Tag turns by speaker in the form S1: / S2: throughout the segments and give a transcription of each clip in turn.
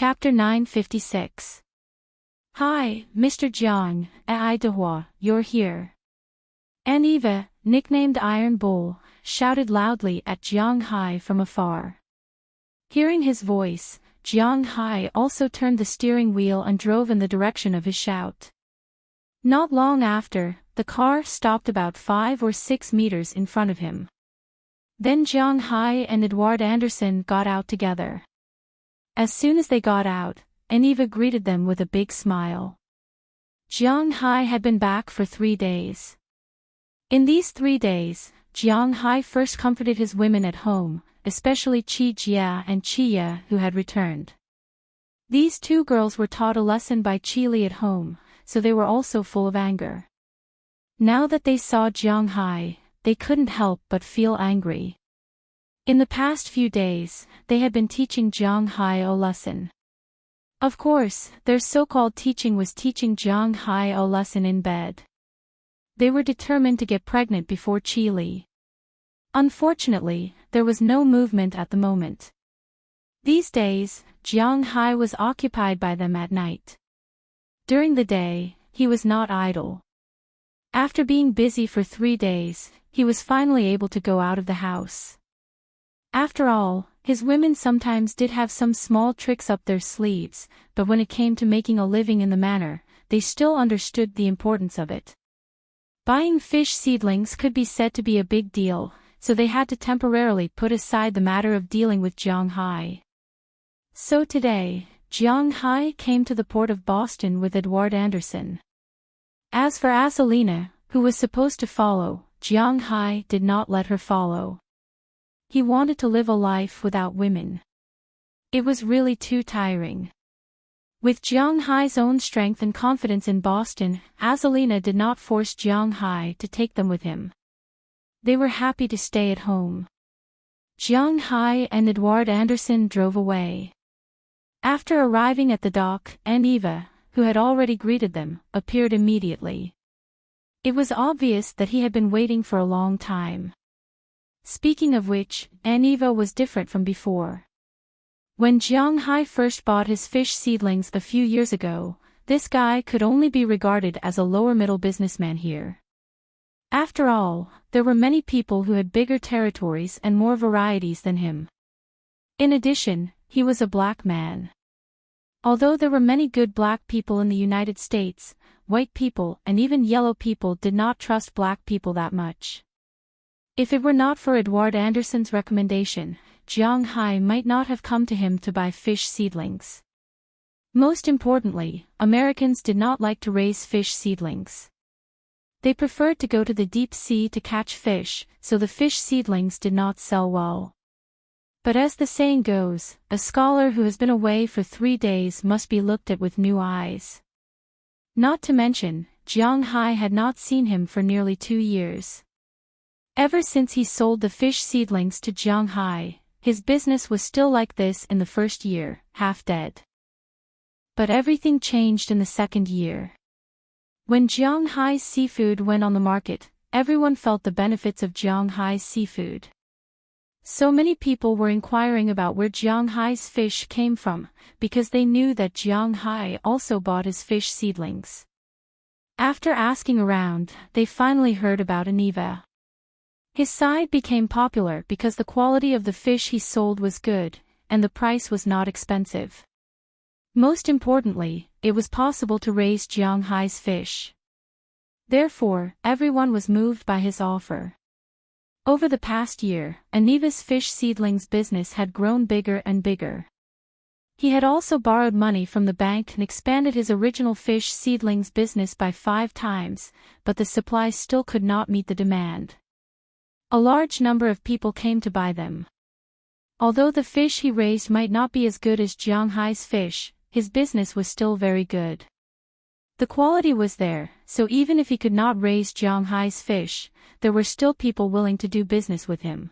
S1: Chapter 956. Hi, Mr. Jiang, Dehua, you're here. Eva, nicknamed Iron Bull, shouted loudly at Jiang Hai from afar. Hearing his voice, Jiang Hai also turned the steering wheel and drove in the direction of his shout. Not long after, the car stopped about 5 or 6 meters in front of him. Then Jiang Hai and Edward Anderson got out together. As soon as they got out, Eva greeted them with a big smile. Jiang Hai had been back for 3 days. In these 3 days, Jiang Hai first comforted his women at home, especially Qi Jia and Qi Ye, who had returned. These 2 girls were taught a lesson by Qi Li at home, so they were also full of anger. Now that they saw Jiang Hai, they couldn't help but feel angry. In the past few days, they had been teaching Jiang Hai a lesson. Of course, their so-called teaching was teaching Jiang Hai a lesson in bed. They were determined to get pregnant before Qi Li. Unfortunately, there was no movement at the moment. These days, Jiang Hai was occupied by them at night. During the day, he was not idle. After being busy for 3 days, he was finally able to go out of the house. After all, his women sometimes did have some small tricks up their sleeves, but when it came to making a living in the manor, they still understood the importance of it. Buying fish seedlings could be said to be a big deal, so they had to temporarily put aside the matter of dealing with Jiang Hai. So today, Jiang Hai came to the port of Boston with Edward Anderson. As for Asalina, who was supposed to follow, Jiang Hai did not let her follow. He wanted to live a life without women. It was really too tiring. With Jiang Hai's own strength and confidence in Boston, Asalina did not force Jiang Hai to take them with him. They were happy to stay at home. Jiang Hai and Edward Anderson drove away. After arriving at the dock, Eva, who had already greeted them, appeared immediately. It was obvious that he had been waiting for a long time. Speaking of which, Eva was different from before. When Jiang Hai first bought his fish seedlings a few years ago, this guy could only be regarded as a lower-middle businessman here. After all, there were many people who had bigger territories and more varieties than him. In addition, he was a black man. Although there were many good black people in the United States, white people and even yellow people did not trust black people that much. If it were not for Edward Anderson's recommendation, Jiang Hai might not have come to him to buy fish seedlings. Most importantly, Americans did not like to raise fish seedlings. They preferred to go to the deep sea to catch fish, so the fish seedlings did not sell well. But as the saying goes, a scholar who has been away for 3 days must be looked at with new eyes. Not to mention, Jiang Hai had not seen him for nearly 2 years. Ever since he sold the fish seedlings to Jiang Hai, his business was still like this in the first year, half dead. But everything changed in the second year. When Jiang Hai's seafood went on the market, everyone felt the benefits of Jiang Hai's seafood. So many people were inquiring about where Jiang Hai's fish came from, because they knew that Jiang Hai also bought his fish seedlings. After asking around, they finally heard about Eva. His side became popular because the quality of the fish he sold was good, and the price was not expensive. Most importantly, it was possible to raise Jiang Hai's fish. Therefore, everyone was moved by his offer. Over the past year, Eva's fish seedlings business had grown bigger and bigger. He had also borrowed money from the bank and expanded his original fish seedlings business by 5 times, but the supply still could not meet the demand. A large number of people came to buy them. Although the fish he raised might not be as good as Jiang Hai's fish, his business was still very good. The quality was there, so even if he could not raise Jiang Hai's fish, there were still people willing to do business with him.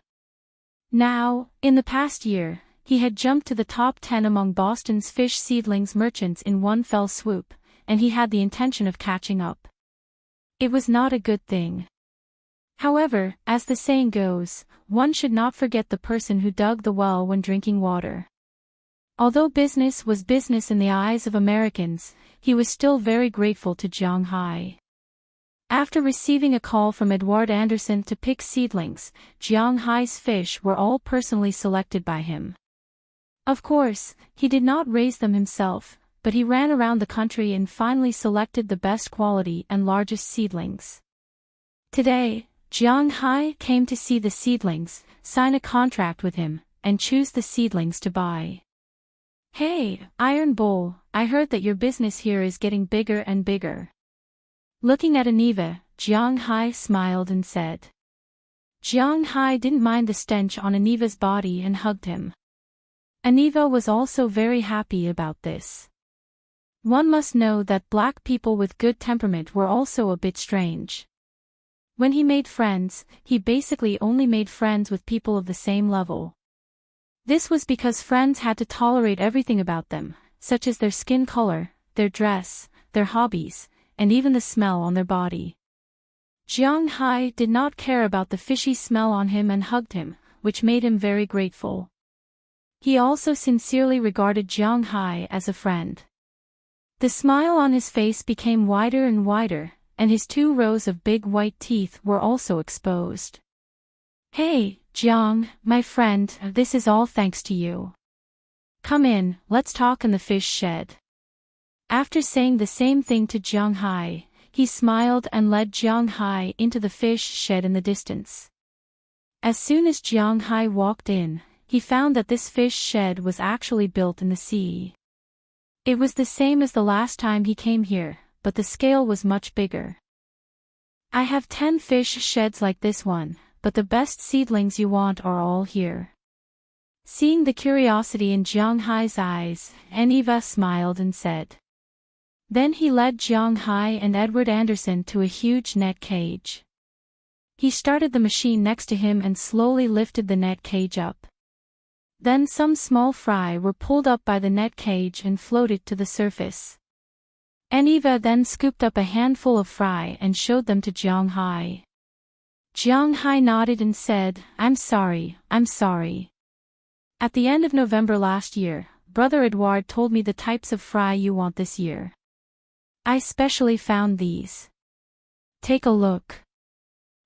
S1: Now, in the past year, he had jumped to the top 10 among Boston's fish seedlings merchants in one fell swoop, and he had the intention of catching up. It was not a good thing. However, as the saying goes, one should not forget the person who dug the well when drinking water. Although business was business in the eyes of Americans, he was still very grateful to Jiang Hai. After receiving a call from Edward Anderson to pick seedlings, Jiang Hai's fish were all personally selected by him. Of course, he did not raise them himself, but he ran around the country and finally selected the best quality and largest seedlings. Today, Jiang Hai came to see the seedlings, sign a contract with him, and choose the seedlings to buy. "Hey, Iron Bull, I heard that your business here is getting bigger and bigger." Looking at Aniva, Jiang Hai smiled and said. Jiang Hai didn't mind the stench on Aniva's body and hugged him. Aniva was also very happy about this. One must know that black people with good temperament were also a bit strange. When he made friends, he basically only made friends with people of the same level. This was because friends had to tolerate everything about them, such as their skin color, their dress, their hobbies, and even the smell on their body. Jiang Hai did not care about the fishy smell on him and hugged him, which made him very grateful. He also sincerely regarded Jiang Hai as a friend. The smile on his face became wider and wider, and his 2 rows of big white teeth were also exposed. "Hey, Jiang, my friend, this is all thanks to you. Come in, let's talk in the fish shed." After saying the same thing to Jiang Hai, he smiled and led Jiang Hai into the fish shed in the distance. As soon as Jiang Hai walked in, he found that this fish shed was actually built in the sea. It was the same as the last time he came here, but the scale was much bigger. "I have 10 fish sheds like this one, but the best seedlings you want are all here." Seeing the curiosity in Jiang Hai's eyes, Aniva smiled and said. Then he led Jiang Hai and Edward Anderson to a huge net cage. He started the machine next to him and slowly lifted the net cage up. Then some small fry were pulled up by the net cage and floated to the surface. Aniva then scooped up a handful of fry and showed them to Jiang Hai. Jiang Hai nodded and said, I'm sorry. At the end of November last year, Brother Edward told me the types of fry you want this year. I specially found these. Take a look.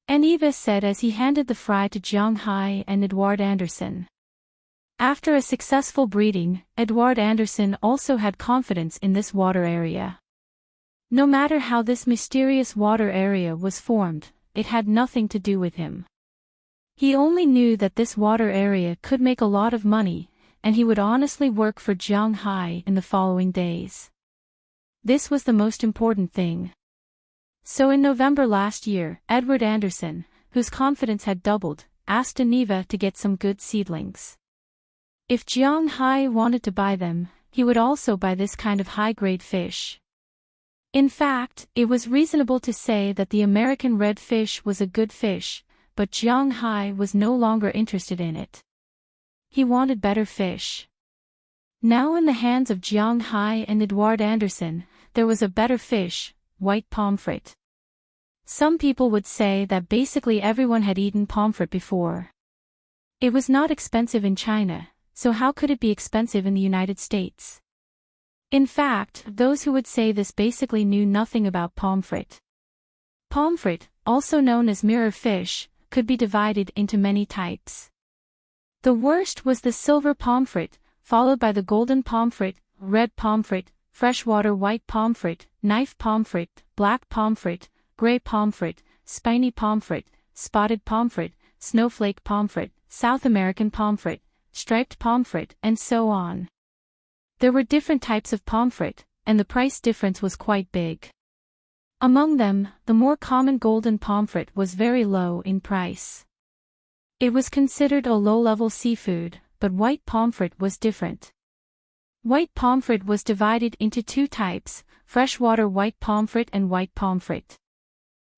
S1: Aniva said as he handed the fry to Jiang Hai and Edward Anderson. After a successful breeding, Edward Anderson also had confidence in this water area. No matter how this mysterious water area was formed, it had nothing to do with him. He only knew that this water area could make a lot of money, and he would honestly work for Jiang Hai in the following days. This was the most important thing. So in November last year, Edward Anderson, whose confidence had doubled, asked Aniva to get some good seedlings. If Jiang Hai wanted to buy them, he would also buy this kind of high-grade fish. In fact, it was reasonable to say that the American red fish was a good fish, but Jiang Hai was no longer interested in it. He wanted better fish. Now in the hands of Jiang Hai and Edward Anderson, there was a better fish, white pomfret. Some people would say that basically everyone had eaten pomfret before. It was not expensive in China, so how could it be expensive in the United States? In fact, those who would say this basically knew nothing about pomfret. Pomfret, also known as mirror fish, could be divided into many types. The worst was the silver pomfret, followed by the golden pomfret, red pomfret, freshwater white pomfret, knife pomfret, black pomfret, gray pomfret, spiny pomfret, spotted pomfret, snowflake pomfret, South American pomfret, striped pomfret, and so on. There were different types of pomfret, and the price difference was quite big. Among them, the more common golden pomfret was very low in price. It was considered a low-level seafood, but white pomfret was different. White pomfret was divided into 2 types, freshwater white pomfret and white pomfret.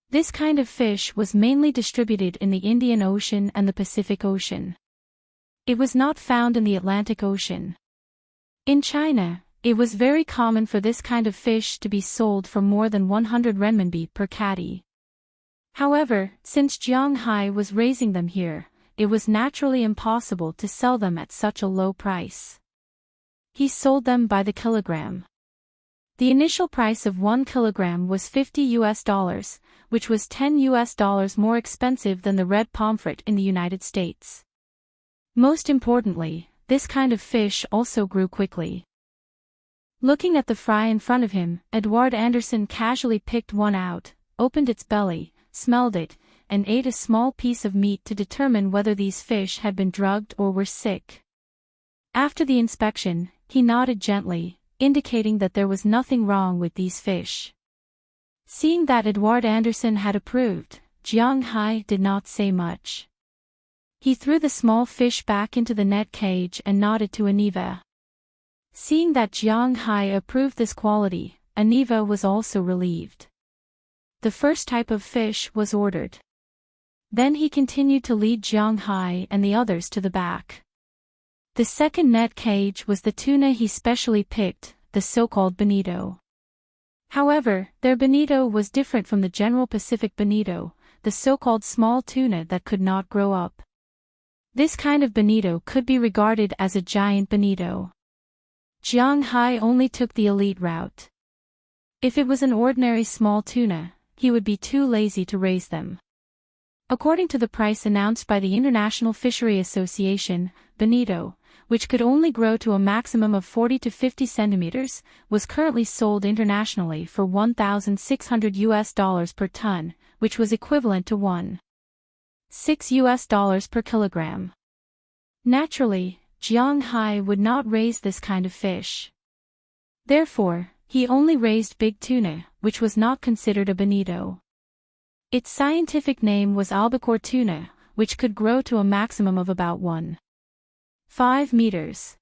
S1: This kind of fish was mainly distributed in the Indian Ocean and the Pacific Ocean. It was not found in the Atlantic Ocean. In China, it was very common for this kind of fish to be sold for more than 100 renminbi per catty. However, since Jiang Hai was raising them here, it was naturally impossible to sell them at such a low price. He sold them by the kilogram. The initial price of 1 kilogram was $50, which was $10 more expensive than the red pomfret in the United States. Most importantly, this kind of fish also grew quickly. Looking at the fry in front of him, Edward Anderson casually picked one out, opened its belly, smelled it, and ate a small piece of meat to determine whether these fish had been drugged or were sick. After the inspection, he nodded gently, indicating that there was nothing wrong with these fish. Seeing that Edward Anderson had approved, Jiang Hai did not say much. He threw the small fish back into the net cage and nodded to Aniva. Seeing that Jiang Hai approved this quality, Aniva was also relieved. The first type of fish was ordered. Then he continued to lead Jiang Hai and the others to the back. The second net cage was the tuna he specially picked, the so-called bonito. However, their bonito was different from the general Pacific bonito, the so-called small tuna that could not grow up. This kind of bonito could be regarded as a giant bonito. Jiang Hai only took the elite route. If it was an ordinary small tuna, he would be too lazy to raise them. According to the price announced by the International Fishery Association, bonito, which could only grow to a maximum of 40 to 50 centimeters, was currently sold internationally for $1,600 per ton, which was equivalent to $1.6 per kilogram. Naturally, Jiang Hai would not raise this kind of fish. Therefore, he only raised big tuna, which was not considered a bonito. Its scientific name was albacore tuna, which could grow to a maximum of about 1.5 meters.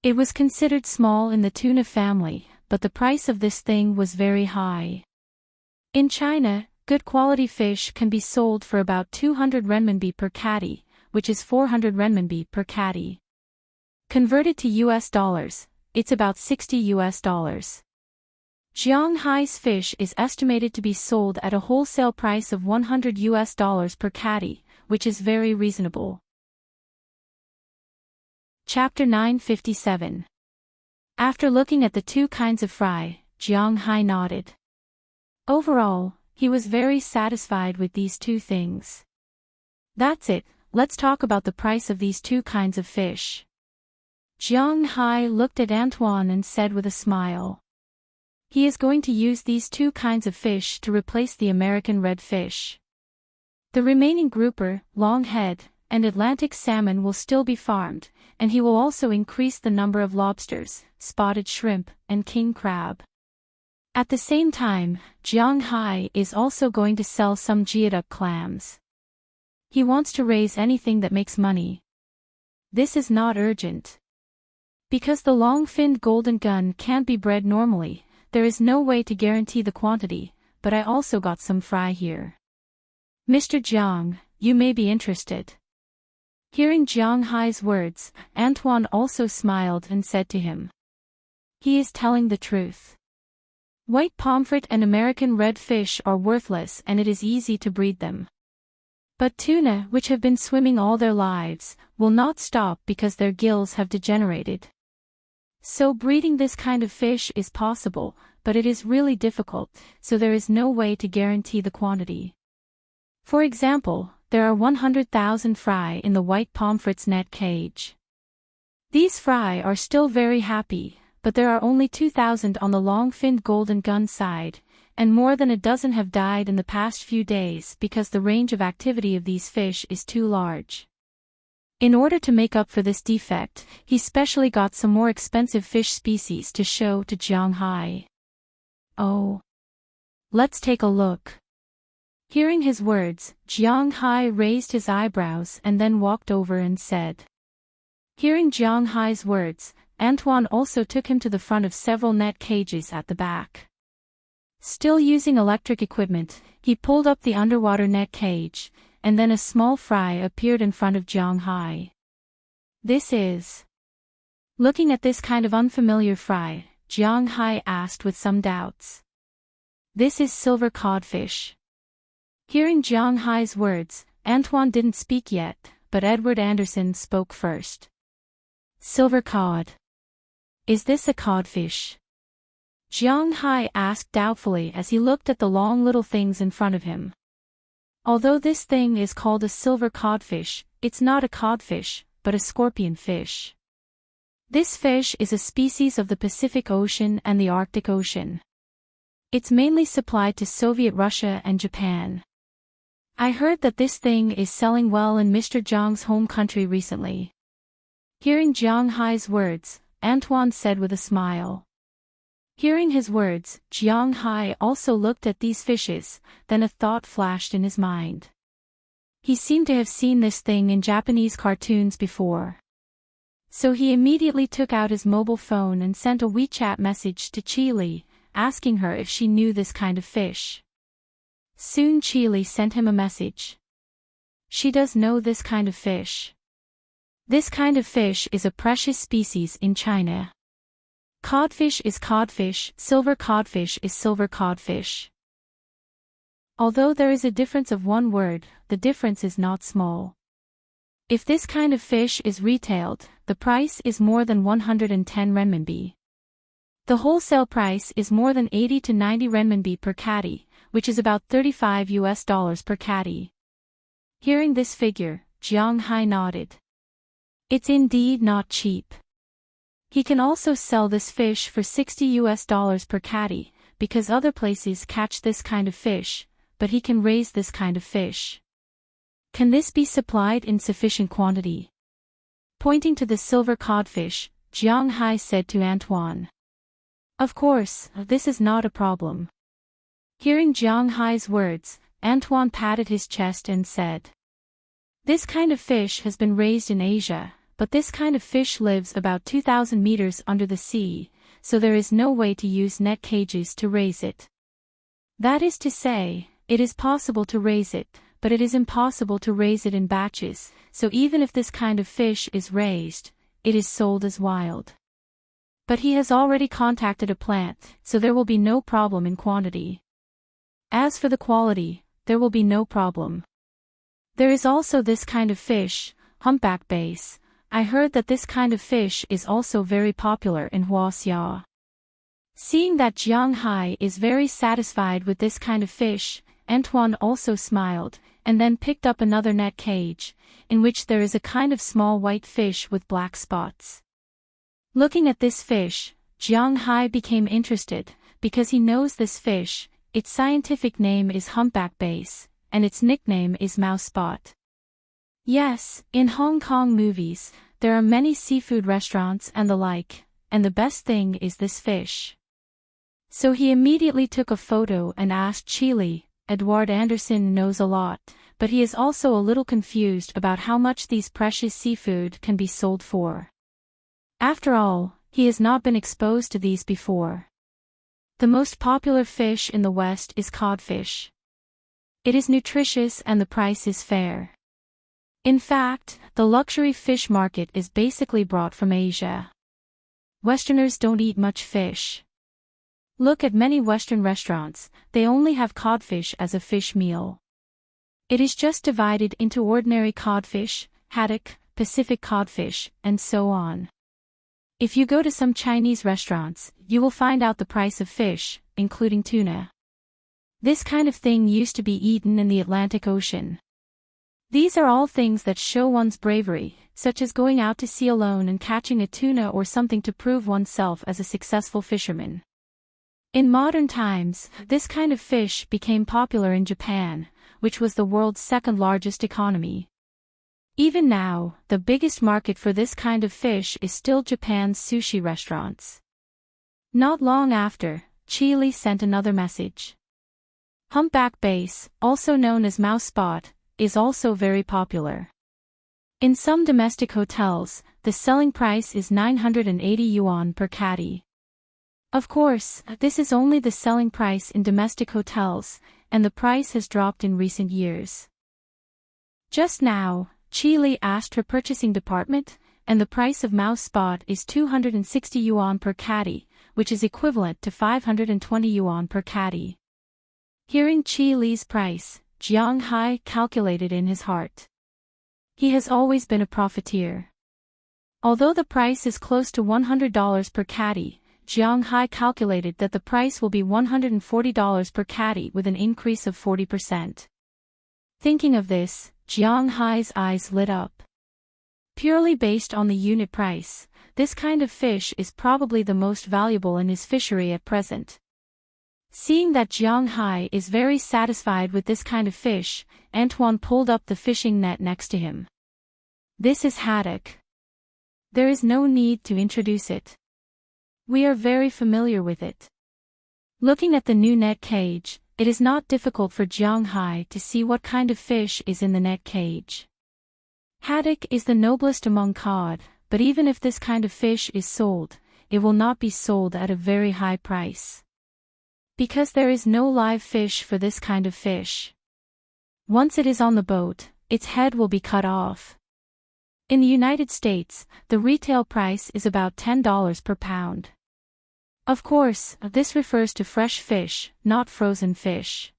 S1: It was considered small in the tuna family, but the price of this thing was very high. In China, good quality fish can be sold for about 200 renminbi per catty, which is 400 renminbi per catty. Converted to US dollars, it's about $60. Jiang Hai's fish is estimated to be sold at a wholesale price of $100 per catty, which is very reasonable. Chapter 957. After looking at the two kinds of fry, Jiang Hai nodded. Overall, he was very satisfied with these two things. That's it, let's talk about the price of these two kinds of fish. Jiang Hai looked at Antoine and said with a smile. He is going to use these two kinds of fish to replace the American redfish. The remaining grouper, longhead, and Atlantic salmon will still be farmed, and he will also increase the number of lobsters, spotted shrimp, and king crab. At the same time, Jiang Hai is also going to sell some geoduck clams. He wants to raise anything that makes money. This is not urgent. Because the long-finned golden gun can't be bred normally, there is no way to guarantee the quantity, but I also got some fry here. Mr. Jiang, you may be interested. Hearing Jiang Hai's words, Antoine also smiled and said to him. He is telling the truth. White pomfret and American redfish are worthless and it is easy to breed them. But tuna, which have been swimming all their lives, will not stop because their gills have degenerated. So breeding this kind of fish is possible, but it is really difficult, so there is no way to guarantee the quantity. For example, there are 100,000 fry in the white pomfret's net cage. These fry are still very happy, but there are only 2,000 on the long-finned golden gun side, and more than a dozen have died in the past few days because the range of activity of these fish is too large. In order to make up for this defect, he specially got some more expensive fish species to show to Jiang Hai. Oh. Let's take a look. Hearing his words, Jiang Hai raised his eyebrows and then walked over and said. Hearing Jiang Hai's words, Antoine also took him to the front of several net cages at the back. Still using electric equipment, he pulled up the underwater net cage, and then a small fry appeared in front of Jiang Hai. This is. Looking at this kind of unfamiliar fry, Jiang Hai asked with some doubts. This is silver codfish. Hearing Jiang Hai's words, Antoine didn't speak yet, but Edward Anderson spoke first. Silver cod. Is this a codfish? Jiang Hai asked doubtfully as he looked at the long little things in front of him. Although this thing is called a silver codfish, it's not a codfish, but a scorpion fish. This fish is a species of the Pacific Ocean and the Arctic Ocean. It's mainly supplied to Soviet Russia and Japan. I heard that this thing is selling well in Mr. Jiang's home country recently. Hearing Jiang Hai's words, Antoine said with a smile. Hearing his words, Jiang Hai also looked at these fishes, then a thought flashed in his mind. He seemed to have seen this thing in Japanese cartoons before. So he immediately took out his mobile phone and sent a WeChat message to Chili, asking her if she knew this kind of fish. Soon Chili sent him a message. She does know this kind of fish. This kind of fish is a precious species in China. Codfish is codfish, silver codfish is silver codfish. Although there is a difference of one word, the difference is not small. If this kind of fish is retailed, the price is more than 110 renminbi. The wholesale price is more than 80 to 90 renminbi per caddy, which is about $35 per caddy. Hearing this figure, Jiang Hai nodded. It's indeed not cheap. He can also sell this fish for $60 per caddy, because other places catch this kind of fish, but he can raise this kind of fish. Can this be supplied in sufficient quantity? Pointing to the silver codfish, Jiang Hai said to Antoine. Of course, this is not a problem. Hearing Jiang Hai's words, Antoine patted his chest and said. This kind of fish has been raised in Asia, but this kind of fish lives about 2,000 meters under the sea, so there is no way to use net cages to raise it. That is to say, it is possible to raise it, but it is impossible to raise it in batches, so even if this kind of fish is raised, it is sold as wild. But he has already contacted a plant, so there will be no problem in quantity. As for the quality, there will be no problem. There is also this kind of fish, humpback bass. I heard that this kind of fish is also very popular in Huaxia. Seeing that Jiang Hai is very satisfied with this kind of fish, Antoine also smiled, and then picked up another net cage, in which there is a kind of small white fish with black spots. Looking at this fish, Jiang Hai became interested, because he knows this fish. Its scientific name is humpback bass, and its nickname is mouse spot. Yes, in Hong Kong movies, there are many seafood restaurants and the like, and the best thing is this fish. So he immediately took a photo and asked Chili. Edward Anderson knows a lot, but he is also a little confused about how much these precious seafood can be sold for. After all, he has not been exposed to these before. The most popular fish in the West is codfish. It is nutritious and the price is fair. In fact, the luxury fish market is basically brought from Asia. Westerners don't eat much fish. Look at many Western restaurants, they only have codfish as a fish meal. It is just divided into ordinary codfish, haddock, Pacific codfish, and so on. If you go to some Chinese restaurants, you will find out the price of fish, including tuna. This kind of thing used to be eaten in the Atlantic Ocean. These are all things that show one's bravery, such as going out to sea alone and catching a tuna or something to prove oneself as a successful fisherman. In modern times, this kind of fish became popular in Japan, which was the world's second largest economy. Even now, the biggest market for this kind of fish is still Japan's sushi restaurants. Not long after, Chili sent another message. Humpback bass, also known as mouse spot, is also very popular. In some domestic hotels, the selling price is 980 yuan per caddy. Of course, this is only the selling price in domestic hotels, and the price has dropped in recent years. Just now, Chili asked her purchasing department, and the price of mouse spot is 260 yuan per caddy, which is equivalent to 520 yuan per caddy. Hearing Chili's price, Jiang Hai calculated in his heart. He has always been a profiteer. Although the price is close to $100 per caddy, Jiang Hai calculated that the price will be $140 per caddy with an increase of 40%. Thinking of this, Jiang Hai's eyes lit up. Purely based on the unit price, this kind of fish is probably the most valuable in his fishery at present. Seeing that Jiang Hai is very satisfied with this kind of fish, Antoine pulled up the fishing net next to him. This is haddock. There is no need to introduce it. We are very familiar with it. Looking at the new net cage, it is not difficult for Jiang Hai to see what kind of fish is in the net cage. Haddock is the noblest among cod, but even if this kind of fish is sold, it will not be sold at a very high price. Because there is no live fish for this kind of fish. Once it is on the boat, its head will be cut off. In the United States, the retail price is about $10 per pound. Of course, this refers to fresh fish, not frozen fish.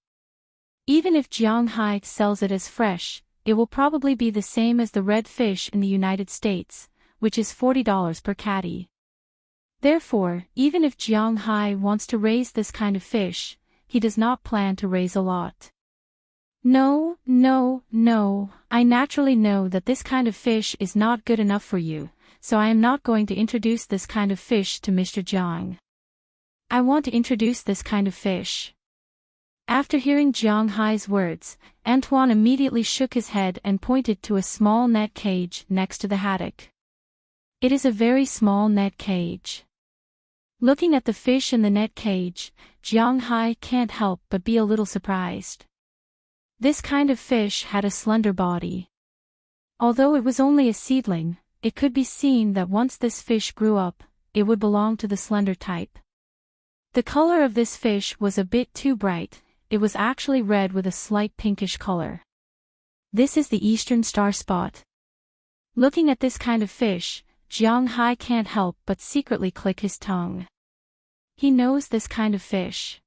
S1: Even if Jiang Hai sells it as fresh, it will probably be the same as the red fish in the United States, which is $40 per caddy. Therefore, even if Jiang Hai wants to raise this kind of fish, he does not plan to raise a lot. No, I naturally know that this kind of fish is not good enough for you, so I am not going to introduce this kind of fish to Mr. Jiang. I want to introduce this kind of fish. After hearing Jiang Hai's words, Antoine immediately shook his head and pointed to a small net cage next to the haddock. It is a very small net cage. Looking at the fish in the net cage, Jiang Hai can't help but be a little surprised. This kind of fish had a slender body. Although it was only a seedling, it could be seen that once this fish grew up, it would belong to the slender type. The color of this fish was a bit too bright, it was actually red with a slight pinkish color. This is the eastern star spot. Looking at this kind of fish, Jiang Hai can't help but secretly click his tongue. He knows this kind of fish.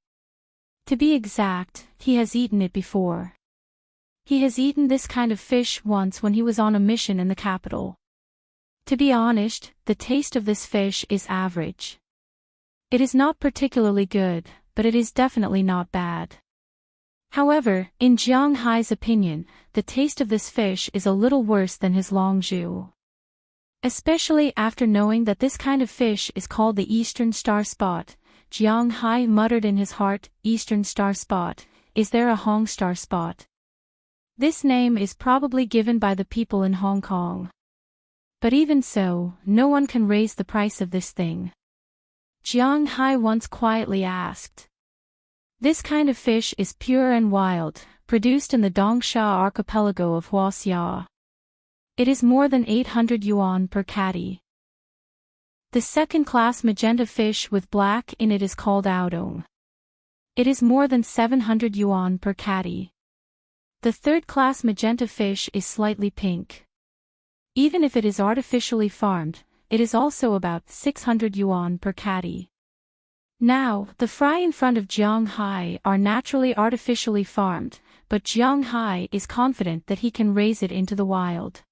S1: To be exact, he has eaten it before. He has eaten this kind of fish once when he was on a mission in the capital. To be honest, the taste of this fish is average. It is not particularly good, but it is definitely not bad. However, in Jiang Hai's opinion, the taste of this fish is a little worse than his longzhu. Especially after knowing that this kind of fish is called the Eastern Star Spot, Jiang Hai muttered in his heart, Eastern Star Spot, is there a Hong Star Spot? This name is probably given by the people in Hong Kong. But even so, no one can raise the price of this thing. Jiang Hai once quietly asked. This kind of fish is pure and wild, produced in the Dongsha archipelago of Huaxia. It is more than 800 yuan per caddy. The second-class magenta fish with black in it is called Aodong. It is more than 700 yuan per caddy. The third-class magenta fish is slightly pink. Even if it is artificially farmed, it is also about 600 yuan per caddy. Now, the fry in front of Jiang Hai are naturally artificially farmed, but Jiang Hai is confident that he can raise it into the wild.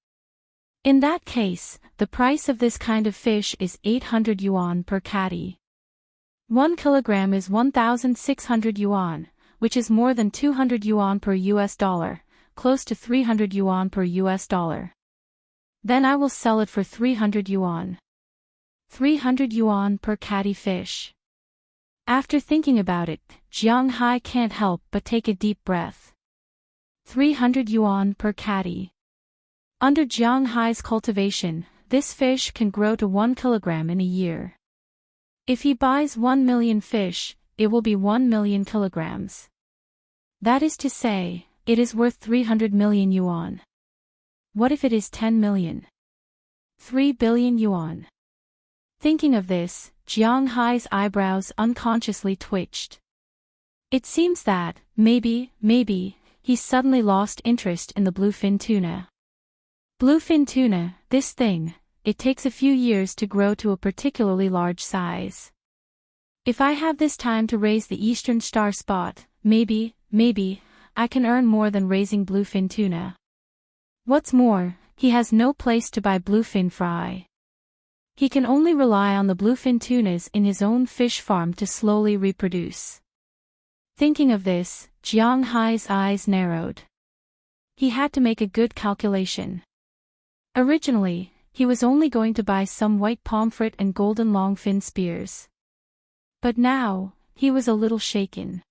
S1: In that case, the price of this kind of fish is 800 yuan per caddy. 1 kilogram is 1,600 yuan, which is more than 200 yuan per US dollar, close to 300 yuan per US dollar. Then I will sell it for 300 yuan. 300 yuan per caddy fish. After thinking about it, Jiang Hai can't help but take a deep breath. 300 yuan per caddy. Under Jiang Hai's cultivation, this fish can grow to 1 kilogram in a year. If he buys 1 million fish, it will be 1 million kilograms. That is to say, it is worth 300 million yuan. What if it is 10 million? 3 billion yuan. Thinking of this, Jiang Hai's eyebrows unconsciously twitched. It seems that, maybe, he suddenly lost interest in the bluefin tuna. Bluefin tuna, this thing, it takes a few years to grow to a particularly large size. If I have this time to raise the Eastern Star Spot, maybe, I can earn more than raising bluefin tuna. What's more, he has no place to buy bluefin fry. He can only rely on the bluefin tunas in his own fish farm to slowly reproduce. Thinking of this, Jiang Hai's eyes narrowed. He had to make a good calculation. Originally, he was only going to buy some white pomfret and golden longfin spears. But now, he was a little shaken.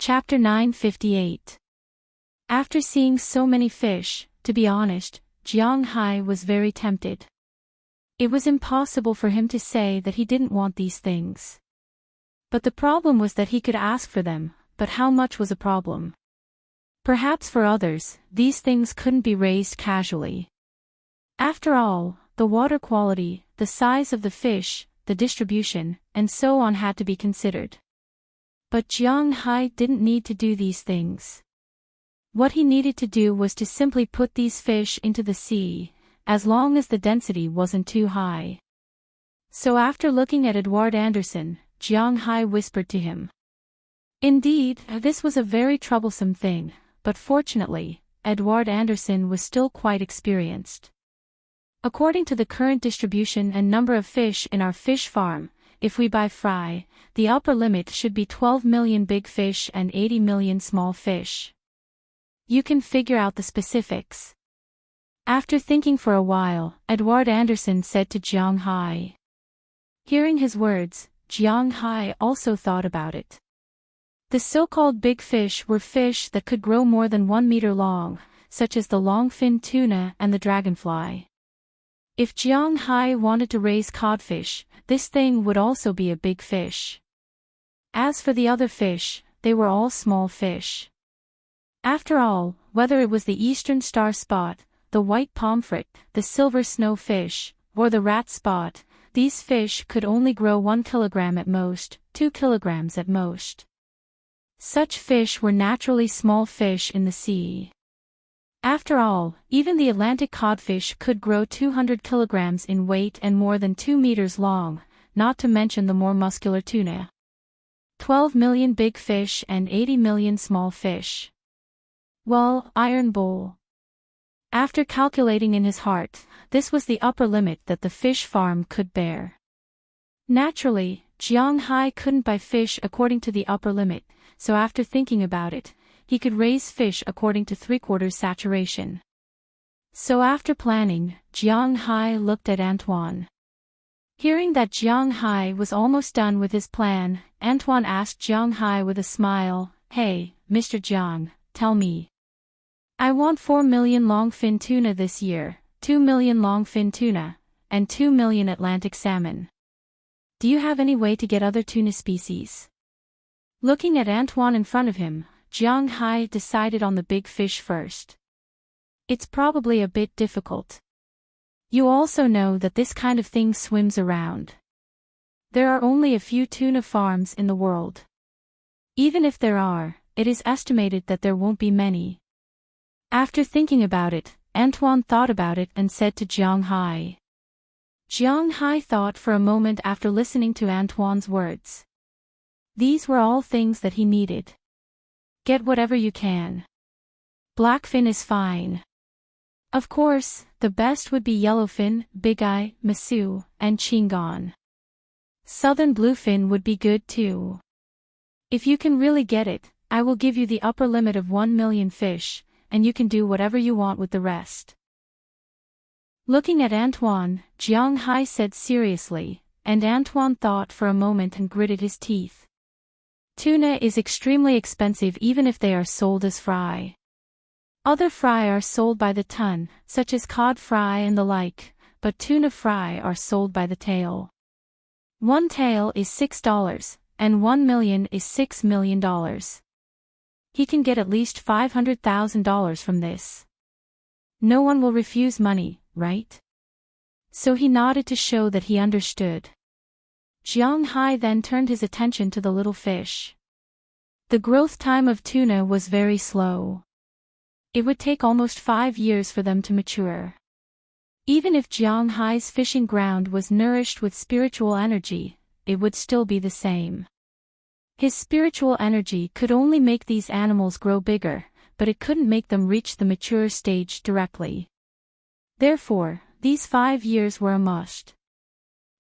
S1: Chapter 958. After seeing so many fish, to be honest, Jiang Hai was very tempted. It was impossible for him to say that he didn't want these things. But the problem was that he could ask for them, but how much was a problem? Perhaps for others, these things couldn't be raised casually. After all, the water quality, the size of the fish, the distribution, and so on had to be considered. But Jiang Hai didn't need to do these things. What he needed to do was to simply put these fish into the sea, as long as the density wasn't too high. So after looking at Edward Anderson, Jiang Hai whispered to him. Indeed, this was a very troublesome thing, but fortunately, Edward Anderson was still quite experienced. According to the current distribution and number of fish in our fish farm, if we buy fry, the upper limit should be 12 million big fish and 80 million small fish. You can figure out the specifics. After thinking for a while, Edward Anderson said to Jiang Hai. Hearing his words, Jiang Hai also thought about it. The so-called big fish were fish that could grow more than 1 meter long, such as the longfin tuna and the dragonfly. If Jiang Hai wanted to raise codfish, this thing would also be a big fish. As for the other fish, they were all small fish. After all, whether it was the eastern star spot, the white pomfret, the silver snowfish, or the rat spot, these fish could only grow 1 kilogram at most, 2 kilograms at most. Such fish were naturally small fish in the sea. After all, even the Atlantic codfish could grow 200 kilograms in weight and more than 2 meters long, not to mention the more muscular tuna. 12 million big fish and 80 million small fish. Well, Iron Bowl. After calculating in his heart, this was the upper limit that the fish farm could bear. Naturally, Jiang Hai couldn't buy fish according to the upper limit, so after thinking about it, he could raise fish according to 3/4 saturation. So after planning, Jiang Hai looked at Antoine. Hearing that Jiang Hai was almost done with his plan, Antoine asked Jiang Hai with a smile, "Hey, Mr. Jiang, tell me. I want 4 million longfin tuna this year, 2 million longfin tuna, and 2 million Atlantic salmon. Do you have any way to get other tuna species?" Looking at Antoine in front of him, Jiang Hai decided on the big fish first. It's probably a bit difficult. You also know that this kind of thing swims around. There are only a few tuna farms in the world. Even if there are, it is estimated that there won't be many. After thinking about it, Antoine thought about it and said to Jiang Hai. Jiang Hai thought for a moment after listening to Antoine's words. These were all things that he needed. Get whatever you can. Blackfin is fine. Of course, the best would be yellowfin, bigeye, masu, and chingon. Southern bluefin would be good too. If you can really get it, I will give you the upper limit of 1 million fish, and you can do whatever you want with the rest. Looking at Antoine, Jiang Hai said seriously, and Antoine thought for a moment and gritted his teeth. Tuna is extremely expensive even if they are sold as fry. Other fry are sold by the ton, such as cod fry and the like, but tuna fry are sold by the tail. One tail is $6, and 1 million is $6 million. He can get at least $500,000 from this. No one will refuse money, right? So he nodded to show that he understood. Jiang Hai then turned his attention to the little fish. The growth time of tuna was very slow. It would take almost 5 years for them to mature. Even if Jiang Hai's fishing ground was nourished with spiritual energy, it would still be the same. His spiritual energy could only make these animals grow bigger, but it couldn't make them reach the mature stage directly. Therefore, these 5 years were a must.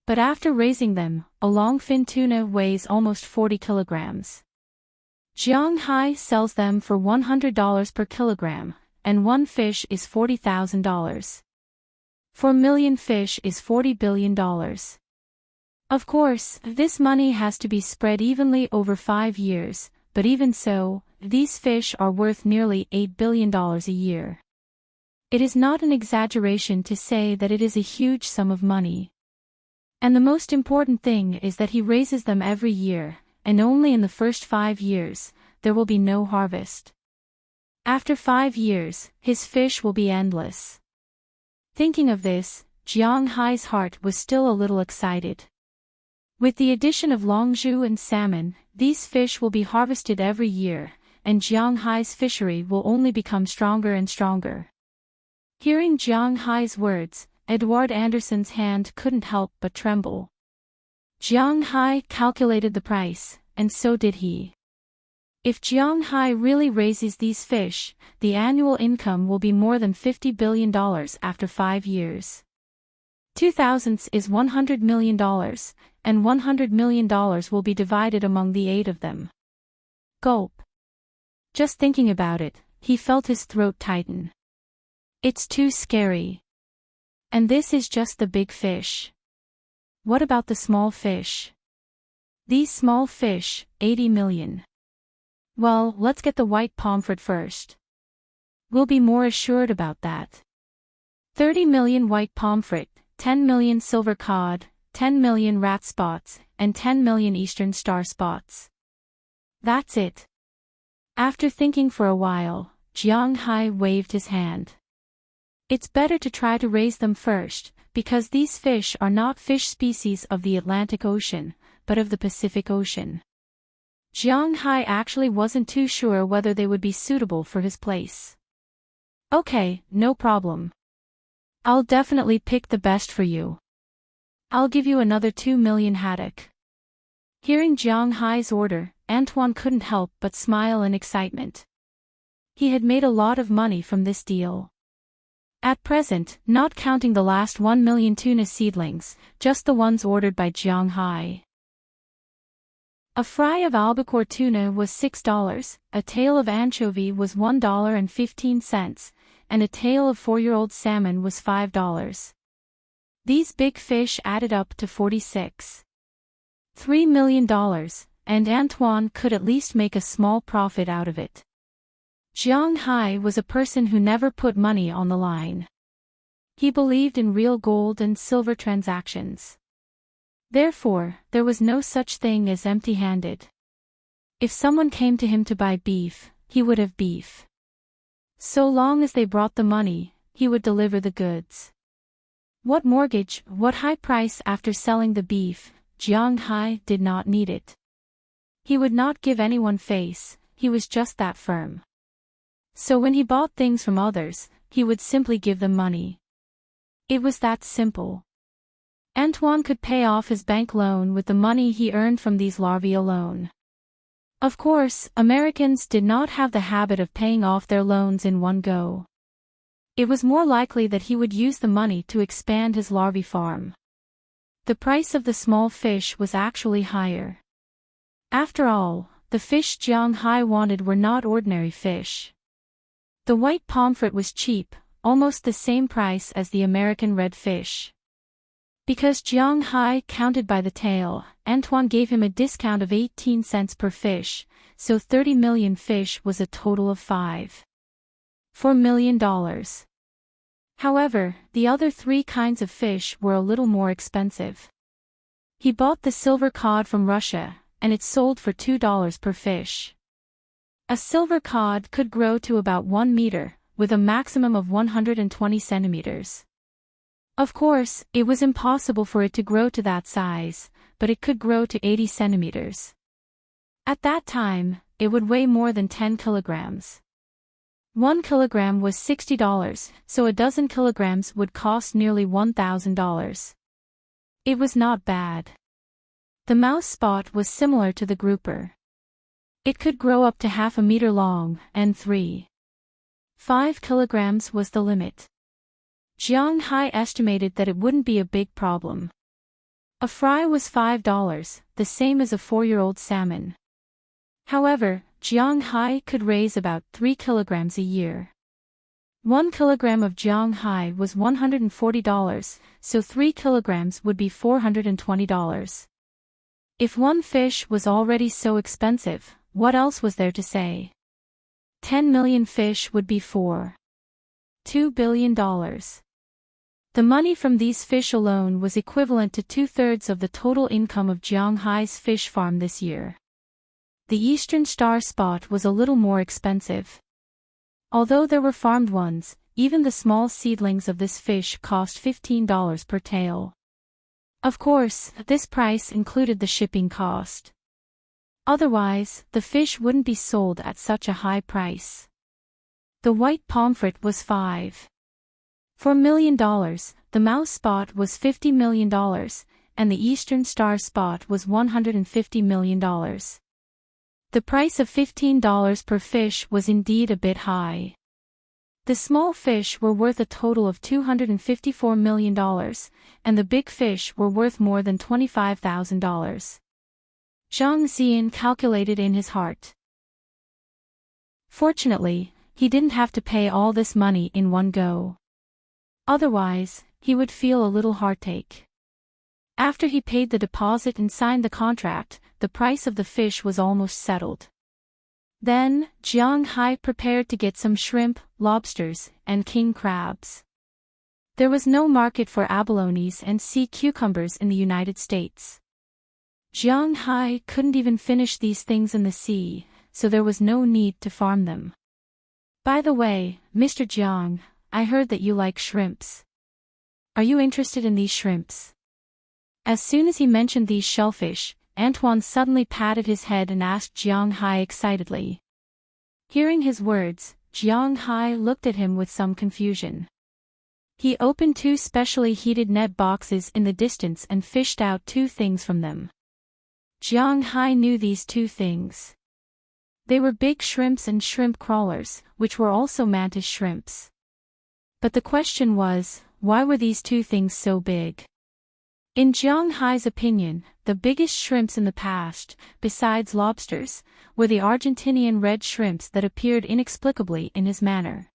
S1: But after raising them, a longfin tuna weighs almost 40 kilograms. Jiang Hai sells them for $100 per kilogram, and one fish is $40,000. 4 million fish is $40 billion. Of course, this money has to be spread evenly over 5 years, but even so, these fish are worth nearly $8 billion a year. It is not an exaggeration to say that it is a huge sum of money. And the most important thing is that he raises them every year, and only in the first 5 years, there will be no harvest. After 5 years, his fish will be endless. Thinking of this, Jiang Hai's heart was still a little excited. With the addition of longzhu and salmon, these fish will be harvested every year, and Jiang Hai's fishery will only become stronger and stronger. Hearing Jiang Hai's words, Edward Anderson's hand couldn't help but tremble. Jiang Hai calculated the price, and so did he. If Jiang Hai really raises these fish, the annual income will be more than $50 billion after 5 years. 2,000 is $100 million, and $100 million will be divided among the 8 of them. Gulp. Just thinking about it, he felt his throat tighten. It's too scary. And this is just the big fish. What about the small fish? These small fish, 80 million. Well, let's get the white pomfret first. We'll be more assured about that. 30 million white pomfret, 10 million silver cod, 10 million rat spots, and 10 million eastern star spots. That's it. After thinking for a while, Jiang Hai waved his hand. It's better to try to raise them first, because these fish are not fish species of the Atlantic Ocean, but of the Pacific Ocean. Jiang Hai actually wasn't too sure whether they would be suitable for his place. Okay, no problem. I'll definitely pick the best for you. I'll give you another 2 million haddock. Hearing Jiang Hai's order, Antoine couldn't help but smile in excitement. He had made a lot of money from this deal. At present, not counting the last 1 million tuna seedlings, just the ones ordered by Jiang Hai. A fry of albacore tuna was $6, a tail of anchovy was $1.15, and a tail of 4-year-old salmon was $5. These big fish added up to $46.3 million, and Antoine could at least make a small profit out of it. Jiang Hai was a person who never put money on the line. He believed in real gold and silver transactions. Therefore, there was no such thing as empty-handed. If someone came to him to buy beef, he would have beef. So long as they brought the money, he would deliver the goods. What mortgage, what high price after selling the beef, Jiang Hai did not need it. He would not give anyone face, he was just that firm. So when he bought things from others, he would simply give them money. It was that simple. Antoine could pay off his bank loan with the money he earned from these larvae alone. Of course, Americans did not have the habit of paying off their loans in one go. It was more likely that he would use the money to expand his larvae farm. The price of the small fish was actually higher. After all, the fish Jiang Hai wanted were not ordinary fish. The white pomfret was cheap, almost the same price as the American red fish. Because Jiang Hai counted by the tail, Antoine gave him a discount of 18 cents per fish, so 30 million fish was a total of $5.4 million. However, the other 3 kinds of fish were a little more expensive. He bought the silver cod from Russia, and it sold for $2 per fish. A silver cod could grow to about 1 meter, with a maximum of 120 centimeters. Of course, it was impossible for it to grow to that size, but it could grow to 80 centimeters. At that time, it would weigh more than 10 kilograms. 1 kilogram was $60, so a dozen kilograms would cost nearly $1,000. It was not bad. The mouse spot was similar to the grouper. It could grow up to half a meter long, and 3.5 kilograms was the limit. Jiang Hai estimated that it wouldn't be a big problem. A fry was $5, the same as a 4-year-old salmon. However, Jiang Hai could raise about 3 kilograms a year. 1 kilogram of Jiang Hai was $140, so 3 kilograms would be $420. If one fish was already so expensive, what else was there to say? 10 million fish would be $2 billion. The money from these fish alone was equivalent to 2/3 of the total income of Jiang Hai's fish farm this year. The Eastern Star Spot was a little more expensive. Although there were farmed ones, even the small seedlings of this fish cost $15 per tail. Of course, this price included the shipping cost. Otherwise, the fish wouldn't be sold at such a high price. The white pomfret was $4 million, the mouse spot was $50 million, and the Eastern Star Spot was $150 million. The price of $15 per fish was indeed a bit high. The small fish were worth a total of $254 million, and the big fish were worth more than $25,000. Zhang Xian calculated in his heart. Fortunately, he didn't have to pay all this money in one go. Otherwise, he would feel a little heartache. After he paid the deposit and signed the contract, the price of the fish was almost settled. Then, Jiang Hai prepared to get some shrimp, lobsters, and king crabs. There was no market for abalones and sea cucumbers in the United States. Jiang Hai couldn't even finish these things in the sea, so there was no need to farm them. By the way, Mr. Jiang, I heard that you like shrimps. Are you interested in these shrimps? As soon as he mentioned these shellfish, Antoine suddenly patted his head and asked Jiang Hai excitedly. Hearing his words, Jiang Hai looked at him with some confusion. He opened 2 specially heated net boxes in the distance and fished out 2 things from them. Jiang Hai knew these 2 things. They were big shrimps and shrimp crawlers, which were also mantis shrimps. But the question was, why were these 2 things so big? In Jiang Hai's opinion, the biggest shrimps in the past, besides lobsters, were the Argentinian red shrimps that appeared inexplicably in his manner.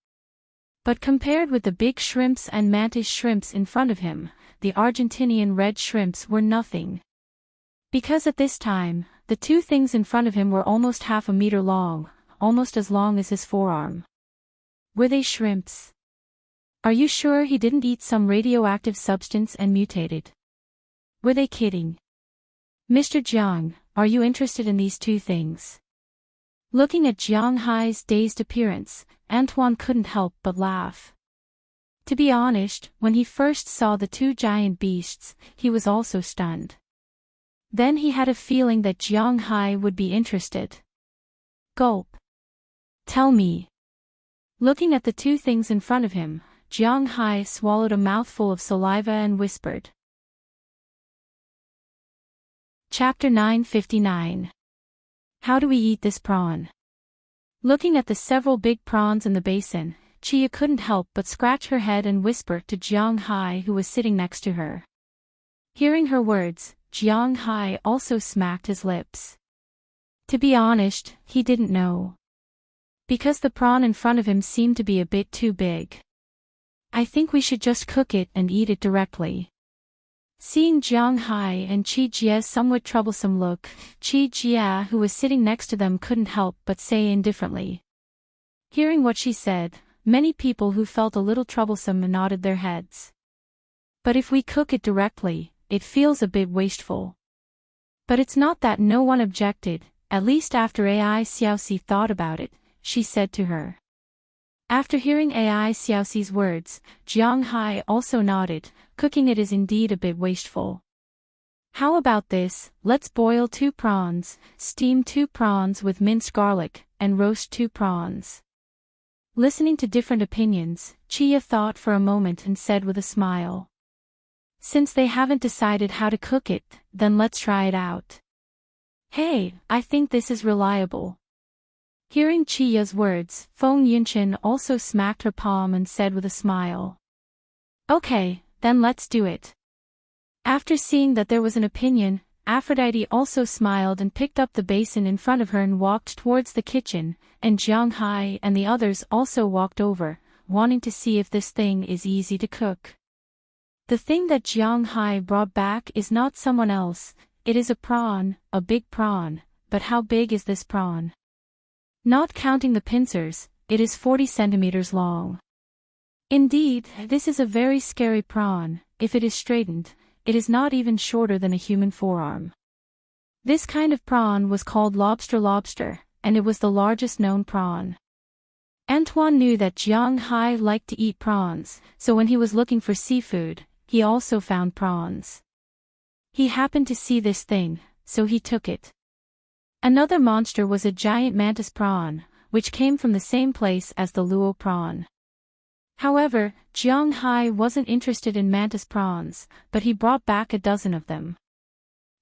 S1: But compared with the big shrimps and mantis shrimps in front of him, the Argentinian red shrimps were nothing. Because at this time, the 2 things in front of him were almost half a meter long, almost as long as his forearm. Were they shrimps? Are you sure he didn't eat some radioactive substance and mutated? Were they kidding? Mr. Jiang, are you interested in these 2 things? Looking at Jiang Hai's dazed appearance, Antoine couldn't help but laugh. To be honest, when he first saw the 2 giant beasts, he was also stunned. Then he had a feeling that Jiang Hai would be interested. Gulp. Tell me. Looking at the 2 things in front of him, Jiang Hai swallowed a mouthful of saliva and whispered. Chapter 959. How do we eat this prawn? Looking at the several big prawns in the basin, Chia couldn't help but scratch her head and whisper to Jiang Hai, who was sitting next to her. Hearing her words, Jiang Hai also smacked his lips. To be honest, he didn't know. Because the prawn in front of him seemed to be a bit too big. I think we should just cook it and eat it directly. Seeing Jiang Hai and Qi Jie's somewhat troublesome look, Qi Jie, who was sitting next to them, couldn't help but say indifferently. Hearing what she said, many people who felt a little troublesome nodded their heads. But if we cook it directly, it feels a bit wasteful. But it's not that no one objected, at least after Ai Xiaoxi thought about it, she said to her. After hearing Ai Xiaoxi's words, Jiang Hai also nodded. Cooking it is indeed a bit wasteful. How about this? Let's boil 2 prawns, steam 2 prawns with minced garlic, and roast 2 prawns. Listening to different opinions, Chia thought for a moment and said with a smile. Since they haven't decided how to cook it, then let's try it out. Hey, I think this is reliable. Hearing Chia's words, Feng Yunchen also smacked her palm and said with a smile. Okay, then let's do it. After seeing that there was an opinion, Aphrodite also smiled and picked up the basin in front of her and walked towards the kitchen, and Jiang Hai and the others also walked over, wanting to see if this thing is easy to cook. The thing that Jiang Hai brought back is not someone else, it is a prawn, a big prawn, but how big is this prawn? Not counting the pincers, it is 40 centimeters long. Indeed, this is a very scary prawn. If it is straightened, it is not even shorter than a human forearm. This kind of prawn was called lobster, and it was the largest known prawn. Antoine knew that Jiang Hai liked to eat prawns, so when he was looking for seafood, he also found prawns. He happened to see this thing, so he took it. Another monster was a giant mantis prawn, which came from the same place as the luo prawn. However, Jiang Hai wasn't interested in mantis prawns, but he brought back a dozen of them.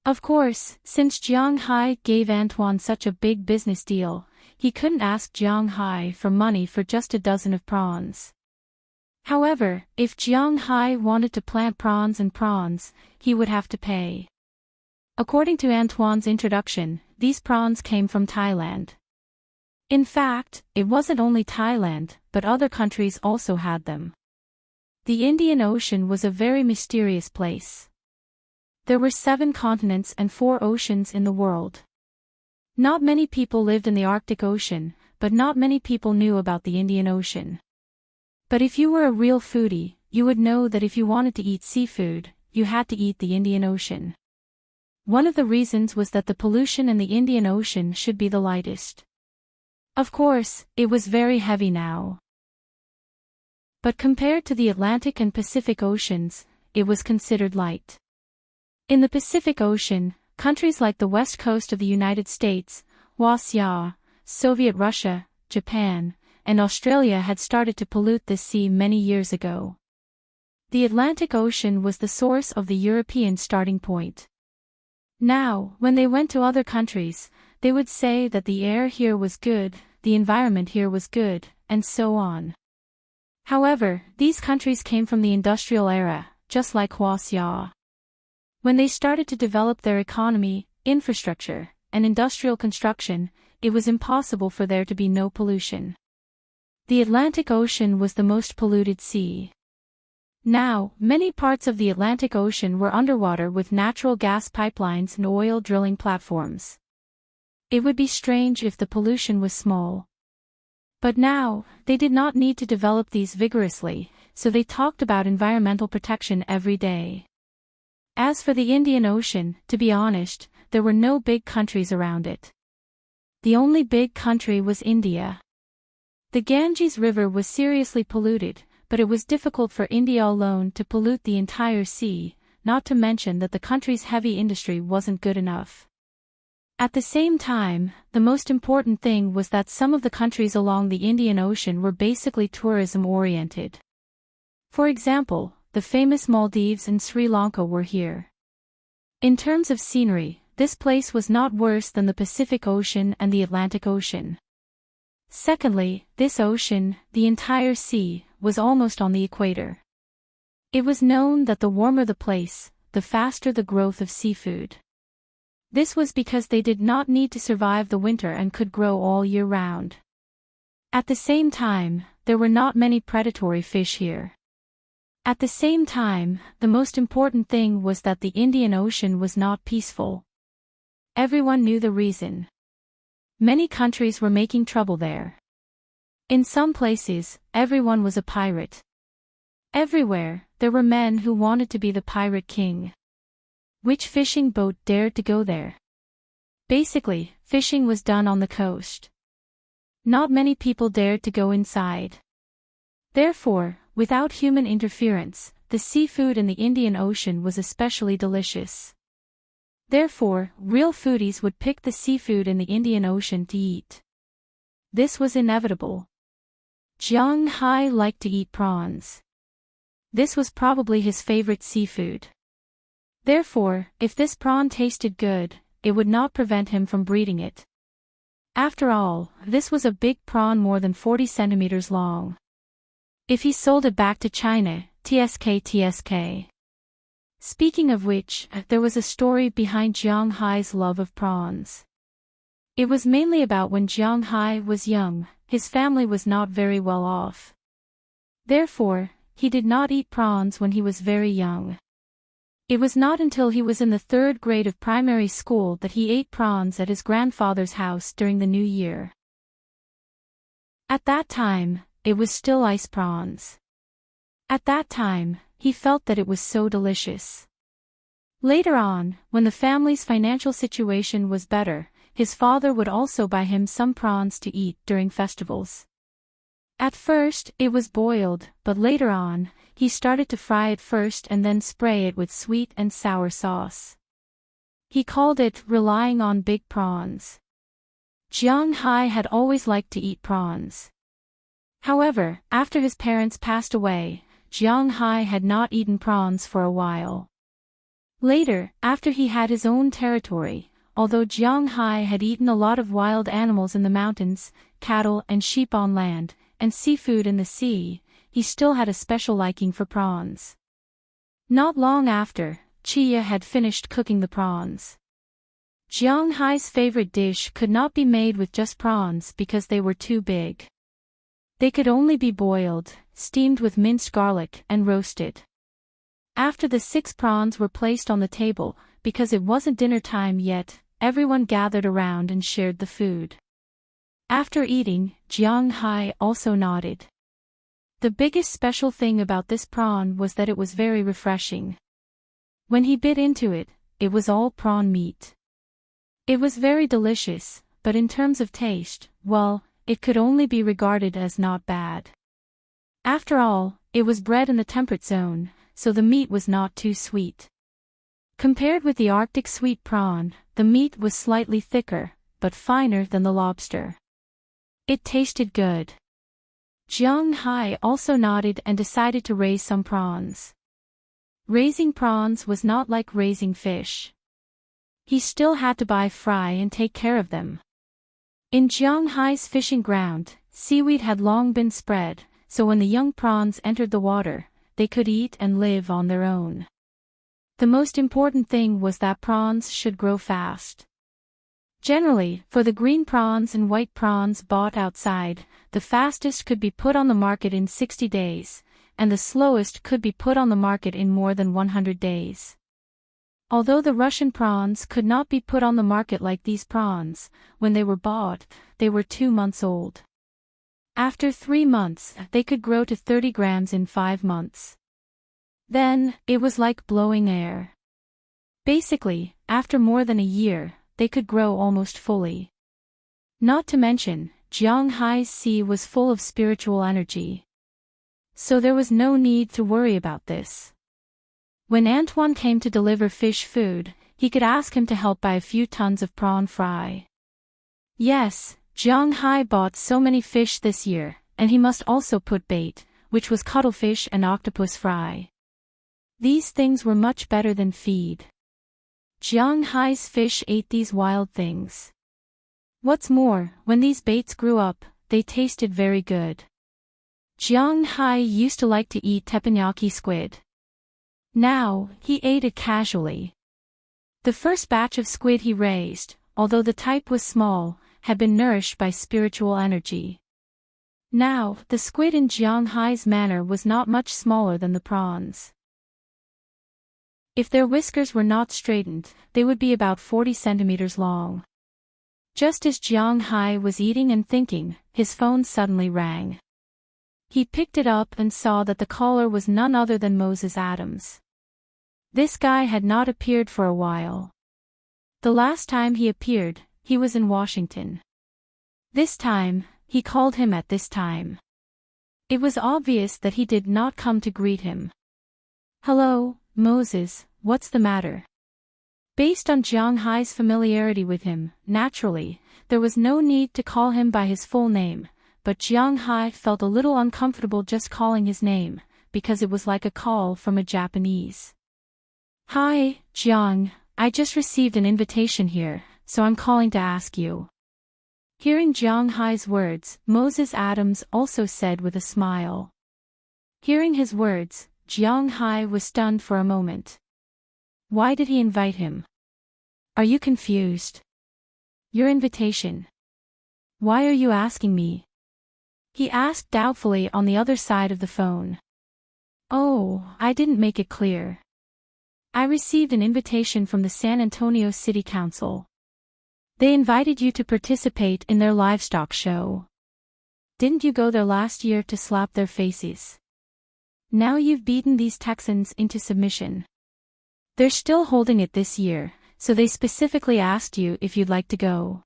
S1: Of course, since Jiang Hai gave Antoine such a big business deal, he couldn't ask Jiang Hai for money for just a dozen of prawns. However, if Jiang Hai wanted to plant prawns, he would have to pay. According to Antoine's introduction, these prawns came from Thailand. In fact, it wasn't only Thailand, but other countries also had them. The Indian Ocean was a very mysterious place. There were 7 continents and 4 oceans in the world. Not many people lived in the Arctic Ocean, but not many people knew about the Indian Ocean. But if you were a real foodie, you would know that if you wanted to eat seafood, you had to eat the Indian Ocean. One of the reasons was that the pollution in the Indian Ocean should be the lightest. Of course, it was very heavy now. But compared to the Atlantic and Pacific Oceans, it was considered light. In the Pacific Ocean, countries like the west coast of the United States, Russia, Soviet Russia, Japan, and Australia had started to pollute this sea many years ago. The Atlantic Ocean was the source of the European starting point. Now, when they went to other countries, they would say that the air here was good, the environment here was good, and so on. However, these countries came from the industrial era, just like Russia. When they started to develop their economy, infrastructure, and industrial construction, it was impossible for there to be no pollution. The Atlantic Ocean was the most polluted sea. Now, many parts of the Atlantic Ocean were underwater with natural gas pipelines and oil drilling platforms. It would be strange if the pollution was small. But now, they did not need to develop these vigorously, so they talked about environmental protection every day. As for the Indian Ocean, to be honest, there were no big countries around it. The only big country was India. The Ganges River was seriously polluted, but it was difficult for India alone to pollute the entire sea, not to mention that the country's heavy industry wasn't good enough. At the same time, the most important thing was that some of the countries along the Indian Ocean were basically tourism-oriented. For example, the famous Maldives and Sri Lanka were here. In terms of scenery, this place was not worse than the Pacific Ocean and the Atlantic Ocean. Secondly, this ocean, the entire sea, was almost on the equator. It was known that the warmer the place, the faster the growth of seafood. This was because they did not need to survive the winter and could grow all year round. At the same time, there were not many predatory fish here. At the same time, the most important thing was that the Indian Ocean was not peaceful. Everyone knew the reason. Many countries were making trouble there. In some places, everyone was a pirate. Everywhere, there were men who wanted to be the pirate king. Which fishing boat dared to go there? Basically, fishing was done on the coast. Not many people dared to go inside. Therefore, without human interference, the seafood in the Indian Ocean was especially delicious. Therefore, real foodies would pick the seafood in the Indian Ocean to eat. This was inevitable. Jiang Hai liked to eat prawns. This was probably his favorite seafood. Therefore, if this prawn tasted good, it would not prevent him from breeding it. After all, this was a big prawn more than 40 centimeters long. if he sold it back to China, tsk. Speaking of which, there was a story behind Jiang Hai's love of prawns. It was mainly about when Jiang Hai was young, his family was not very well off. Therefore, he did not eat prawns when he was very young. It was not until he was in the 3rd grade of primary school that he ate prawns at his grandfather's house during the New Year. At that time, it was still ice prawns. At that time, he felt that it was so delicious. Later on, when the family's financial situation was better, his father would also buy him some prawns to eat during festivals. At first, it was boiled, but later on, he started to fry it first and then spray it with sweet and sour sauce. He called it relying on big prawns. Jiang Hai had always liked to eat prawns. However, after his parents passed away, Jiang Hai had not eaten prawns for a while. Later, after he had his own territory, although Jiang Hai had eaten a lot of wild animals in the mountains, cattle and sheep on land, and seafood in the sea, he still had a special liking for prawns. Not long after, Chia had finished cooking the prawns. Jiang Hai's favorite dish could not be made with just prawns because they were too big. They could only be boiled, steamed with minced garlic, and roasted. After the 6 prawns were placed on the table, because it wasn't dinner time yet, everyone gathered around and shared the food. After eating, Jiang Hai also nodded. The biggest special thing about this prawn was that it was very refreshing. When he bit into it, it was all prawn meat. It was very delicious, but in terms of taste, well, it could only be regarded as not bad. After all, it was bred in the temperate zone, so the meat was not too sweet. Compared with the Arctic sweet prawn, the meat was slightly thicker, but finer than the lobster. It tasted good. Jiang Hai also nodded and decided to raise some prawns. Raising prawns was not like raising fish. He still had to buy, fry and take care of them. In Jiang Hai's fishing ground, seaweed had long been spread, so when the young prawns entered the water, they could eat and live on their own. The most important thing was that prawns should grow fast. Generally, for the green prawns and white prawns bought outside, the fastest could be put on the market in 60 days, and the slowest could be put on the market in more than 100 days. Although the Russian prawns could not be put on the market like these prawns, when they were bought, they were 2 months old. After 3 months, they could grow to 30 grams in 5 months. Then, it was like blowing air. Basically, after more than a year, they could grow almost fully. Not to mention, Jiang Hai's sea was full of spiritual energy. So there was no need to worry about this. When Antoine came to deliver fish food, he could ask him to help buy a few tons of prawn fry. Yes, Jiang Hai bought so many fish this year, and he must also put bait, which was cuttlefish and octopus fry. These things were much better than feed. Jiang Hai's fish ate these wild things. What's more, when these baits grew up, they tasted very good. Jiang Hai used to like to eat teppanyaki squid. Now, he ate it casually. The first batch of squid he raised, although the type was small, had been nourished by spiritual energy. Now, the squid in Jiang Hai's manor was not much smaller than the prawns. If their whiskers were not straightened, they would be about 40 centimeters long. Just as Jiang Hai was eating and thinking, his phone suddenly rang. He picked it up and saw that the caller was none other than Moses Adams. This guy had not appeared for a while. The last time he appeared, he was in Washington. This time, he called him at this time. It was obvious that he did not come to greet him. "Hello, Moses, what's the matter?" Based on Jiang Hai's familiarity with him, naturally, there was no need to call him by his full name, but Jiang Hai felt a little uncomfortable just calling his name, because it was like a call from a Japanese. "Hi, Jiang, I just received an invitation here, so I'm calling to ask you." Hearing Jiang Hai's words, Moses Adams also said with a smile. Hearing his words, Jiang Hai was stunned for a moment. Why did he invite him? Are you confused? Your invitation. Why are you asking me? He asked doubtfully on the other side of the phone. Oh, I didn't make it clear. I received an invitation from the San Antonio City Council. They invited you to participate in their livestock show. Didn't you go there last year to slap their faces? Now you've beaten these Texans into submission. They're still holding it this year, so they specifically asked you if you'd like to go.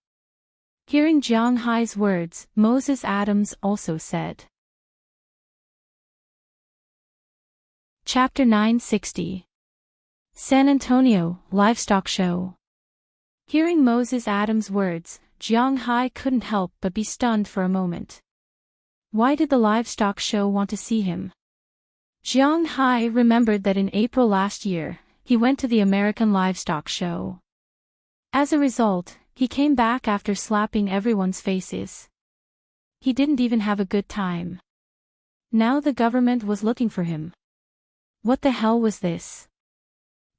S1: Hearing Jiang Hai's words, Moses Adams also said. Chapter 960. San Antonio, Livestock Show. Hearing Moses Adams' words, Jiang Hai couldn't help but be stunned for a moment. Why did the livestock show want to see him? Jiang Hai remembered that in April last year, he went to the American Livestock Show. As a result, he came back after slapping everyone's faces. He didn't even have a good time. Now the government was looking for him. What the hell was this?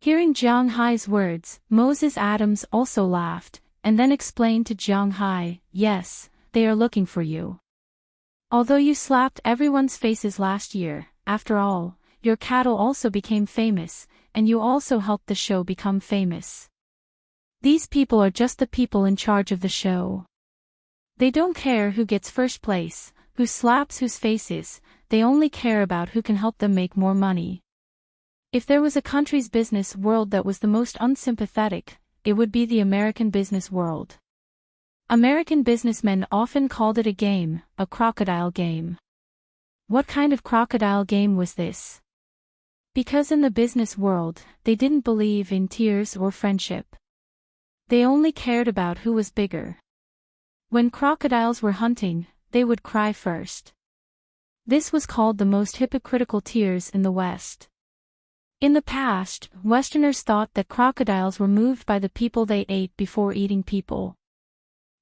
S1: Hearing Jiang Hai's words, Moses Adams also laughed, and then explained to Jiang Hai, yes, they are looking for you. Although you slapped everyone's faces last year, after all, your cattle also became famous, and you also helped the show become famous. These people are just the people in charge of the show. They don't care who gets first place, who slaps whose faces, they only care about who can help them make more money. If there was a country's business world that was the most unsympathetic, it would be the American business world. American businessmen often called it a game, a crocodile game. What kind of crocodile game was this? Because in the business world, they didn't believe in tears or friendship. They only cared about who was bigger. When crocodiles were hunting, they would cry first. This was called the most hypocritical tears in the West. In the past, Westerners thought that crocodiles were moved by the people they ate before eating people.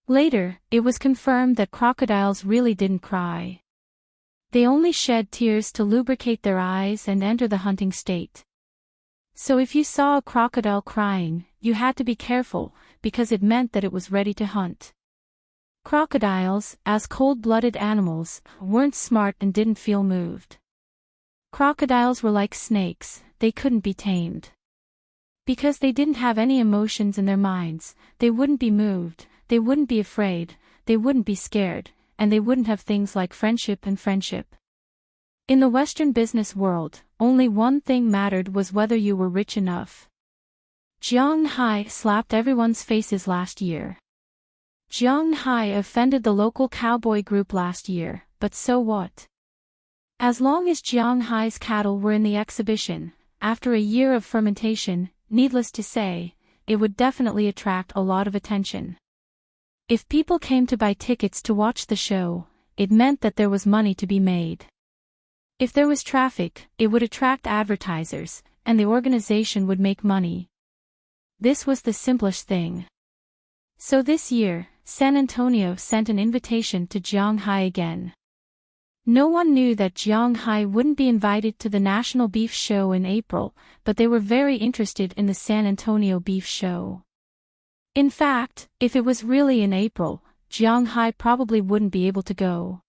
S1: Later, it was confirmed that crocodiles really didn't cry. They only shed tears to lubricate their eyes and enter the hunting state. So if you saw a crocodile crying, you had to be careful, because it meant that it was ready to hunt. Crocodiles, as cold-blooded animals, weren't smart and didn't feel moved. Crocodiles were like snakes, they couldn't be tamed. Because they didn't have any emotions in their minds, they wouldn't be moved, they wouldn't be afraid, they wouldn't be scared, and they wouldn't have things like friendship. In the Western business world, only one thing mattered was whether you were rich enough. Jiang Hai slapped everyone's faces last year. Jiang Hai offended the local cowboy group last year, but so what? As long as Jiang Hai's cattle were in the exhibition, after a year of fermentation, needless to say, it would definitely attract a lot of attention. If people came to buy tickets to watch the show, it meant that there was money to be made. If there was traffic, it would attract advertisers, and the organization would make money. This was the simplest thing. So this year, San Antonio sent an invitation to Jiang Hai again. No one knew that Jiang Hai wouldn't be invited to the National Beef Show in April, but they were very interested in the San Antonio Beef Show. In fact, if it was really in April, Jiang Hai probably wouldn't be able to go.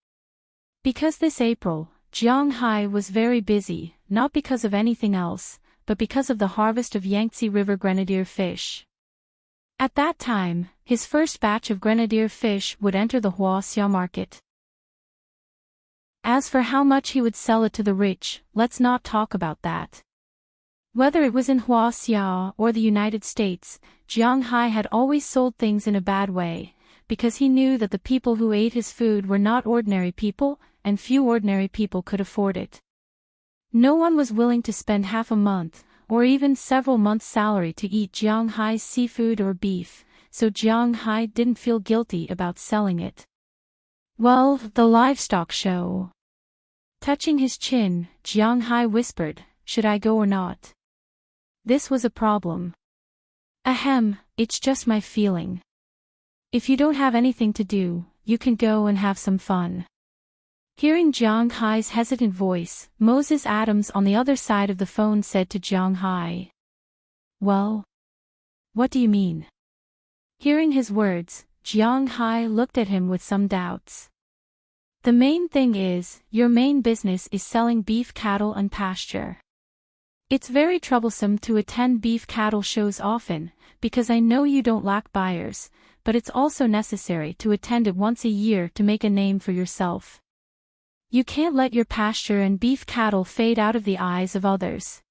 S1: Because this April, Jiang Hai was very busy, not because of anything else, but because of the harvest of Yangtze River grenadier fish. At that time, his first batch of grenadier fish would enter the Huaxia market. As for how much he would sell it to the rich, let's not talk about that. Whether it was in Huaxia or the United States, Jiang Hai had always sold things in a bad way, because he knew that the people who ate his food were not ordinary people, and few ordinary people could afford it. No one was willing to spend half a month, or even several months' salary to eat Jiang Hai's seafood or beef, so Jiang Hai didn't feel guilty about selling it. Well, the livestock show. Touching his chin, Jiang Hai whispered, should I go or not? This was a problem. Ahem, it's just my feeling. If you don't have anything to do, you can go and have some fun. Hearing Jiang Hai's hesitant voice, Moses Adams on the other side of the phone said to Jiang Hai. Well? What do you mean? Hearing his words, Jiang Hai looked at him with some doubts. The main thing is, your main business is selling beef cattle and pasture. It's very troublesome to attend beef cattle shows often, because I know you don't lack buyers, but it's also necessary to attend it once a year to make a name for yourself. You can't let your pasture and beef cattle fade out of the eyes of others.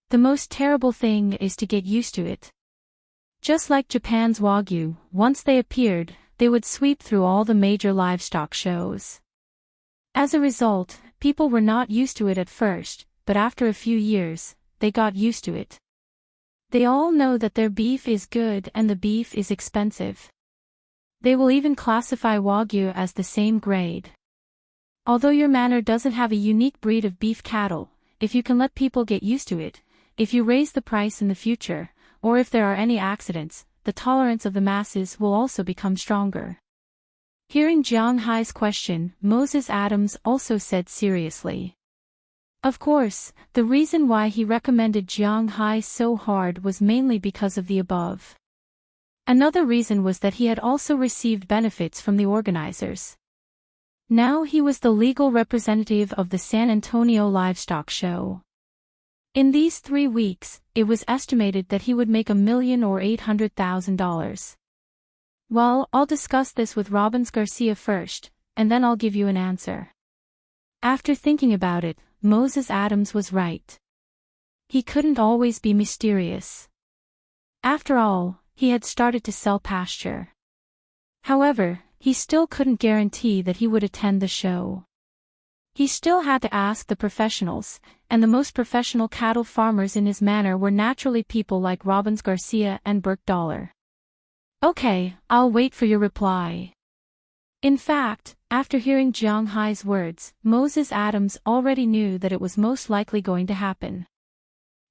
S1: The most terrible thing is to get used to it. Just like Japan's Wagyu, once they appeared, they would sweep through all the major livestock shows. As a result, people were not used to it at first, but after a few years, they got used to it. They all know that their beef is good and the beef is expensive. They will even classify Wagyu as the same grade. Although your manor doesn't have a unique breed of beef cattle, if you can let people get used to it, if you raise the price in the future, or if there are any accidents, the tolerance of the masses will also become stronger. Hearing Jiang Hai's question, Moses Adams also said seriously. Of course, the reason why he recommended Jiang Hai so hard was mainly because of the above. Another reason was that he had also received benefits from the organizers. Now he was the legal representative of the San Antonio Livestock Show. In these 3 weeks, it was estimated that he would make $1 million or $800,000. Well, I'll discuss this with Robbins Garcia first, and then I'll give you an answer. After thinking about it, Moses Adams was right. He couldn't always be mysterious. After all, he had started to sell pasture. However, he still couldn't guarantee that he would attend the show. He still had to ask the professionals, and the most professional cattle farmers in his manor were naturally people like Robbins Garcia and Burke Dollar. Okay, I'll wait for your reply. In fact, after hearing Jiang Hai's words, Moses Adams already knew that it was most likely going to happen.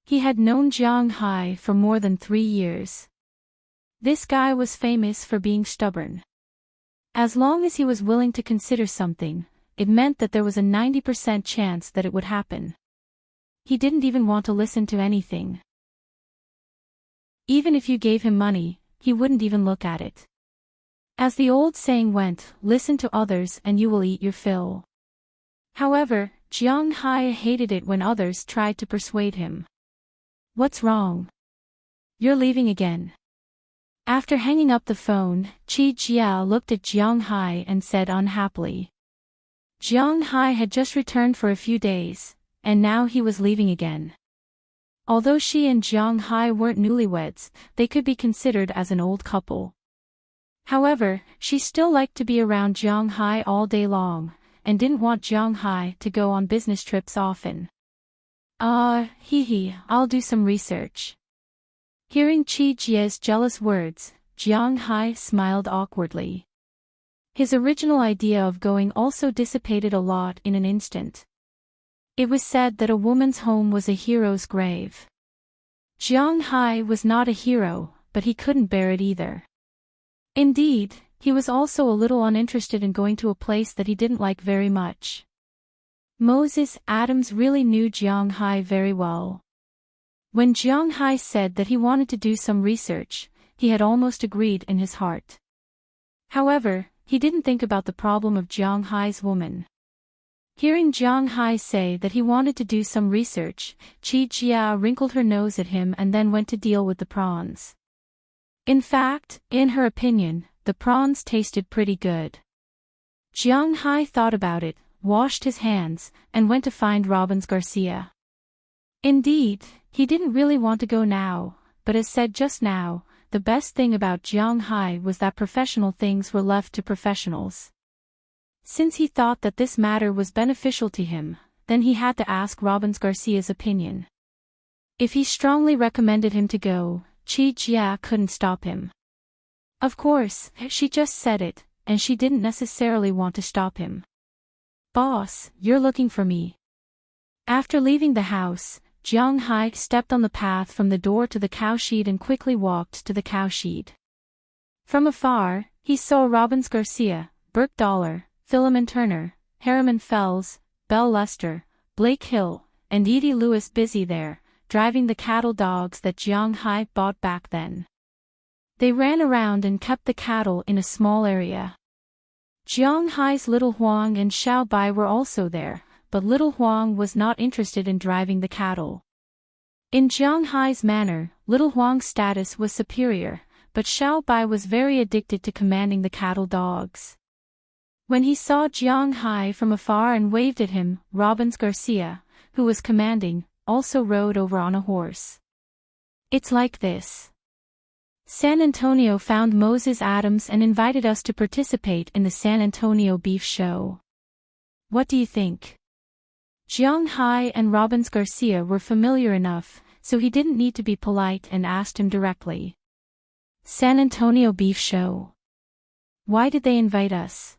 S1: He had known Jiang Hai for more than 3 years. This guy was famous for being stubborn. As long as he was willing to consider something, it meant that there was a 90% chance that it would happen. He didn't even want to listen to anything. Even if you gave him money, he wouldn't even look at it. As the old saying went, listen to others and you will eat your fill. However, Jiang Hai hated it when others tried to persuade him. What's wrong? You're leaving again. After hanging up the phone, Qi Jia looked at Jiang Hai and said unhappily. Jiang Hai had just returned for a few days, and now he was leaving again. Although she and Jiang Hai weren't newlyweds, they could be considered as an old couple. However, she still liked to be around Jiang Hai all day long, and didn't want Jiang Hai to go on business trips often. I'll do some research. Hearing Qi Jia's jealous words, Jiang Hai smiled awkwardly. His original idea of going also dissipated a lot in an instant. It was said that a woman's home was a hero's grave. Jiang Hai was not a hero, but he couldn't bear it either. Indeed, he was also a little uninterested in going to a place that he didn't like very much. Moses Adams really knew Jiang Hai very well. When Jiang Hai said that he wanted to do some research, he had almost agreed in his heart. However, he didn't think about the problem of Jiang Hai's woman. Hearing Jiang Hai say that he wanted to do some research, Qi Jia wrinkled her nose at him and then went to deal with the prawns. In fact, in her opinion, the prawns tasted pretty good. Jiang Hai thought about it, washed his hands, and went to find Robbins Garcia. Indeed, he didn't really want to go now, but as said just now, the best thing about Jiang Hai was that professional things were left to professionals. Since he thought that this matter was beneficial to him, then he had to ask Robbins Garcia's opinion. If he strongly recommended him to go, Qi Jia couldn't stop him. Of course, she just said it, and she didn't necessarily want to stop him. Boss, you're looking for me. After leaving the house, Jiang Hai stepped on the path from the door to the cowshed and quickly walked to the cowshed. From afar, he saw Robbins Garcia, Burke Dollar, Philemon Turner, Harriman Fells, Bell Luster, Blake Hill, and Edie Lewis busy there, driving the cattle dogs that Jiang Hai bought back then. They ran around and kept the cattle in a small area. Jiang Hai's little Huang and Xiao Bai were also there, but little Huang was not interested in driving the cattle. In Jiang Hai's manner, little Huang's status was superior, but Xiao Bai was very addicted to commanding the cattle dogs. When he saw Jiang Hai from afar and waved at him, Robbins Garcia, who was commanding, also rode over on a horse. It's like this. San Antonio found Moses Adams and invited us to participate in the San Antonio Beef Show. What do you think? Jiang Hai and Robbins Garcia were familiar enough, so he didn't need to be polite and asked him directly. San Antonio Beef Show. Why did they invite us?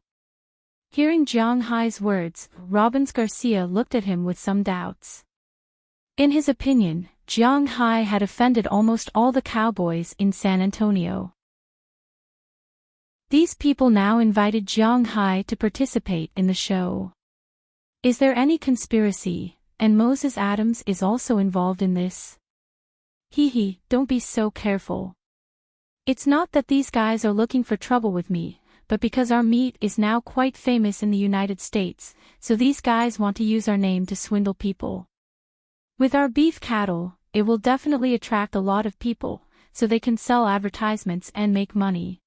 S1: Hearing Jiang Hai's words, Robbins Garcia looked at him with some doubts. In his opinion, Jiang Hai had offended almost all the cowboys in San Antonio. These people now invited Jiang Hai to participate in the show. Is there any conspiracy, and Moses Adams is also involved in this? Hee, don't be so careful. It's not that these guys are looking for trouble with me, but because our meat is now quite famous in the United States, so these guys want to use our name to swindle people. With our beef cattle, it will definitely attract a lot of people, so they can sell advertisements and make money.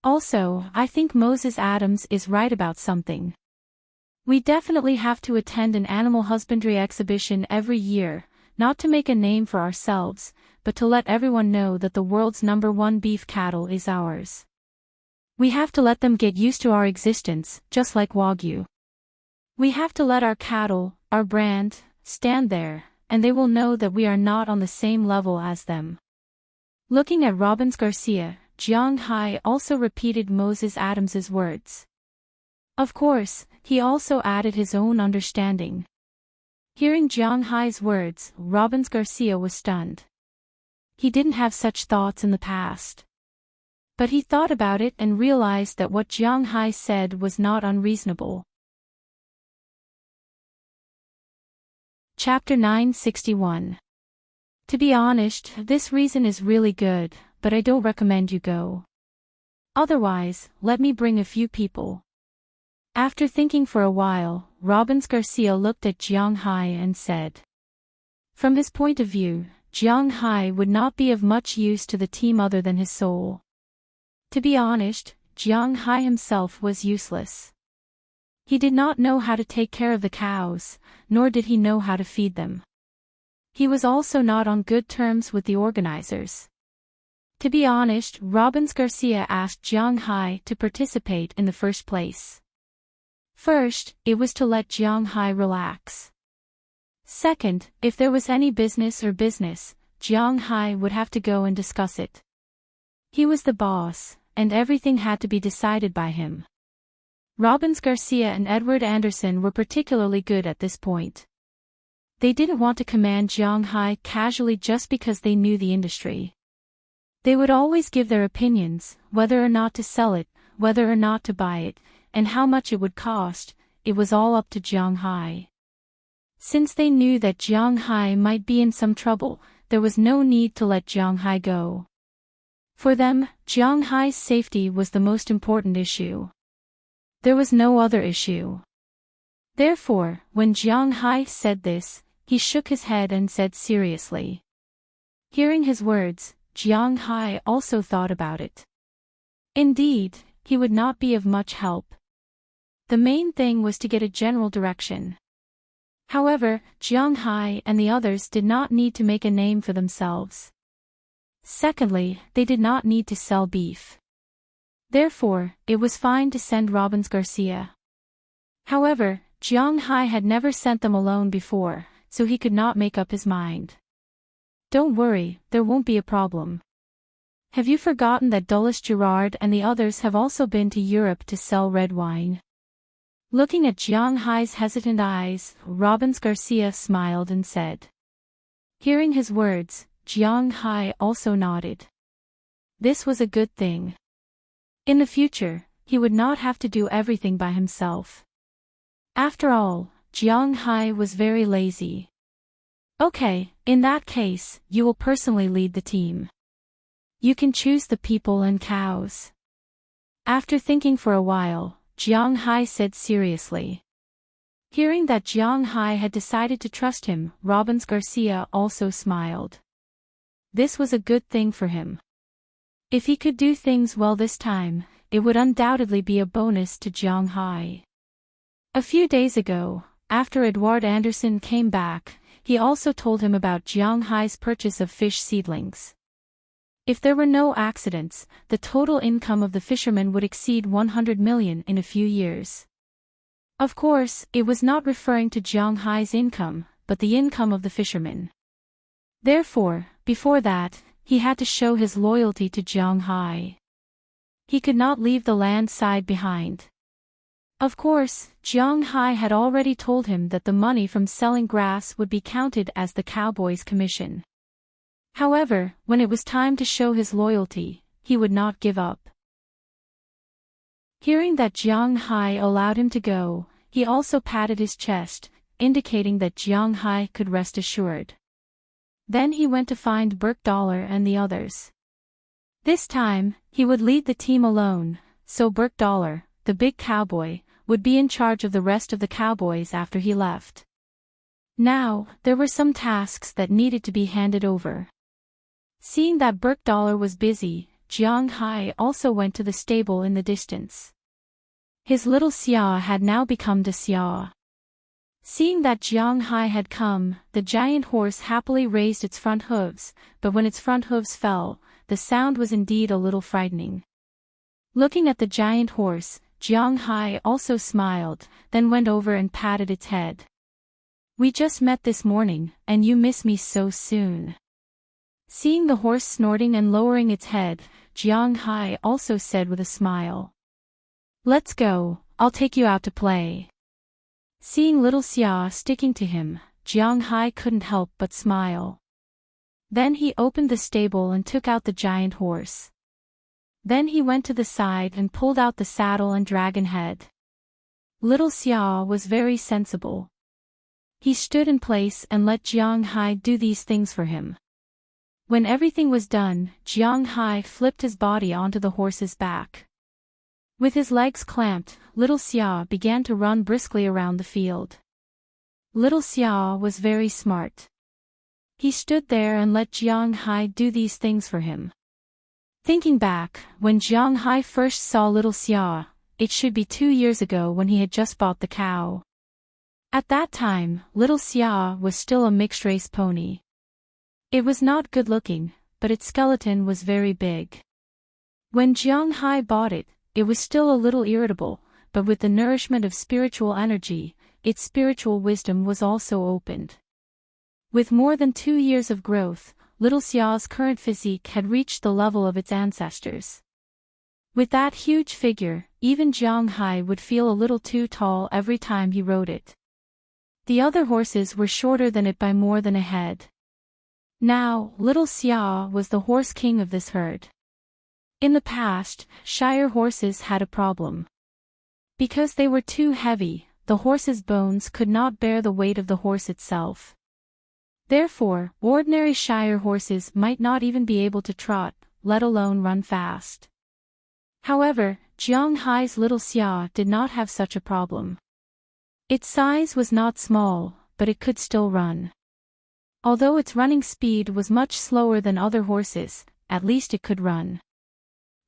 S1: Also, I think Moses Adams is right about something. We definitely have to attend an animal husbandry exhibition every year, not to make a name for ourselves, but to let everyone know that the world's #1 beef cattle is ours. We have to let them get used to our existence, just like Wagyu. We have to let our cattle, our brand, stand there, and they will know that we are not on the same level as them. Looking at Robbins Garcia, Jiang Hai also repeated Moses Adams's words. Of course, he also added his own understanding. Hearing Jiang Hai's words, Robbins Garcia was stunned. He didn't have such thoughts in the past. But he thought about it and realized that what Jiang Hai said was not unreasonable. Chapter 961. To be honest, this reason is really good, but I don't recommend you go. Otherwise, let me bring a few people. After thinking for a while, Robbins Garcia looked at Jiang Hai and said. From his point of view, Jiang Hai would not be of much use to the team other than his soul. To be honest, Jiang Hai himself was useless. He did not know how to take care of the cows, nor did he know how to feed them. He was also not on good terms with the organizers. To be honest, Robbins Garcia asked Jiang Hai to participate in the first place. First, it was to let Jiang Hai relax. Second, if there was any business, Jiang Hai would have to go and discuss it. He was the boss, and everything had to be decided by him. Robbins Garcia and Edward Anderson were particularly good at this point. They didn't want to command Jiang Hai casually just because they knew the industry. They would always give their opinions, whether or not to sell it, whether or not to buy it, and how much it would cost. It was all up to Jiang Hai. Since they knew that Jiang Hai might be in some trouble, there was no need to let Jiang Hai go. For them, Jiang Hai's safety was the most important issue. There was no other issue. Therefore, when Jiang Hai said this, he shook his head and said seriously. Hearing his words, Jiang Hai also thought about it. Indeed, he would not be of much help. The main thing was to get a general direction. However, Jiang Hai and the others did not need to make a name for themselves. Secondly, they did not need to sell beef. Therefore, it was fine to send Robbins Garcia. However, Jiang Hai had never sent them alone before, so he could not make up his mind. Don't worry, there won't be a problem. Have you forgotten that Dulles Gerard and the others have also been to Europe to sell red wine? Looking at Jiang Hai's hesitant eyes, Robbins Garcia smiled and said. Hearing his words, Jiang Hai also nodded. This was a good thing. In the future, he would not have to do everything by himself. After all, Jiang Hai was very lazy. Okay, in that case, you will personally lead the team. You can choose the people and cows. After thinking for a while, Jiang Hai said seriously. Hearing that Jiang Hai had decided to trust him, Robbins Garcia also smiled. This was a good thing for him. If he could do things well this time, it would undoubtedly be a bonus to Jiang Hai. A few days ago, after Edward Anderson came back, he also told him about Jiang Hai's purchase of fish seedlings. If there were no accidents, the total income of the fisherman would exceed 100 million in a few years. Of course, it was not referring to Jiang Hai's income, but the income of the fisherman. Therefore, before that, he had to show his loyalty to Jiang Hai. He could not leave the land side behind. Of course, Jiang Hai had already told him that the money from selling grass would be counted as the cowboy's commission. However, when it was time to show his loyalty, he would not give up. Hearing that Jiang Hai allowed him to go, he also patted his chest, indicating that Jiang Hai could rest assured. Then he went to find Burke Dollar and the others. This time, he would lead the team alone, so Burke Dollar, the big cowboy, would be in charge of the rest of the cowboys after he left. Now, there were some tasks that needed to be handed over. Seeing that Burke Dollar was busy, Jiang Hai also went to the stable in the distance. His little Xia had now become the Xia. Seeing that Jiang Hai had come, the giant horse happily raised its front hooves, but when its front hooves fell, the sound was indeed a little frightening. Looking at the giant horse, Jiang Hai also smiled, then went over and patted its head. We just met this morning, and you miss me so soon. Seeing the horse snorting and lowering its head, Jiang Hai also said with a smile. Let's go, I'll take you out to play. Seeing little Xia sticking to him, Jiang Hai couldn't help but smile. Then he opened the stable and took out the giant horse. Then he went to the side and pulled out the saddle and dragon head. Little Xia was very sensible. He stood in place and let Jiang Hai do these things for him. When everything was done, Jiang Hai flipped his body onto the horse's back. With his legs clamped, little Xia began to run briskly around the field. Little Xia was very smart. He stood there and let Jiang Hai do these things for him. Thinking back, when Jiang Hai first saw little Xia, it should be 2 years ago when he had just bought the cow. At that time, little Xia was still a mixed-race pony. It was not good-looking, but its skeleton was very big. When Jiang Hai bought it, it was still a little irritable, but with the nourishment of spiritual energy, its spiritual wisdom was also opened. With more than 2 years of growth, little Xia's current physique had reached the level of its ancestors. With that huge figure, even Jiang Hai would feel a little too tall every time he rode it. The other horses were shorter than it by more than a head. Now, little Xia was the horse king of this herd. In the past, Shire horses had a problem. Because they were too heavy, the horse's bones could not bear the weight of the horse itself. Therefore, ordinary Shire horses might not even be able to trot, let alone run fast. However, Jiang Hai's little Xia did not have such a problem. Its size was not small, but it could still run. Although its running speed was much slower than other horses, at least it could run.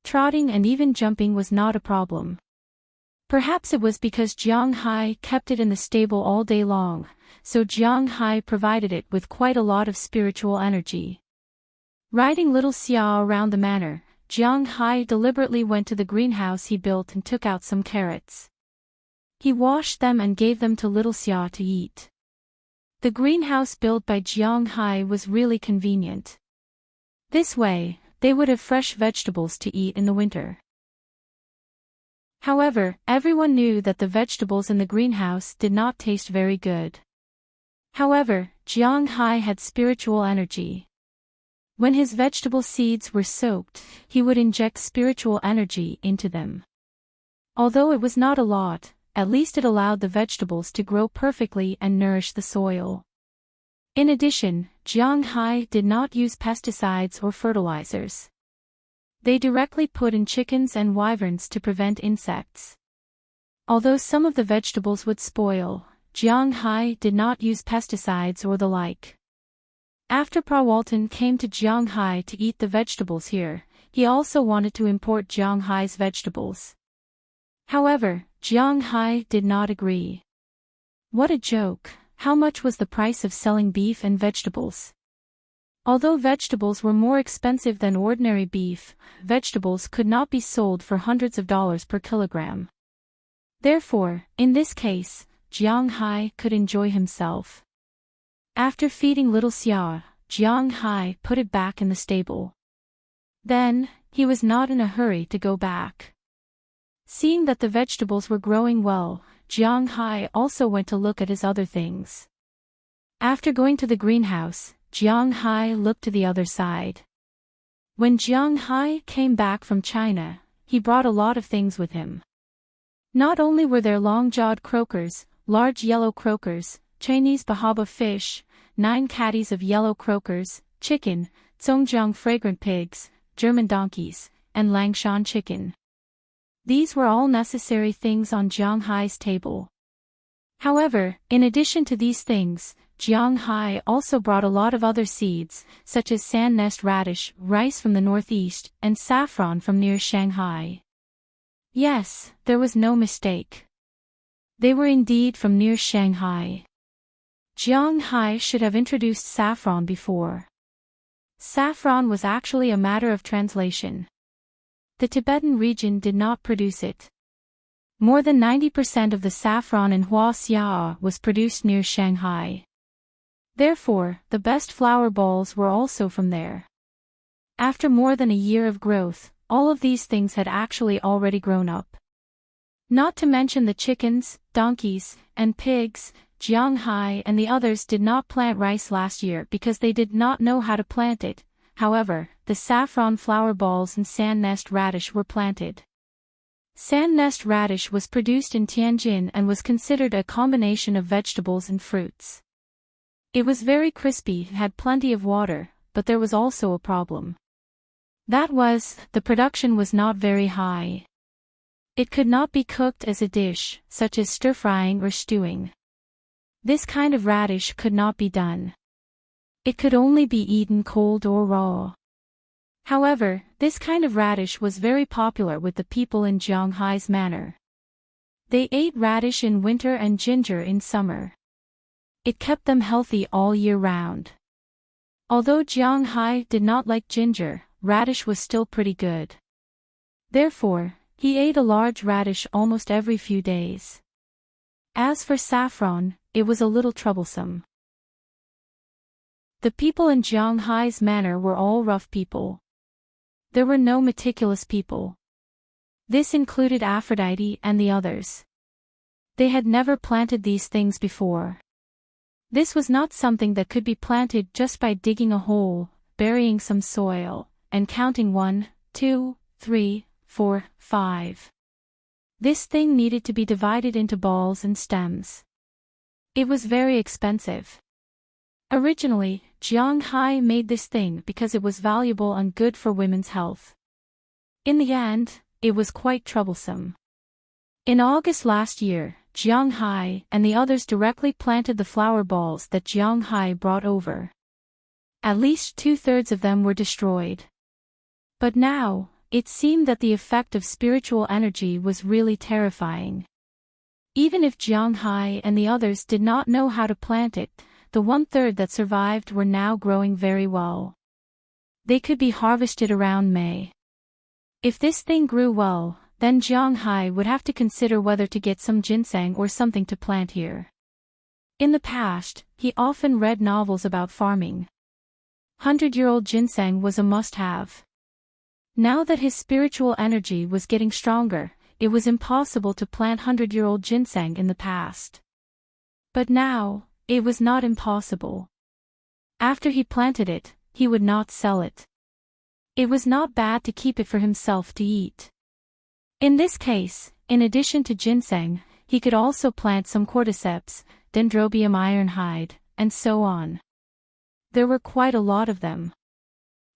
S1: Trotting and even jumping was not a problem. Perhaps it was because Jiang Hai kept it in the stable all day long, so Jiang Hai provided it with quite a lot of spiritual energy. Riding little Xia around the manor, Jiang Hai deliberately went to the greenhouse he built and took out some carrots. He washed them and gave them to little Xia to eat. The greenhouse built by Jiang Hai was really convenient. This way, they would have fresh vegetables to eat in the winter. However, everyone knew that the vegetables in the greenhouse did not taste very good. However, Jiang Hai had spiritual energy. When his vegetable seeds were soaked, he would inject spiritual energy into them. Although it was not a lot, at least it allowed the vegetables to grow perfectly and nourish the soil. In addition, Jianghai did not use pesticides or fertilizers. They directly put in chickens and wyverns to prevent insects. Although some of the vegetables would spoil, Jianghai did not use pesticides or the like. After Prawalton came to Jianghai to eat the vegetables here, he also wanted to import Jianghai's vegetables. However, Jianghai did not agree. What a joke! How much was the price of selling beef and vegetables? Although vegetables were more expensive than ordinary beef, vegetables could not be sold for hundreds of dollars per kilogram. Therefore, in this case, Jianghai could enjoy himself. After feeding little Xia, Jianghai put it back in the stable. Then, he was not in a hurry to go back. Seeing that the vegetables were growing well, Jianghai also went to look at his other things. After going to the greenhouse, Jianghai looked to the other side. When Jianghai came back from China, he brought a lot of things with him. Not only were there long-jawed croakers, large yellow croakers, Chinese bahaba fish, 9 caddies of yellow croakers, chicken, Zhongjiang fragrant pigs, German donkeys, and Langshan chicken. These were all necessary things on Jianghai's table. However, in addition to these things, Jianghai also brought a lot of other seeds, such as sand nest radish, rice from the northeast, and saffron from near Shanghai. Yes, there was no mistake. They were indeed from near Shanghai. Jianghai should have introduced saffron before. Saffron was actually a matter of translation. The Tibetan region did not produce it. More than 90% of the saffron in Huaxia was produced near Shanghai. Therefore, the best flower balls were also from there. After more than a year of growth, all of these things had actually already grown up. Not to mention the chickens, donkeys, and pigs, Jianghai and the others did not plant rice last year because they did not know how to plant it. However, the saffron flower balls and sand nest radish were planted. Sand nest radish was produced in Tianjin and was considered a combination of vegetables and fruits. It was very crispy, had plenty of water, but there was also a problem. That was, the production was not very high. It could not be cooked as a dish, such as stir-frying or stewing. This kind of radish could not be done. It could only be eaten cold or raw. However, this kind of radish was very popular with the people in Jianghai's manor. They ate radish in winter and ginger in summer. It kept them healthy all year round. Although Jianghai did not like ginger, radish was still pretty good. Therefore, he ate a large radish almost every few days. As for saffron, it was a little troublesome. The people in Jianghai's manor were all rough people. There were no meticulous people. This included Aphrodite and the others. They had never planted these things before. This was not something that could be planted just by digging a hole, burying some soil, and counting 1, 2, 3, 4, 5. This thing needed to be divided into balls and stems. It was very expensive. Originally, Jianghai made this thing because it was valuable and good for women's health. In the end, it was quite troublesome. In August last year, Jianghai and the others directly planted the flower balls that Jianghai brought over. At least 2/3 of them were destroyed. But now, it seemed that the effect of spiritual energy was really terrifying. Even if Jianghai and the others did not know how to plant it, the 1/3 that survived were now growing very well. They could be harvested around May. If this thing grew well, then Jianghai would have to consider whether to get some ginseng or something to plant here. In the past, he often read novels about farming. 100-year-old ginseng was a must-have. Now that his spiritual energy was getting stronger, it was impossible to plant 100-year-old ginseng in the past. But now, it was not impossible. After he planted it, he would not sell it. It was not bad to keep it for himself to eat. In this case, in addition to ginseng, he could also plant some cordyceps, dendrobium ironhide, and so on. There were quite a lot of them.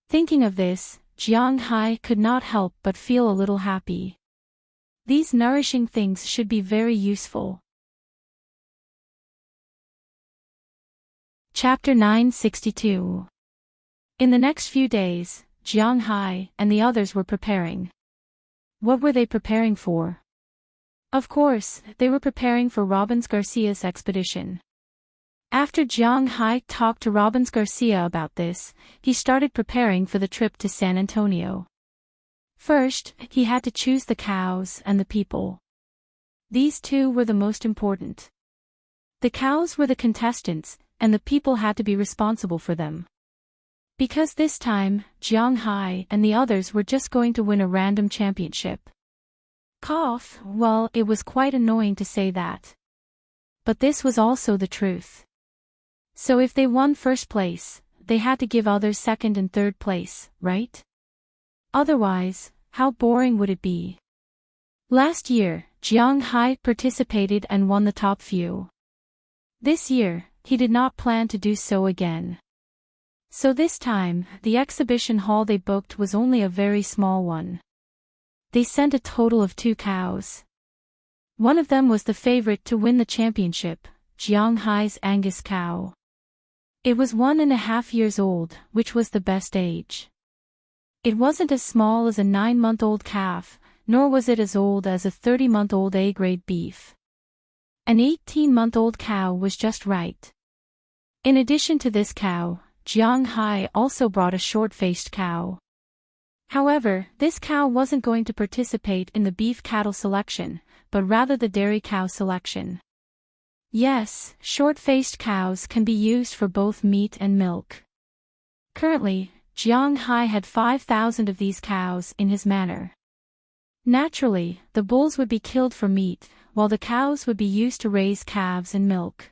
S1: Thinking of this, Jiang Hai could not help but feel a little happy. These nourishing things should be very useful. Chapter 962. In the next few days, Jiang Hai and the others were preparing. What were they preparing for? Of course, they were preparing for Robbins Garcia's expedition. After Jiang Hai talked to Robbins Garcia about this, he started preparing for the trip to San Antonio. First, he had to choose the cows and the people. These two were the most important. The cows were the contestants, and the people had to be responsible for them. Because this time, Jiang Hai and the others were just going to win a random championship. Well, it was quite annoying to say that. But this was also the truth. So if they won first place, they had to give others second and third place, right? Otherwise, how boring would it be? Last year, Jiang Hai participated and won the top few. This year, he did not plan to do so again. So this time, the exhibition hall they booked was only a very small one. They sent a total of 2 cows. One of them was the favorite to win the championship, Jiang Hai's Angus cow. It was 1.5 years old, which was the best age. It wasn't as small as a 9-month-old calf, nor was it as old as a 30-month-old A-grade beef. An 18-month-old cow was just right. In addition to this cow, Jiang Hai also brought a short-faced cow. However, this cow wasn't going to participate in the beef cattle selection, but rather the dairy cow selection. Yes, short-faced cows can be used for both meat and milk. Currently, Jiang Hai had 5,000 of these cows in his manor. Naturally, the bulls would be killed for meat, while the cows would be used to raise calves and milk.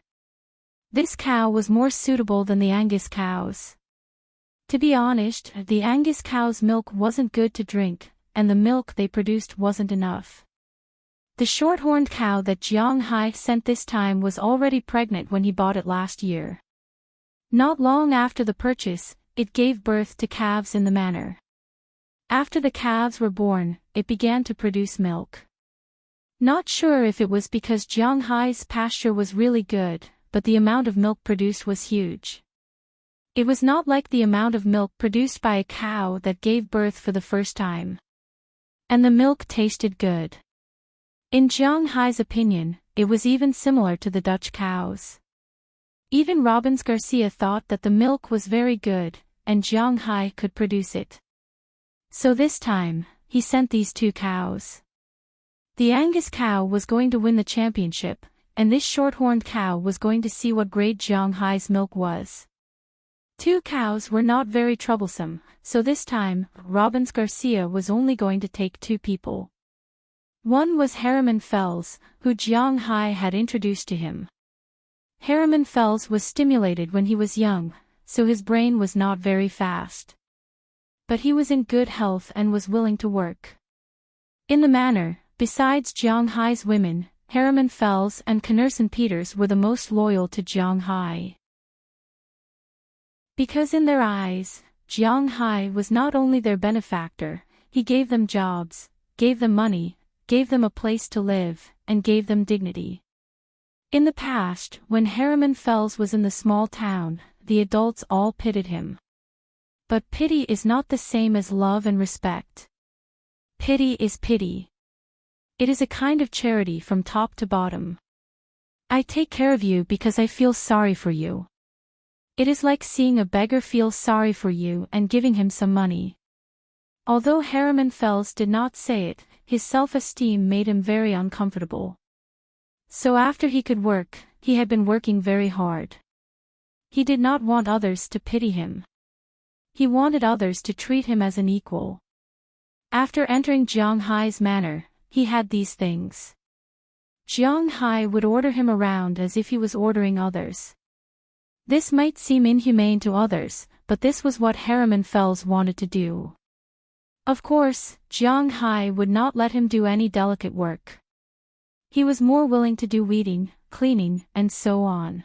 S1: This cow was more suitable than the Angus cows. To be honest, the Angus cow's milk wasn't good to drink, and the milk they produced wasn't enough. The short-horned cow that Jiang Hai sent this time was already pregnant when he bought it last year. Not long after the purchase, it gave birth to calves in the manor. After the calves were born, it began to produce milk. Not sure if it was because Jiang Hai's pasture was really good, but the amount of milk produced was huge. It was not like the amount of milk produced by a cow that gave birth for the first time. And the milk tasted good. In Jiang Hai's opinion, it was even similar to the Dutch cows. Even Robbins Garcia thought that the milk was very good, and Jiang Hai could produce it. So this time, he sent these 2 cows. The Angus cow was going to win the championship, and this short-horned cow was going to see what grade Jiang Hai's milk was. 2 cows were not very troublesome, so this time, Robbins Garcia was only going to take 2 people. One was Harriman Fells, who Jiang Hai had introduced to him. Harriman Fells was stimulated when he was young, so his brain was not very fast. But he was in good health and was willing to work. In the manor, besides Jiang Hai's women, Harriman Fells and Knerson Peters were the most loyal to Jiang Hai. Because in their eyes, Jiang Hai was not only their benefactor, he gave them jobs, gave them money, gave them a place to live, and gave them dignity. In the past, when Harriman Fells was in the small town, the adults all pitied him. But pity is not the same as love and respect. Pity is pity. It is a kind of charity from top to bottom. I take care of you because I feel sorry for you. It is like seeing a beggar feel sorry for you and giving him some money. Although Harriman Fells did not say it, his self-esteem made him very uncomfortable. So after he could work, he had been working very hard. He did not want others to pity him. He wanted others to treat him as an equal. After entering Jiang Hai's manor, he had these things. Jiang Hai would order him around as if he was ordering others. This might seem inhumane to others, but this was what Harriman Fells wanted to do. Of course, Jiang Hai would not let him do any delicate work. He was more willing to do weeding, cleaning, and so on.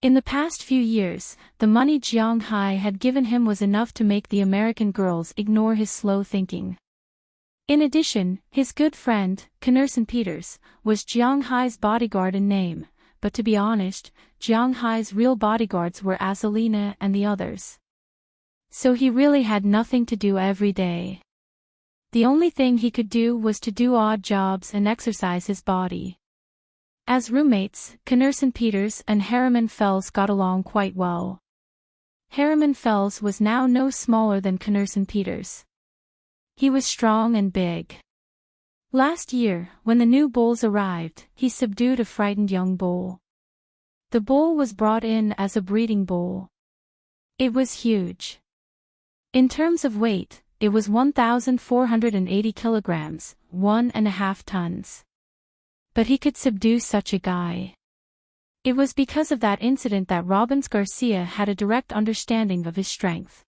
S1: In the past few years, the money Jiang Hai had given him was enough to make the American girls ignore his slow thinking. In addition, his good friend, Knerson Peters, was Jiang Hai's bodyguard in name, but to be honest, Jiang Hai's real bodyguards were Azalina and the others. So he really had nothing to do every day. The only thing he could do was to do odd jobs and exercise his body. As roommates, Knerson Peters and Harriman Fells got along quite well. Harriman Fells was now no smaller than Knerson Peters. He was strong and big. Last year, when the new bulls arrived, he subdued a frightened young bull. The bull was brought in as a breeding bull. It was huge. In terms of weight, it was 1,480 kilograms, 1.5 tons. But he could subdue such a guy. It was because of that incident that Robbins Garcia had a direct understanding of his strength.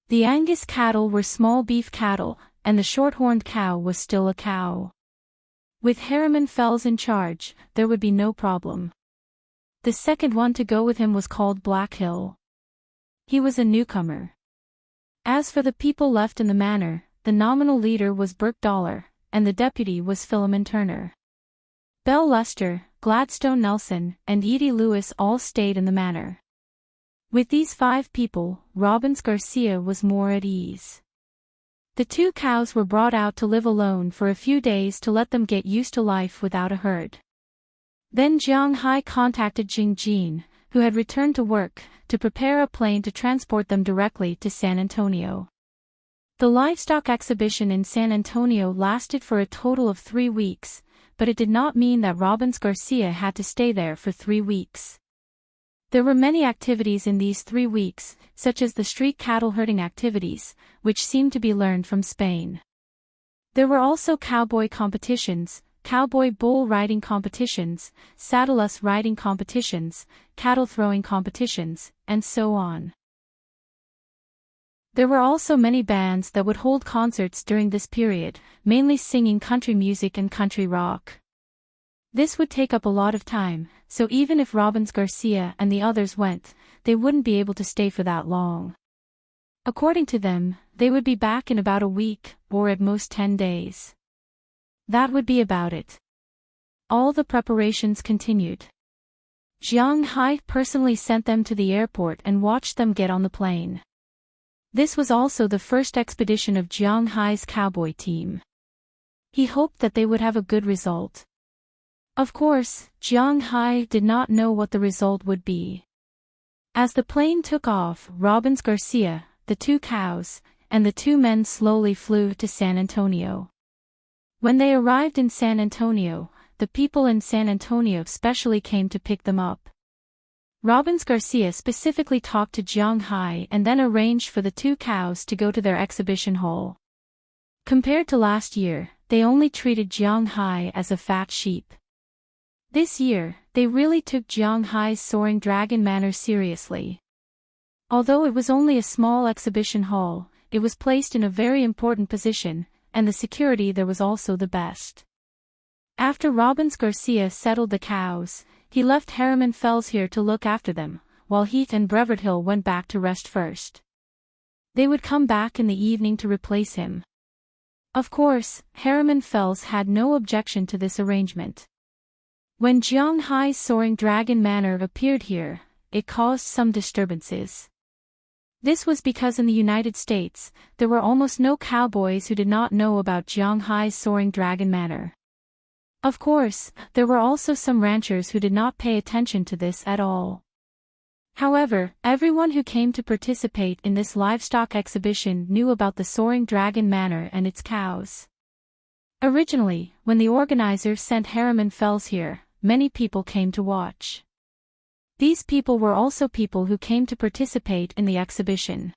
S1: The Angus cattle were small beef cattle, and the short-horned cow was still a cow. With Harriman Fells in charge, there would be no problem. The second one to go with him was called Black Hill. He was a newcomer. As for the people left in the manor, the nominal leader was Burke Dollar, and the deputy was Philemon Turner. Belle Luster, Gladstone Nelson, and Edie Lewis all stayed in the manor. With these 5 people, Robbins Garcia was more at ease. The 2 cows were brought out to live alone for a few days to let them get used to life without a herd. Then Jiang Hai contacted Jing Jin, who had returned to work, to prepare a plane to transport them directly to San Antonio. The livestock exhibition in San Antonio lasted for a total of 3 weeks, but it did not mean that Robbins Garcia had to stay there for 3 weeks. There were many activities in these 3 weeks, such as the street cattle herding activities, which seemed to be learned from Spain. There were also cowboy competitions, cowboy bull riding competitions, saddle-us riding competitions, cattle throwing competitions, and so on. There were also many bands that would hold concerts during this period, mainly singing country music and country rock. This would take up a lot of time, so even if Robbins Garcia and the others went, they wouldn't be able to stay for that long. According to them, they would be back in about a week, or at most 10 days. That would be about it. All the preparations continued. Jiang Hai personally sent them to the airport and watched them get on the plane. This was also the first expedition of Jiang Hai's cowboy team. He hoped that they would have a good result. Of course, Jiang Hai did not know what the result would be. As the plane took off, Robbins Garcia, the 2 cows, and the 2 men slowly flew to San Antonio. When they arrived in San Antonio, the people in San Antonio specially came to pick them up. Robbins Garcia specifically talked to Jiang Hai and then arranged for the 2 cows to go to their exhibition hall. Compared to last year, they only treated Jiang Hai as a fat sheep. This year, they really took Jiang Hai's Soaring Dragon Manor seriously. Although it was only a small exhibition hall, it was placed in a very important position, and the security there was also the best. After Robbins Garcia settled the cows, he left Harriman Fells here to look after them, while Heath and Breverthill went back to rest first. They would come back in the evening to replace him. Of course, Harriman Fells had no objection to this arrangement. When Jiang Hai's Soaring Dragon Manor appeared here, it caused some disturbances. This was because in the United States, there were almost no cowboys who did not know about Jiang Hai's Soaring Dragon Manor. Of course, there were also some ranchers who did not pay attention to this at all. However, everyone who came to participate in this livestock exhibition knew about the Soaring Dragon Manor and its cows. Originally, when the organizers sent Harriman Fells here, many people came to watch. These people were also people who came to participate in the exhibition.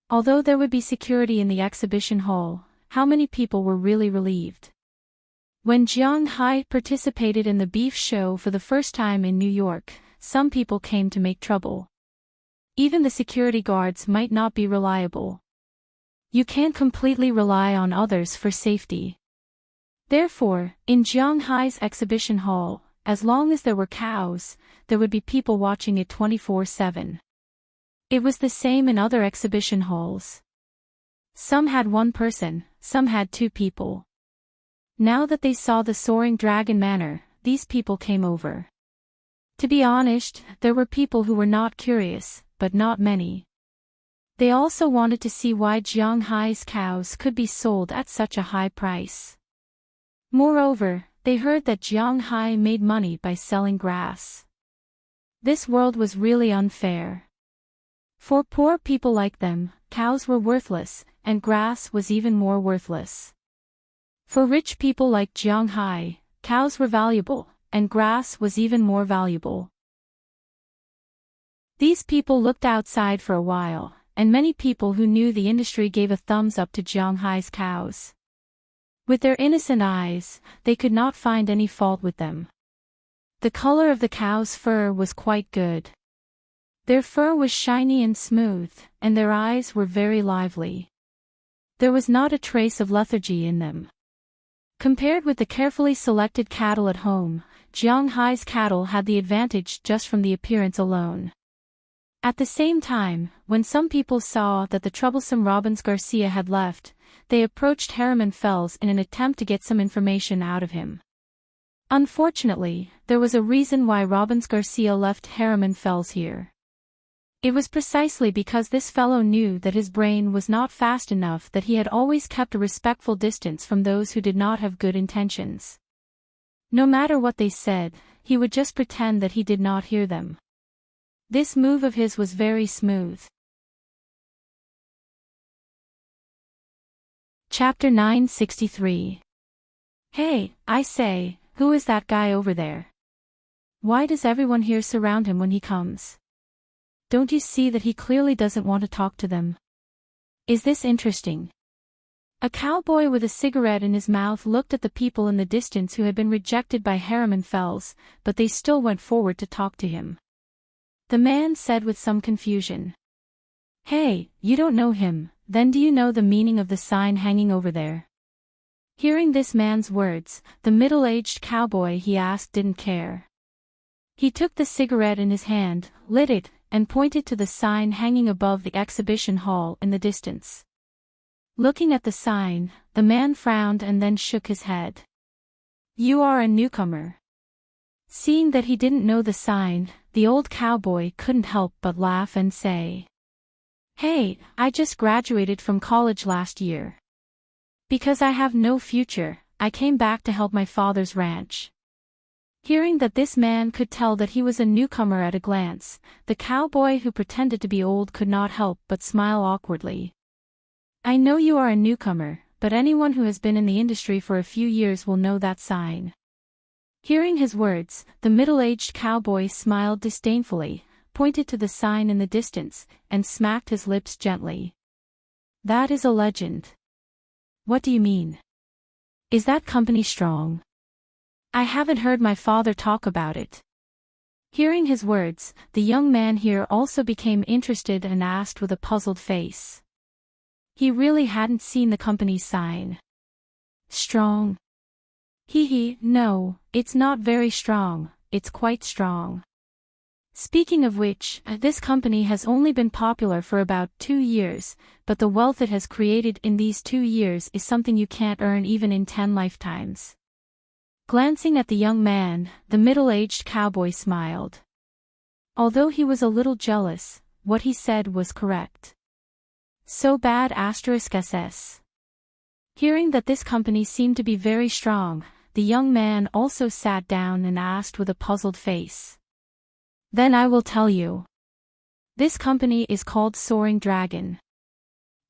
S1: Although there would be security in the exhibition hall, how many people were really relieved? When Jiang Hai participated in the beef show for the first time in New York, some people came to make trouble. Even the security guards might not be reliable. You can't completely rely on others for safety. Therefore, in Jianghai's exhibition hall, as long as there were cows, there would be people watching it 24/7. It was the same in other exhibition halls. Some had one person, some had two people. Now that they saw the soaring dragon manor, these people came over. To be honest, there were people who were not curious, but not many. They also wanted to see why Jianghai's cows could be sold at such a high price. Moreover, they heard that Jianghai made money by selling grass. This world was really unfair. For poor people like them, cows were worthless, and grass was even more worthless. For rich people like Jianghai, cows were valuable, and grass was even more valuable. These people looked outside for a while, and many people who knew the industry gave a thumbs up to Jianghai's cows. With their innocent eyes, they could not find any fault with them. The color of the cow's fur was quite good. Their fur was shiny and smooth, and their eyes were very lively. There was not a trace of lethargy in them. Compared with the carefully selected cattle at home, Jianghai's cattle had the advantage just from the appearance alone. At the same time, when some people saw that the troublesome Robbins Garcia had left, they approached Harriman Fells in an attempt to get some information out of him. Unfortunately, there was a reason why Robbins Garcia left Harriman Fells here. It was precisely because this fellow knew that his brain was not fast enough, that he had always kept a respectful distance from those who did not have good intentions. No matter what they said, he would just pretend that he did not hear them. This move of his was very smooth. Chapter 963. Hey, I say, who is that guy over there? Why does everyone here surround him when he comes? Don't you see that he clearly doesn't want to talk to them? Is this interesting? A cowboy with a cigarette in his mouth looked at the people in the distance who had been rejected by Harriman Fells, but they still went forward to talk to him. The man said with some confusion. Hey, you don't know him, then do you know the meaning of the sign hanging over there? Hearing this man's words, the middle-aged cowboy he asked didn't care. He took the cigarette in his hand, lit it, and pointed to the sign hanging above the exhibition hall in the distance. Looking at the sign, the man frowned and then shook his head. You are a newcomer. Seeing that he didn't know the sign, the old cowboy couldn't help but laugh and say, Hey, I just graduated from college last year. Because I have no future, I came back to help my father's ranch. Hearing that this man could tell that he was a newcomer at a glance, the cowboy who pretended to be old could not help but smile awkwardly. I know you are a newcomer, but anyone who has been in the industry for a few years will know that sign. Hearing his words, the middle-aged cowboy smiled disdainfully, pointed to the sign in the distance, and smacked his lips gently. That is a legend. What do you mean? Is that company strong? I haven't heard my father talk about it. Hearing his words, the young man here also became interested and asked with a puzzled face. He really hadn't seen the company's sign. Strong? No, it's not very strong, it's quite strong. Speaking of which, this company has only been popular for about 2 years, but the wealth it has created in these 2 years is something you can't earn even in 10 lifetimes. Glancing at the young man, the middle-aged cowboy smiled. Although he was a little jealous, what he said was correct. So bad *SS. Hearing that this company seemed to be very strong, the young man also sat down and asked with a puzzled face. Then I will tell you. This company is called Soaring Dragon.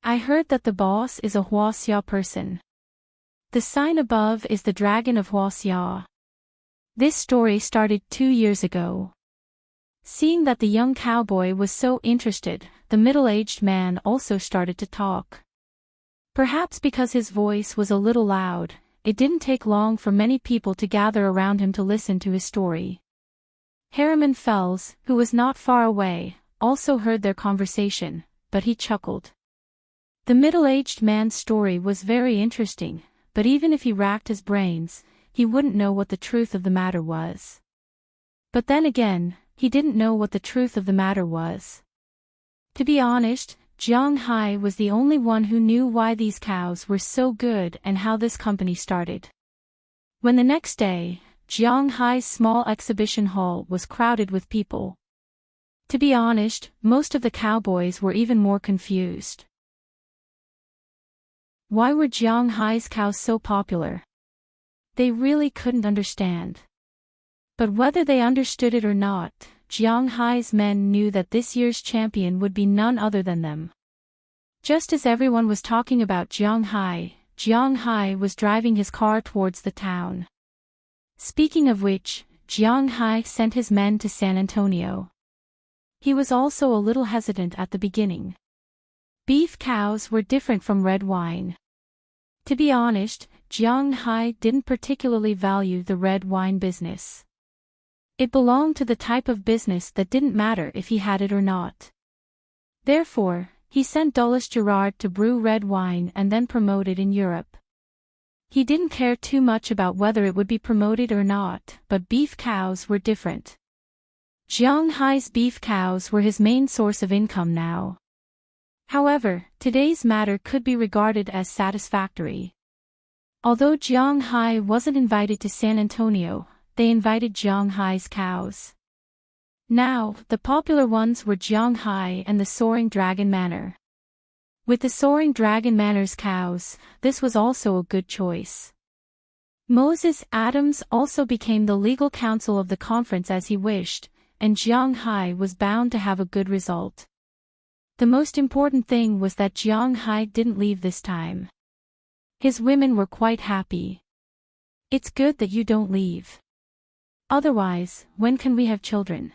S1: I heard that the boss is a Huaxia person. The sign above is the Dragon of Huaxia. This story started 2 years ago. Seeing that the young cowboy was so interested, the middle-aged man also started to talk. Perhaps because his voice was a little loud, it didn't take long for many people to gather around him to listen to his story. Harriman Fells, who was not far away, also heard their conversation, but he chuckled. The middle-aged man's story was very interesting, but even if he racked his brains, he wouldn't know what the truth of the matter was. But then again, he didn't know what the truth of the matter was. To be honest, Jiang Hai was the only one who knew why these cows were so good and how this company started. When the next day, Jiang Hai's small exhibition hall was crowded with people. To be honest, most of the cowboys were even more confused. Why were Jiang Hai's cows so popular? They really couldn't understand. But whether they understood it or not, Jiang Hai's men knew that this year's champion would be none other than them. Just as everyone was talking about Jiang Hai was driving his car towards the town. Speaking of which, Jiang Hai sent his men to San Antonio. He was also a little hesitant at the beginning. Beef cows were different from red wine. To be honest, Jiang Hai didn't particularly value the red wine business. It belonged to the type of business that didn't matter if he had it or not. Therefore, he sent Dulles Gerard to brew red wine and then promote it in Europe. He didn't care too much about whether it would be promoted or not, but beef cows were different. Jiang Hai's beef cows were his main source of income now. However, today's matter could be regarded as satisfactory. Although Jiang Hai wasn't invited to San Antonio, they invited Jiang Hai's cows. Now, the popular ones were Jiang Hai and the Soaring Dragon Manor. With the Soaring Dragon Manor's cows, this was also a good choice. Moses Adams also became the legal counsel of the conference as he wished, and Jiang Hai was bound to have a good result. The most important thing was that Jiang Hai didn't leave this time. His women were quite happy. It's good that you don't leave. Otherwise, when can we have children?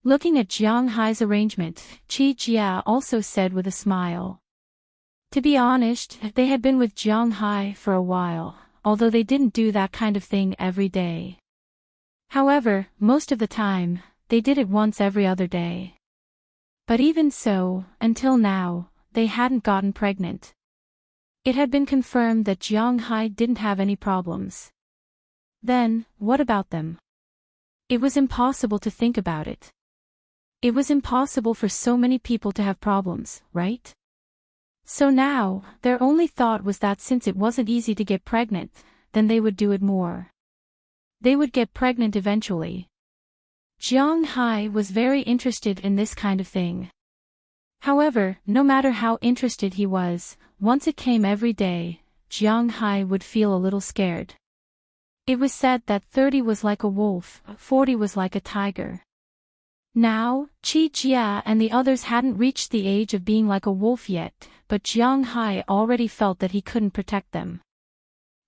S1: Looking at Jiang Hai's arrangement, Qi Jia also said with a smile. To be honest, they had been with Jiang Hai for a while, although they didn't do that kind of thing every day. However, most of the time, they did it once every other day. But even so, until now, they hadn't gotten pregnant. It had been confirmed that Jiang Hai didn't have any problems. Then, what about them? It was impossible to think about it. It was impossible for so many people to have problems, right? So now, their only thought was that since it wasn't easy to get pregnant, then they would do it more. They would get pregnant eventually. Jiang Hai was very interested in this kind of thing. However, no matter how interested he was, once it came every day, Jiang Hai would feel a little scared. It was said that 30 was like a wolf, 40 was like a tiger. Now, Qi Jia and the others hadn't reached the age of being like a wolf yet, but Jiang Hai already felt that he couldn't protect them.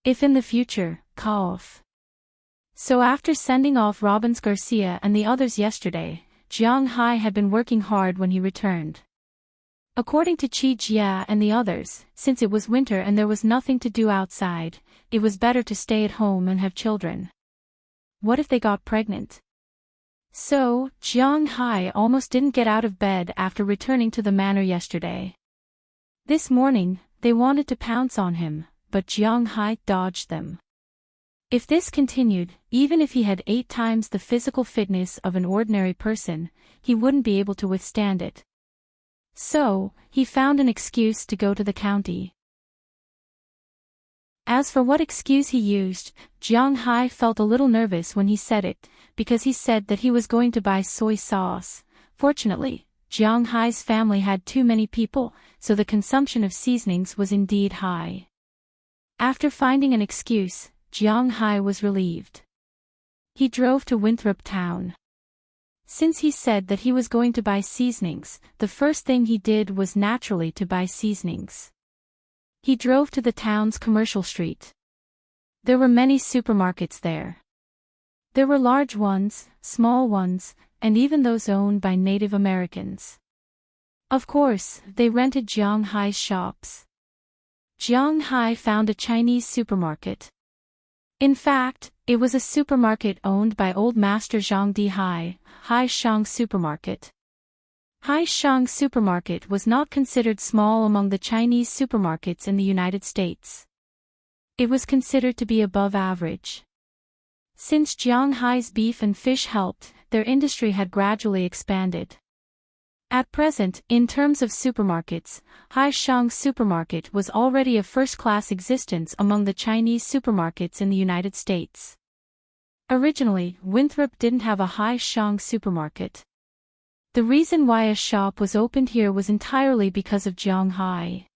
S1: If in the future, cough. So after sending off Robbins Garcia and the others yesterday, Jiang Hai had been working hard when he returned. According to Qi Jia and the others, since it was winter and there was nothing to do outside, it was better to stay at home and have children. What if they got pregnant? So, Jiang Hai almost didn't get out of bed after returning to the manor yesterday. This morning, they wanted to pounce on him, but Jiang Hai dodged them. If this continued, even if he had 8 times the physical fitness of an ordinary person, he wouldn't be able to withstand it. So, he found an excuse to go to the county. As for what excuse he used, Jiang Hai felt a little nervous when he said it, because he said that he was going to buy soy sauce. Fortunately, Jiang Hai's family had too many people, so the consumption of seasonings was indeed high. After finding an excuse, Jiang Hai was relieved. He drove to Winthrop Town. Since he said that he was going to buy seasonings, the first thing he did was naturally to buy seasonings. He drove to the town's commercial street. There were many supermarkets there. There were large ones, small ones, and even those owned by Native Americans. Of course, they rented Jiang Hai's shops. Jiang Hai found a Chinese supermarket. In fact, it was a supermarket owned by Old Master Zhang Di Hai Shang Supermarket. Hai Shang Supermarket was not considered small among the Chinese supermarkets in the United States. It was considered to be above average. Since Jianghai's beef and fish helped, their industry had gradually expanded. At present, in terms of supermarkets, Haishang Supermarket was already a first-class existence among the Chinese supermarkets in the United States. Originally, Winthrop didn't have a Haishang supermarket. The reason why a shop was opened here was entirely because of Jianghai.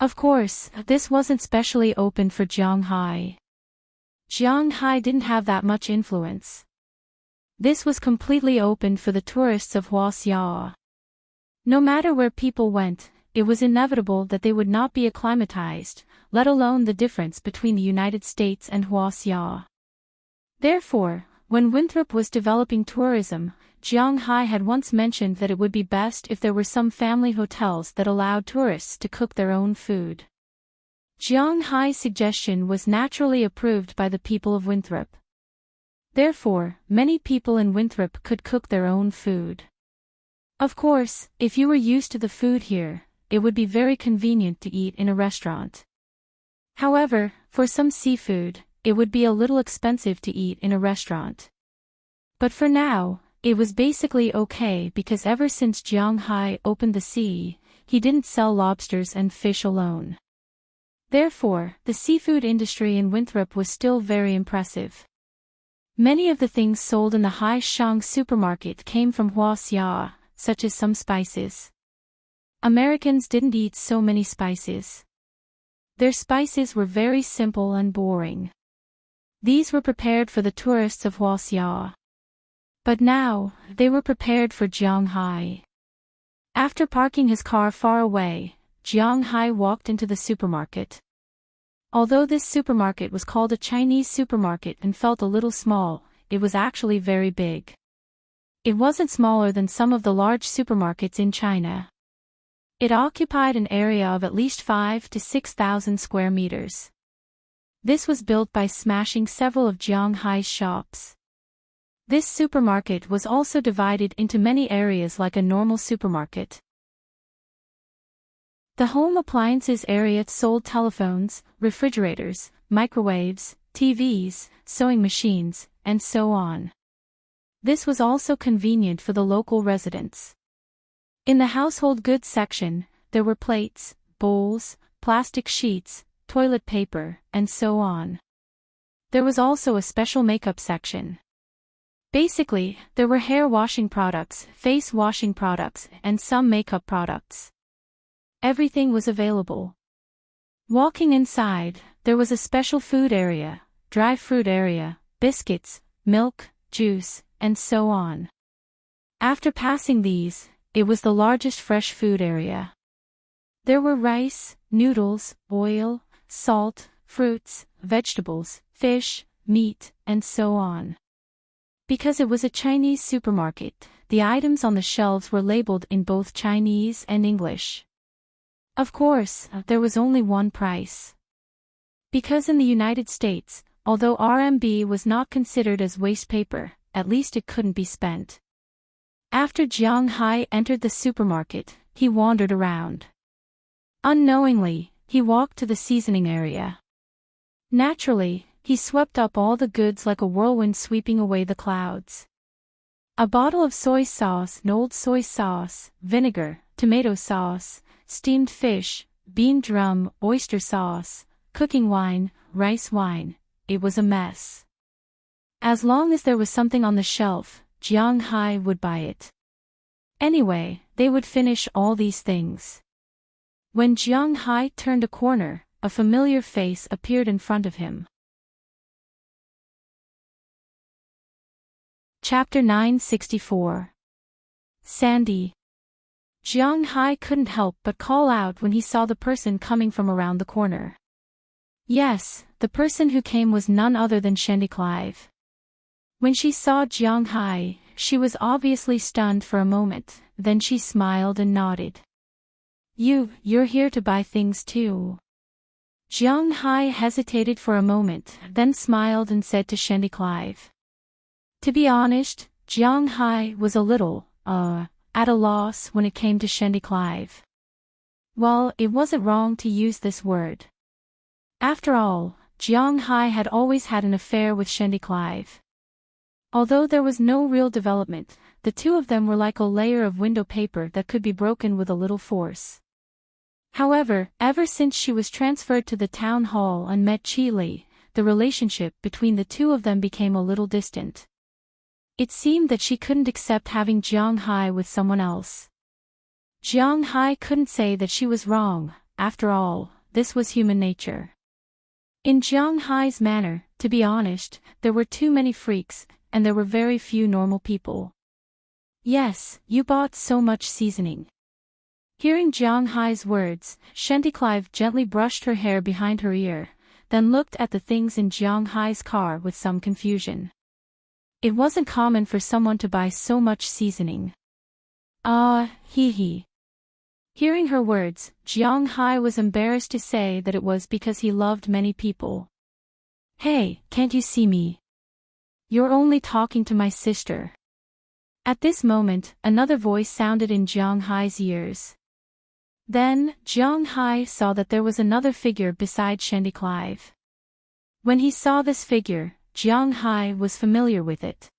S1: Of course, this wasn't specially opened for Jianghai. Jianghai didn't have that much influence. This was completely opened for the tourists of Huaxia. No matter where people went, it was inevitable that they would not be acclimatized, let alone the difference between the United States and Huaxia. Therefore, when Winthrop was developing tourism, Jianghai had once mentioned that it would be best if there were some family hotels that allowed tourists to cook their own food. Jianghai's suggestion was naturally approved by the people of Winthrop. Therefore, many people in Winthrop could cook their own food. Of course, if you were used to the food here, it would be very convenient to eat in a restaurant. However, for some seafood, it would be a little expensive to eat in a restaurant. But for now, it was basically okay because ever since Jianghai opened the sea, he didn't sell lobsters and fish alone. Therefore, the seafood industry in Winthrop was still very impressive. Many of the things sold in the Haishang supermarket came from Huaxia, such as some spices. Americans didn't eat so many spices. Their spices were very simple and boring. These were prepared for the tourists of Huaxia. But now, they were prepared for Jianghai. After parking his car far away, Jianghai walked into the supermarket. Although this supermarket was called a Chinese supermarket and felt a little small, it was actually very big. It wasn't smaller than some of the large supermarkets in China. It occupied an area of at least 5,000 to 6,000 square meters. This was built by smashing several of Jianghai's shops. This supermarket was also divided into many areas like a normal supermarket. The home appliances area sold telephones, refrigerators, microwaves, TVs, sewing machines, and so on. This was also convenient for the local residents. In the household goods section, there were plates, bowls, plastic sheets, toilet paper, and so on. There was also a special makeup section. Basically, there were hair washing products, face washing products, and some makeup products. Everything was available. Walking inside, there was a special food area, dry fruit area, biscuits, milk, juice, and so on. After passing these, it was the largest fresh food area. There were rice, noodles, oil, salt, fruits, vegetables, fish, meat, and so on. Because it was a Chinese supermarket, the items on the shelves were labeled in both Chinese and English. Of course, there was only one price. Because in the United States, although RMB was not considered as waste paper, at least it couldn't be spent. After Jianghai entered the supermarket, he wandered around. Unknowingly, he walked to the seasoning area. Naturally, he swept up all the goods like a whirlwind sweeping away the clouds. A bottle of soy sauce, old soy sauce, vinegar, tomato sauce, steamed fish, bean drum, oyster sauce, cooking wine, rice wine, it was a mess. As long as there was something on the shelf, Jianghai would buy it. Anyway, they would finish all these things. When Jianghai turned a corner, a familiar face appeared in front of him. Chapter 964. Sandy. Jianghai couldn't help but call out when he saw the person coming from around the corner. Yes, the person who came was none other than Shandy Clive. When she saw Jianghai, she was obviously stunned for a moment, then she smiled and nodded. You're here to buy things too. Jianghai hesitated for a moment, then smiled and said to Shandy Clive. To be honest, Jianghai was a little, at a loss when it came to Shandy Clive. Well, it wasn't wrong to use this word. After all, Jiang Hai had always had an affair with Shendy Clive. Although there was no real development, the two of them were like a layer of window paper that could be broken with a little force. However, ever since she was transferred to the town hall and met Chi Li, the relationship between the two of them became a little distant. It seemed that she couldn't accept having Jiang Hai with someone else. Jiang Hai couldn't say that she was wrong. After all, this was human nature. In Jiang Hai's manner, to be honest, there were too many freaks, and there were very few normal people. Yes, you bought so much seasoning. Hearing Jiang Hai's words, Shendy Clive gently brushed her hair behind her ear, then looked at the things in Jiang Hai's car with some confusion. It wasn't common for someone to buy so much seasoning. Hee hee. Hearing her words, Jiang Hai was embarrassed to say that it was because he loved many people. Hey, can't you see me? You're only talking to my sister. At this moment, another voice sounded in Jiang Hai's ears. Then, Jiang Hai saw that there was another figure beside Shendy Clive. When he saw this figure, Jiang Hai was familiar with it.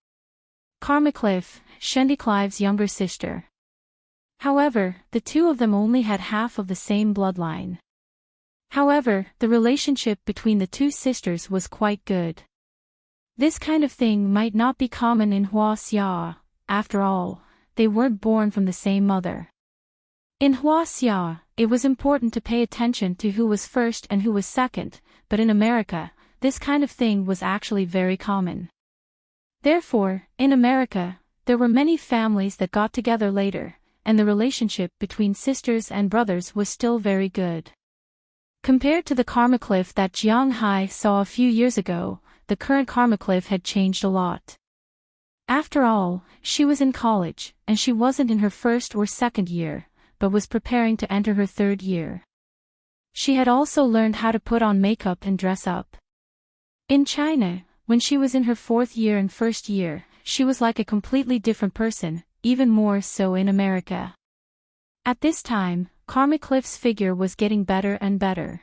S1: Karma Cliff, Shendy Clive's younger sister. However, the two of them only had half of the same bloodline. However, the relationship between the two sisters was quite good. This kind of thing might not be common in Huaxia. After all, they weren't born from the same mother. In Huaxia, it was important to pay attention to who was first and who was second, but in America, this kind of thing was actually very common. Therefore, in America, there were many families that got together later, and the relationship between sisters and brothers was still very good. Compared to the Karma Cliff that Jiang Hai saw a few years ago, the current Karma Cliff had changed a lot. After all, she was in college, and she wasn't in her first or second year, but was preparing to enter her third year. She had also learned how to put on makeup and dress up. In China, when she was in her fourth year and first year, she was like a completely different person, even more so in America. At this time, Karma Cliff's figure was getting better and better.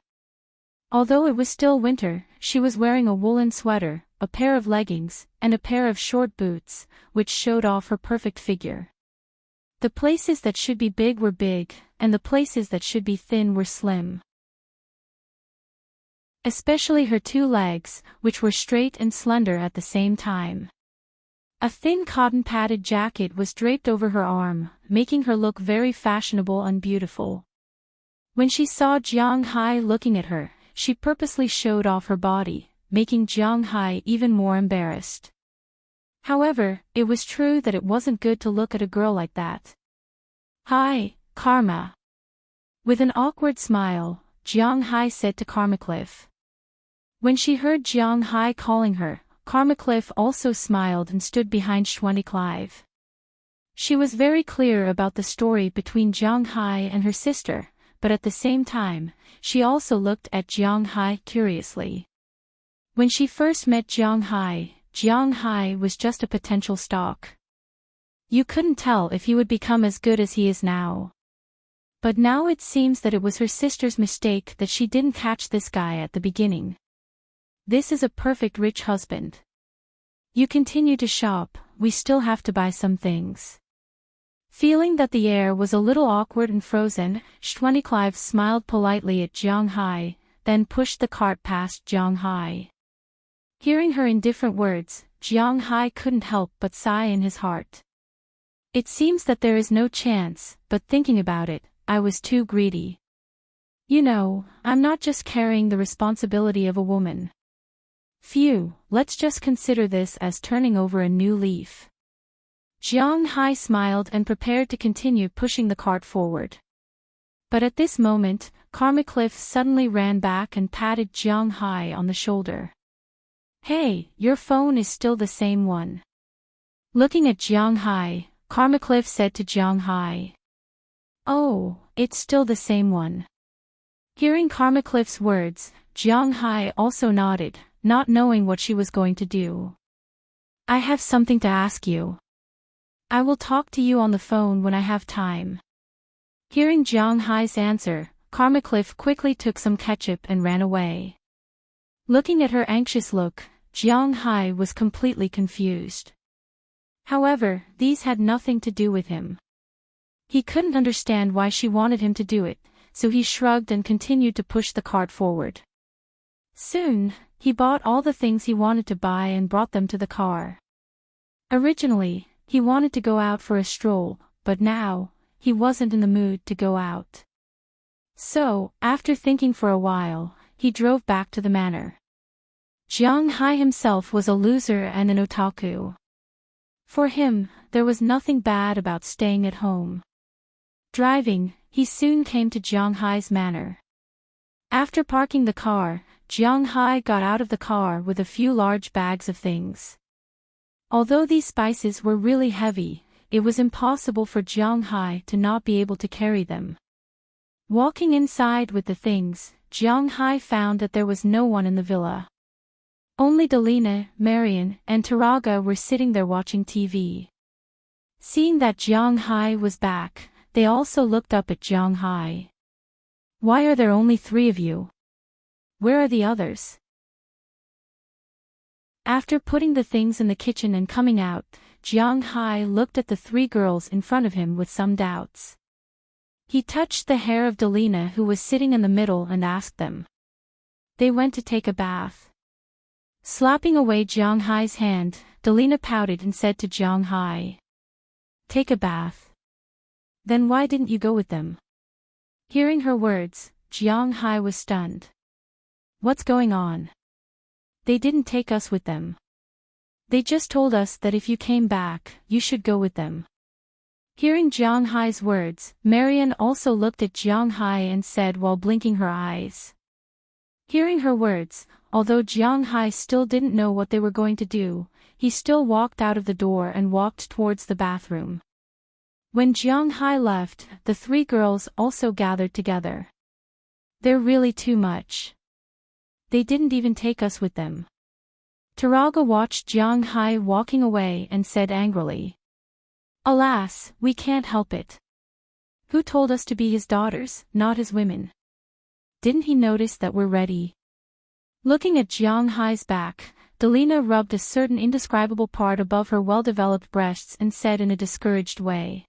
S1: Although it was still winter, she was wearing a woolen sweater, a pair of leggings, and a pair of short boots, which showed off her perfect figure. The places that should be big were big, and the places that should be thin were slim. Especially her two legs, which were straight and slender at the same time. A thin cotton-padded jacket was draped over her arm, making her look very fashionable and beautiful. When she saw Jiang Hai looking at her, she purposely showed off her body, making Jiang Hai even more embarrassed. However, it was true that it wasn't good to look at a girl like that. Hi, Karma. With an awkward smile, Jiang Hai said to Karma Cliff. When she heard Jiang Hai calling her, Karma Cliff also smiled and stood behind Shendy Clive. She was very clear about the story between Jiang Hai and her sister, but at the same time, she also looked at Jiang Hai curiously. When she first met Jiang Hai was just a potential stalk. You couldn't tell if he would become as good as he is now. But now it seems that it was her sister's mistake that she didn't catch this guy at the beginning. This is a perfect rich husband. You continue to shop, we still have to buy some things. Feeling that the air was a little awkward and frozen, Shendy Clive smiled politely at Jiang Hai, then pushed the cart past Jiang Hai. Hearing her indifferent words, Jiang Hai couldn't help but sigh in his heart. It seems that there is no chance, but thinking about it, I was too greedy. You know, I'm not just carrying the responsibility of a woman. Phew, let's just consider this as turning over a new leaf. Jiang Hai smiled and prepared to continue pushing the cart forward. But at this moment, Karma Cliff suddenly ran back and patted Jiang Hai on the shoulder. Hey, your phone is still the same one. Looking at Jiang Hai, Karma Cliff said to Jiang Hai. Oh, it's still the same one. Hearing Karma Cliff's words, Jiang Hai also nodded, not knowing what she was going to do. I have something to ask you. I will talk to you on the phone when I have time. Hearing Jiang Hai's answer, Karma Cliff quickly took some ketchup and ran away. Looking at her anxious look, Jiang Hai was completely confused. However, these had nothing to do with him. He couldn't understand why she wanted him to do it, so he shrugged and continued to push the cart forward. Soon, he bought all the things he wanted to buy and brought them to the car. Originally, he wanted to go out for a stroll, but now, he wasn't in the mood to go out. So, after thinking for a while, he drove back to the manor. Jiang Hai himself was a loser and an otaku. For him, there was nothing bad about staying at home. Driving, he soon came to Jiang Hai's manor. After parking the car, Jiang Hai got out of the car with a few large bags of things. Although these spices were really heavy, it was impossible for Jiang Hai to not be able to carry them. Walking inside with the things, Jiang Hai found that there was no one in the villa. Only Delina, Marian, and Taraga were sitting there watching TV. Seeing that Jiang Hai was back, they also looked up at Jiang Hai. "Why are there only 3 of you? Where are the others?" After putting the things in the kitchen and coming out, Jiang Hai looked at the 3 girls in front of him with some doubts. He touched the hair of Delina, who was sitting in the middle, and asked them. They went to take a bath. Slapping away Jiang Hai's hand, Delina pouted and said to Jiang Hai, "Take a bath? Then why didn't you go with them?" Hearing her words, Jiang Hai was stunned. "What's going on? They didn't take us with them. They just told us that if you came back, you should go with them." Hearing Jiang Hai's words, Marian also looked at Jiang Hai and said while blinking her eyes. Hearing her words, although Jiang Hai still didn't know what they were going to do, he still walked out of the door and walked towards the bathroom. When Jiang Hai left, the 3 girls also gathered together. "They're really too much. They didn't even take us with them." Taraga watched Jiang Hai walking away and said angrily, "Alas, we can't help it. Who told us to be his daughters, not his women? Didn't he notice that we're ready?" Looking at Jiang Hai's back, Delina rubbed a certain indescribable part above her well-developed breasts and said in a discouraged way.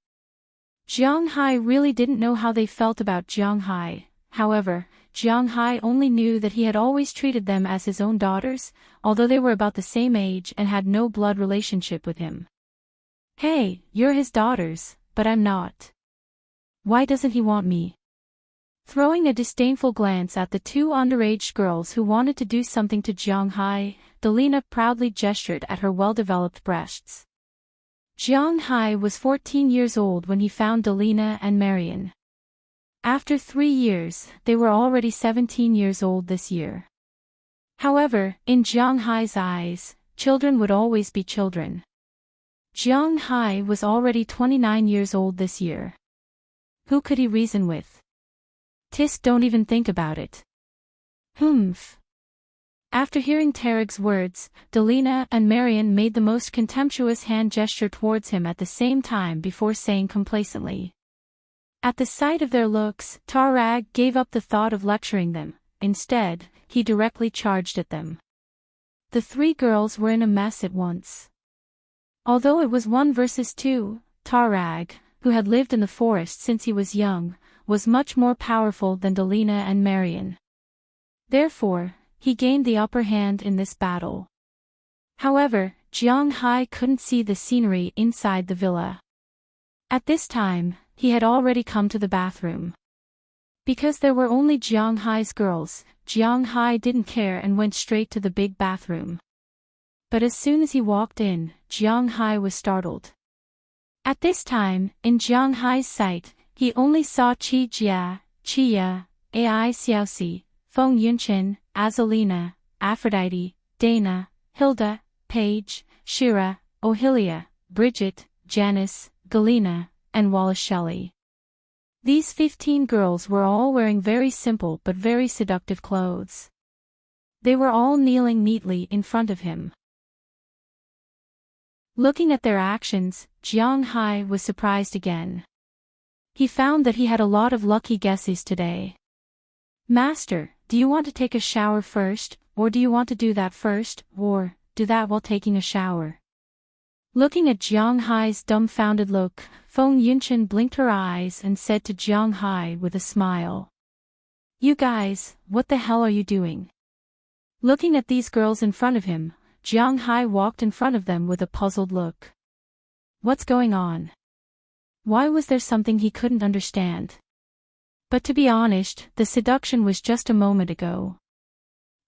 S1: Jiang Hai really didn't know how they felt about Jiang Hai. However, Jiang Hai only knew that he had always treated them as his own daughters, although they were about the same age and had no blood relationship with him. "Hey, you're his daughters, but I'm not. Why doesn't he want me?" Throwing a disdainful glance at the 2 underage girls who wanted to do something to Jiang Hai, Delina proudly gestured at her well-developed breasts. Jiang Hai was 14 years old when he found Delina and Marian. After 3 years, they were already 17 years old this year. However, in Jiang Hai's eyes, children would always be children. Jiang Hai was already 29 years old this year. Who could he reason with? Tisk, don't even think about it. Humph. After hearing Tarag's words, Delina and Marian made the most contemptuous hand gesture towards him at the same time before saying complacently. At the sight of their looks, Tarag gave up the thought of lecturing them. Instead, he directly charged at them. The 3 girls were in a mess at once. Although it was 1 versus 2, Tarag, who had lived in the forest since he was young, was much more powerful than Delina and Marian. Therefore, he gained the upper hand in this battle. However, Jiang Hai couldn't see the scenery inside the villa. At this time, he had already come to the bathroom. Because there were only Jiang Hai's girls, Jiang Hai didn't care and went straight to the big bathroom. But as soon as he walked in, Jiang Hai was startled. At this time, in Jiang Hai's sight, he only saw Qi Jia, Qia, Ai Xiaoxi, Feng Yunchen, Azalina, Aphrodite, Dana, Hilda, Paige, Shira, Ohilia, Bridget, Janice, Galena, and Wallace Shelley. These 15 girls were all wearing very simple but very seductive clothes. They were all kneeling neatly in front of him. Looking at their actions, Jiang Hai was surprised again. He found that he had a lot of lucky guesses today. "Master, do you want to take a shower first, or do you want to do that first, or do that while taking a shower? Looking at Jiang Hai's dumbfounded look, Feng Yunchen blinked her eyes and said to Jiang Hai with a smile. You guys, what the hell are you doing? Looking at these girls in front of him, Jiang Hai walked in front of them with a puzzled look. What's going on? Why was there something he couldn't understand? But to be honest, the seduction was just a moment ago.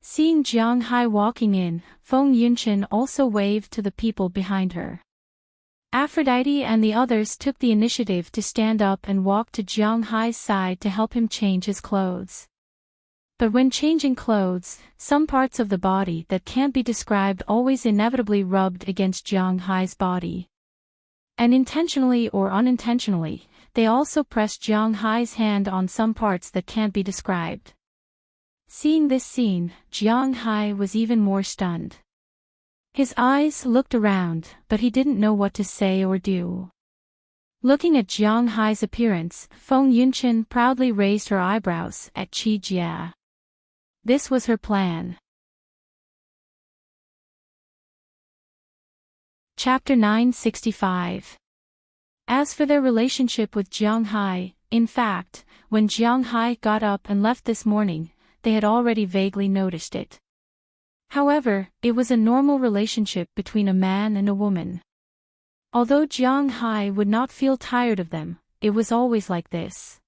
S1: Seeing Jiang Hai walking in, Feng Yunchen also waved to the people behind her. Aphrodite and the others took the initiative to stand up and walk to Jiang Hai's side to help him change his clothes. But when changing clothes, some parts of the body that can't be described always inevitably rubbed against Jiang Hai's body. And intentionally or unintentionally, they also pressed Jiang Hai's hand on some parts that can't be described. Seeing this scene, Jiang Hai was even more stunned. His eyes looked around, but he didn't know what to say or do. Looking at Jiang Hai's appearance, Feng Yunchen proudly raised her eyebrows at Qi Jia. This was her plan. Chapter 965. As for their relationship with Jiang Hai, in fact, when Jiang Hai got up and left this morning, they had already vaguely noticed it. However, it was a normal relationship between a man and a woman. Although Jiang Hai would not feel tired of them, it was always like this.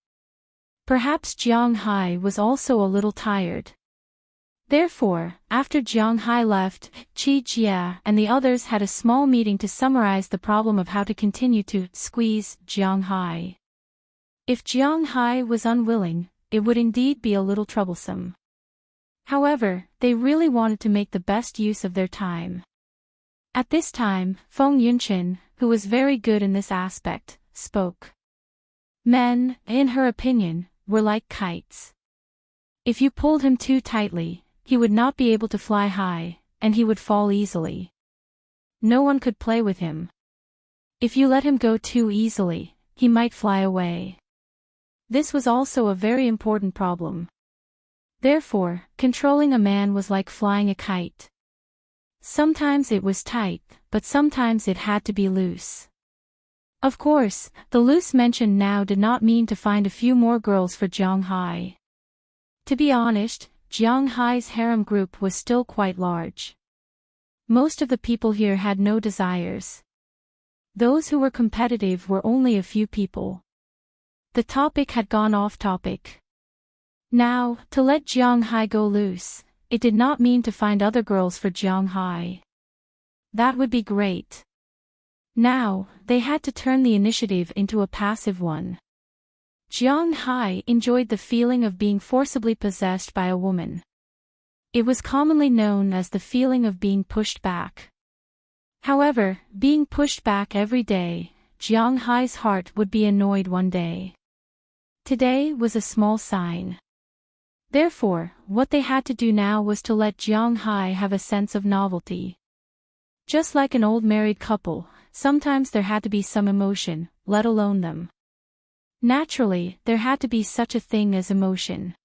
S1: Perhaps Jiang Hai was also a little tired. Therefore, after Jiang Hai left, Qi Jia and the others had a small meeting to summarize the problem of how to continue to squeeze Jiang Hai. If Jiang Hai was unwilling, it would indeed be a little troublesome. However, they really wanted to make the best use of their time. At this time, Feng Yunchen, who was very good in this aspect, spoke. Men, in her opinion, were like kites. If you pulled him too tightly, he would not be able to fly high, and he would fall easily. No one could play with him. If you let him go too easily, he might fly away. This was also a very important problem. Therefore, controlling a man was like flying a kite. Sometimes it was tight, but sometimes it had to be loose. Of course, the loose mentioned now did not mean to find a few more girls for Jiang Hai. To be honest, Jiang Hai's harem group was still quite large. Most of the people here had no desires. Those who were competitive were only a few people. The topic had gone off topic. Now, to let Jiang Hai go loose, it did not mean to find other girls for Jiang Hai. That would be great. Now, they had to turn the initiative into a passive one. Jiang Hai enjoyed the feeling of being forcibly possessed by a woman. It was commonly known as the feeling of being pushed back. However, being pushed back every day, Jiang Hai's heart would be annoyed one day. Today was a small sign. Therefore, what they had to do now was to let Jiang Hai have a sense of novelty. Just like an old married couple, sometimes there had to be some emotion, let alone them. Naturally, there had to be such a thing as emotion.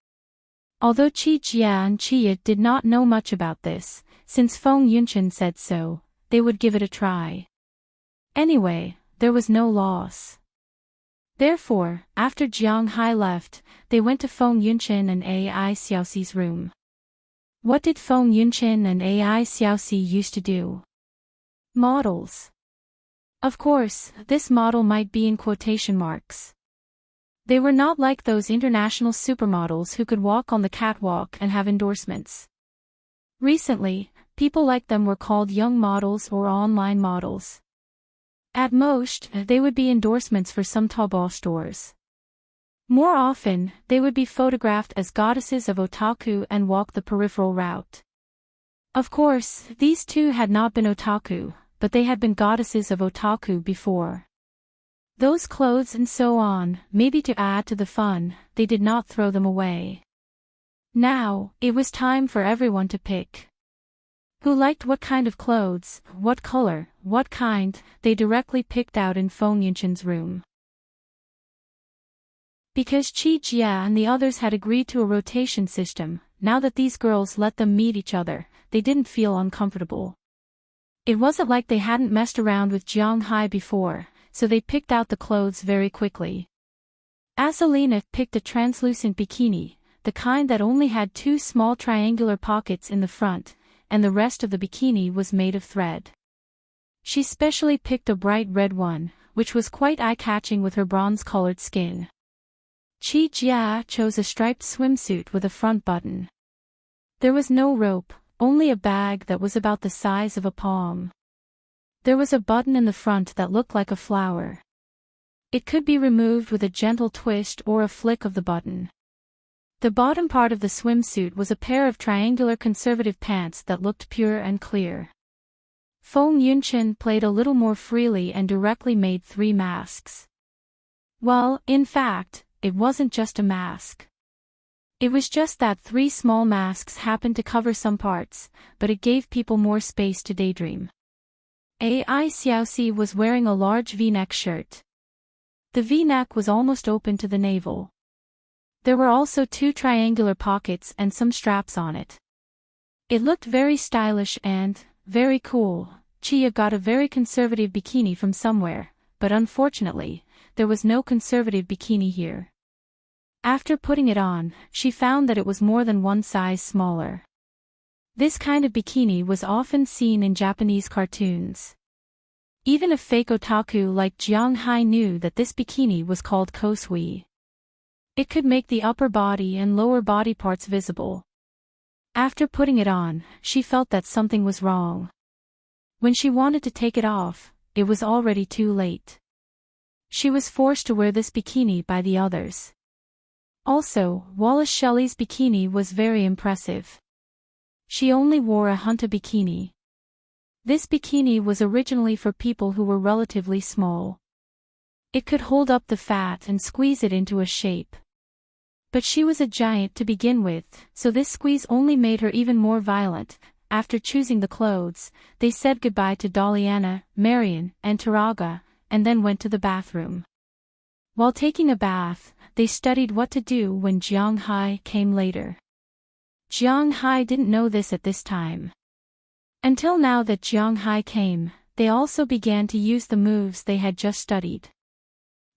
S1: Although Qi Jia and Qi Yi did not know much about this, since Feng Yunchen said so, they would give it a try. Anyway, there was no loss. Therefore, after Jiang Hai left, they went to Feng Yunchen and Ai Xiaoxi's room. What did Feng Yunchen and Ai Xiaoxi used to do? Models. Of course, this model might be in quotation marks. They were not like those international supermodels who could walk on the catwalk and have endorsements. Recently, people like them were called young models or online models. At most, they would be endorsements for some Taobao stores. More often, they would be photographed as goddesses of otaku and walk the peripheral route. Of course, these two had not been otaku, but they had been goddesses of otaku before. Those clothes and so on, maybe to add to the fun, they did not throw them away. Now, it was time for everyone to pick. Who liked what kind of clothes, what color, what kind, they directly picked out in Feng Yunchen's room. Because Qi Jia and the others had agreed to a rotation system, now that these girls let them meet each other, they didn't feel uncomfortable. It wasn't like they hadn't messed around with Jiang before, so they picked out the clothes very quickly. Azalina picked a translucent bikini, the kind that only had 2 small triangular pockets in the front, and the rest of the bikini was made of thread. She specially picked a bright red one, which was quite eye-catching with her bronze-colored skin. Qi Jia chose a striped swimsuit with a front button. There was no rope, only a bag that was about the size of a palm. There was a button in the front that looked like a flower. It could be removed with a gentle twist or a flick of the button. The bottom part of the swimsuit was a pair of triangular conservative pants that looked pure and clear. Feng Yunqian played a little more freely and directly made 3 masks. Well, in fact, it wasn't just a mask. It was just that 3 small masks happened to cover some parts, but it gave people more space to daydream. Ai Xiaoxi was wearing a large V-neck shirt. The V-neck was almost open to the navel. There were also 2 triangular pockets and some straps on it. It looked very stylish and very cool. Chia got a very conservative bikini from somewhere, but unfortunately, there was no conservative bikini here. After putting it on, she found that it was more than 1 size smaller. This kind of bikini was often seen in Japanese cartoons. Even a fake otaku like Jiang Hai knew that this bikini was called kosui. It could make the upper body and lower body parts visible. After putting it on, she felt that something was wrong. When she wanted to take it off, it was already too late. She was forced to wear this bikini by the others. Also, Wallace Shelley's bikini was very impressive. She only wore a hunta bikini. This bikini was originally for people who were relatively small. It could hold up the fat and squeeze it into a shape. But she was a giant to begin with, so this squeeze only made her even more violent. After choosing the clothes, they said goodbye to Daliana, Marian, and Taraga, and then went to the bathroom. While taking a bath, they studied what to do when Jiang Hai came later. Jiang Hai didn't know this at this time. Until now that Jiang Hai came, they also began to use the moves they had just studied.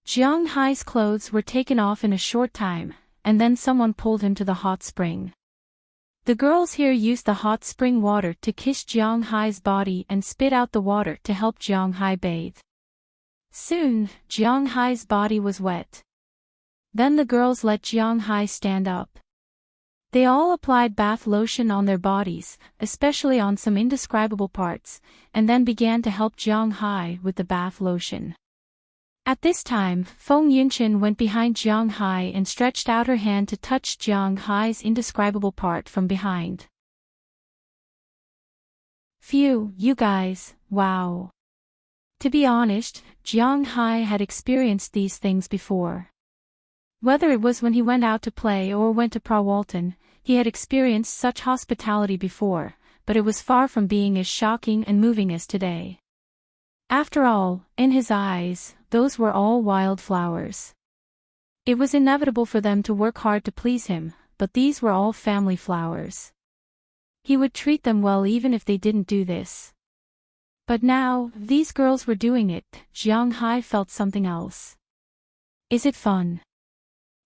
S1: Jiang Hai's clothes were taken off in a short time, and then someone pulled him to the hot spring. The girls here used the hot spring water to kiss Jiang Hai's body and spit out the water to help Jiang Hai bathe. Soon, Jiang Hai's body was wet. Then the girls let Jiang Hai stand up. They all applied bath lotion on their bodies, especially on some indescribable parts, and then began to help Jiang Hai with the bath lotion. At this time, Feng Yunqian went behind Jiang Hai and stretched out her hand to touch Jiang Hai's indescribable part from behind. Phew, you guys, wow. To be honest, Jiang Hai had experienced these things before. Whether it was when he went out to play or went to Prawalton, he had experienced such hospitality before, but it was far from being as shocking and moving as today. After all, in his eyes, those were all wildflowers. It was inevitable for them to work hard to please him, but these were all family flowers. He would treat them well even if they didn't do this. But now, these girls were doing it. Jiang Hai felt something else. Is it fun?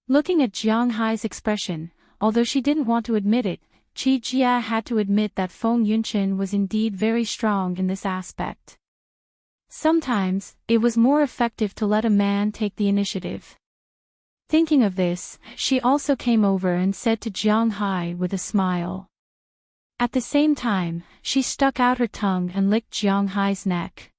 S1: Looking at Jiang Hai's expression, although she didn't want to admit it, Qi Jia had to admit that Feng Yunqian was indeed very strong in this aspect. Sometimes, it was more effective to let a man take the initiative. Thinking of this, she also came over and said to Jiang Hai with a smile. At the same time, she stuck out her tongue and licked Jiang Hai's neck.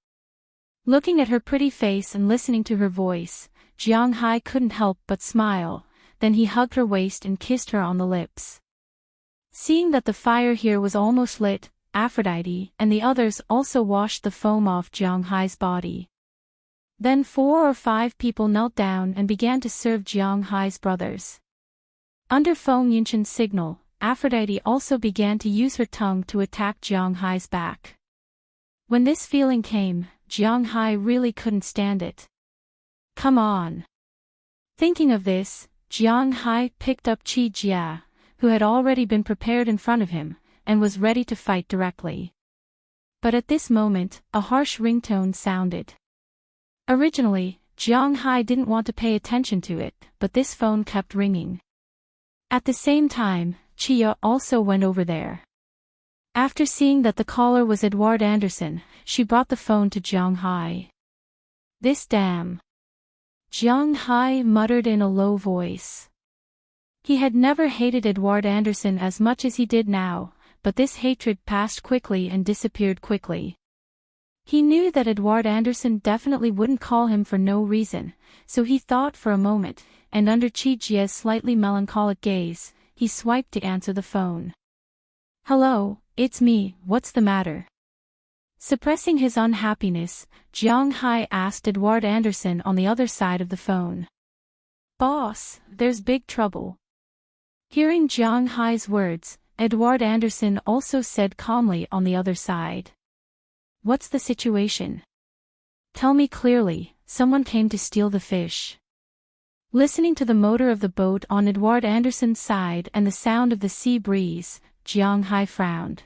S1: Looking at her pretty face and listening to her voice, Jiang Hai couldn't help but smile, then he hugged her waist and kissed her on the lips. Seeing that the fire here was almost lit, Aphrodite and the others also washed the foam off Jiang Hai's body. Then 4 or 5 people knelt down and began to serve Jiang Hai's brothers. Under Feng Yunqian's signal, Aphrodite also began to use her tongue to attack Jiang Hai's back. When this feeling came, Jiang Hai really couldn't stand it. Come on. Thinking of this, Jiang Hai picked up Qi Jia, who had already been prepared in front of him, and was ready to fight directly. But at this moment, a harsh ringtone sounded. Originally, Jiang Hai didn't want to pay attention to it, but this phone kept ringing. At the same time, Chia also went over there. After seeing that the caller was Edward Anderson, she brought the phone to Jiang Hai. "This damn," Jiang Hai muttered in a low voice. He had never hated Edward Anderson as much as he did now, but this hatred passed quickly and disappeared quickly. He knew that Edward Anderson definitely wouldn't call him for no reason, so he thought for a moment, and under Chi Jia's slightly melancholic gaze, he swiped to answer the phone. "Hello, it's me, what's the matter?" Suppressing his unhappiness, Jiang Hai asked Edward Anderson on the other side of the phone. "Boss, there's big trouble." Hearing Jiang Hai's words, Edward Anderson also said calmly on the other side. "What's the situation? Tell me clearly, someone came to steal the fish." Listening to the motor of the boat on Edward Anderson's side and the sound of the sea breeze, Jiang Hai frowned.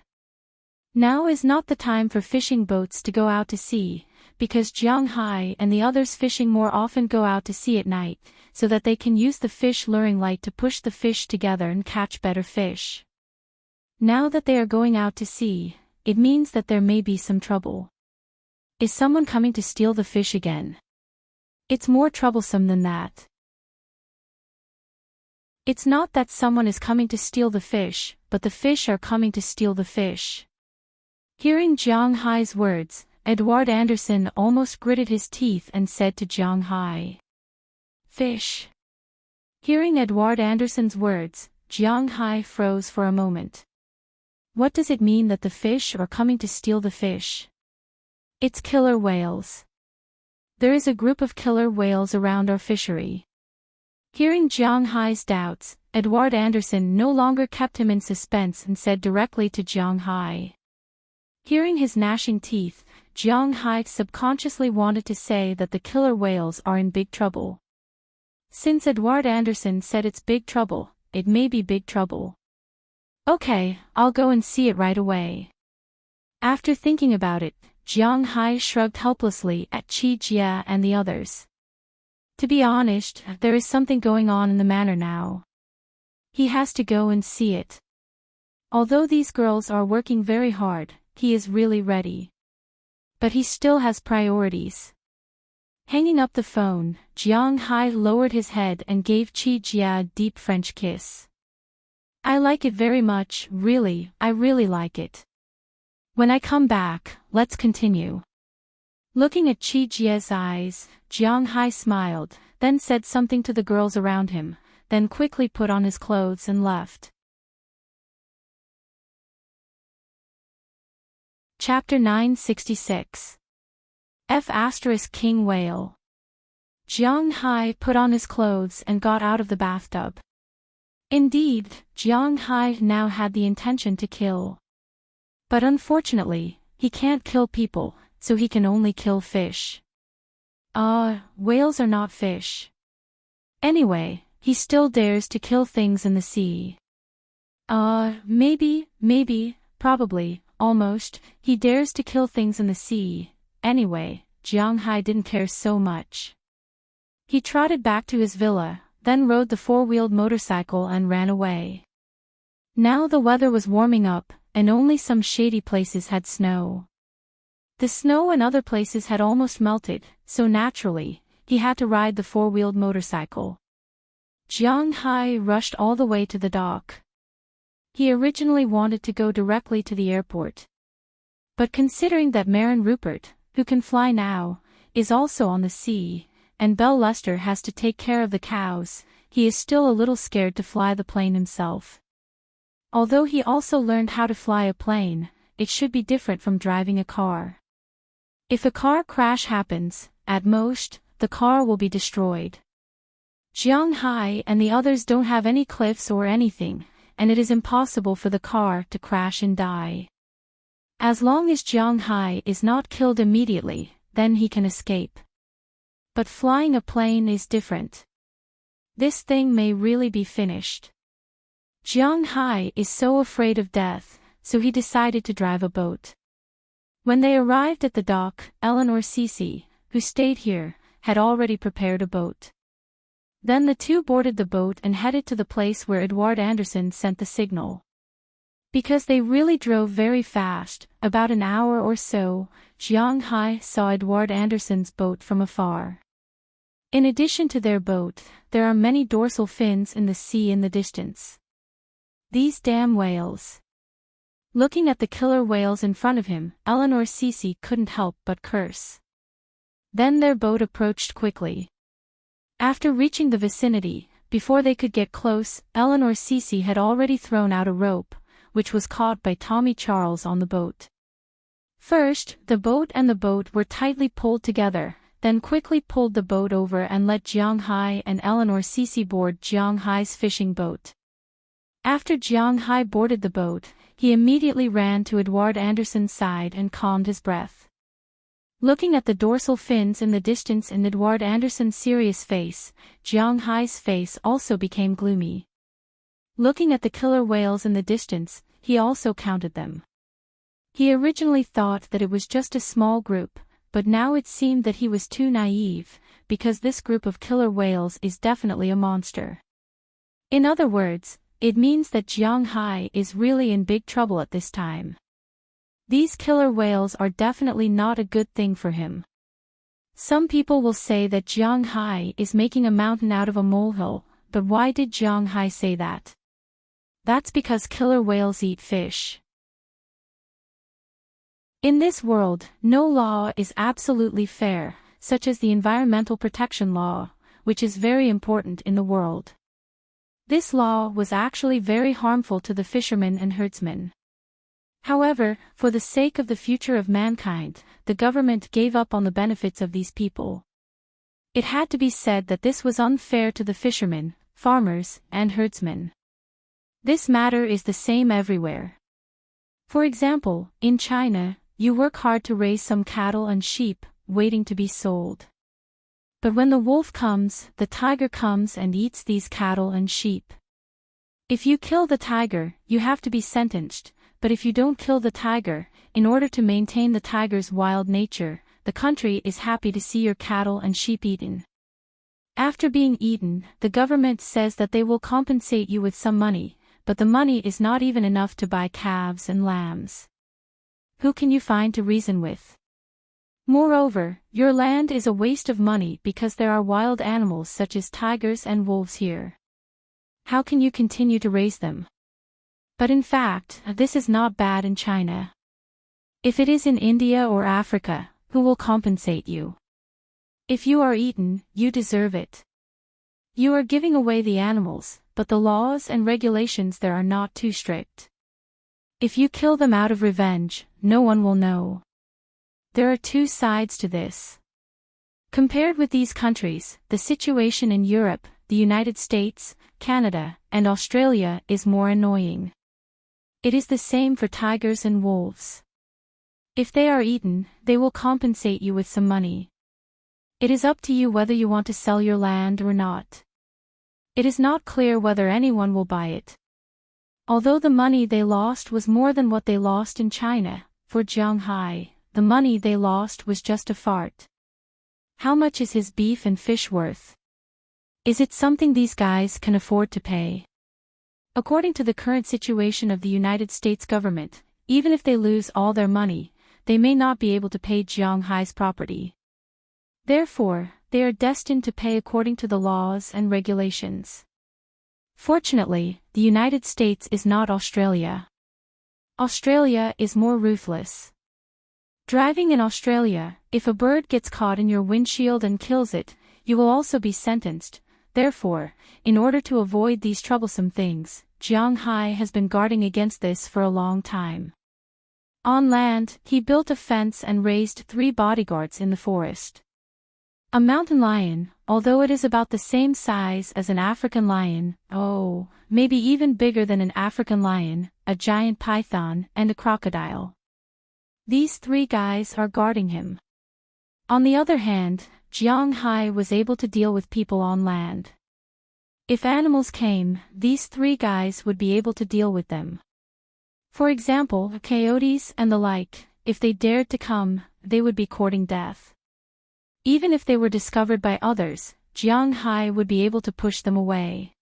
S1: Now is not the time for fishing boats to go out to sea, because Jiang Hai and the others fishing more often go out to sea at night, so that they can use the fish luring light to push the fish together and catch better fish. Now that they are going out to sea, it means that there may be some trouble. Is someone coming to steal the fish again? It's more troublesome than that. It's not that someone is coming to steal the fish, but the fish are coming to steal the fish. Hearing Jiang Hai's words, Edward Anderson almost gritted his teeth and said to Jiang Hai, "Fish." Hearing Edward Anderson's words, Jiang Hai froze for a moment. What does it mean that the fish are coming to steal the fish? It's killer whales. There is a group of killer whales around our fishery. Hearing Jiang Hai's doubts, Edward Anderson no longer kept him in suspense and said directly to Jiang Hai. Hearing his gnashing teeth, Jiang Hai subconsciously wanted to say that the killer whales are in big trouble. Since Edward Anderson said it's big trouble, it may be big trouble. Okay, I'll go and see it right away. After thinking about it, Jiang Hai shrugged helplessly at Chi Jia and the others. To be honest, there is something going on in the manor now. He has to go and see it. Although these girls are working very hard, he is really ready. But he still has priorities. Hanging up the phone, Jiang Hai lowered his head and gave Chi Jia a deep French kiss. "I like it very much, really, I really like it. When I come back, let's continue." Looking at Chi Jia's eyes, Jiang Hai smiled, then said something to the girls around him, then quickly put on his clothes and left. Chapter 966. F** King Whale. Jiang Hai put on his clothes and got out of the bathtub. Indeed, Jiang Hai now had the intention to kill. But unfortunately, he can't kill people, so he can only kill fish. Whales are not fish. Anyway, he still dares to kill things in the sea. Maybe, probably, almost, he dares to kill things in the sea. Anyway, Jiang Hai didn't care so much. He trotted back to his villa, then rode the four-wheeled motorcycle and ran away. Now the weather was warming up, and only some shady places had snow. The snow in other places had almost melted, so naturally, he had to ride the four-wheeled motorcycle. Jiang Hai rushed all the way to the dock. He originally wanted to go directly to the airport. But considering that Marin Rupert, who can fly now, is also on the sea, and Belle Lester has to take care of the cows, he is still a little scared to fly the plane himself. Although he also learned how to fly a plane, it should be different from driving a car. If a car crash happens, at most, the car will be destroyed. Jiang Hai and the others don't have any cliffs or anything, and it is impossible for the car to crash and die. As long as Jiang Hai is not killed immediately, then he can escape. But flying a plane is different. This thing may really be finished. Jiang Hai is so afraid of death, so he decided to drive a boat. When they arrived at the dock, Eleanor Cece, who stayed here, had already prepared a boat. Then the two boarded the boat and headed to the place where Edward Anderson sent the signal. Because they really drove very fast, about an hour or so, Jiang Hai saw Edward Anderson's boat from afar. In addition to their boat, there are many dorsal fins in the sea in the distance. These damn whales. Looking at the killer whales in front of him, Eleanor Cece couldn't help but curse. Then their boat approached quickly. After reaching the vicinity, before they could get close, Eleanor Cece had already thrown out a rope, which was caught by Tommy Charles on the boat. First, the boat and the boat were tightly pulled together, then quickly pulled the boat over and let Jiang Hai and Eleanor Cece board Jiang Hai's fishing boat. After Jiang Hai boarded the boat, he immediately ran to Edward Anderson's side and calmed his breath. Looking at the dorsal fins in the distance in Edward Anderson's serious face, Jiang Hai's face also became gloomy. Looking at the killer whales in the distance, he also counted them. He originally thought that it was just a small group, but now it seemed that he was too naive, because this group of killer whales is definitely a monster. In other words, it means that Jiang Hai is really in big trouble at this time. These killer whales are definitely not a good thing for him. Some people will say that Jiang Hai is making a mountain out of a molehill, but why did Jiang Hai say that? That's because killer whales eat fish. In this world, no law is absolutely fair, such as the Environmental Protection Law, which is very important in the world. This law was actually very harmful to the fishermen and herdsmen. However, for the sake of the future of mankind, the government gave up on the benefits of these people. It had to be said that this was unfair to the fishermen, farmers, and herdsmen. This matter is the same everywhere. For example, in China, you work hard to raise some cattle and sheep, waiting to be sold. But when the wolf comes, the tiger comes and eats these cattle and sheep. If you kill the tiger, you have to be sentenced, but if you don't kill the tiger, in order to maintain the tiger's wild nature, the country is happy to see your cattle and sheep eaten. After being eaten, the government says that they will compensate you with some money, but the money is not even enough to buy calves and lambs. Who can you find to reason with? Moreover, your land is a waste of money because there are wild animals such as tigers and wolves here. How can you continue to raise them? But in fact, this is not bad in China. If it is in India or Africa, who will compensate you? If you are eaten, you deserve it. You are giving away the animals, but the laws and regulations there are not too strict. If you kill them out of revenge, no one will know. There are two sides to this. Compared with these countries, the situation in Europe, the United States, Canada, and Australia is more annoying. It is the same for tigers and wolves. If they are eaten, they will compensate you with some money. It is up to you whether you want to sell your land or not. It is not clear whether anyone will buy it. Although the money they lost was more than what they lost in China, for Jiang Hai, the money they lost was just a fart. How much is his beef and fish worth? Is it something these guys can afford to pay? According to the current situation of the United States government, even if they lose all their money, they may not be able to pay Jiang Hai's property. Therefore, they are destined to pay according to the laws and regulations. Fortunately, the United States is not Australia. Australia is more ruthless. Driving in Australia, if a bird gets caught in your windshield and kills it, you will also be sentenced. Therefore, in order to avoid these troublesome things, Jiang Hai has been guarding against this for a long time. On land, he built a fence and raised 3 bodyguards in the forest. A mountain lion, although it is about the same size as an African lion, maybe even bigger than an African lion, a giant python, and a crocodile. These 3 guys are guarding him. On the other hand, Jiang Hai was able to deal with people on land. If animals came, these three guys would be able to deal with them. For example, coyotes and the like, if they dared to come, they would be courting death. Even if they were discovered by others, Jiang Hai would be able to push them away.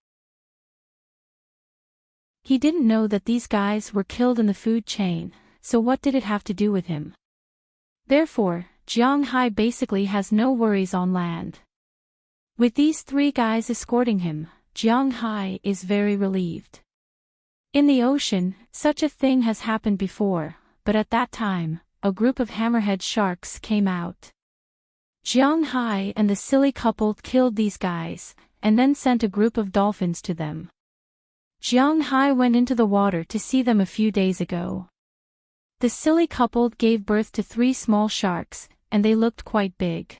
S1: He didn't know that these guys were killed in the food chain, so what did it have to do with him? Therefore, Jiang Hai basically has no worries on land. With these three guys escorting him, Jiang Hai is very relieved. In the ocean, such a thing has happened before, but at that time, a group of hammerhead sharks came out. Jiang Hai and the silly couple killed these guys, and then sent a group of dolphins to them. Jiang Hai went into the water to see them a few days ago. The silly couple gave birth to 3 small sharks, and they looked quite big.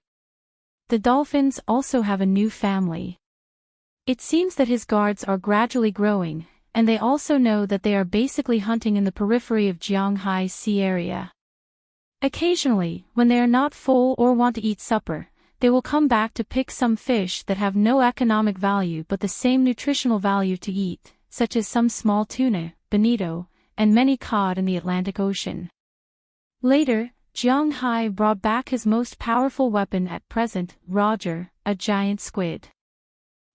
S1: The dolphins also have a new family. It seems that his guards are gradually growing, and they also know that they are basically hunting in the periphery of Jiang Hai's sea area. Occasionally, when they are not full or want to eat supper, they will come back to pick some fish that have no economic value but the same nutritional value to eat, such as some small tuna, bonito, and many cod in the Atlantic Ocean. Later, Jiang Hai brought back his most powerful weapon at present, Roger, a giant squid.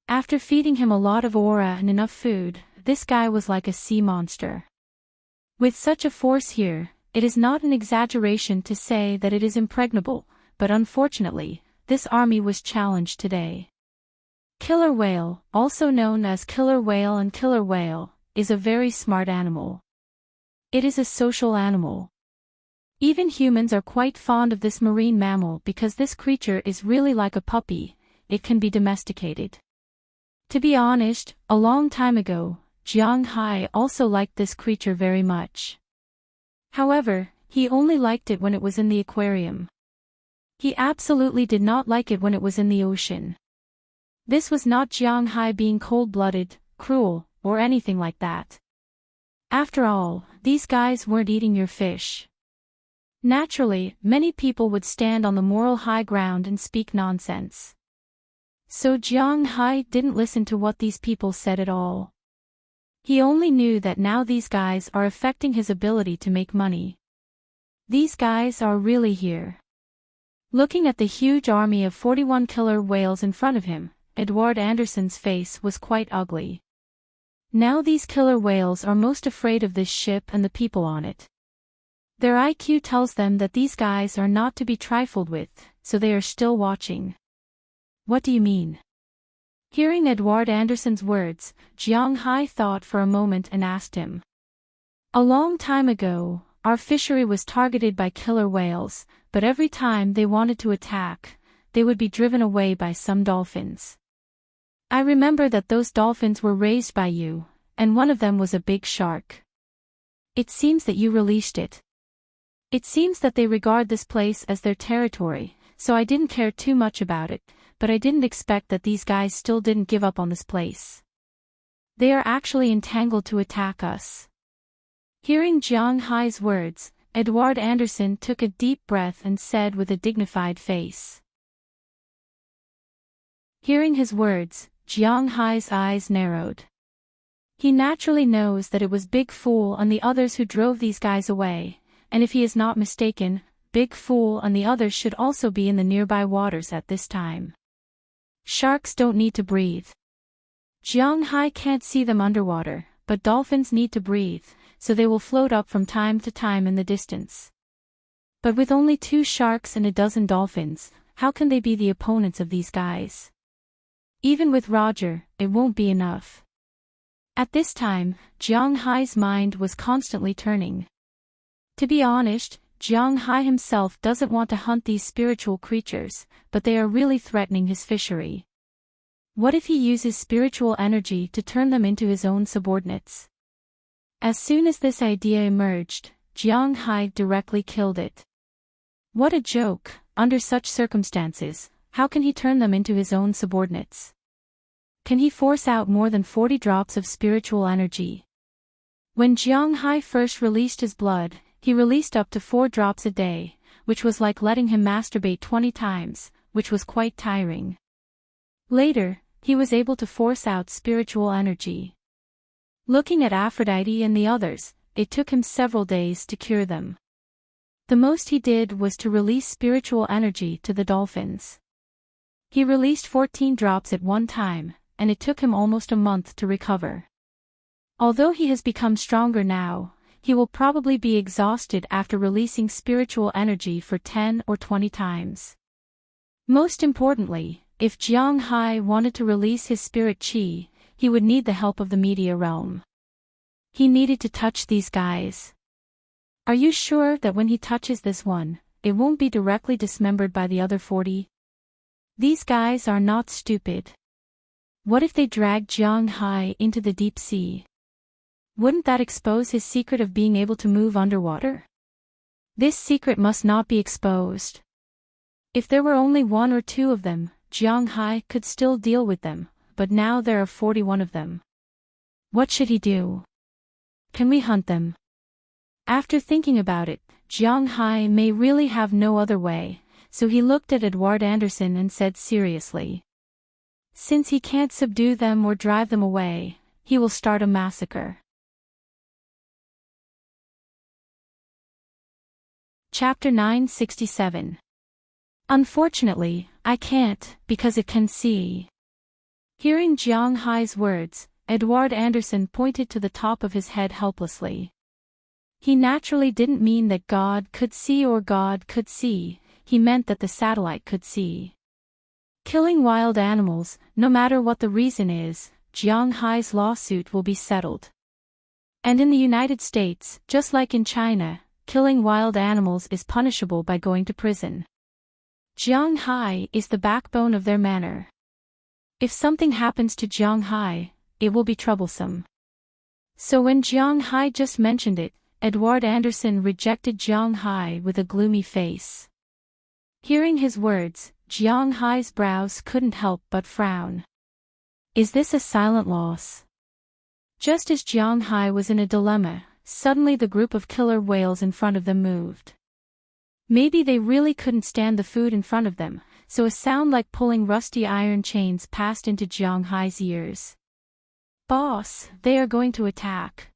S1: After feeding him a lot of aura and enough food, this guy was like a sea monster. With such a force here, it is not an exaggeration to say that it is impregnable, but unfortunately, this army was challenged today. Killer whale, also known as killer whale and killer whale, is a very smart animal. It is a social animal. Even humans are quite fond of this marine mammal because this creature is really like a puppy, it can be domesticated. To be honest, a long time ago, Jiang Hai also liked this creature very much. However, he only liked it when it was in the aquarium. He absolutely did not like it when it was in the ocean. This was not Jiang Hai being cold-blooded, cruel, or anything like that. After all, these guys weren't eating your fish. Naturally, many people would stand on the moral high ground and speak nonsense. So Jiang Hai didn't listen to what these people said at all. He only knew that now these guys are affecting his ability to make money. These guys are really here. Looking at the huge army of 41 killer whales in front of him, Edward Anderson's face was quite ugly. Now these killer whales are most afraid of this ship and the people on it. Their IQ tells them that these guys are not to be trifled with, so they are still watching. What do you mean? Hearing Edward Anderson's words, Jiang Hai thought for a moment and asked him. A long time ago, our fishery was targeted by killer whales, but every time they wanted to attack, they would be driven away by some dolphins. I remember that those dolphins were raised by you, and one of them was a big shark. It seems that you released it. It seems that they regard this place as their territory, so I didn't care too much about it, but I didn't expect that these guys still didn't give up on this place. They are actually entangled to attack us. Hearing Jiang Hai's words, Edward Anderson took a deep breath and said with a dignified face. Hearing his words, Jiang Hai's eyes narrowed. He naturally knows that it was Big Fool and the others who drove these guys away, and if he is not mistaken, Big Fool and the others should also be in the nearby waters at this time. Sharks don't need to breathe. Jiang Hai can't see them underwater, but dolphins need to breathe, so they will float up from time to time in the distance. But with only 2 sharks and a dozen dolphins, how can they be the opponents of these guys? Even with Roger, it won't be enough. At this time, Jiang Hai's mind was constantly turning. To be honest, Jiang Hai himself doesn't want to hunt these spiritual creatures, but they are really threatening his fishery. What if he uses spiritual energy to turn them into his own subordinates? As soon as this idea emerged, Jiang Hai directly killed it. What a joke! Under such circumstances, how can he turn them into his own subordinates? Can he force out more than 40 drops of spiritual energy? When Jiang Hai first released his blood, he released up to 4 drops a day, which was like letting him masturbate 20 times, which was quite tiring. Later, he was able to force out spiritual energy. Looking at Aphrodite and the others, it took him several days to cure them. The most he did was to release spiritual energy to the dolphins. He released 14 drops at one time, and it took him almost a month to recover. Although he has become stronger now, he will probably be exhausted after releasing spiritual energy for 10 or 20 times. Most importantly, if Jiang Hai wanted to release his spirit chi, he would need the help of the media realm. He needed to touch these guys. Are you sure that when he touches this one, it won't be directly dismembered by the other 40? These guys are not stupid. What if they drag Jiang Hai into the deep sea? Wouldn't that expose his secret of being able to move underwater? This secret must not be exposed. If there were only 1 or 2 of them, Jiang Hai could still deal with them, but now there are 41 of them. What should he do? Can we hunt them? After thinking about it, Jiang Hai may really have no other way, so he looked at Edward Anderson and said seriously. Since he can't subdue them or drive them away, he will start a massacre. Chapter 967. Unfortunately, I can't, because it can see. Hearing Jiang Hai's words, Edward Anderson pointed to the top of his head helplessly. He naturally didn't mean that God could see or God could see, he meant that the satellite could see. Killing wild animals, no matter what the reason is, Jiang Hai's lawsuit will be settled. And in the United States, just like in China, killing wild animals is punishable by going to prison. Jiang Hai is the backbone of their manor. If something happens to Jiang Hai, it will be troublesome. So when Jiang Hai just mentioned it, Edward Anderson rejected Jiang Hai with a gloomy face. Hearing his words, Jiang Hai's brows couldn't help but frown. Is this a silent loss? Just as Jiang Hai was in a dilemma, suddenly the group of killer whales in front of them moved. Maybe they really couldn't stand the food in front of them, so a sound like pulling rusty iron chains passed into Jiang Hai's ears. Boss, they are going to attack.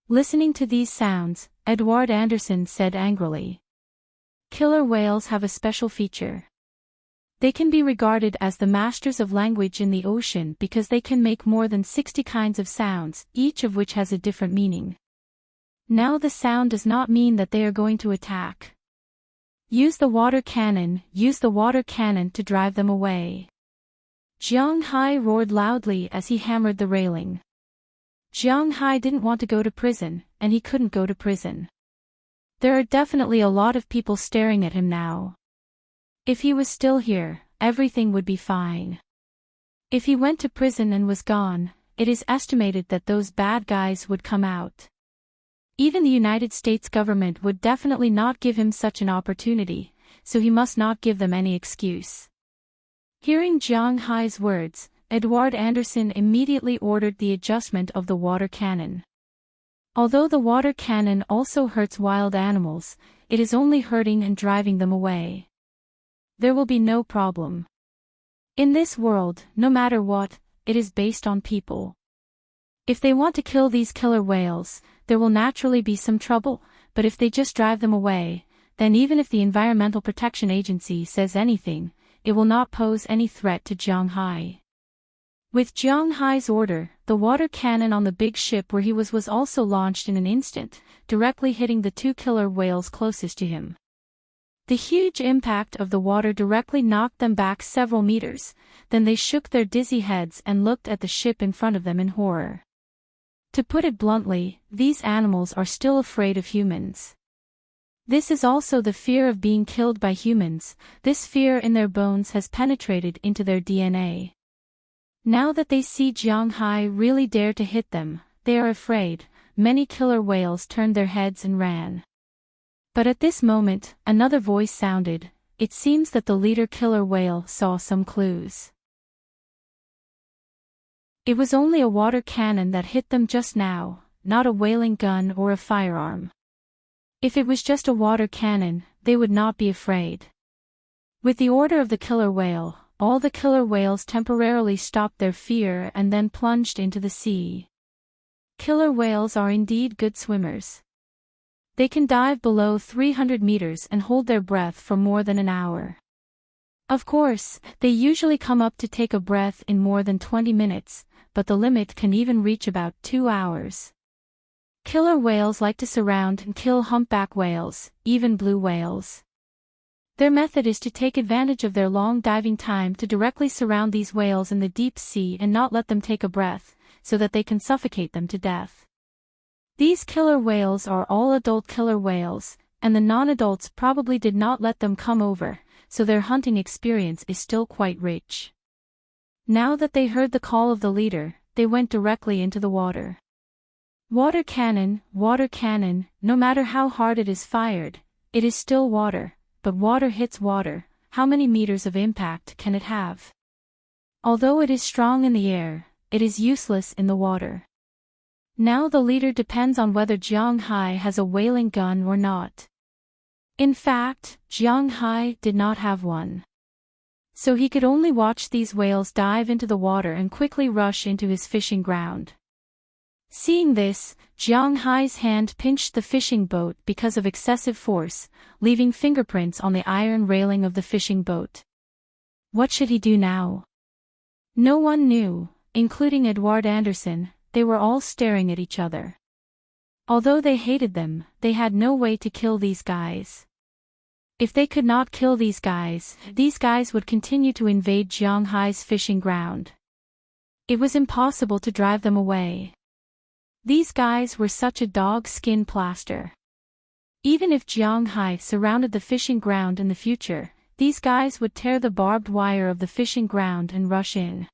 S1: Listening to these sounds, Edward Anderson said angrily. Killer whales have a special feature. They can be regarded as the masters of language in the ocean because they can make more than 60 kinds of sounds, each of which has a different meaning. Now the sound does not mean that they are going to attack. Use the water cannon to drive them away. Jiang Hai roared loudly as he hammered the railing. Jiang Hai didn't want to go to prison, and he couldn't go to prison. There are definitely a lot of people staring at him now. If he was still here, everything would be fine. If he went to prison and was gone, it is estimated that those bad guys would come out. Even the United States government would definitely not give him such an opportunity, so he must not give them any excuse. Hearing Jiang Hai's words, Edward Anderson immediately ordered the adjustment of the water cannon. Although the water cannon also hurts wild animals, it is only hurting and driving them away. There will be no problem. In this world, no matter what, it is based on people. If they want to kill these killer whales, there will naturally be some trouble, but if they just drive them away, then even if the Environmental Protection Agency says anything, it will not pose any threat to Jiang Hai. With Jiang Hai's order, the water cannon on the big ship where he was also launched in an instant, directly hitting the 2 killer whales closest to him. The huge impact of the water directly knocked them back several meters, then they shook their dizzy heads and looked at the ship in front of them in horror. To put it bluntly, these animals are still afraid of humans. This is also the fear of being killed by humans. This fear in their bones has penetrated into their DNA. Now that they see Jiang Hai really dare to hit them, they are afraid. Many killer whales turned their heads and ran. But at this moment, another voice sounded. It seems that the leader killer whale saw some clues. It was only a water cannon that hit them just now, not a whaling gun or a firearm. If it was just a water cannon, they would not be afraid. With the order of the killer whale, all the killer whales temporarily stopped their fear and then plunged into the sea. Killer whales are indeed good swimmers. They can dive below 300 meters and hold their breath for more than an hour. Of course, they usually come up to take a breath in more than 20 minutes, but the limit can even reach about 2 hours. Killer whales like to surround and kill humpback whales, even blue whales. Their method is to take advantage of their long diving time to directly surround these whales in the deep sea and not let them take a breath, so that they can suffocate them to death. These killer whales are all adult killer whales, and the non-adults probably did not let them come over, so their hunting experience is still quite rich. Now that they heard the call of the leader, they went directly into the water. Water cannon, no matter how hard it is fired, it is still water, but water hits water, how many meters of impact can it have? Although it is strong in the air, it is useless in the water. Now the leader depends on whether Jiang Hai has a whaling gun or not. In fact, Jiang Hai did not have one. So he could only watch these whales dive into the water and quickly rush into his fishing ground. Seeing this, Jiang Hai's hand pinched the fishing boat because of excessive force, leaving fingerprints on the iron railing of the fishing boat. What should he do now? No one knew, including Edward Anderson. They were all staring at each other. Although they hated them, they had no way to kill these guys. If they could not kill these guys would continue to invade Jiang Hai's fishing ground. It was impossible to drive them away. These guys were such a dog-skin plaster. Even if Jiang Hai surrounded the fishing ground in the future, these guys would tear the barbed wire of the fishing ground and rush in.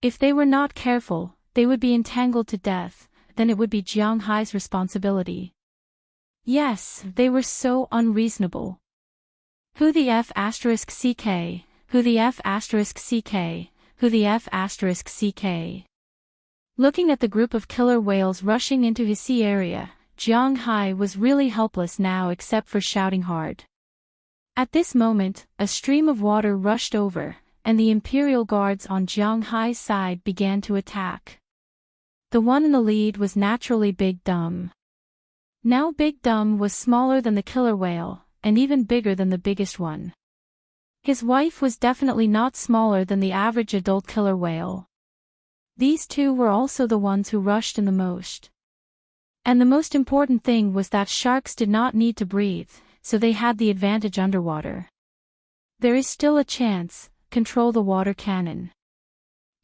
S1: If they were not careful, they would be entangled to death, then it would be Jiang Hai's responsibility. Yes, they were so unreasonable. Who the F***, who the F***, who the F***. Looking at the group of killer whales rushing into his sea area, Jiang Hai was really helpless now except for shouting hard. At this moment, a stream of water rushed over, and the Imperial Guards on Jiang Hai's side began to attack. The one in the lead was naturally Big Dumb. Now Big Dumb was smaller than the killer whale, and even bigger than the biggest one. His wife was definitely not smaller than the average adult killer whale. These two were also the ones who rushed in the most. And the most important thing was that sharks did not need to breathe, so they had the advantage underwater. There is still a chance. Control the water cannon.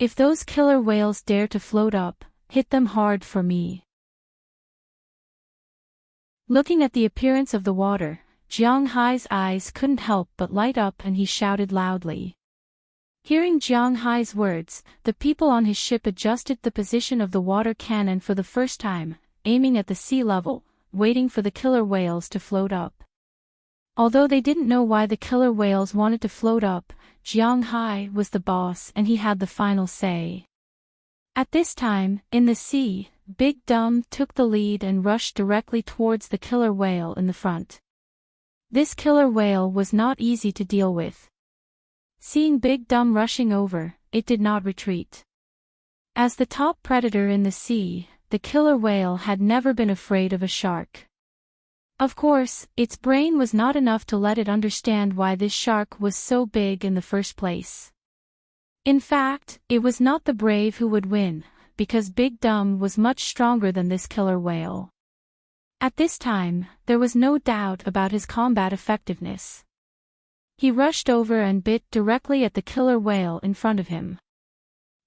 S1: If those killer whales dare to float up, hit them hard for me. Looking at the appearance of the water, Jiang Hai's eyes couldn't help but light up and he shouted loudly. Hearing Jiang Hai's words, the people on his ship adjusted the position of the water cannon for the first time, aiming at the sea level, waiting for the killer whales to float up. Although they didn't know why the killer whales wanted to float up, Jiang Hai was the boss and he had the final say. At this time, in the sea, Big Dumb took the lead and rushed directly towards the killer whale in the front. This killer whale was not easy to deal with. Seeing Big Dumb rushing over, it did not retreat. As the top predator in the sea, the killer whale had never been afraid of a shark. Of course, its brain was not enough to let it understand why this shark was so big in the first place. In fact, it was not the brave who would win, because Big Dumb was much stronger than this killer whale. At this time, there was no doubt about his combat effectiveness. He rushed over and bit directly at the killer whale in front of him.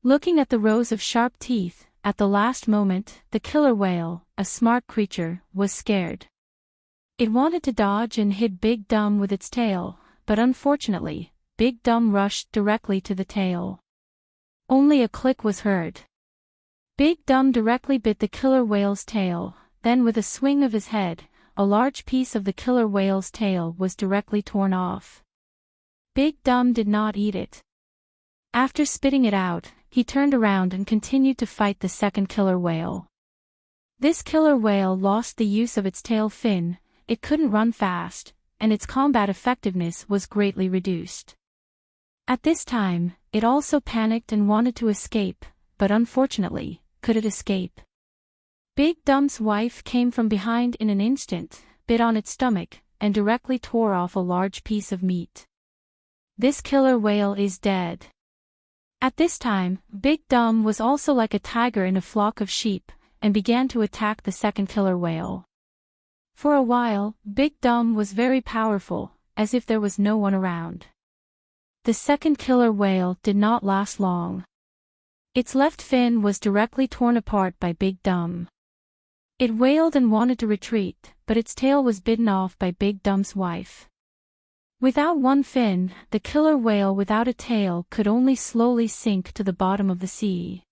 S1: Looking at the rows of sharp teeth, at the last moment, the killer whale, a smart creature, was scared. It wanted to dodge and hit Big Dumb with its tail, but unfortunately, Big Dumb rushed directly to the tail. Only a click was heard. Big Dumb directly bit the killer whale's tail, then with a swing of his head, a large piece of the killer whale's tail was directly torn off. Big Dumb did not eat it. After spitting it out, he turned around and continued to fight the second killer whale. This killer whale lost the use of its tail fin, it couldn't run fast, and its combat effectiveness was greatly reduced. At this time, it also panicked and wanted to escape, but unfortunately, could it escape? Big Dump's wife came from behind in an instant, bit on its stomach, and directly tore off a large piece of meat. This killer whale is dead. At this time, Big Dumb was also like a tiger in a flock of sheep, and began to attack the second killer whale. For a while, Big Dumb was very powerful, as if there was no one around. The second killer whale did not last long. Its left fin was directly torn apart by Big Dumb. It wailed and wanted to retreat, but its tail was bitten off by Big Dumb's wife. Without one fin, the killer whale without a tail could only slowly sink to the bottom of the sea.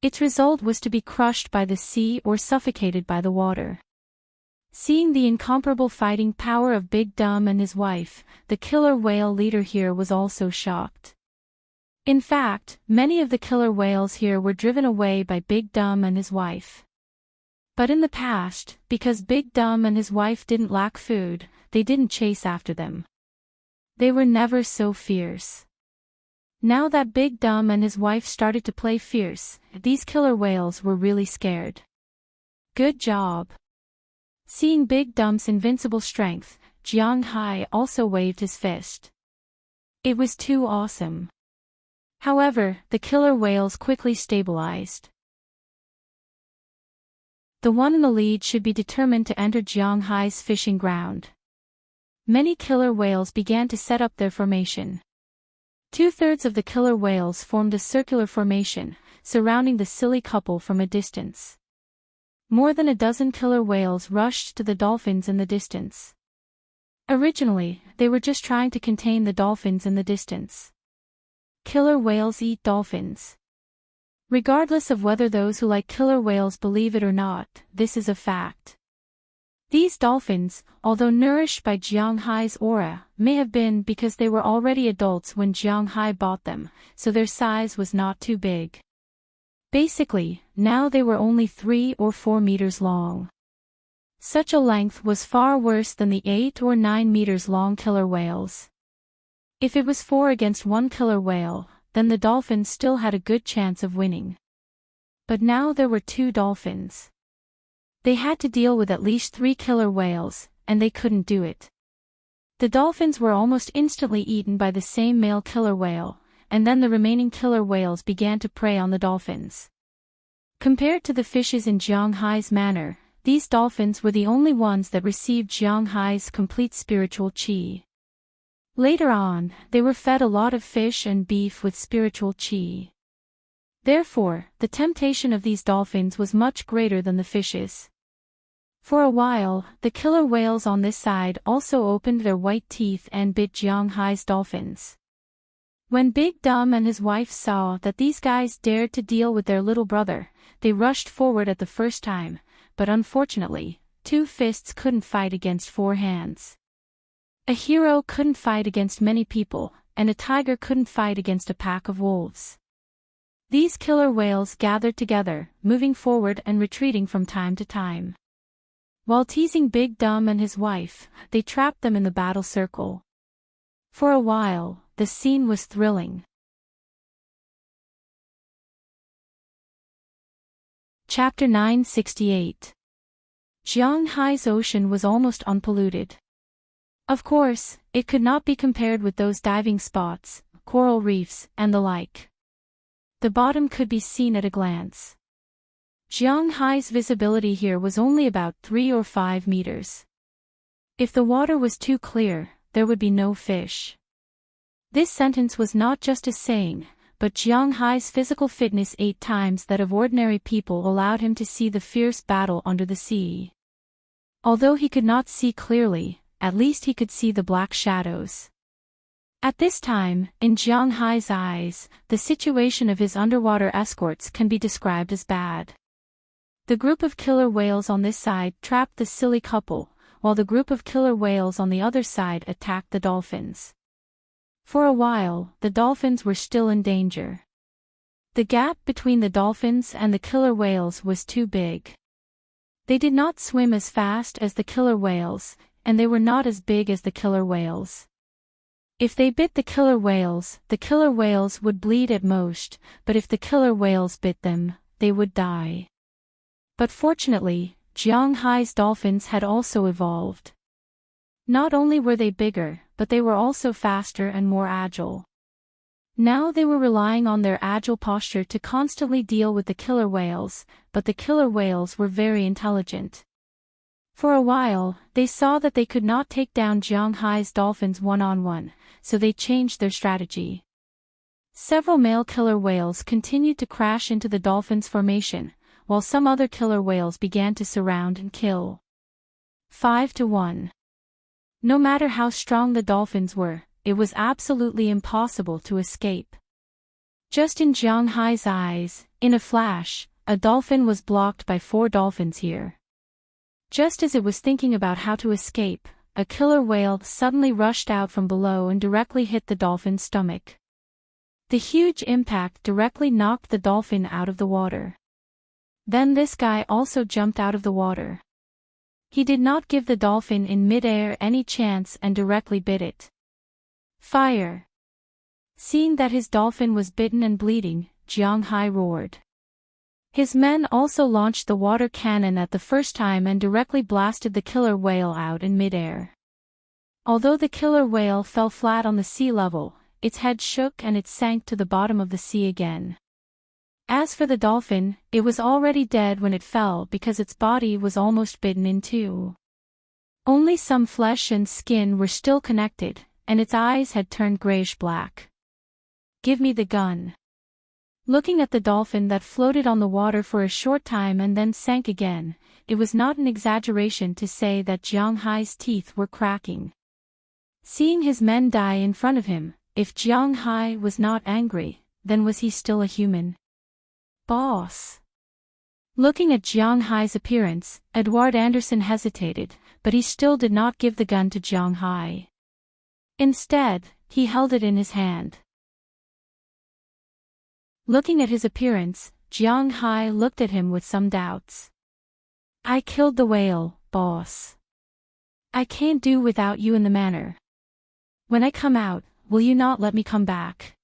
S1: Its result was to be crushed by the sea or suffocated by the water. Seeing the incomparable fighting power of Big Dumb and his wife, the killer whale leader here was also shocked. In fact, many of the killer whales here were driven away by Big Dumb and his wife. But in the past, because Big Dumb and his wife didn't lack food, they didn't chase after them. They were never so fierce. Now that Big Dumb and his wife started to play fierce, these killer whales were really scared. Good job. Seeing Big Dump's invincible strength, Jiang Hai also waved his fist. It was too awesome. However, the killer whales quickly stabilized. The one in the lead should be determined to enter Jiang Hai's fishing ground. Many killer whales began to set up their formation. 2/3 of the killer whales formed a circular formation, surrounding the silly couple from a distance. More than a dozen killer whales rushed to the dolphins in the distance. Originally, they were just trying to contain the dolphins in the distance. Killer whales eat dolphins. Regardless of whether those who like killer whales believe it or not, this is a fact. These dolphins, although nourished by Jiang Hai's aura, may have been because they were already adults when Jiang Hai bought them, so their size was not too big. Basically, now they were only 3 or 4 meters long. Such a length was far worse than the 8 or 9 meters long killer whales. If it was 4 against 1 killer whale, then the dolphins still had a good chance of winning. But now there were 2 dolphins. They had to deal with at least 3 killer whales, and they couldn't do it. The dolphins were almost instantly eaten by the same male killer whale, and then the remaining killer whales began to prey on the dolphins. Compared to the fishes in Jiang Hai's manor, these dolphins were the only ones that received Jiang Hai's complete spiritual qi. Later on, they were fed a lot of fish and beef with spiritual qi. Therefore, the temptation of these dolphins was much greater than the fishes. For a while, the killer whales on this side also opened their white teeth and bit Jiang Hai's dolphins. When Big Dumb and his wife saw that these guys dared to deal with their little brother, they rushed forward at the first time, but unfortunately, 2 fists couldn't fight against 4 hands. A hero couldn't fight against many people, and a tiger couldn't fight against a pack of wolves. These killer whales gathered together, moving forward and retreating from time to time. While teasing Big Dumb and his wife, they trapped them in the battle circle. For a while, the scene was thrilling. Chapter 968. Jiang Hai's ocean was almost unpolluted. Of course, it could not be compared with those diving spots, coral reefs, and the like. The bottom could be seen at a glance. Jiang Hai's visibility here was only about 3 or 5 meters. If the water was too clear, there would be no fish. This sentence was not just a saying, but Jiang Hai's physical fitness 8 times that of ordinary people allowed him to see the fierce battle under the sea. Although he could not see clearly, at least he could see the black shadows. At this time, in Jiang Hai's eyes, the situation of his underwater escorts can be described as bad. The group of killer whales on this side trapped the silly couple, while the group of killer whales on the other side attacked the dolphins. For a while, the dolphins were still in danger. The gap between the dolphins and the killer whales was too big. They did not swim as fast as the killer whales, and they were not as big as the killer whales. If they bit the killer whales would bleed at most, but if the killer whales bit them, they would die. But fortunately, Jianghai's dolphins had also evolved. Not only were they bigger, but they were also faster and more agile. Now they were relying on their agile posture to constantly deal with the killer whales, but the killer whales were very intelligent. For a while, they saw that they could not take down Jianghai's dolphins one-on-one, so they changed their strategy. Several male killer whales continued to crash into the dolphins' formation, while some other killer whales began to surround and kill. 5-1. No matter how strong the dolphins were, it was absolutely impossible to escape. Just in Jianghai's eyes, in a flash, a dolphin was blocked by 4 dolphins here. Just as it was thinking about how to escape, a killer whale suddenly rushed out from below and directly hit the dolphin's stomach. The huge impact directly knocked the dolphin out of the water. Then this guy also jumped out of the water. He did not give the dolphin in mid-air any chance and directly bit it. Fire! Seeing that his dolphin was bitten and bleeding, Jianghai roared. His men also launched the water cannon at the first time and directly blasted the killer whale out in mid-air. Although the killer whale fell flat on the sea level, its head shook and it sank to the bottom of the sea again. As for the dolphin, it was already dead when it fell because its body was almost bitten in two. Only some flesh and skin were still connected, and its eyes had turned grayish-black. "Give me the gun." Looking at the dolphin that floated on the water for a short time and then sank again, it was not an exaggeration to say that Jianghai's teeth were cracking. Seeing his men die in front of him, if Jianghai was not angry, then was he still a human? "Boss." Looking at Jianghai's appearance, Edward Anderson hesitated, but he still did not give the gun to Jianghai. Instead, he held it in his hand. Looking at his appearance, Jianghai looked at him with some doubts. "I killed the whale, boss. I can't do without you in the manor. When I come out, will you not let me come back?"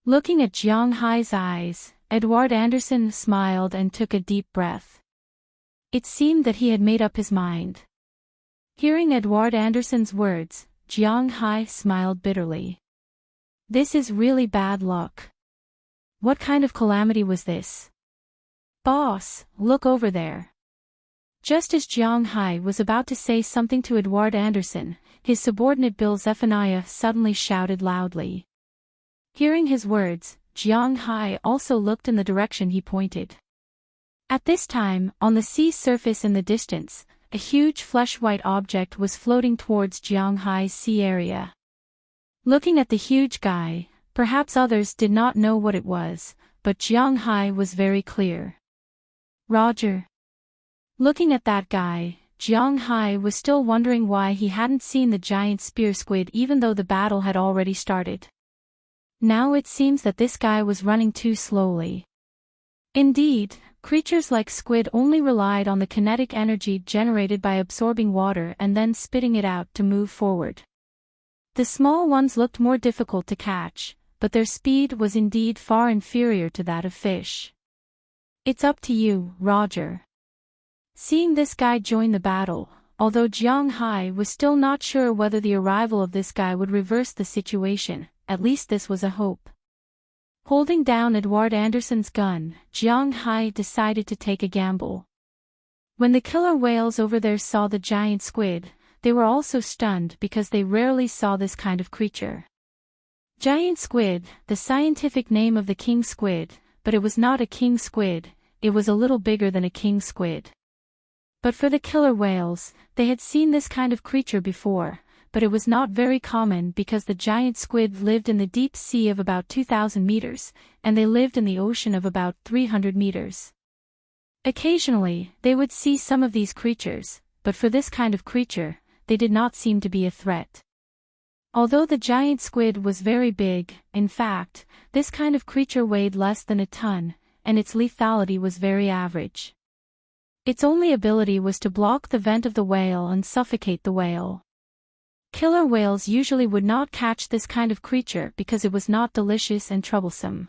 S1: Looking at Jianghai's eyes, Edward Anderson smiled and took a deep breath. It seemed that he had made up his mind. Hearing Edward Anderson's words, Jianghai smiled bitterly. "This is really bad luck. What kind of calamity was this?" "Boss, look over there." Just as Jianghai was about to say something to Edward Anderson, his subordinate Bill Zephaniah suddenly shouted loudly. Hearing his words, Jianghai also looked in the direction he pointed. At this time, on the sea surface in the distance, a huge flesh-white object was floating towards Jianghai's sea area. Looking at the huge guy, perhaps others did not know what it was, but Jianghai was very clear. "Roger." Looking at that guy, Jianghai was still wondering why he hadn't seen the giant spear squid even though the battle had already started. Now it seems that this guy was running too slowly. Indeed, creatures like squid only relied on the kinetic energy generated by absorbing water and then spitting it out to move forward. The small ones looked more difficult to catch, but their speed was indeed far inferior to that of fish. "It's up to you, Roger." Seeing this guy join the battle, although Jianghai was still not sure whether the arrival of this guy would reverse the situation, at least this was a hope. Holding down Edward Anderson's gun, Jianghai decided to take a gamble. When the killer whales over there saw the giant squid, they were also stunned because they rarely saw this kind of creature. Giant squid, the scientific name of the king squid, but it was not a king squid, it was a little bigger than a king squid. But for the killer whales, they had seen this kind of creature before, but it was not very common because the giant squid lived in the deep sea of about 2,000 meters, and they lived in the ocean of about 300 meters. Occasionally, they would see some of these creatures, but for this kind of creature, they did not seem to be a threat. Although the giant squid was very big, in fact, this kind of creature weighed less than a ton, and its lethality was very average. Its only ability was to block the vent of the whale and suffocate the whale. killer whales usually would not catch this kind of creature because it was not delicious and troublesome.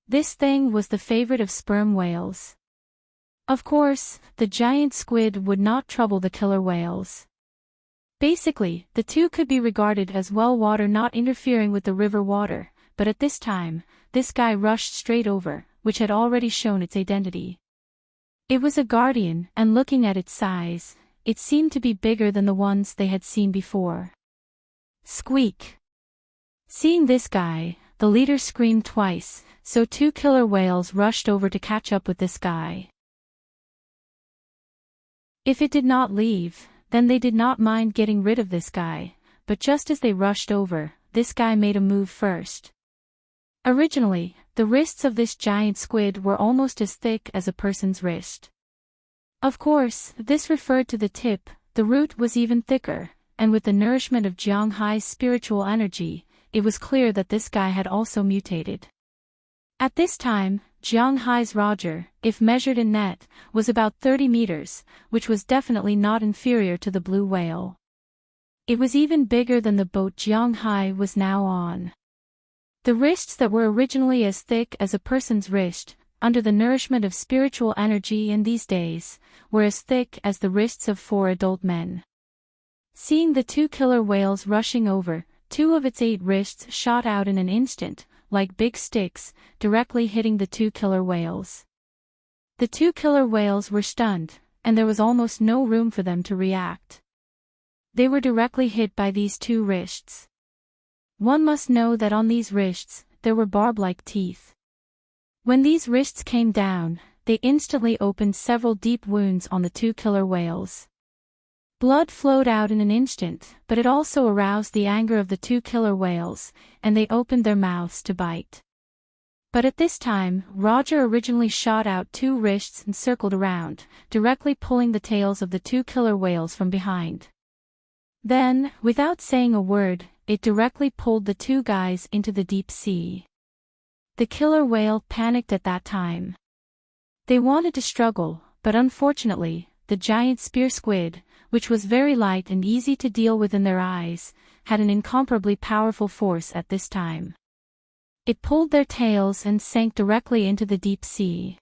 S1: This thing was the favorite of sperm whales. Of course, the giant squid would not trouble the killer whales. Basically, the two could be regarded as well water not interfering with the river water, but at this time, this guy rushed straight over, which had already shown its identity. It was a guardian, and looking at its size, it seemed to be bigger than the ones they had seen before. Squeak! Seeing this guy, the leader screamed twice, so two killer whales rushed over to catch up with this guy. If it did not leave, then they did not mind getting rid of this guy, but just as they rushed over, this guy made a move first. Originally, the wrists of this giant squid were almost as thick as a person's wrist. Of course, this referred to the tip, the root was even thicker, and with the nourishment of Jiang Hai's spiritual energy, it was clear that this guy had also mutated. At this time, Jiang Hai's Roger, if measured in net, was about 30 meters, which was definitely not inferior to the blue whale. It was even bigger than the boat Jiang Hai was now on. The wrists that were originally as thick as a person's wrist, under the nourishment of spiritual energy in these days, were as thick as the wrists of 4 adult men. Seeing the two killer whales rushing over, 2 of its 8 wrists shot out in an instant, like big sticks, directly hitting the 2 killer whales. The 2 killer whales were stunned, and there was almost no room for them to react. They were directly hit by these 2 wrists. One must know that on these wrists, there were barb-like teeth. When these wrists came down, they instantly opened several deep wounds on the 2 killer whales. Blood flowed out in an instant, but it also aroused the anger of the 2 killer whales, and they opened their mouths to bite. But at this time, Roger originally shot out 2 wrists and circled around, directly pulling the tails of the 2 killer whales from behind. Then, without saying a word, it directly pulled the 2 guys into the deep sea. The killer whale panicked at that time. They wanted to struggle, but unfortunately, the giant spear squid, which was very light and easy to deal with in their eyes, had an incomparably powerful force at this time. It pulled their tails and sank directly into the deep sea.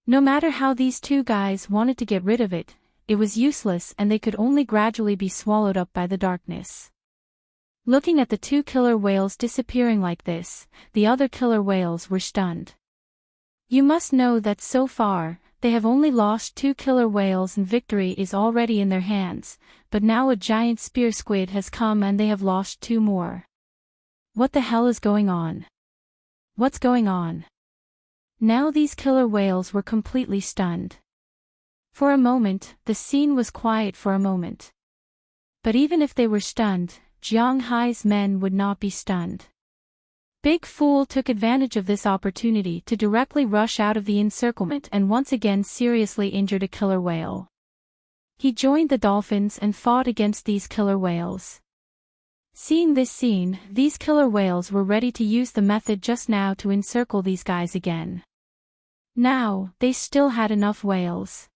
S1: No matter how these 2 guys wanted to get rid of it, it was useless and they could only gradually be swallowed up by the darkness. Looking at the 2 killer whales disappearing like this, the other killer whales were stunned. You must know that so far, they have only lost 2 killer whales and victory is already in their hands, but now a giant spear squid has come and they have lost 2 more. What the hell is going on? What's going on? Now these killer whales were completely stunned. For a moment, the scene was quiet for a moment. But even if they were stunned, Jiang Hai's men would not be stunned. Big Fool took advantage of this opportunity to directly rush out of the encirclement and once again seriously injured a killer whale. He joined the dolphins and fought against these killer whales. Seeing this scene, these killer whales were ready to use the method just now to encircle these guys again. Now, they still had enough whales.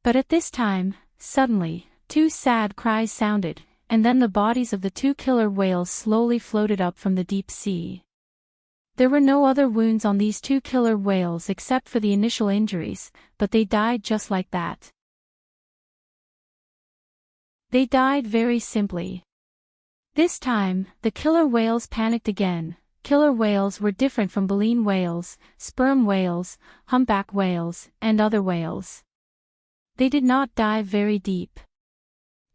S1: But at this time, suddenly, 2 sad cries sounded, and then the bodies of the 2 killer whales slowly floated up from the deep sea. There were no other wounds on these 2 killer whales except for the initial injuries, but they died just like that. They died very simply. This time, the killer whales panicked again. Killer whales were different from baleen whales, sperm whales, humpback whales, and other whales. They did not dive very deep.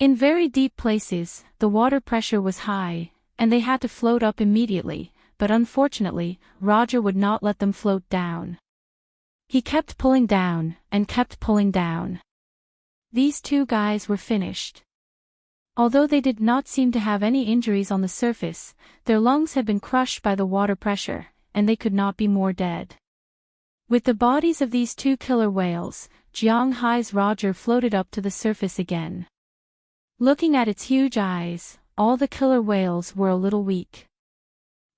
S1: In very deep places, the water pressure was high, and they had to float up immediately, but unfortunately, Roger would not let them float down. He kept pulling down, and kept pulling down. These 2 guys were finished. Although they did not seem to have any injuries on the surface, their lungs had been crushed by the water pressure, and they could not be more dead. With the bodies of these 2 killer whales, Jiang Hai's Roger floated up to the surface again. Looking at its huge eyes, all the killer whales were a little weak.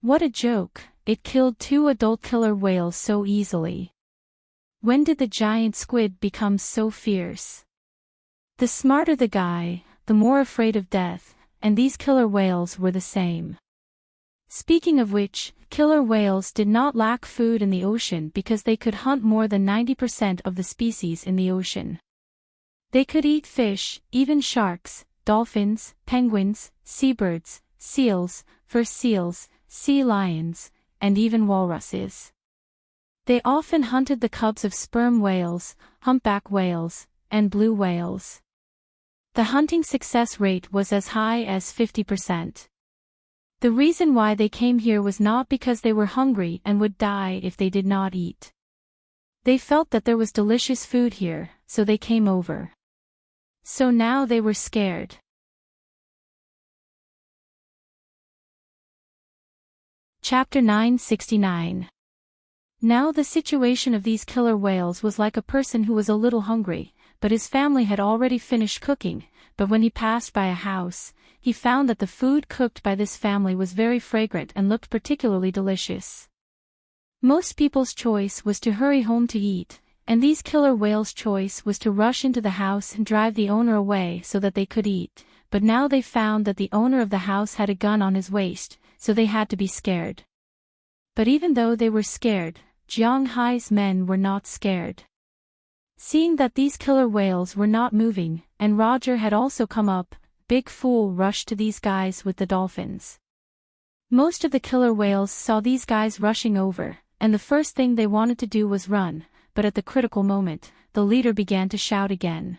S1: What a joke, it killed 2 adult killer whales so easily. When did the giant squid become so fierce? The smarter the guy, the more afraid of death, and these killer whales were the same. Speaking of which, killer whales did not lack food in the ocean because they could hunt more than 90% of the species in the ocean. They could eat fish, even sharks, dolphins, penguins, seabirds, seals, fur seals, sea lions, and even walruses. They often hunted the cubs of sperm whales, humpback whales, and blue whales. The hunting success rate was as high as 50%. The reason why they came here was not because they were hungry and would die if they did not eat. They felt that there was delicious food here, so they came over. So now they were scared. Chapter 969. Now the situation of these killer whales was like a person who was a little hungry, but his family had already finished cooking, but when he passed by a house, he found that the food cooked by this family was very fragrant and looked particularly delicious. Most people's choice was to hurry home to eat, and these killer whales' choice was to rush into the house and drive the owner away so that they could eat, but now they found that the owner of the house had a gun on his waist, so they had to be scared. But even though they were scared, Jiang Hai's men were not scared. Seeing that these killer whales were not moving, and Roger had also come up, Big Fool rushed to these guys with the dolphins. Most of the killer whales saw these guys rushing over, and the first thing they wanted to do was run, but at the critical moment, the leader began to shout again.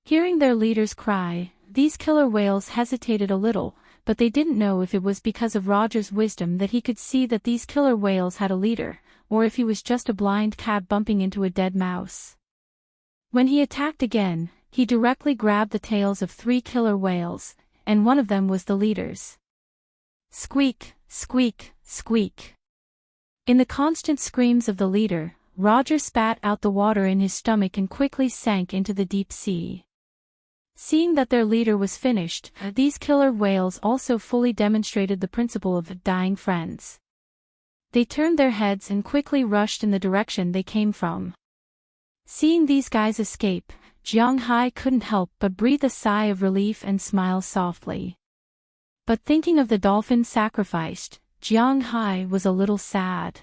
S1: Hearing their leader's cry, these killer whales hesitated a little, but they didn't know if it was because of Roger's wisdom that he could see that these killer whales had a leader, or if he was just a blind cat bumping into a dead mouse. When he attacked again, he directly grabbed the tails of 3 killer whales, and one of them was the leader's. Squeak, squeak, squeak. In the constant screams of the leader, Roger spat out the water in his stomach and quickly sank into the deep sea. Seeing that their leader was finished, these killer whales also fully demonstrated the principle of dying friends. They turned their heads and quickly rushed in the direction they came from. Seeing these guys escape, Jiang Hai couldn't help but breathe a sigh of relief and smile softly. But thinking of the dolphin sacrificed, Jiang Hai was a little sad.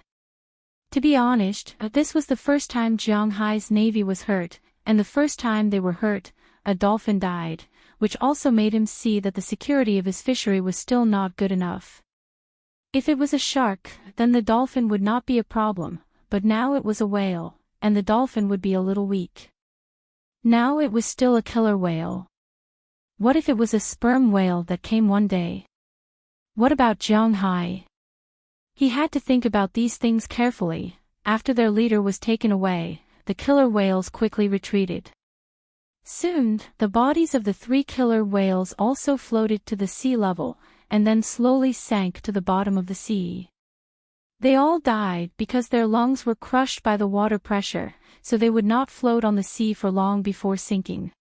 S1: To be honest, this was the first time Jiang Hai's navy was hurt, and the first time they were hurt, a dolphin died, which also made him see that the security of his fishery was still not good enough. If it was a shark, then the dolphin would not be a problem, but now it was a whale, and the dolphin would be a little weak. Now it was still a killer whale. What if it was a sperm whale that came one day? What about Jiang Hai? He had to think about these things carefully. After their leader was taken away, the killer whales quickly retreated. Soon, the bodies of the 3 killer whales also floated to the sea level, and then slowly sank to the bottom of the sea. They all died because their lungs were crushed by the water pressure, so they would not float on the sea for long before sinking.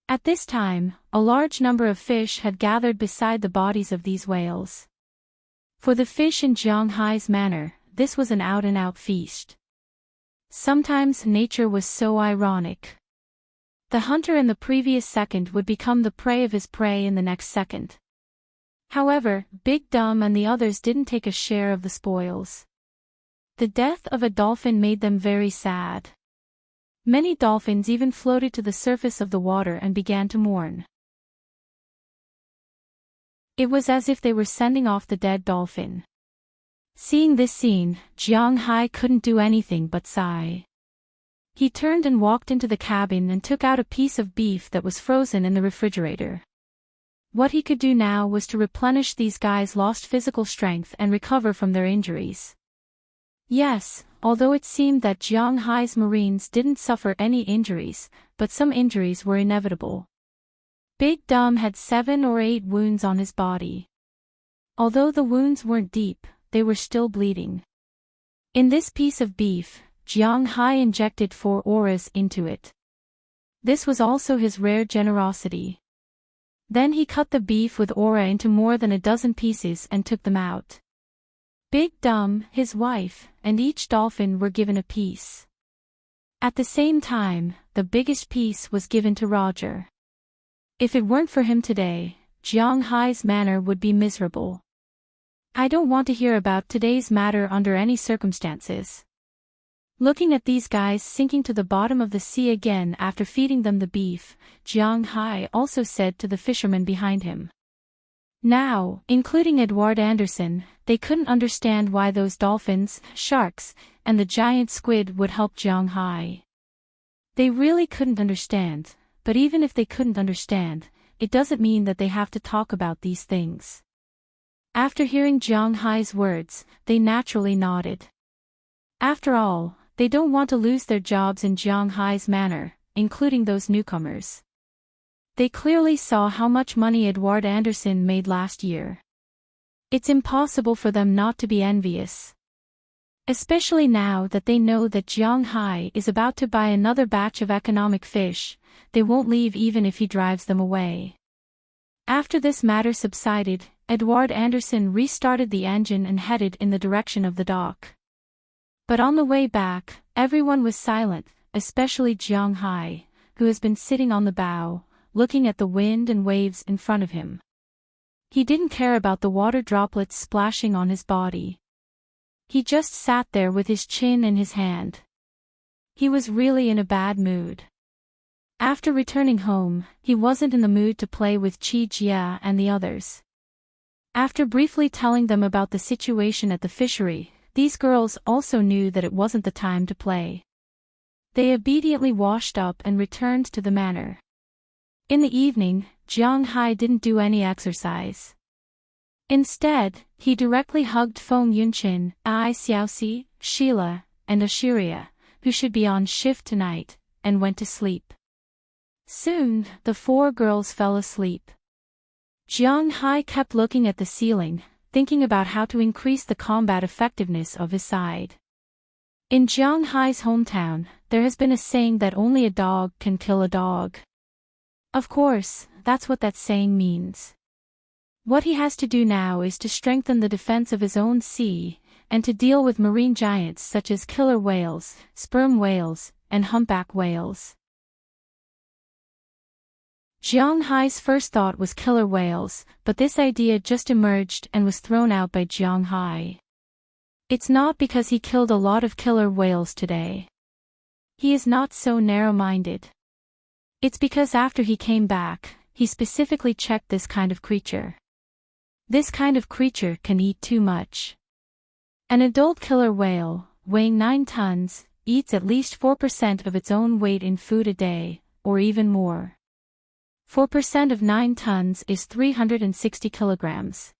S1: At this time, a large number of fish had gathered beside the bodies of these whales. For the fish in Jiang Hai's manner, this was an out-and-out feast. Sometimes nature was so ironic. The hunter in the previous second would become the prey of his prey in the next second. However, Big Dumb and the others didn't take a share of the spoils. The death of a dolphin made them very sad. Many dolphins even floated to the surface of the water and began to mourn. It was as if they were sending off the dead dolphin. Seeing this scene, Jiang Hai couldn't do anything but sigh. He turned and walked into the cabin and took out a piece of beef that was frozen in the refrigerator. What he could do now was to replenish these guys' lost physical strength and recover from their injuries. Yes, although it seemed that Jiang Hai's Marines didn't suffer any injuries, but some injuries were inevitable. Big Dumb had 7 or 8 wounds on his body. Although the wounds weren't deep, they were still bleeding. In this piece of beef, Jiang Hai injected 4 auras into it. This was also his rare generosity. Then he cut the beef with aura into more than a dozen pieces and took them out. Big Dumb, his wife, and each dolphin were given a piece. At the same time, the biggest piece was given to Roger. If it weren't for him today, Jiang Hai's manner would be miserable. I don't want to hear about today's matter under any circumstances. Looking at these guys sinking to the bottom of the sea again after feeding them the beef, Jiang Hai also said to the fisherman behind him. Now, including Edward Anderson, they couldn't understand why those dolphins, sharks, and the giant squid would help Jiang Hai. They really couldn't understand, but even if they couldn't understand, it doesn't mean that they have to talk about these things. After hearing Jiang Hai's words, they naturally nodded. After all, they don't want to lose their jobs in Jiang Hai's manor, including those newcomers. They clearly saw how much money Edward Anderson made last year. It's impossible for them not to be envious. Especially now that they know that Jiang Hai is about to buy another batch of economic fish, they won't leave even if he drives them away. After this matter subsided, Edward Anderson restarted the engine and headed in the direction of the dock. But on the way back, everyone was silent, especially Jiang Hai, who has been sitting on the bow, looking at the wind and waves in front of him. He didn't care about the water droplets splashing on his body. He just sat there with his chin in his hand. He was really in a bad mood. After returning home, he wasn't in the mood to play with Qi Jia and the others. After briefly telling them about the situation at the fishery, these girls also knew that it wasn't the time to play. They obediently washed up and returned to the manor. In the evening, Jiang Hai didn't do any exercise. Instead, he directly hugged Feng Yunqin, Ai Xiaoxi, Sheila, and Ashiria, who should be on shift tonight, and went to sleep. Soon, the four girls fell asleep. Jiang Hai kept looking at the ceiling, thinking about how to increase the combat effectiveness of his side. In Jiang Hai's hometown, there has been a saying that only a dog can kill a dog. Of course, that's what that saying means. What he has to do now is to strengthen the defense of his own sea, and to deal with marine giants such as killer whales, sperm whales, and humpback whales. Jiang Hai's first thought was killer whales, but this idea just emerged and was thrown out by Jiang Hai. It's not because he killed a lot of killer whales today. He is not so narrow-minded. It's because after he came back, he specifically checked this kind of creature. This kind of creature can eat too much. An adult killer whale, weighing 9 tons, eats at least 4% of its own weight in food a day, or even more. 4% of 9 tons is 360 kilograms.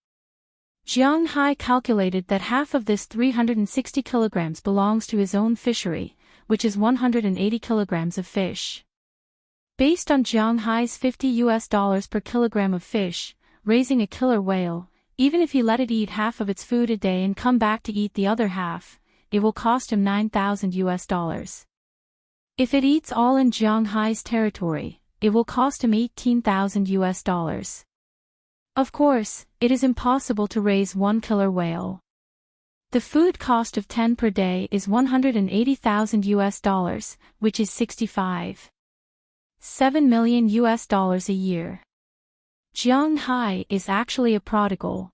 S1: Jiang Hai calculated that half of this 360 kilograms belongs to his own fishery, which is 180 kilograms of fish. Based on Jiang Hai's $50 per kilogram of fish, raising a killer whale, even if he let it eat half of its food a day and come back to eat the other half, it will cost him $9,000. If it eats all in Jiang Hai's territory, it will cost him $18,000. Of course, it is impossible to raise one killer whale. The food cost of 10 per day is $180,000, which is $65.7 million a year. Jiang Hai is actually a prodigal.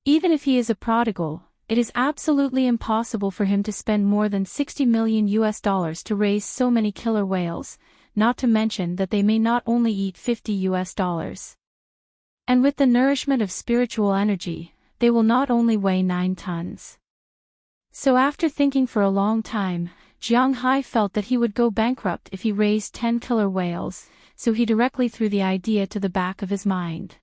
S1: Even if he is a prodigal, it is absolutely impossible for him to spend more than $60 million to raise so many killer whales, not to mention that they may not only eat $50. And with the nourishment of spiritual energy, they will not only weigh 9 tons. So after thinking for a long time, Jiang Hai felt that he would go bankrupt if he raised 10 killer whales, so he directly threw the idea to the back of his mind.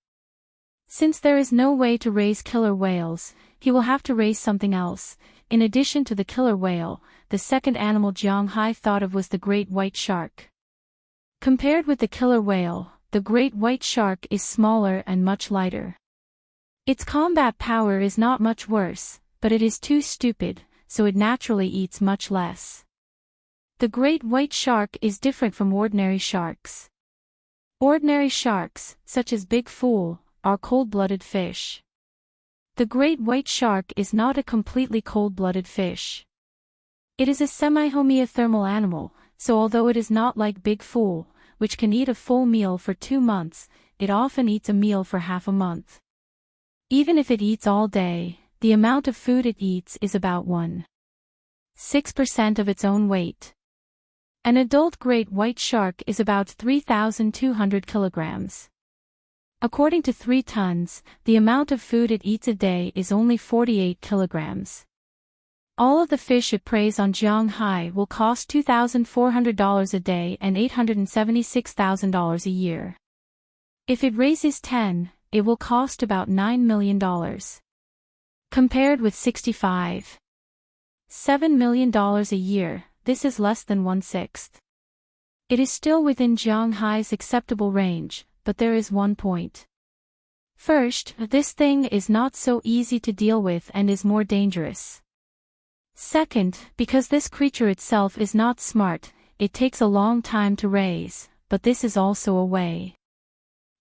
S1: Since there is no way to raise killer whales, he will have to raise something else. In addition to the killer whale, the second animal Jiang Hai thought of was the great white shark. Compared with the killer whale, the great white shark is smaller and much lighter. Its combat power is not much worse, but it is too stupid, so it naturally eats much less. The great white shark is different from ordinary sharks. Ordinary sharks, such as Big Fool, are cold-blooded fish. The great white shark is not a completely cold-blooded fish. It is a semi-homeothermal animal, so although it is not like Big Fool, which can eat a full meal for 2 months, it often eats a meal for half a month. Even if it eats all day, the amount of food it eats is about 1/6% of its own weight. An adult great white shark is about 3,200 kilograms. According to 3 tons, the amount of food it eats a day is only 48 kilograms. All of the fish it preys on Zhanghai will cost $2,400 a day and $876,000 a year. If it raises 10, it will cost about $9 million. Compared with $65.7 million a year, this is less than 1/6. It is still within Zhanghai's acceptable range, but there is one point. First, this thing is not so easy to deal with and is more dangerous. Second, because this creature itself is not smart, it takes a long time to raise, but this is also a way.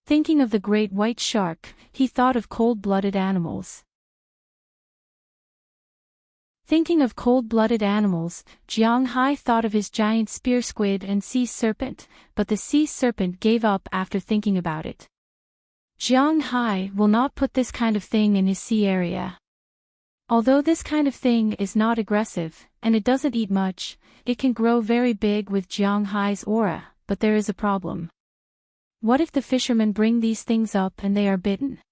S1: Thinking of the great white shark, he thought of cold-blooded animals. Thinking of cold-blooded animals, Zhanghai thought of his giant spear squid and sea serpent, but the sea serpent gave up after thinking about it. Zhanghai will not put this kind of thing in his sea area. Although this kind of thing is not aggressive, and it doesn't eat much, it can grow very big with Zhanghai's aura, but there is a problem. What if the fishermen bring these things up and they are bitten?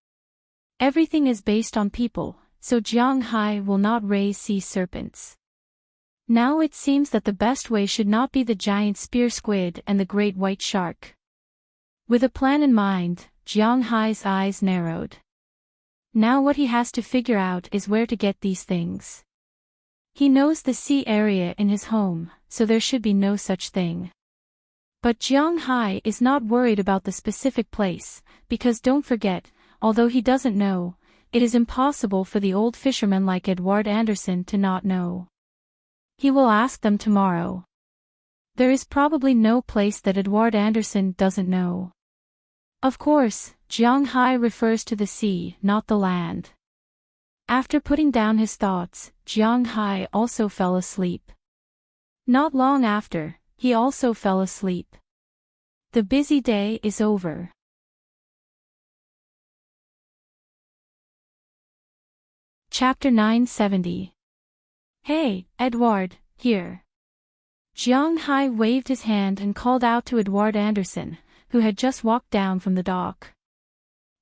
S1: Everything is based on people, so Zhanghai will not raise sea serpents. Now it seems that the best way should not be the giant spear squid and the great white shark. With a plan in mind, Zhanghai's eyes narrowed. Now what he has to figure out is where to get these things. He knows the sea area in his home, so there should be no such thing. But Zhanghai is not worried about the specific place, because don't forget, although he doesn't know, it is impossible for the old fisherman like Edward Anderson to not know. He will ask them tomorrow. There is probably no place that Edward Anderson doesn't know. Of course, Zhanghai refers to the sea, not the land. After putting down his thoughts, Zhanghai also fell asleep. Not long after, he also fell asleep. The busy day is over. Chapter 970. Hey, Edward, here. Zhanghai waved his hand and called out to Edward Anderson, who had just walked down from the dock.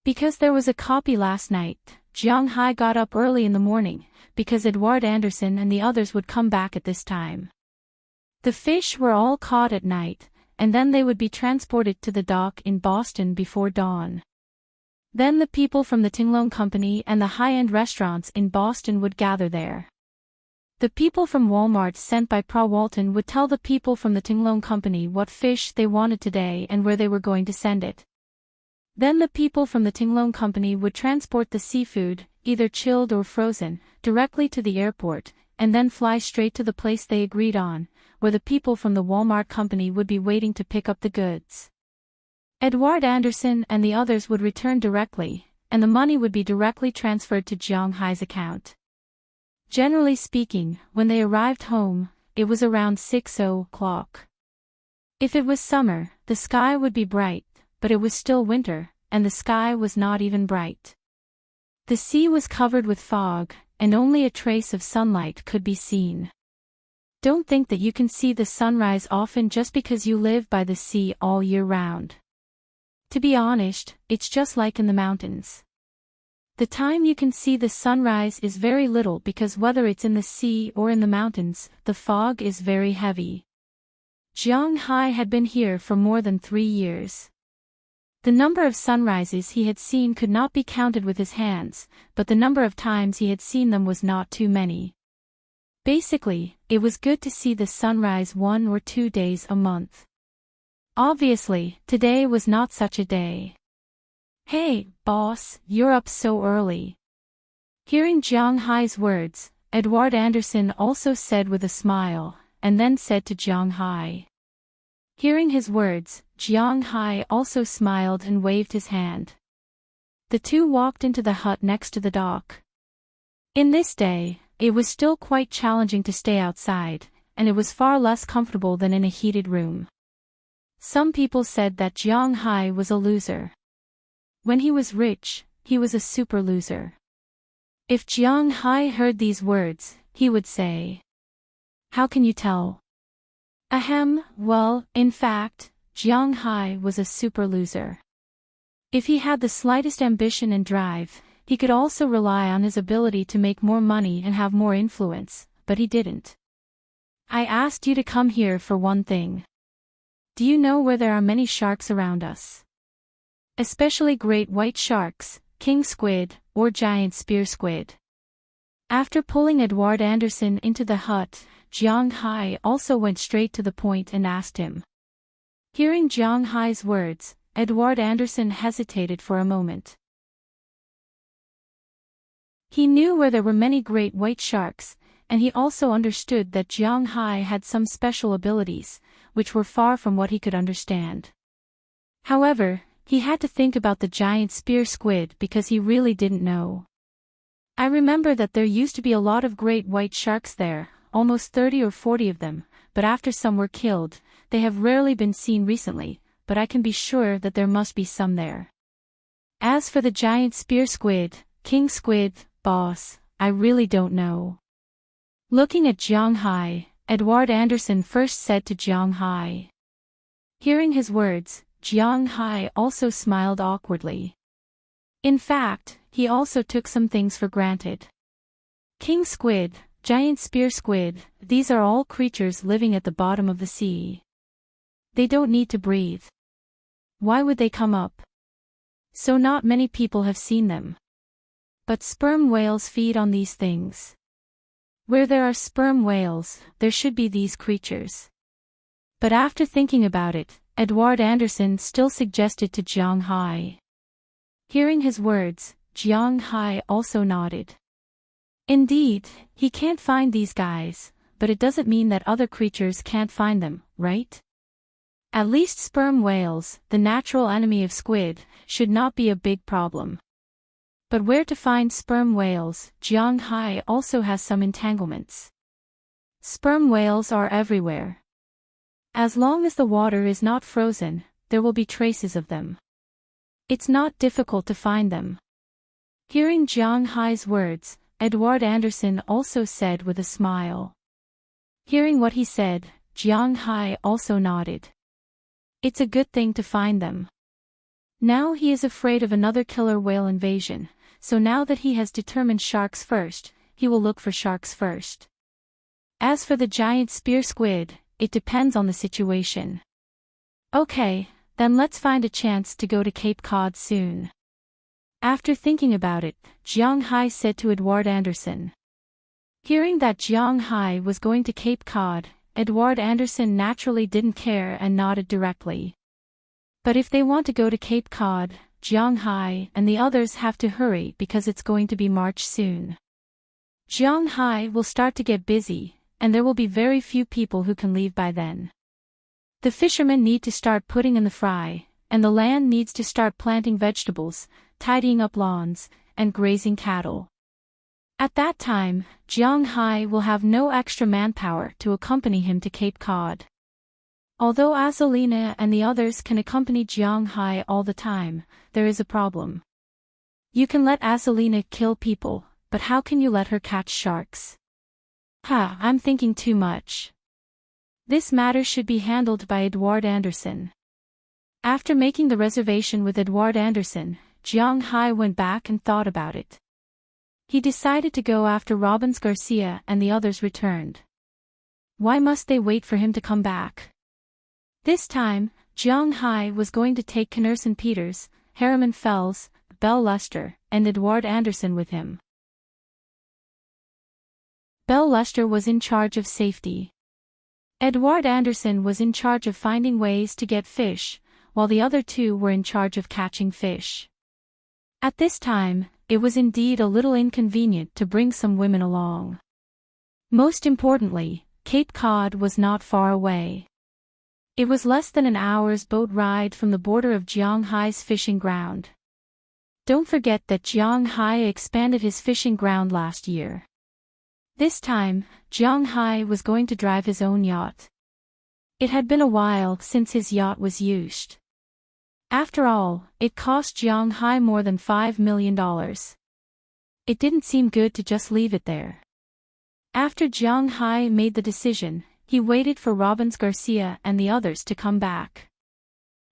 S1: Because there was a copy last night, Zhanghai got up early in the morning, because Edward Anderson and the others would come back at this time. The fish were all caught at night, and then they would be transported to the dock in Boston before dawn. Then the people from the Tinglone Company and the high-end restaurants in Boston would gather there. The people from Walmart sent by Pra Walton would tell the people from the Tinglone Company what fish they wanted today and where they were going to send it. Then the people from the Tinglone Company would transport the seafood, either chilled or frozen, directly to the airport, and then fly straight to the place they agreed on, where the people from the Walmart Company would be waiting to pick up the goods. Edward Anderson and the others would return directly, and the money would be directly transferred to Zhanghai's account. Generally speaking, when they arrived home, it was around 6:00. If it was summer, the sky would be bright, but it was still winter, and the sky was not even bright. The sea was covered with fog, and only a trace of sunlight could be seen. Don't think that you can see the sunrise often just because you live by the sea all year round. To be honest, it's just like in the mountains. The time you can see the sunrise is very little because whether it's in the sea or in the mountains, the fog is very heavy. Zhanghai had been here for more than 3 years. The number of sunrises he had seen could not be counted with his hands, but the number of times he had seen them was not too many. Basically, it was good to see the sunrise 1 or 2 days a month. Obviously, today was not such a day. Hey, boss, you're up so early. Hearing Zhanghai's words, Edward Anderson also said with a smile, and then said to Zhanghai. Hearing his words, Zhanghai also smiled and waved his hand. The two walked into the hut next to the dock. In this day, it was still quite challenging to stay outside, and it was far less comfortable than in a heated room. Some people said that Zhanghai was a loser. When he was rich, he was a super loser. If Jiang Hai heard these words, he would say, "How can you tell?" Ahem, well, in fact, Jiang Hai was a super loser. If he had the slightest ambition and drive, he could also rely on his ability to make more money and have more influence, but he didn't. I asked you to come here for one thing. Do you know where there are many sharks around us? Especially great white sharks, king squid, or giant spear squid. After pulling Edward Anderson into the hut, Jiang Hai also went straight to the point and asked him. Hearing Jiang Hai's words, Edward Anderson hesitated for a moment. He knew where there were many great white sharks, and he also understood that Jiang Hai had some special abilities, which were far from what he could understand. However, he had to think about the giant spear squid because he really didn't know. I remember that there used to be a lot of great white sharks there, almost 30 or 40 of them, but after some were killed, they have rarely been seen recently, but I can be sure that there must be some there. As for the giant spear squid, king squid, boss, I really don't know. Looking at Jiang Hai, Edward Anderson first said to Jiang Hai. Hearing his words, Jiang Hai also smiled awkwardly. In fact, he also took some things for granted. King squid, giant spear squid, these are all creatures living at the bottom of the sea. They don't need to breathe. Why would they come up? So not many people have seen them. But sperm whales feed on these things. Where there are sperm whales, there should be these creatures. But after thinking about it, Edward Anderson still suggested to Jiang Hai. Hearing his words, Jiang Hai also nodded. Indeed, he can't find these guys, but it doesn't mean that other creatures can't find them, right? At least sperm whales, the natural enemy of squid, should not be a big problem. But where to find sperm whales, Jiang Hai also has some entanglements. Sperm whales are everywhere. As long as the water is not frozen, there will be traces of them. It's not difficult to find them. Hearing Jiang Hai's words, Edward Anderson also said with a smile. Hearing what he said, Jiang Hai also nodded. It's a good thing to find them. Now he is afraid of another killer whale invasion, so now that he has determined sharks first, he will look for sharks first. As for the giant spear squid, it depends on the situation. Okay, then let's find a chance to go to Cape Cod soon. After thinking about it, Jiang Hai said to Edward Anderson. Hearing that Jiang Hai was going to Cape Cod, Edward Anderson naturally didn't care and nodded directly. But if they want to go to Cape Cod, Jiang Hai and the others have to hurry because it's going to be March soon. Jiang Hai will start to get busy, and there will be very few people who can leave by then. The fishermen need to start putting in the fry, and the land needs to start planting vegetables, tidying up lawns, and grazing cattle. At that time, Jiang Hai will have no extra manpower to accompany him to Cape Cod. Although Azalina and the others can accompany Jiang Hai all the time, there is a problem. You can let Azalina kill people, but how can you let her catch sharks? I'm thinking too much. This matter should be handled by Edward Anderson. After making the reservation with Edward Anderson, Jiang Hai went back and thought about it. He decided to go after Robbins Garcia and the others returned. Why must they wait for him to come back? This time, Jiang Hai was going to take Knerson Peters, Harriman Fells, Bell Lester, and Edward Anderson with him. Bell Lester was in charge of safety. Edward Anderson was in charge of finding ways to get fish, while the other two were in charge of catching fish. At this time, it was indeed a little inconvenient to bring some women along. Most importantly, Cape Cod was not far away. It was less than an hour's boat ride from the border of Jiang Hai's fishing ground. Don't forget that Jiang Hai expanded his fishing ground last year. This time, Jiang Hai was going to drive his own yacht. It had been a while since his yacht was used. After all, it cost Jiang Hai more than $5 million. It didn't seem good to just leave it there. After Jiang Hai made the decision, he waited for Robbins Garcia and the others to come back.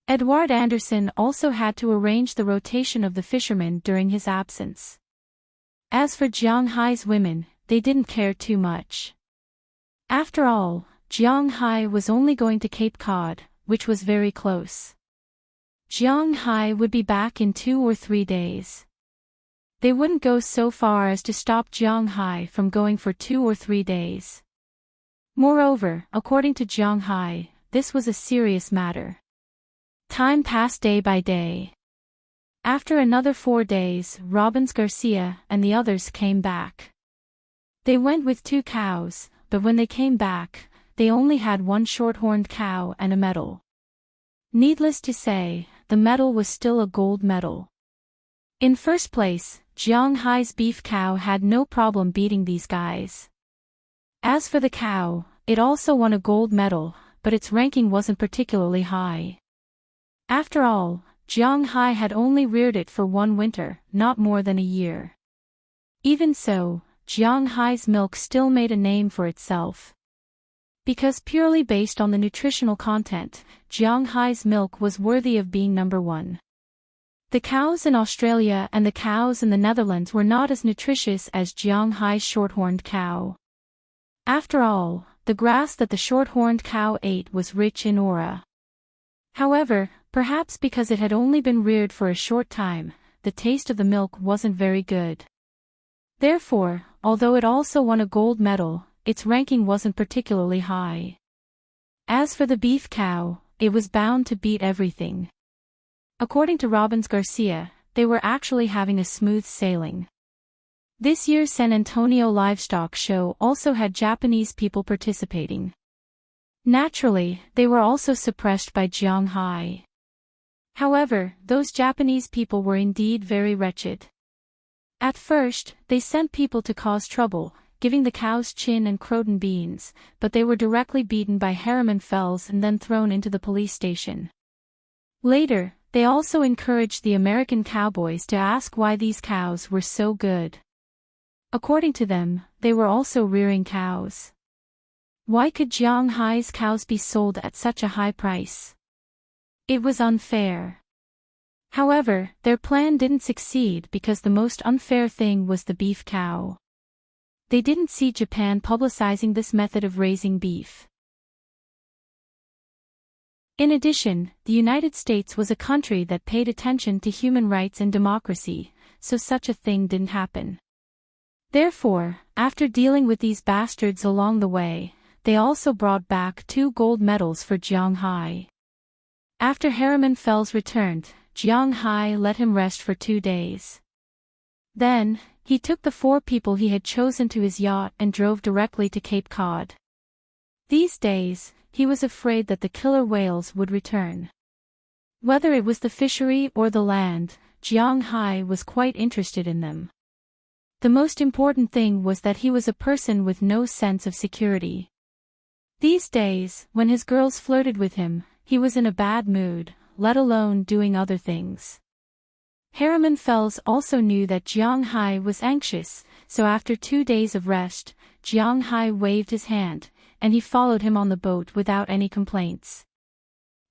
S1: Edward Anderson also had to arrange the rotation of the fishermen during his absence. As for Jiang Hai's women, they didn't care too much. After all, Jiang Hai was only going to Cape Cod, which was very close. Jiang Hai would be back in 2 or 3 days. They wouldn't go so far as to stop Jiang Hai from going for 2 or 3 days. Moreover, according to Jiang Hai, this was a serious matter. Time passed day by day. After another 4 days, Robbins Garcia and the others came back. They went with 2 cows, but when they came back, they only had 1 short-horned cow and a medal. Needless to say, the medal was still a gold medal. In first place, Jiang Hai's beef cow had no problem beating these guys. As for the cow, it also won a gold medal, but its ranking wasn't particularly high. After all, Jiang Hai had only reared it for 1 winter, not more than a year. Even so, Jiang Hai's milk still made a name for itself. Because purely based on the nutritional content, Jiang Hai's milk was worthy of being number 1. The cows in Australia and the cows in the Netherlands were not as nutritious as Jiang Hai's short-horned cow. After all, the grass that the short-horned cow ate was rich in ora. However, perhaps because it had only been reared for a short time, the taste of the milk wasn't very good. Therefore, although it also won a gold medal, its ranking wasn't particularly high. As for the beef cow, it was bound to beat everything. According to Robbins Garcia, they were actually having a smooth sailing. This year's San Antonio Livestock Show also had Japanese people participating. Naturally, they were also suppressed by Jiang Hai. However, those Japanese people were indeed very wretched. At first, they sent people to cause trouble, giving the cows chin and croton beans, but they were directly beaten by Harriman Fells and then thrown into the police station. Later, they also encouraged the American cowboys to ask why these cows were so good. According to them, they were also rearing cows. Why could Jiang Hai's cows be sold at such a high price? It was unfair. However, their plan didn't succeed because the most unfair thing was the beef cow. They didn't see Japan publicizing this method of raising beef. In addition, the United States was a country that paid attention to human rights and democracy, so such a thing didn't happen. Therefore, after dealing with these bastards along the way, they also brought back 2 gold medals for Jiang Hai. After Harriman Fells returned, Jiang Hai let him rest for 2 days. Then, he took the 4 people he had chosen to his yacht and drove directly to Cape Cod. These days, he was afraid that the killer whales would return. Whether it was the fishery or the land, Jiang Hai was quite interested in them. The most important thing was that he was a person with no sense of security. These days, when his girls flirted with him, he was in a bad mood, let alone doing other things. Harriman Fells also knew that Jiang Hai was anxious, so after 2 days of rest, Jiang Hai waved his hand, and he followed him on the boat without any complaints.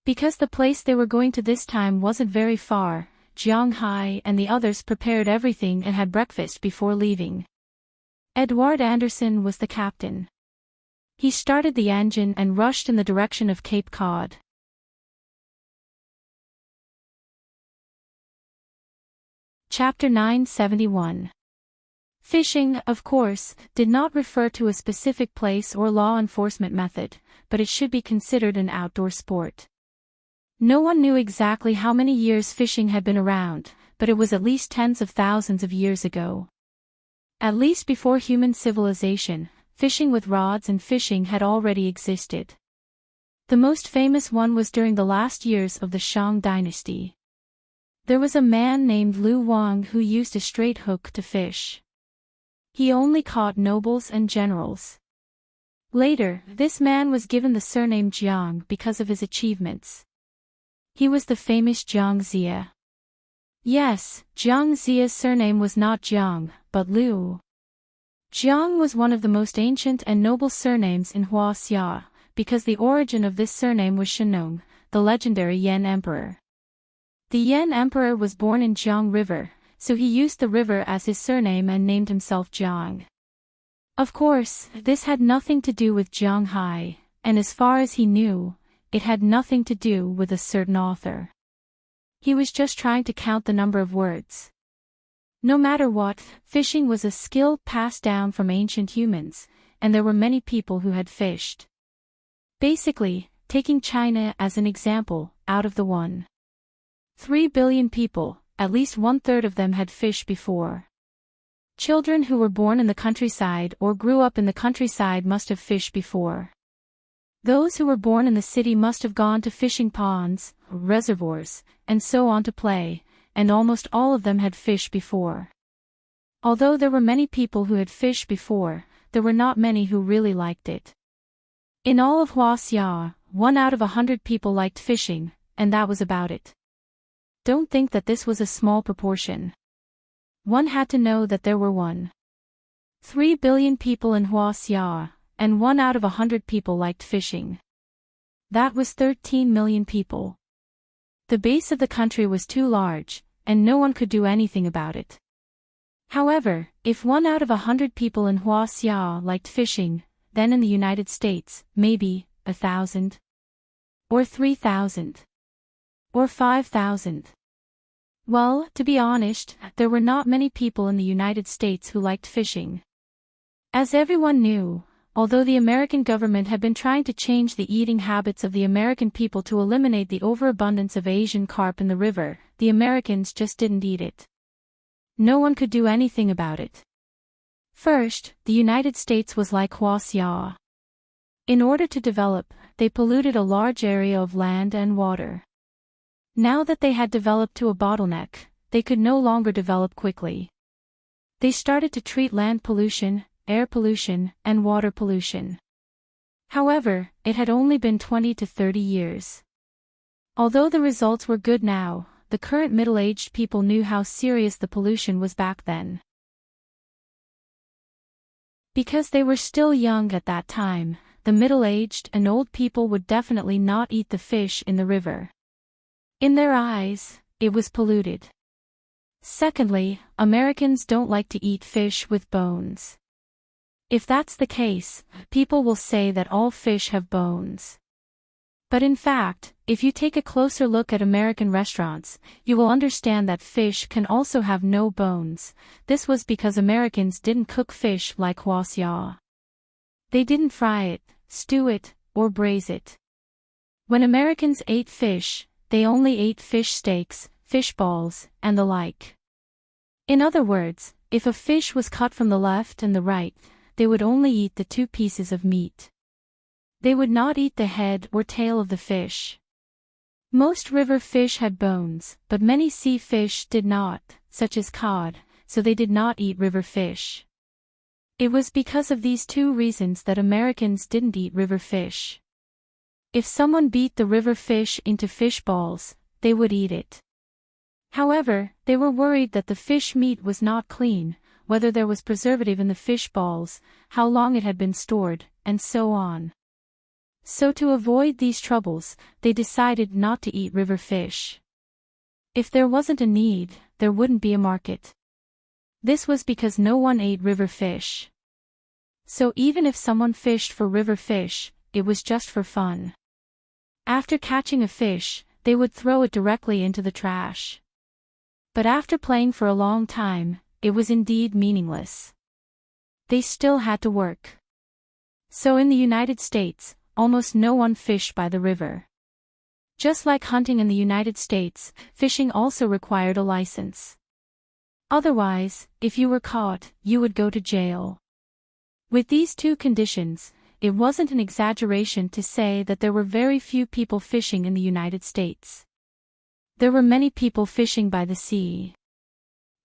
S1: Because the place they were going to this time wasn't very far, Jiang Hai and the others prepared everything and had breakfast before leaving. Edward Anderson was the captain. He started the engine and rushed in the direction of Cape Cod. Chapter 971. Fishing, of course, did not refer to a specific place or law enforcement method, but it should be considered an outdoor sport. No one knew exactly how many years fishing had been around, but it was at least tens of thousands of years ago. At least before human civilization, fishing with rods and fishing had already existed. The most famous one was during the last years of the Shang dynasty. There was a man named Lu Wang who used a straight hook to fish. He only caught nobles and generals. Later, this man was given the surname Jiang because of his achievements. He was the famous Zhang Zia. Yes, Zhang Zia's surname was not Zhang, but Liu. Zhang was one of the most ancient and noble surnames in Huaxia, because the origin of this surname was Shennong, the legendary Yan Emperor. The Yan Emperor was born in Jiang River, so he used the river as his surname and named himself Jiang. Of course, this had nothing to do with Jiang Hai, and as far as he knew, it had nothing to do with a certain author. He was just trying to count the number of words. No matter what, fishing was a skill passed down from ancient humans, and there were many people who had fished. Basically, taking China as an example, out of the 1.3 billion people, at least 1/3 of them had fished before. Children who were born in the countryside or grew up in the countryside must have fished before. Those who were born in the city must have gone to fishing ponds, reservoirs, and so on to play, and almost all of them had fished before. Although there were many people who had fished before, there were not many who really liked it. In all of Huaxia, 1 out of 100 people liked fishing, and that was about it. Don't think that this was a small proportion. One had to know that there were 1.3 billion people in Huaxia, and 1 out of 100 people liked fishing. That was 13 million people. The base of the country was too large, and no one could do anything about it. However, if 1 out of 100 people in Huaxia liked fishing, then in the United States, maybe 1,000, or 3,000, or 5,000. Well, to be honest, there were not many people in the United States who liked fishing. As everyone knew, although the American government had been trying to change the eating habits of the American people to eliminate the overabundance of Asian carp in the river, the Americans just didn't eat it. No one could do anything about it. First, the United States was like Huaxia. In order to develop, they polluted a large area of land and water. Now that they had developed to a bottleneck, they could no longer develop quickly. They started to treat land pollution, air pollution, and water pollution. However, it had only been 20 to 30 years. Although the results were good now, the current middle-aged people knew how serious the pollution was back then. Because they were still young at that time, the middle-aged and old people would definitely not eat the fish in the river. In their eyes, it was polluted. Secondly, Americans don't like to eat fish with bones. If that's the case, people will say that all fish have bones. But in fact, if you take a closer look at American restaurants, you will understand that fish can also have no bones. This was because Americans didn't cook fish like Huaxia. They didn't fry it, stew it, or braise it. When Americans ate fish, they only ate fish steaks, fish balls, and the like. In other words, if a fish was cut from the left and the right, they would only eat the 2 pieces of meat. They would not eat the head or tail of the fish. Most river fish had bones, but many sea fish did not, such as cod, so they did not eat river fish. It was because of these 2 reasons that Americans didn't eat river fish. If someone beat the river fish into fish balls, they would eat it. However, they were worried that the fish meat was not clean, whether there was preservative in the fish balls, how long it had been stored, and so on. So to avoid these troubles, they decided not to eat river fish. If there wasn't a need, there wouldn't be a market. This was because no one ate river fish. So even if someone fished for river fish, it was just for fun. After catching a fish, they would throw it directly into the trash. But after playing for a long time, it was indeed meaningless. They still had to work. So in the United States, almost no one fished by the river. Just like hunting in the United States, fishing also required a license. Otherwise, if you were caught, you would go to jail. With these 2 conditions, it wasn't an exaggeration to say that there were very few people fishing in the United States. There were many people fishing by the sea.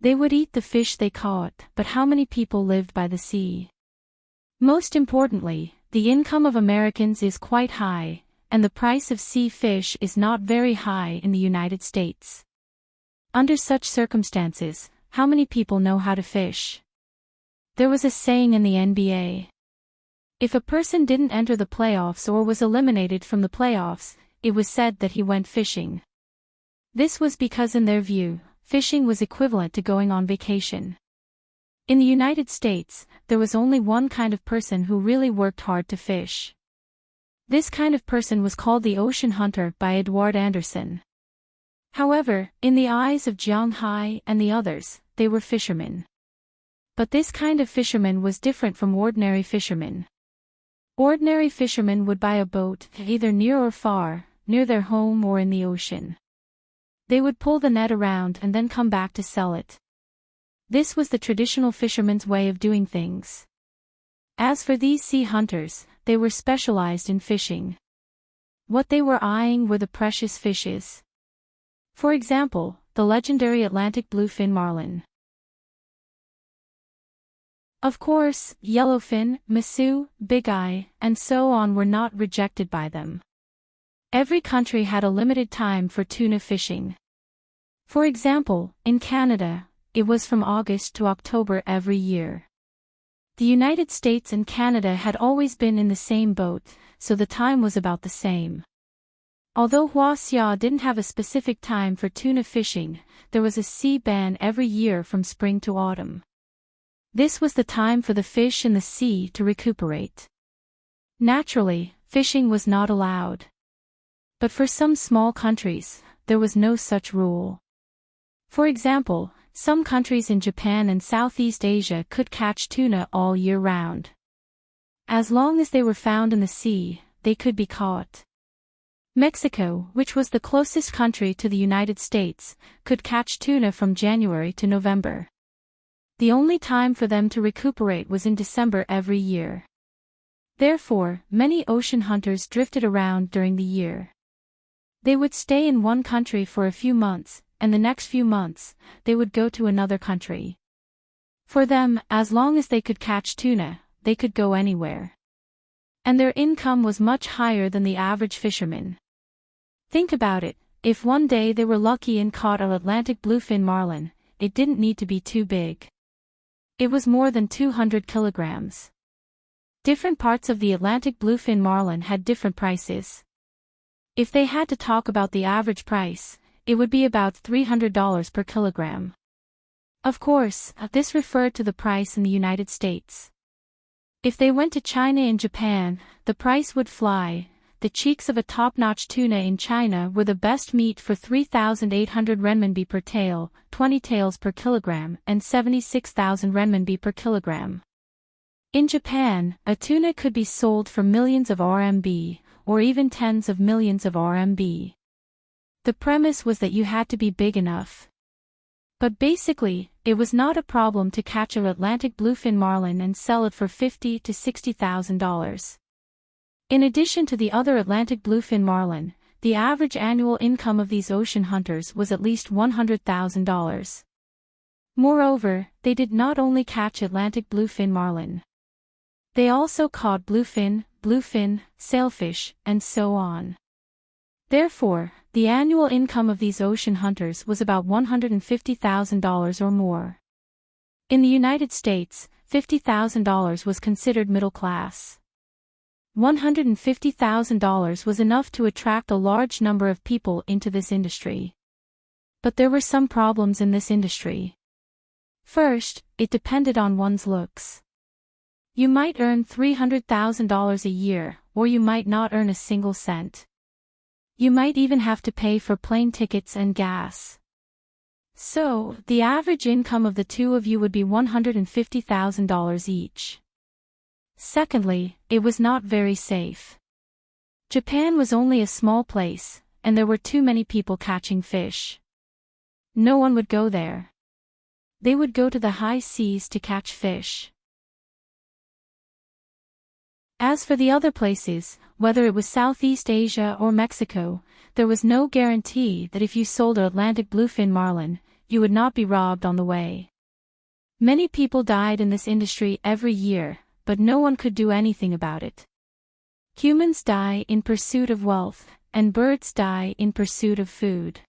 S1: They would eat the fish they caught, but how many people lived by the sea? Most importantly, the income of Americans is quite high, and the price of sea fish is not very high in the United States. Under such circumstances, how many people know how to fish? There was a saying in the NBA. If a person didn't enter the playoffs or was eliminated from the playoffs, it was said that he went fishing. This was because in their view, fishing was equivalent to going on vacation. In the United States, there was only one kind of person who really worked hard to fish. This kind of person was called the ocean hunter by Edward Anderson. However, in the eyes of Jiang Hai and the others, they were fishermen. But this kind of fisherman was different from ordinary fishermen. Ordinary fishermen would buy a boat, either near or far, near their home or in the ocean. They would pull the net around and then come back to sell it. This was the traditional fisherman's way of doing things. As for these sea hunters, they were specialized in fishing. What they were eyeing were the precious fishes. For example, the legendary Atlantic bluefin marlin. Of course, yellowfin, masu, bigeye, and so on were not rejected by them. Every country had a limited time for tuna fishing. For example, in Canada, it was from August to October every year. The United States and Canada had always been in the same boat, so the time was about the same. Although Huaxia didn't have a specific time for tuna fishing, there was a sea ban every year from spring to autumn. This was the time for the fish in the sea to recuperate. Naturally, fishing was not allowed. But for some small countries, there was no such rule. For example, some countries in Japan and Southeast Asia could catch tuna all year round. As long as they were found in the sea, they could be caught. Mexico, which was the closest country to the United States, could catch tuna from January to November. The only time for them to recuperate was in December every year. Therefore, many ocean hunters drifted around during the year. They would stay in one country for a few months, and the next few months, they would go to another country. For them, as long as they could catch tuna, they could go anywhere. And their income was much higher than the average fisherman. Think about it, if one day they were lucky and caught an Atlantic bluefin marlin, it didn't need to be too big. It was more than 200 kilograms. Different parts of the Atlantic bluefin marlin had different prices. If they had to talk about the average price, it would be about $300 per kilogram. Of course, this referred to the price in the United States. If they went to China and Japan, the price would fly. The cheeks of a top-notch tuna in China were the best meat for 3,800 renminbi per tael, 20 taels per kilogram, and 76,000 renminbi per kilogram. In Japan, a tuna could be sold for millions of RMB, or even tens of millions of RMB. The premise was that you had to be big enough. But basically, it was not a problem to catch an Atlantic bluefin marlin and sell it for $50,000 to $60,000. In addition to the other Atlantic bluefin marlin, the average annual income of these ocean hunters was at least $100,000. Moreover, they did not only catch Atlantic bluefin marlin. They also caught bluefin, sailfish, and so on. Therefore, the annual income of these ocean hunters was about $150,000 or more. In the United States, $50,000 was considered middle class. $150,000 was enough to attract a large number of people into this industry. But there were some problems in this industry. First, it depended on one's looks. You might earn $300,000 a year, or you might not earn a single cent. You might even have to pay for plane tickets and gas. So, the average income of the two of you would be $150,000 each. Secondly, it was not very safe. Japan was only a small place, and there were too many people catching fish. No one would go there. They would go to the high seas to catch fish. As for the other places, whether it was Southeast Asia or Mexico, there was no guarantee that if you sold an Atlantic bluefin marlin, you would not be robbed on the way. Many people died in this industry every year, but no one could do anything about it. Humans die in pursuit of wealth, and birds die in pursuit of food.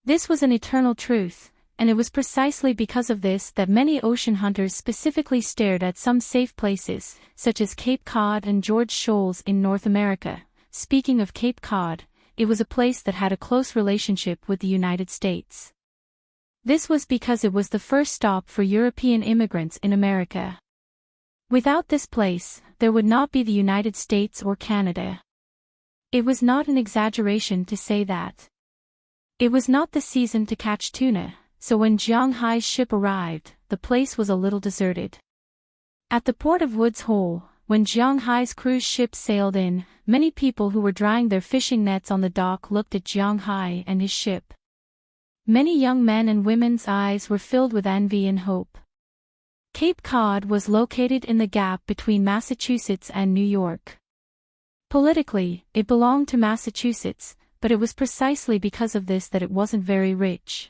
S1: This was an eternal truth, and it was precisely because of this that many ocean hunters specifically stared at some safe places, such as Cape Cod and George Shoals in North America. Speaking of Cape Cod, it was a place that had a close relationship with the United States. This was because it was the first stop for European immigrants in America. Without this place, there would not be the United States or Canada. It was not an exaggeration to say that. It was not the season to catch tuna, so when Jiang Hai's ship arrived, the place was a little deserted. At the port of Woods Hole, when Jiang Hai's cruise ship sailed in, many people who were drying their fishing nets on the dock looked at Jiang Hai and his ship. Many young men and women's eyes were filled with envy and hope. Cape Cod was located in the gap between Massachusetts and New York. Politically, it belonged to Massachusetts, but it was precisely because of this that it wasn't very rich.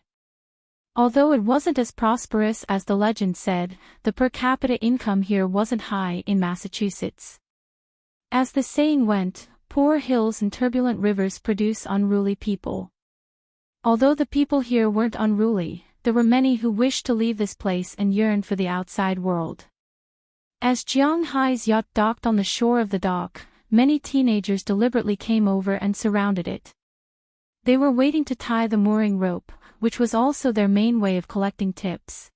S1: Although it wasn't as prosperous as the legend said, the per capita income here wasn't high in Massachusetts. As the saying went, poor hills and turbulent rivers produce unruly people. Although the people here weren't unruly, there were many who wished to leave this place and yearned for the outside world. As Jiang Hai's yacht docked on the shore of the dock, many teenagers deliberately came over and surrounded it. They were waiting to tie the mooring rope, which was also their main way of collecting tips.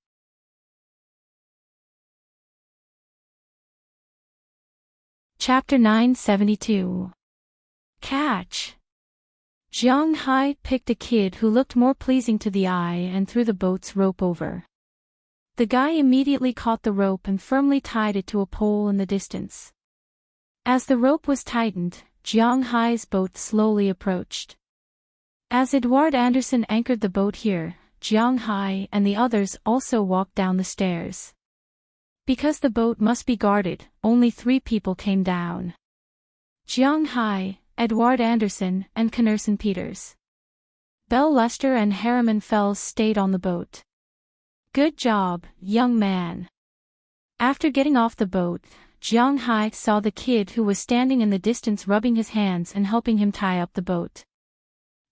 S1: Chapter 972. Catch. Jiang Hai picked a kid who looked more pleasing to the eye and threw the boat's rope over. The guy immediately caught the rope and firmly tied it to a pole in the distance. As the rope was tightened, Jiang Hai's boat slowly approached. As Edward Anderson anchored the boat here, Jiang Hai and the others also walked down the stairs. Because the boat must be guarded, only 3 people came down. Jiang Hai, Edward Anderson, and Knerson Peters. Bell Lester and Harriman Fells stayed on the boat. Good job, young man. After getting off the boat, Jiang Hai saw the kid who was standing in the distance rubbing his hands and helping him tie up the boat.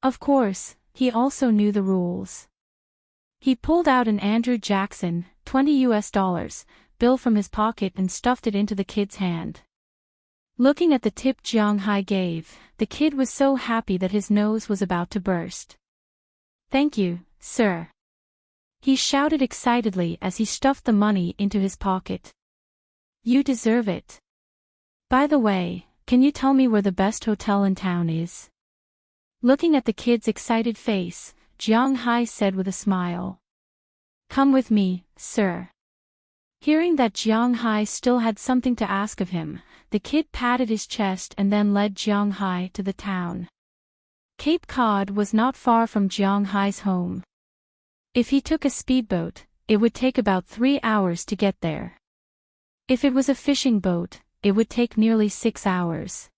S1: Of course, he also knew the rules. He pulled out an Andrew Jackson, $20 bill from his pocket and stuffed it into the kid's hand. Looking at the tip Jiang Hai gave, the kid was so happy that his nose was about to burst. "Thank you, sir," he shouted excitedly as he stuffed the money into his pocket. "You deserve it. By the way, can you tell me where the best hotel in town is?" Looking at the kid's excited face, Jiang Hai said with a smile. "Come with me, sir." Hearing that Jiang Hai still had something to ask of him, the kid patted his chest and then led Jiang Hai to the town. Cape Cod was not far from Jiang Hai's home. If he took a speedboat, it would take about 3 hours to get there. If it was a fishing boat, it would take nearly 6 hours.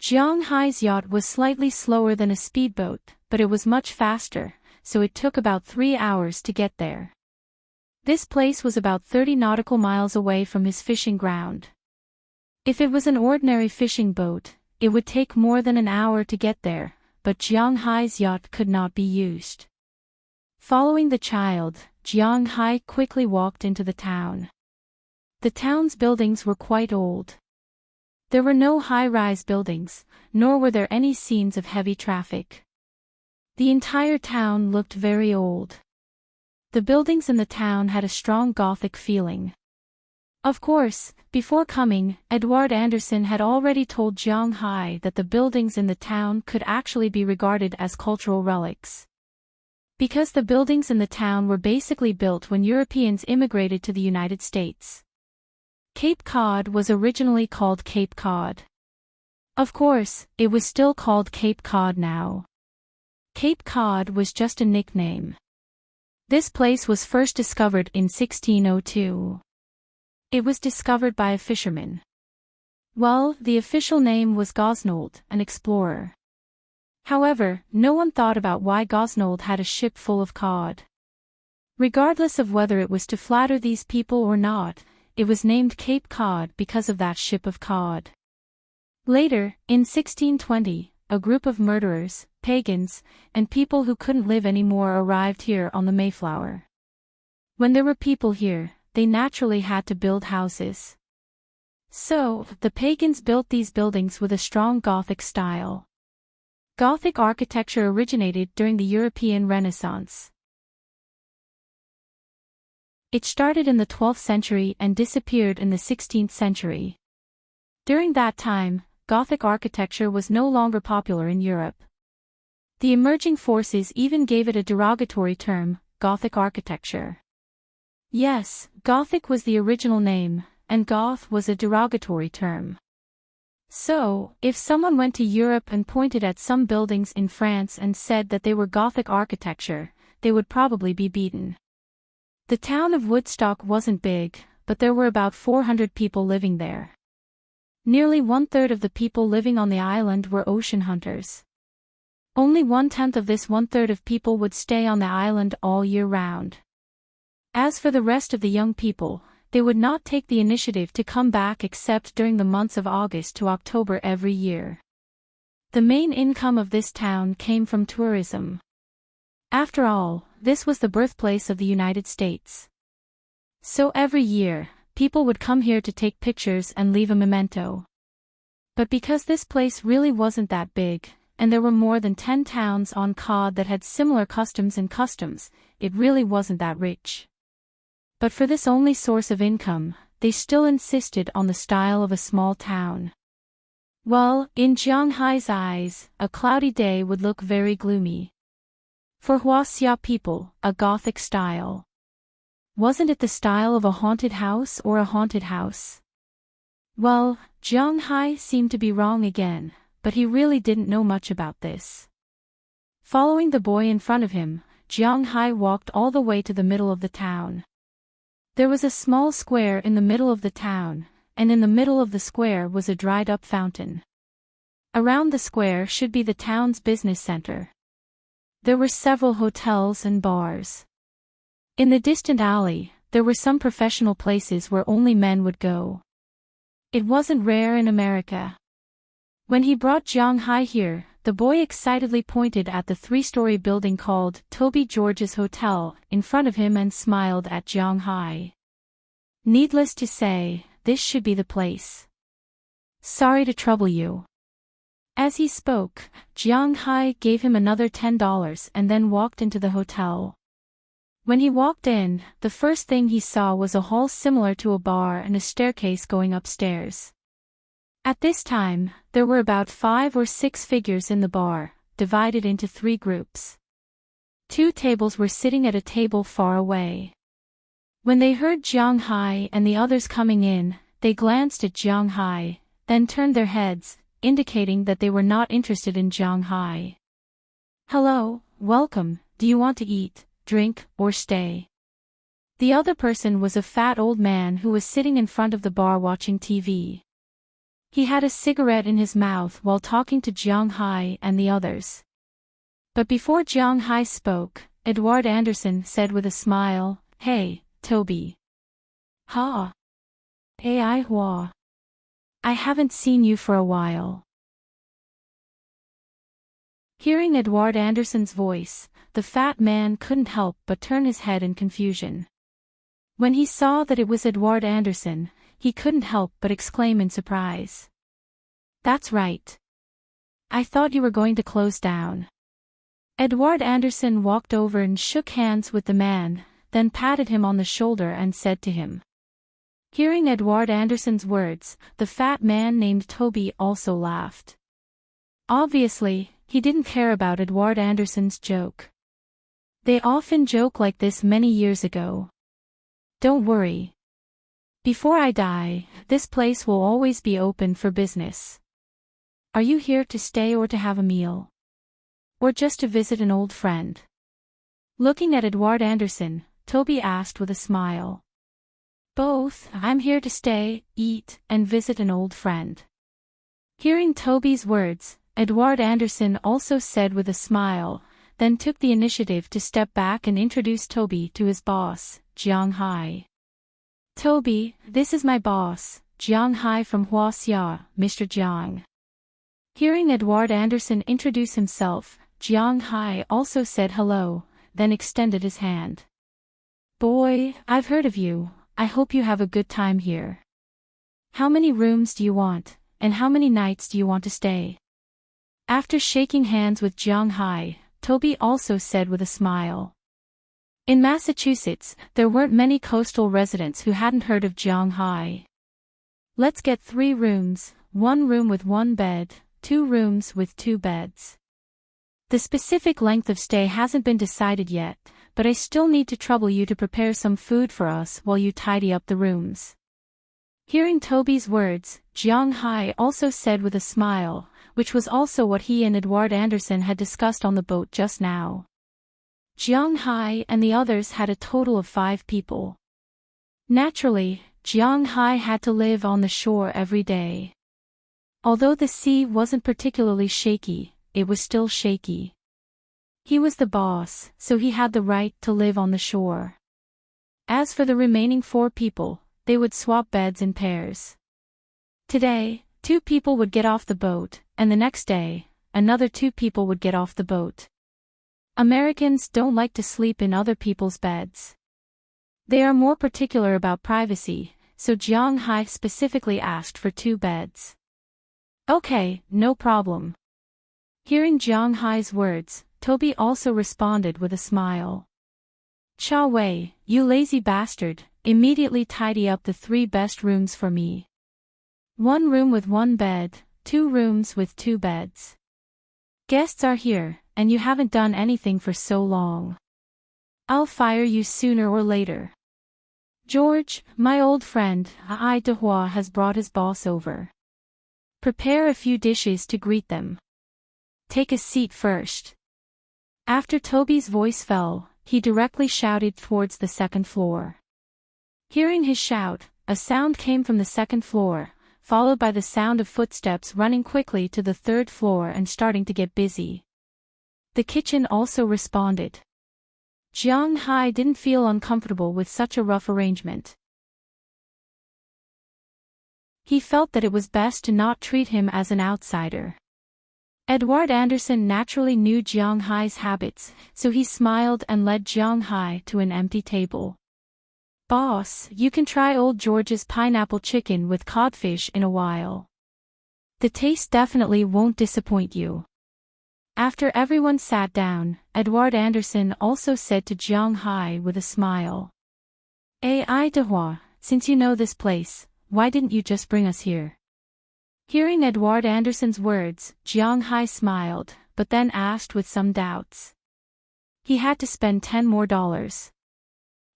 S1: Jiang Hai's yacht was slightly slower than a speedboat, but it was much faster, so it took about 3 hours to get there. This place was about 30 nautical miles away from his fishing ground. If it was an ordinary fishing boat, it would take more than an hour to get there, but Jiang Hai's yacht could not be used. Following the child, Jiang Hai quickly walked into the town. The town's buildings were quite old. There were no high-rise buildings, nor were there any scenes of heavy traffic. The entire town looked very old. The buildings in the town had a strong Gothic feeling. Of course, before coming, Edward Anderson had already told Jiang Hai that the buildings in the town could actually be regarded as cultural relics. Because the buildings in the town were basically built when Europeans immigrated to the United States. Cape Cod was originally called Cape Cod. Of course, it was still called Cape Cod now. Cape Cod was just a nickname. This place was first discovered in 1602. It was discovered by a fisherman. Well, the official name was Gosnold, an explorer. However, no one thought about why Gosnold had a ship full of cod. Regardless of whether it was to flatter these people or not, it was named Cape Cod because of that ship of cod. Later, in 1620, a group of murderers, pagans, and people who couldn't live anymore arrived here on the Mayflower. When there were people here, they naturally had to build houses. So, the pagans built these buildings with a strong Gothic style. Gothic architecture originated during the European Renaissance. It started in the 12th century and disappeared in the 16th century. During that time, Gothic architecture was no longer popular in Europe. The emerging forces even gave it a derogatory term, Gothic architecture. Yes, Gothic was the original name, and Goth was a derogatory term. So, if someone went to Europe and pointed at some buildings in France and said that they were Gothic architecture, they would probably be beaten. The town of Woodstock wasn't big, but there were about 400 people living there. Nearly 1/3 of the people living on the island were ocean hunters. Only 1/10 of this 1/3 of people would stay on the island all year round. As for the rest of the young people, they would not take the initiative to come back except during the months of August to October every year. The main income of this town came from tourism. After all, this was the birthplace of the United States. So every year, people would come here to take pictures and leave a memento. But because this place really wasn't that big, and there were more than 10 towns on Cod that had similar customs, it really wasn't that rich. But for this only source of income, they still insisted on the style of a small town. Well, in Jianghai's eyes, a cloudy day would look very gloomy. For Huaxia people, a Gothic style. Wasn't it the style of a haunted house or a haunted house? Well, Jianghai seemed to be wrong again, but he really didn't know much about this. Following the boy in front of him, Jianghai walked all the way to the middle of the town. There was a small square in the middle of the town, and in the middle of the square was a dried-up fountain. Around the square should be the town's business center. There were several hotels and bars. In the distant alley, there were some professional places where only men would go. It wasn't rare in America. When he brought Jianghai here, the boy excitedly pointed at the 3-story building called Toby George's Hotel in front of him and smiled at Jianghai. Needless to say, this should be the place. Sorry to trouble you. As he spoke, Jianghai gave him another $10 and then walked into the hotel. When he walked in, the first thing he saw was a hall similar to a bar and a staircase going upstairs. At this time, there were about 5 or 6 figures in the bar, divided into 3 groups. 2 tables were sitting at a table far away. When they heard Jianghai and the others coming in, they glanced at Jianghai, then turned their heads, indicating that they were not interested in Jianghai. Hello, welcome, do you want to eat, drink, or stay? The other person was a fat old man who was sitting in front of the bar watching TV. He had a cigarette in his mouth while talking to Jianghai and the others. But before Jianghai spoke, Edward Anderson said with a smile, "Hey, Toby." "Ha. Hey, Hua. I haven't seen you for a while." Hearing Edward Anderson's voice, the fat man couldn't help but turn his head in confusion. When he saw that it was Edward Anderson, he couldn't help but exclaim in surprise. "That's right. I thought you were going to close down." Edward Anderson walked over and shook hands with the man, then patted him on the shoulder and said to him. Hearing Edward Anderson's words, the fat man named Toby also laughed. Obviously, he didn't care about Edward Anderson's joke. They often joke like this many years ago. Don't worry. Before I die, this place will always be open for business. Are you here to stay or to have a meal? Or just to visit an old friend? Looking at Edward Anderson, Toby asked with a smile. Both. I'm here to stay, eat, and visit an old friend. Hearing Toby's words, Edward Anderson also said with a smile, then took the initiative to step back and introduce Toby to his boss, Jianghai. Toby, this is my boss, Jianghai from Huaxia, Mr. Jiang. Hearing Edward Anderson introduce himself, Jiang Hai also said hello, then extended his hand. Boy, I've heard of you, I hope you have a good time here. How many rooms do you want, and how many nights do you want to stay? After shaking hands with Jiang Hai, Toby also said with a smile. In Massachusetts, there weren't many coastal residents who hadn't heard of Jiang Hai. Let's get 3 rooms, 1 room with 1 bed, 2 rooms with 2 beds. The specific length of stay hasn't been decided yet, but I still need to trouble you to prepare some food for us while you tidy up the rooms. Hearing Toby's words, Jiang Hai also said with a smile, which was also what he and Edward Anderson had discussed on the boat just now. Jiang Hai and the others had a total of 5 people. Naturally, Jiang Hai had to live on the shore every day. Although the sea wasn't particularly shaky, it was still shaky. He was the boss, so he had the right to live on the shore. As for the remaining 4 people, they would swap beds in pairs. Today, 2 people would get off the boat, and the next day, another 2 people would get off the boat. Americans don't like to sleep in other people's beds. They are more particular about privacy, so Jiang Hai specifically asked for 2 beds. Okay, no problem. Hearing Jiang Hai's words, Toby also responded with a smile. Cha Wei, you lazy bastard, immediately tidy up the 3 best rooms for me. 1 room with 1 bed, 2 rooms with 2 beds. Guests are here, and you haven't done anything for so long. I'll fire you sooner or later. George, my old friend, Ai Dehua has brought his boss over. Prepare a few dishes to greet them. Take a seat first. After Toby's voice fell, he directly shouted towards the 2nd floor. Hearing his shout, a sound came from the 2nd floor, followed by the sound of footsteps running quickly to the 3rd floor and starting to get busy. The kitchen also responded. Jiang Hai didn't feel uncomfortable with such a rough arrangement. He felt that it was best to not treat him as an outsider. Edward Anderson naturally knew Jiang Hai's habits, so he smiled and led Jiang Hai to an empty table. Boss, you can try old George's pineapple chicken with codfish in a while. The taste definitely won't disappoint you. After everyone sat down, Edward Anderson also said to Jiang Hai with a smile. Ai Dehua, since you know this place, why didn't you just bring us here? Hearing Edward Anderson's words, Jiang Hai smiled, but then asked with some doubts. He had to spend $10 more.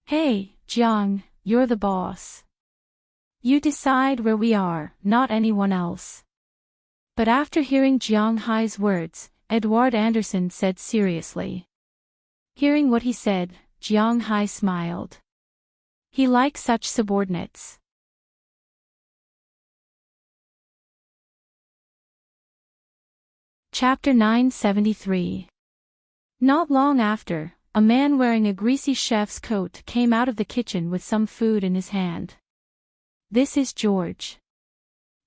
S1: Hey, Jiang, you're the boss. You decide where we are, not anyone else. But after hearing Jiang Hai's words, Edward Anderson said seriously. Hearing what he said, Jiang Hai smiled. He liked such subordinates. Chapter 973. Not long after, a man wearing a greasy chef's coat came out of the kitchen with some food in his hand. This is George.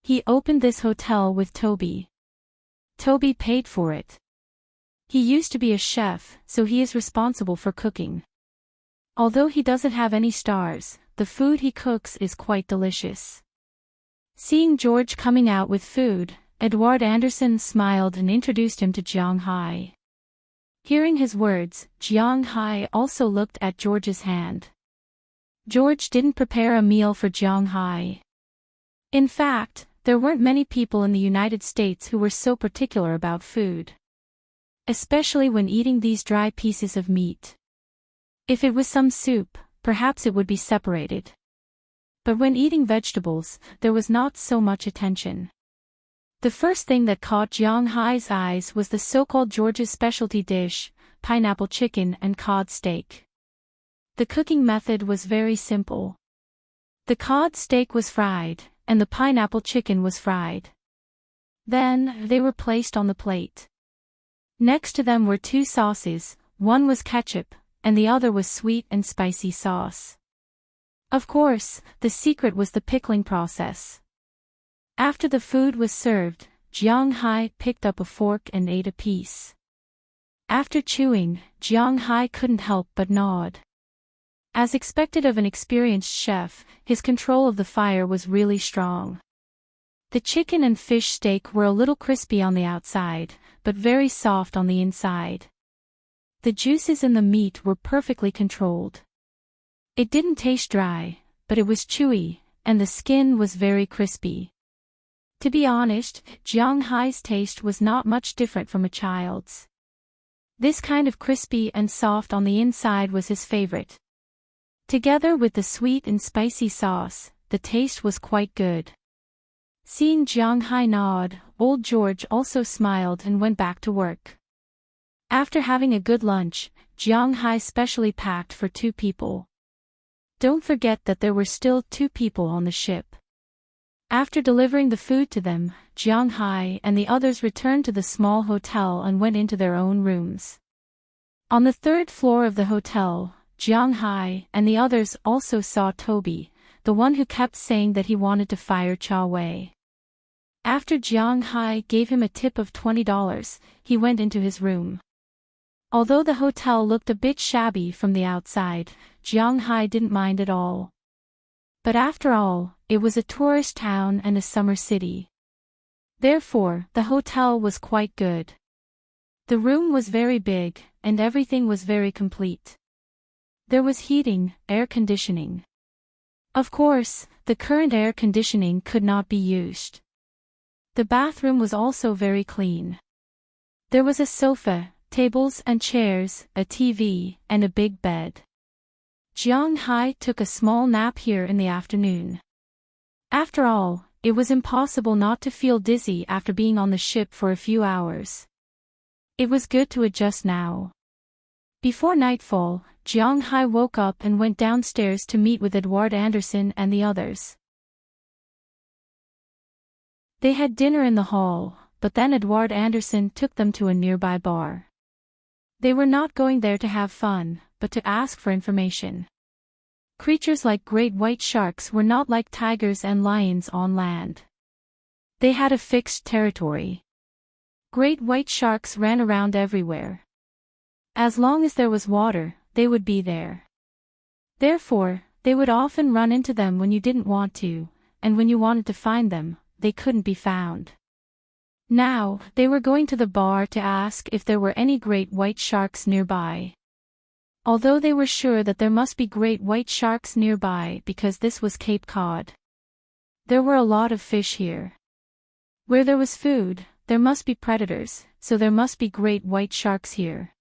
S1: He opened this hotel with Toby. Toby paid for it. He used to be a chef, so he is responsible for cooking. Although he doesn't have any stars, the food he cooks is quite delicious. Seeing George coming out with food, Edward Anderson smiled and introduced him to Jiang Hai. Hearing his words, Jiang Hai also looked at George's hand. George didn't prepare a meal for Jiang Hai. In fact, there weren't many people in the United States who were so particular about food. Especially when eating these dry pieces of meat. If it was some soup, perhaps it would be separated. But when eating vegetables, there was not so much attention. The first thing that caught Jiang Hai's eyes was the so-called George's specialty dish, pineapple chicken and cod steak. The cooking method was very simple. The cod steak was fried, and the pineapple chicken was fried. Then, they were placed on the plate. Next to them were 2 sauces, one was ketchup, and the other was sweet and spicy sauce. Of course, the secret was the pickling process. After the food was served, Jiang Hai picked up a fork and ate a piece. After chewing, Jiang Hai couldn't help but nod. As expected of an experienced chef, his control of the fire was really strong. The chicken and fish steak were a little crispy on the outside, but very soft on the inside. The juices in the meat were perfectly controlled. It didn't taste dry, but it was chewy, and the skin was very crispy. To be honest, Jiang Hai's taste was not much different from a child's. This kind of crispy and soft on the inside was his favorite. Together with the sweet and spicy sauce, the taste was quite good. Seeing Jiang Hai nod, old George also smiled and went back to work. After having a good lunch, Jiang Hai specially packed for 2 people. Don't forget that there were still 2 people on the ship. After delivering the food to them, Jiang Hai and the others returned to the small hotel and went into their own rooms. On the 3rd floor of the hotel, Jiang Hai and the others also saw Toby, the one who kept saying that he wanted to fire Cha Wei. After Jiang Hai gave him a tip of $20, he went into his room. Although the hotel looked a bit shabby from the outside, Jiang Hai didn't mind at all. But after all, it was a tourist town and a summer city. Therefore, the hotel was quite good. The room was very big, and everything was very complete. There was heating, air conditioning. Of course, the current air conditioning could not be used. The bathroom was also very clean. There was a sofa, tables and chairs, a TV, and a big bed. Jiang Hai took a small nap here in the afternoon. After all, it was impossible not to feel dizzy after being on the ship for a few hours. It was good to adjust now. Before nightfall, Jiang Hai woke up and went downstairs to meet with Edward Anderson and the others. They had dinner in the hall, but then Edward Anderson took them to a nearby bar. They were not going there to have fun, but to ask for information. Creatures like great white sharks were not like tigers and lions on land. They had a fixed territory. Great white sharks ran around everywhere. As long as there was water, they would be there. Therefore, they would often run into them when you didn't want to, and when you wanted to find them, they couldn't be found. Now, they were going to the bar to ask if there were any great white sharks nearby. Although they were sure that there must be great white sharks nearby because this was Cape Cod. There were a lot of fish here. Where there was food, there must be predators, so there must be great white sharks here.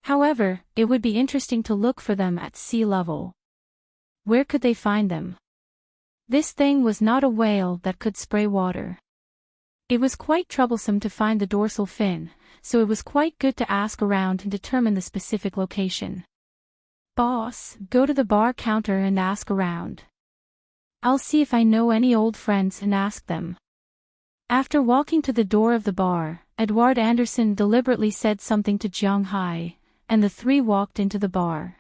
S1: However, it would be interesting to look for them at sea level. Where could they find them? This thing was not a whale that could spray water. It was quite troublesome to find the dorsal fin, so it was quite good to ask around and determine the specific location. Boss, go to the bar counter and ask around. I'll see if I know any old friends and ask them. After walking to the door of the bar, Edward Anderson deliberately said something to Jiang Hai, and the 3 walked into the bar.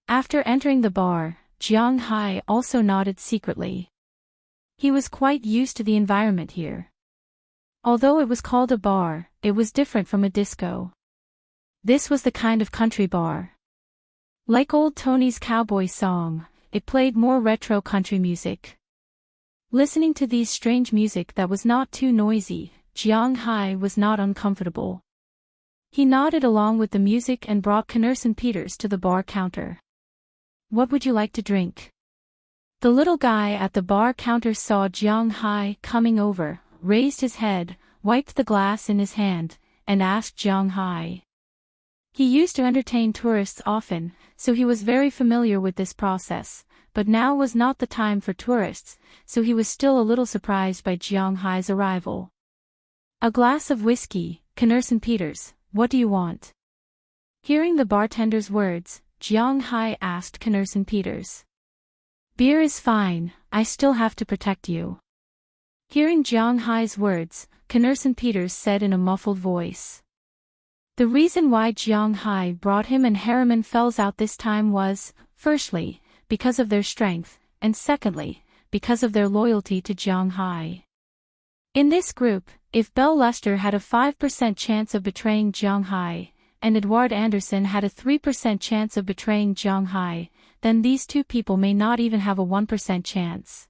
S1: After entering the bar, Jiang Hai also nodded secretly. He was quite used to the environment here. Although it was called a bar, it was different from a disco. This was the kind of country bar. Like old Tony's cowboy song, it played more retro country music. Listening to these strange music that was not too noisy, Jiang Hai was not uncomfortable. He nodded along with the music and brought Knerson Peters to the bar counter. What would you like to drink? The little guy at the bar counter saw Jiang Hai coming over, raised his head, wiped the glass in his hand, and asked Jiang Hai. He used to entertain tourists often, so he was very familiar with this process, but now was not the time for tourists, so he was still a little surprised by Jiang Hai's arrival. A glass of whiskey, Knerson Peters, what do you want? Hearing the bartender's words, Jiang Hai asked Knerson Peters. Beer is fine, I still have to protect you. Hearing Jiang Hai's words, Knerson Peters said in a muffled voice. The reason why Jiang Hai brought him and Harriman Fells out this time was, firstly, because of their strength, and secondly, because of their loyalty to Jiang Hai. In this group, if Belle Luster had a 5% chance of betraying Jiang Hai, and Edward Anderson had a 3% chance of betraying Jiang Hai, then these two people may not even have a 1% chance.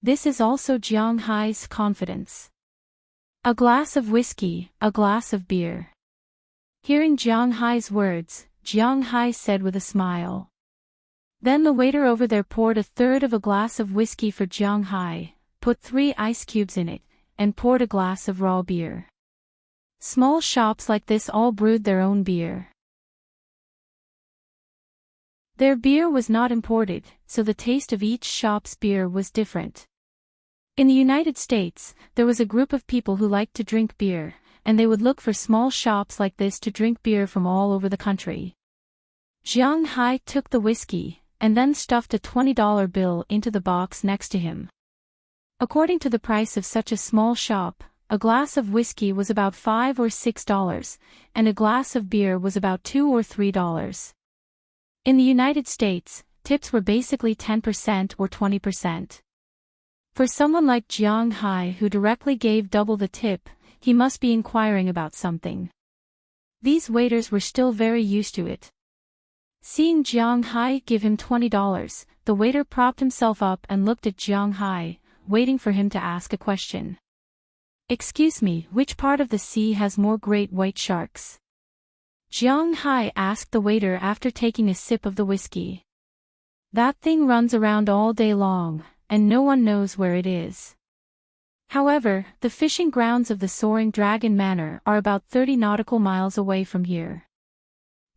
S1: This is also Jiang Hai's confidence. A glass of whiskey, a glass of beer. Hearing Jiang Hai's words, Jiang Hai said with a smile. Then the waiter over there poured a third of a glass of whiskey for Jiang Hai, put 3 ice cubes in it, and poured a glass of raw beer. Small shops like this all brewed their own beer. Their beer was not imported, so the taste of each shop's beer was different. In the United States, there was a group of people who liked to drink beer, and they would look for small shops like this to drink beer from all over the country. Jiang Hai took the whiskey, and then stuffed a $20 bill into the box next to him. According to the price of such a small shop, a glass of whiskey was about $5 or $6, and a glass of beer was about $2 or $3. In the United States, tips were basically 10% or 20%. For someone like Jiang Hai who directly gave double the tip, he must be inquiring about something. These waiters were still very used to it. Seeing Jiang Hai give him $20, the waiter propped himself up and looked at Jiang Hai, waiting for him to ask a question. "Excuse me, which part of the sea has more great white sharks?" Jiang Hai asked the waiter after taking a sip of the whiskey. "That thing runs around all day long, and no one knows where it is. However, the fishing grounds of the Soaring Dragon Manor are about 30 nautical miles away from here.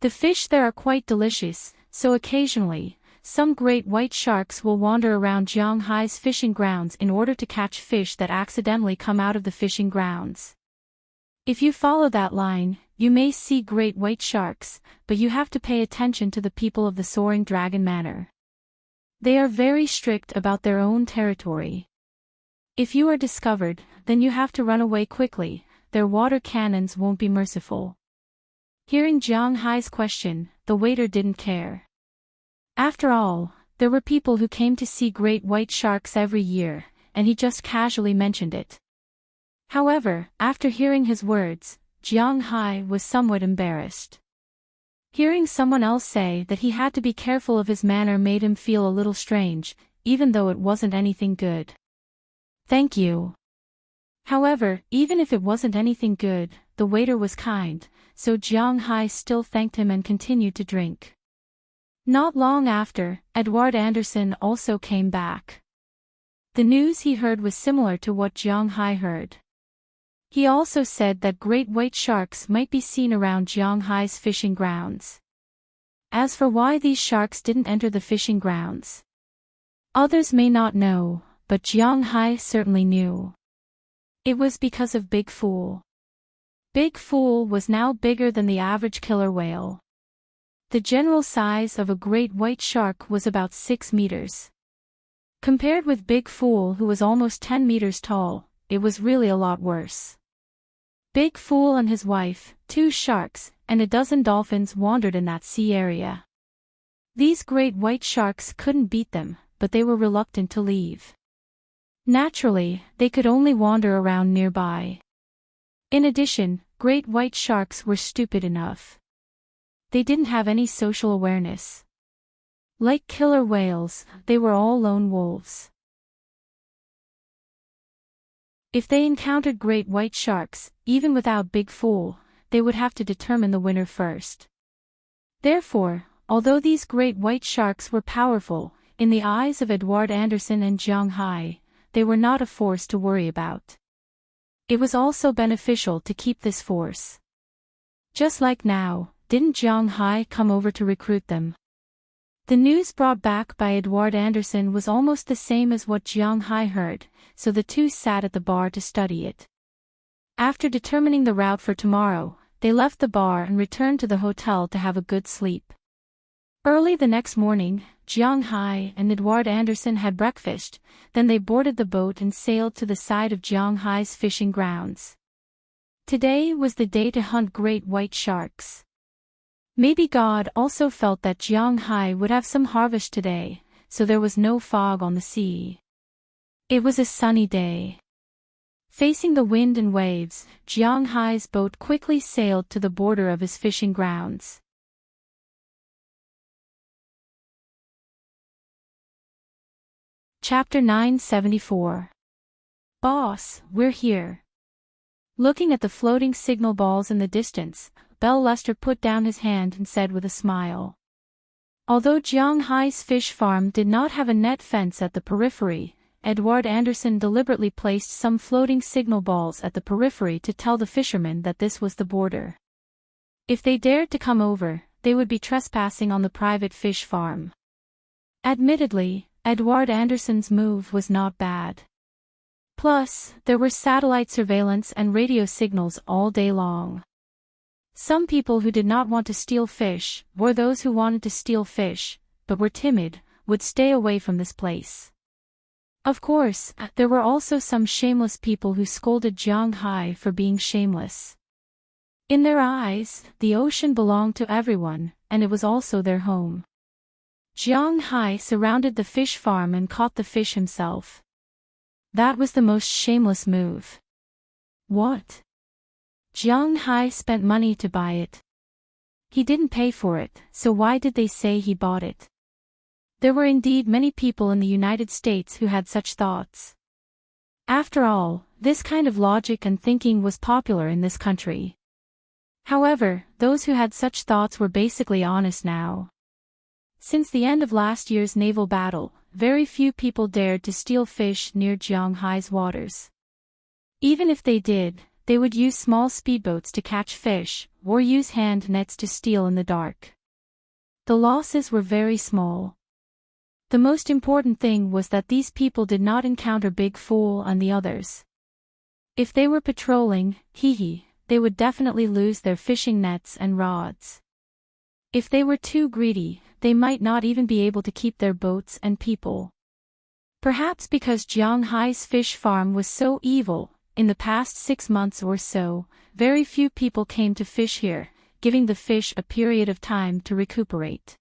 S1: The fish there are quite delicious, so occasionally, some great white sharks will wander around Jiang Hai's fishing grounds in order to catch fish that accidentally come out of the fishing grounds. If you follow that line, you may see great white sharks, but you have to pay attention to the people of the Soaring Dragon Manor. They are very strict about their own territory. If you are discovered, then you have to run away quickly, their water cannons won't be merciful." Hearing Jiang Hai's question, the waiter didn't care. After all, there were people who came to see great white sharks every year, and he just casually mentioned it. However, after hearing his words, Jiang Hai was somewhat embarrassed. Hearing someone else say that he had to be careful of his manner made him feel a little strange, even though it wasn't anything good. "Thank you." However, even if it wasn't anything good, the waiter was kind, so Jiang Hai still thanked him and continued to drink. Not long after, Edward Anderson also came back. The news he heard was similar to what Jiang Hai heard. He also said that great white sharks might be seen around Jiang Hai's fishing grounds. As for why these sharks didn't enter the fishing grounds, others may not know, but Jiang Hai certainly knew. It was because of Big Fool. Big Fool was now bigger than the average killer whale. The general size of a great white shark was about 6 meters. Compared with Big Fool, who was almost 10 meters tall, it was really a lot worse. Big Fool and his wife, 2 sharks, and a dozen dolphins wandered in that sea area. These great white sharks couldn't beat them, but they were reluctant to leave. Naturally, they could only wander around nearby. In addition, great white sharks were stupid enough. They didn't have any social awareness. Like killer whales, they were all lone wolves. If they encountered great white sharks, even without Big Fool, they would have to determine the winner first. Therefore, although these great white sharks were powerful, in the eyes of Edward Anderson and Jiang Hai, they were not a force to worry about. It was also beneficial to keep this force. Just like now, didn't Jiang Hai come over to recruit them? The news brought back by Edward Anderson was almost the same as what Jiang Hai heard, so the two sat at the bar to study it. After determining the route for tomorrow, they left the bar and returned to the hotel to have a good sleep. Early the next morning, Jiang Hai and Edward Anderson had breakfast, then they boarded the boat and sailed to the side of Jiang Hai's fishing grounds. Today was the day to hunt great white sharks. Maybe God also felt that Jiang Hai would have some harvest today, so there was no fog on the sea. It was a sunny day. Facing the wind and waves, Jiang Hai's boat quickly sailed to the border of his fishing grounds. Chapter 974. Boss, we're here. Looking at the floating signal balls in the distance, Bell Luster put down his hand and said with a smile. Although Jiang Hai's fish farm did not have a net fence at the periphery, Edward Anderson deliberately placed some floating signal balls at the periphery to tell the fishermen that this was the border. If they dared to come over, they would be trespassing on the private fish farm. Admittedly, Edward Anderson's move was not bad. Plus, there were satellite surveillance and radio signals all day long. Some people who did not want to steal fish, or those who wanted to steal fish, but were timid, would stay away from this place. Of course, there were also some shameless people who scolded Jiang Hai for being shameless. In their eyes, the ocean belonged to everyone, and it was also their home. Jiang Hai surrounded the fish farm and caught the fish himself. That was the most shameless move. What? Jiang Hai spent money to buy it. He didn't pay for it, so why did they say he bought it? There were indeed many people in the United States who had such thoughts. After all, this kind of logic and thinking was popular in this country. However, those who had such thoughts were basically honest now. Since the end of last year's naval battle, very few people dared to steal fish near Jiang Hai's waters. Even if they did, they would use small speedboats to catch fish, or use hand nets to steal in the dark. The losses were very small. The most important thing was that these people did not encounter Big Fool and the others. If they were patrolling, they would definitely lose their fishing nets and rods. If they were too greedy, they might not even be able to keep their boats and people. Perhaps because Jiang Hai's fish farm was so evil, in the past 6 months or so, very few people came to fish here, giving the fish a period of time to recuperate.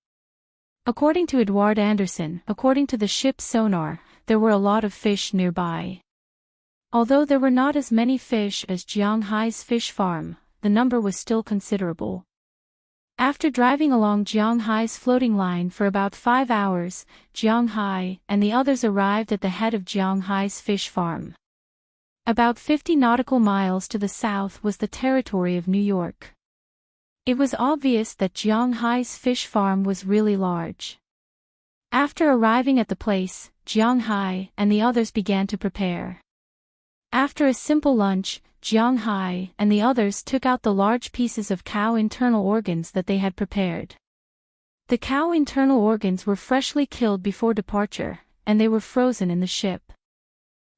S1: According to Edward Anderson, according to the ship's sonar, there were a lot of fish nearby. Although there were not as many fish as Jiang Hai's fish farm, the number was still considerable. After driving along Jiang Hai's floating line for about 5 hours, Jiang Hai and the others arrived at the head of Jiang Hai's fish farm. About 50 nautical miles to the south was the territory of New York. It was obvious that Jiang Hai's fish farm was really large. After arriving at the place, Jiang Hai and the others began to prepare. After a simple lunch, Jiang Hai and the others took out the large pieces of cow internal organs that they had prepared. The cow internal organs were freshly killed before departure, and they were frozen in the ship.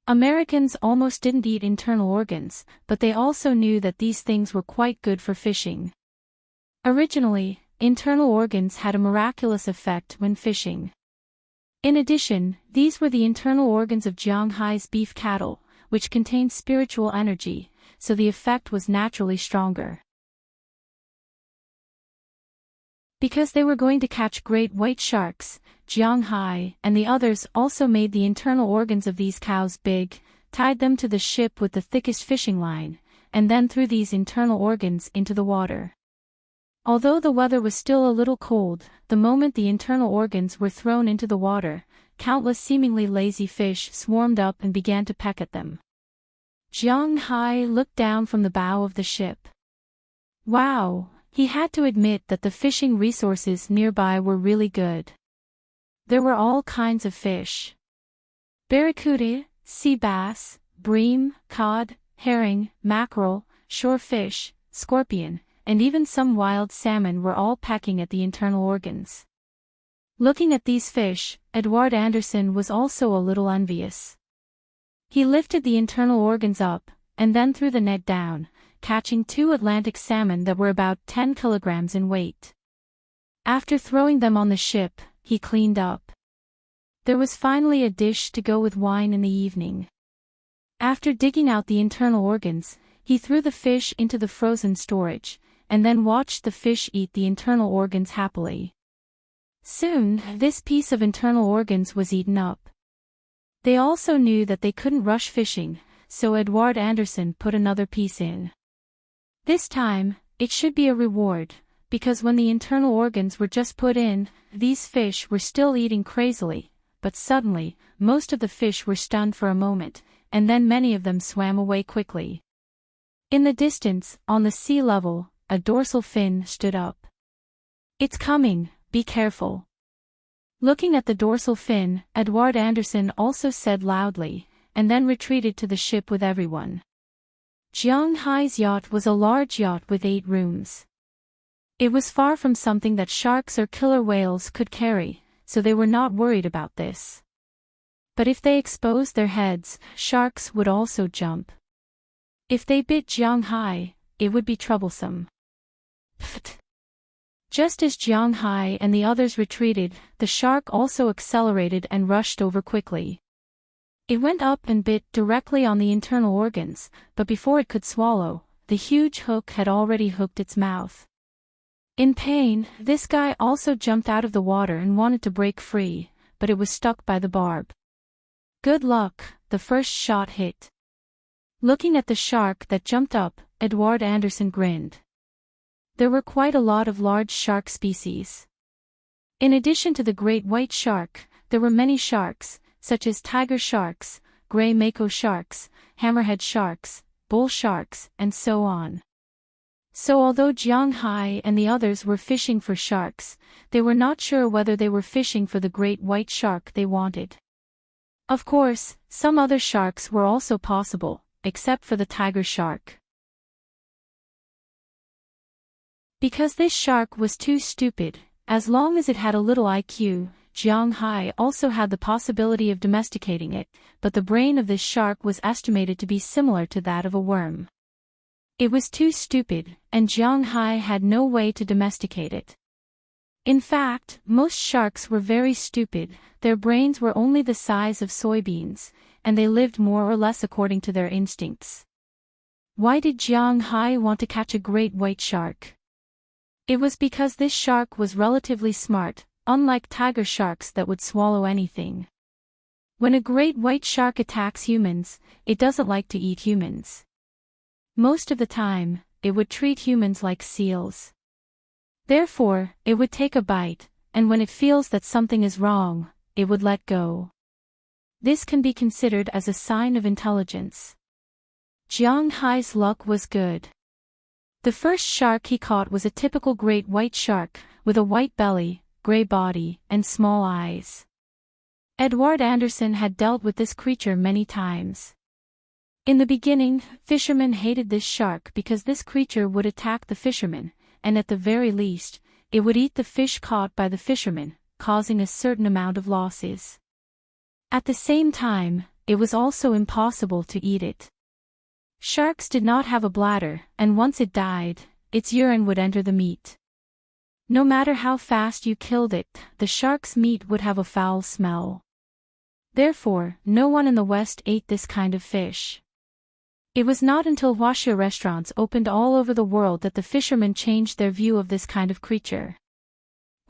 S1: Americans almost didn't eat internal organs, but they also knew that these things were quite good for fishing. Originally, internal organs had a miraculous effect when fishing. In addition, these were the internal organs of Jiang Hai's beef cattle, which contained spiritual energy, so the effect was naturally stronger. Because they were going to catch great white sharks, Jiang Hai and the others also made the internal organs of these cows big, tied them to the ship with the thickest fishing line, and then threw these internal organs into the water. Although the weather was still a little cold, the moment the internal organs were thrown into the water, countless seemingly lazy fish swarmed up and began to peck at them. Jiang Hai looked down from the bow of the ship. Wow, he had to admit that the fishing resources nearby were really good. There were all kinds of fish. Barracuda, sea bass, bream, cod, herring, mackerel, shore fish, scorpion, and even some wild salmon were all pecking at the internal organs. Looking at these fish, Edward Anderson was also a little envious. He lifted the internal organs up, and then threw the net down, catching 2 Atlantic salmon that were about 10 kilograms in weight. After throwing them on the ship, he cleaned up. There was finally a dish to go with wine in the evening. After digging out the internal organs, he threw the fish into the frozen storage, and then watched the fish eat the internal organs happily. Soon, this piece of internal organs was eaten up. They also knew that they couldn't rush fishing, so Edward Anderson put another piece in. This time, it should be a reward, because when the internal organs were just put in, these fish were still eating crazily, but suddenly, most of the fish were stunned for a moment, and then many of them swam away quickly. In the distance, on the sea level, a dorsal fin stood up. "It's coming, be careful." Looking at the dorsal fin, Edward Anderson also said loudly, and then retreated to the ship with everyone. Jiang Hai's yacht was a large yacht with 8 rooms. It was far from something that sharks or killer whales could carry, so they were not worried about this. But if they exposed their heads, sharks would also jump. If they bit Jiang Hai, it would be troublesome. Pfft. Just as Jiang Hai and the others retreated, the shark also accelerated and rushed over quickly. It went up and bit directly on the internal organs, but before it could swallow, the huge hook had already hooked its mouth. In pain, this guy also jumped out of the water and wanted to break free, but it was stuck by the barb. Good luck, the first shot hit. Looking at the shark that jumped up, Edward Anderson grinned. There were quite a lot of large shark species. In addition to the great white shark, there were many sharks, such as tiger sharks, gray mako sharks, hammerhead sharks, bull sharks, and so on. So although Jiang Hai and the others were fishing for sharks, they were not sure whether they were fishing for the great white shark they wanted. Of course, some other sharks were also possible, except for the tiger shark. Because this shark was too stupid, as long as it had a little IQ, Jiang Hai also had the possibility of domesticating it, but the brain of this shark was estimated to be similar to that of a worm. It was too stupid, and Jiang Hai had no way to domesticate it. In fact, most sharks were very stupid, their brains were only the size of soybeans, and they lived more or less according to their instincts. Why did Jiang Hai want to catch a great white shark? It was because this shark was relatively smart, unlike tiger sharks that would swallow anything. When a great white shark attacks humans, it doesn't like to eat humans. Most of the time, it would treat humans like seals. Therefore, it would take a bite, and when it feels that something is wrong, it would let go. This can be considered as a sign of intelligence. Jiang Hai's luck was good. The first shark he caught was a typical great white shark, with a white belly, gray body, and small eyes. Edward Anderson had dealt with this creature many times. In the beginning, fishermen hated this shark because this creature would attack the fishermen, and at the very least, it would eat the fish caught by the fishermen, causing a certain amount of losses. At the same time, it was also impossible to eat it. Sharks did not have a bladder, and once it died, its urine would enter the meat. No matter how fast you killed it, the shark's meat would have a foul smell. Therefore, no one in the West ate this kind of fish. It was not until huaxia restaurants opened all over the world that the fishermen changed their view of this kind of creature.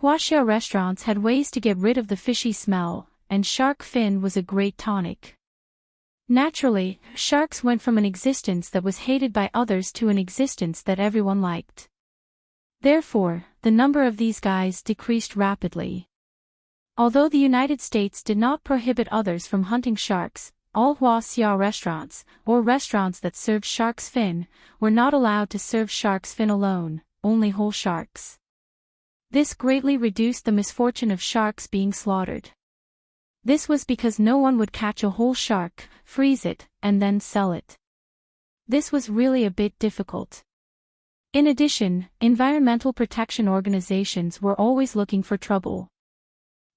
S1: Huaxia restaurants had ways to get rid of the fishy smell, and shark fin was a great tonic. Naturally, sharks went from an existence that was hated by others to an existence that everyone liked. Therefore, the number of these guys decreased rapidly. Although the United States did not prohibit others from hunting sharks, all huaxia restaurants, or restaurants that served shark's fin, were not allowed to serve shark's fin alone, only whole sharks. This greatly reduced the misfortune of sharks being slaughtered. This was because no one would catch a whole shark, freeze it, and then sell it. This was really a bit difficult. In addition, environmental protection organizations were always looking for trouble.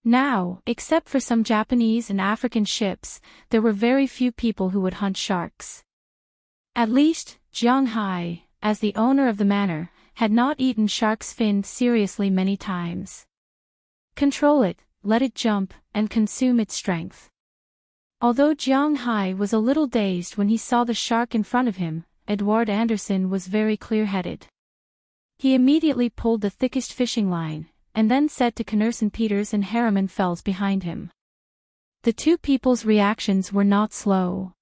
S1: Now, except for some Japanese and African ships, there were very few people who would hunt sharks. At least, Jiang Hai, as the owner of the manor, had not eaten shark's fin seriously many times. Control it, let it jump, and consume its strength. Although Jiang Hai was a little dazed when he saw the shark in front of him, Edward Anderson was very clear-headed. He immediately pulled the thickest fishing line, and then said to Knerson Peters and Harriman Fells behind him. The two people's reactions were not slow.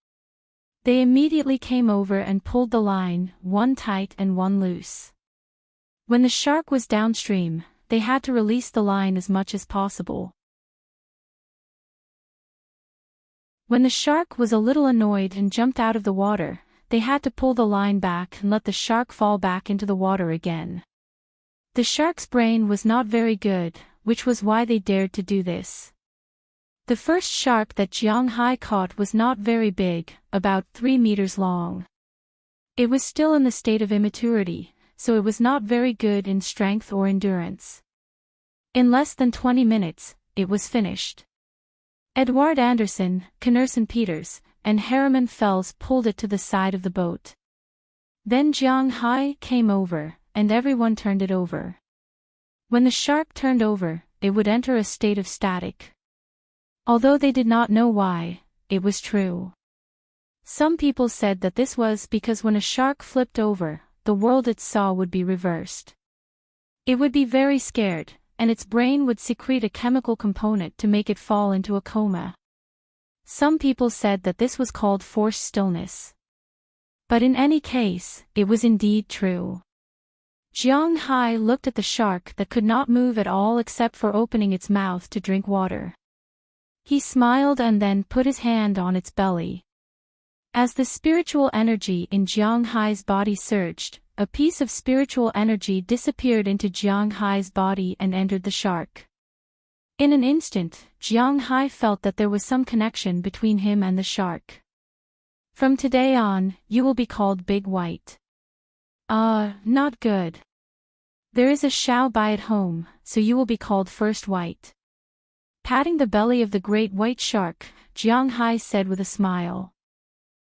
S1: They immediately came over and pulled the line, one tight and one loose. When the shark was downstream, they had to release the line as much as possible. When the shark was a little annoyed and jumped out of the water, they had to pull the line back and let the shark fall back into the water again. The shark's brain was not very good, which was why they dared to do this. The first shark that Jiang Hai caught was not very big, about 3 meters long. It was still in the state of immaturity, so it was not very good in strength or endurance. In less than 20 minutes, it was finished. Edward Anderson, Knerson Peters, and Harriman Fells pulled it to the side of the boat. Then Jiang Hai came over, and everyone turned it over. When the shark turned over, it would enter a state of static. Although they did not know why, it was true. Some people said that this was because when a shark flipped over, the world it saw would be reversed. It would be very scared, and its brain would secrete a chemical component to make it fall into a coma. Some people said that this was called forced stillness. But in any case, it was indeed true. Jiang Hai looked at the shark that could not move at all except for opening its mouth to drink water. He smiled and then put his hand on its belly. As the spiritual energy in Jiang Hai's body surged, a piece of spiritual energy disappeared into Jiang Hai's body and entered the shark. In an instant, Jiang Hai felt that there was some connection between him and the shark. From today on, you will be called Big White. Not good. There is a Shao Bai at home, so you will be called First White. Patting the belly of the great white shark, Jiang Hai said with a smile.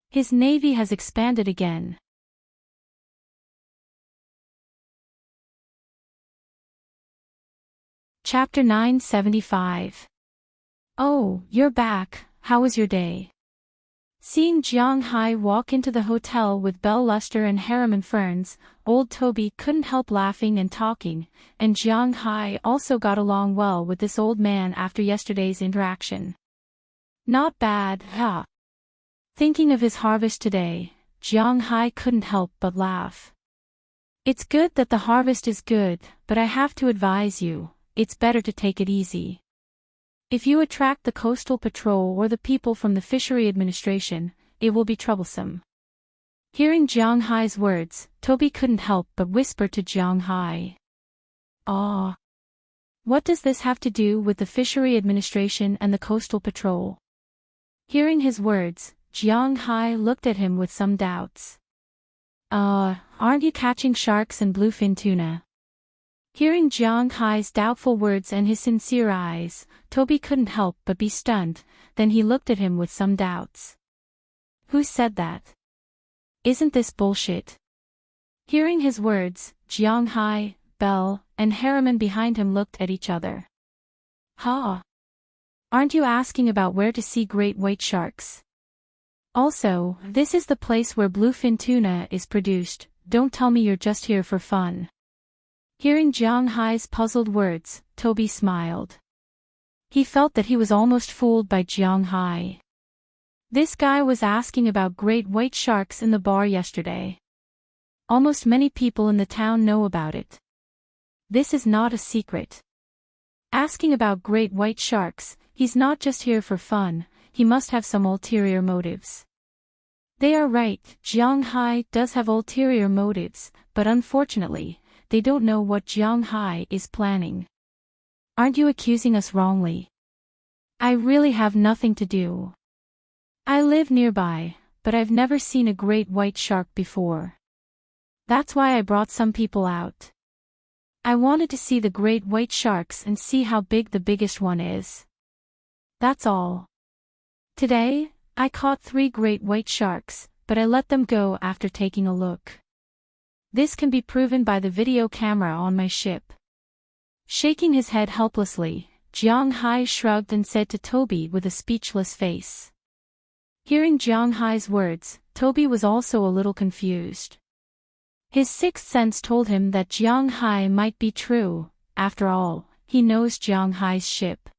S1: His navy has expanded again. Chapter 975. Oh, you're back, how was your day? Seeing Jiang Hai walk into the hotel with Belle Luster and Harriman Ferns, old Toby couldn't help laughing and talking, and Jiang Hai also got along well with this old man after yesterday's interaction. Not bad, huh? Thinking of his harvest today, Jiang Hai couldn't help but laugh. It's good that the harvest is good, but I have to advise you, it's better to take it easy. If you attract the coastal patrol or the people from the fishery administration, it will be troublesome. Hearing Jiang Hai's words, Toby couldn't help but whisper to Jiang Hai. What does this have to do with the fishery administration and the coastal patrol? Hearing his words, Jiang Hai looked at him with some doubts. Aren't you catching sharks and bluefin tuna? Hearing Jiang Hai's doubtful words and his sincere eyes, Toby couldn't help but be stunned, then he looked at him with some doubts. Who said that? Isn't this bullshit? Hearing his words, Jiang Hai, Belle, and Harriman behind him looked at each other. Aren't you asking about where to see great white sharks? Also, this is the place where bluefin tuna is produced, don't tell me you're just here for fun. Hearing Jiang Hai's puzzled words, Toby smiled. He felt that he was almost fooled by Jiang Hai. This guy was asking about great white sharks in the bar yesterday. Almost many people in the town know about it. This is not a secret. Asking about great white sharks, he's not just here for fun, he must have some ulterior motives. They are right, Jiang Hai does have ulterior motives, but unfortunately, they don't know what Jiang Hai is planning. Aren't you accusing us wrongly? I really have nothing to do. I live nearby, but I've never seen a great white shark before. That's why I brought some people out. I wanted to see the great white sharks and see how big the biggest one is. That's all. Today, I caught 3 great white sharks, but I let them go after taking a look. This can be proven by the video camera on my ship. Shaking his head helplessly, Jiang Hai shrugged and said to Toby with a speechless face. Hearing Jiang Hai's words, Toby was also a little confused. His sixth sense told him that Jiang Hai might be true, after all, he knows Jiang Hai's ship.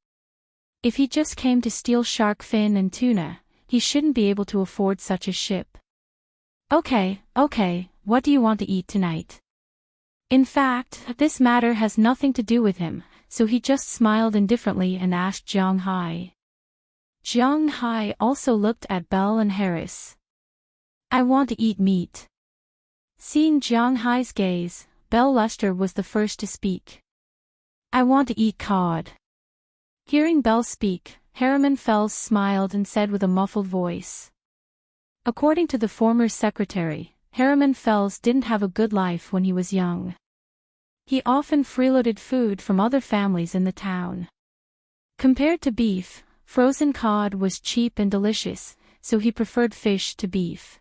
S1: If he just came to steal shark fin and tuna, he shouldn't be able to afford such a ship. Okay, what do you want to eat tonight? In fact, this matter has nothing to do with him, so he just smiled indifferently and asked Jiang Hai. Jiang Hai also looked at Belle and Harris. I want to eat meat. Seeing Jiang Hai's gaze, Belle Luster was the first to speak. I want to eat cod. Hearing Belle speak, Harriman Fells smiled and said with a muffled voice. According to the former secretary, Harriman Fells didn't have a good life when he was young. He often freeloaded food from other families in the town. Compared to beef, frozen cod was cheap and delicious, so he preferred fish to beef.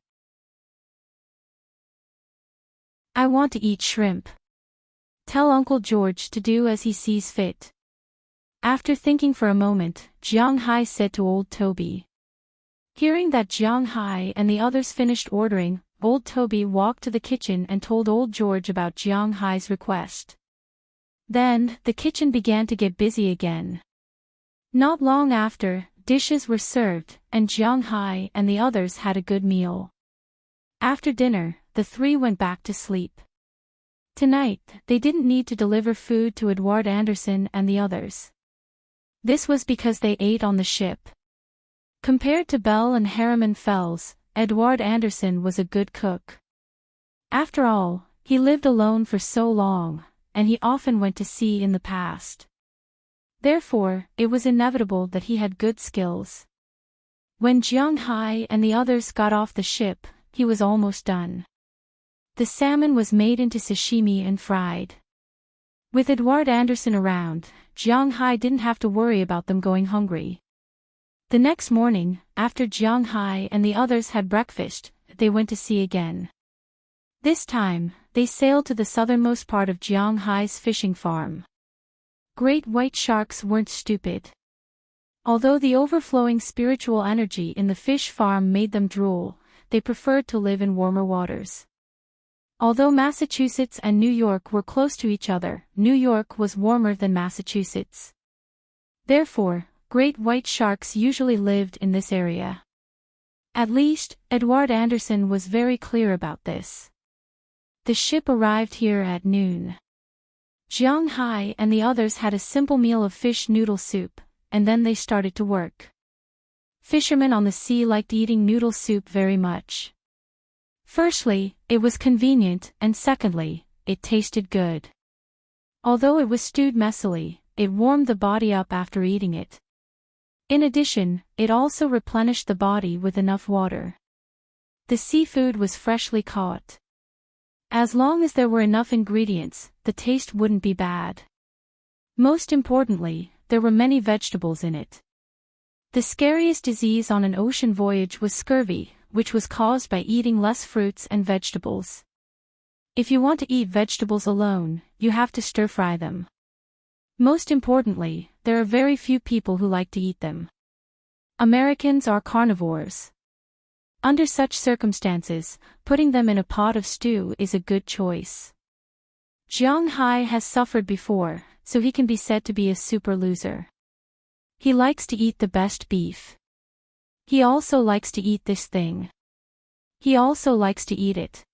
S1: I want to eat shrimp. Tell Uncle George to do as he sees fit. After thinking for a moment, Jiang Hai said to old Toby. Hearing that Jiang Hai and the others finished ordering, old Toby walked to the kitchen and told old George about Jiang Hai's request. Then, the kitchen began to get busy again. Not long after, dishes were served, and Jiang Hai and the others had a good meal. After dinner, the three went back to sleep. Tonight, they didn't need to deliver food to Edward Anderson and the others. This was because they ate on the ship. Compared to Belle and Harriman Fells, Edward Anderson was a good cook. After all, he lived alone for so long, and he often went to sea in the past. Therefore, it was inevitable that he had good skills. When Jiang Hai and the others got off the ship, he was almost done. The salmon was made into sashimi and fried. With Edward Anderson around, Jiang Hai didn't have to worry about them going hungry. The next morning, after Jiang Hai and the others had breakfast, they went to sea again. This time, they sailed to the southernmost part of Jiang Hai's fishing farm. Great white sharks weren't stupid. Although the overflowing spiritual energy in the fish farm made them drool, they preferred to live in warmer waters. Although Massachusetts and New York were close to each other, New York was warmer than Massachusetts. Therefore, great white sharks usually lived in this area. At least, Edward Anderson was very clear about this. The ship arrived here at noon. Jiang Hai and the others had a simple meal of fish noodle soup, and then they started to work. Fishermen on the sea liked eating noodle soup very much. Firstly, it was convenient, and secondly, it tasted good. Although it was stewed messily, it warmed the body up after eating it. In addition, it also replenished the body with enough water. The seafood was freshly caught. As long as there were enough ingredients, the taste wouldn't be bad. Most importantly, there were many vegetables in it. The scariest disease on an ocean voyage was scurvy, which was caused by eating less fruits and vegetables. If you want to eat vegetables alone, you have to stir-fry them. Most importantly, there are very few people who like to eat them. Americans are carnivores. Under such circumstances, putting them in a pot of stew is a good choice. Jiang Hai has suffered before, so he can be said to be a super loser. He likes to eat the best beef. He also likes to eat this thing. He also likes to eat it.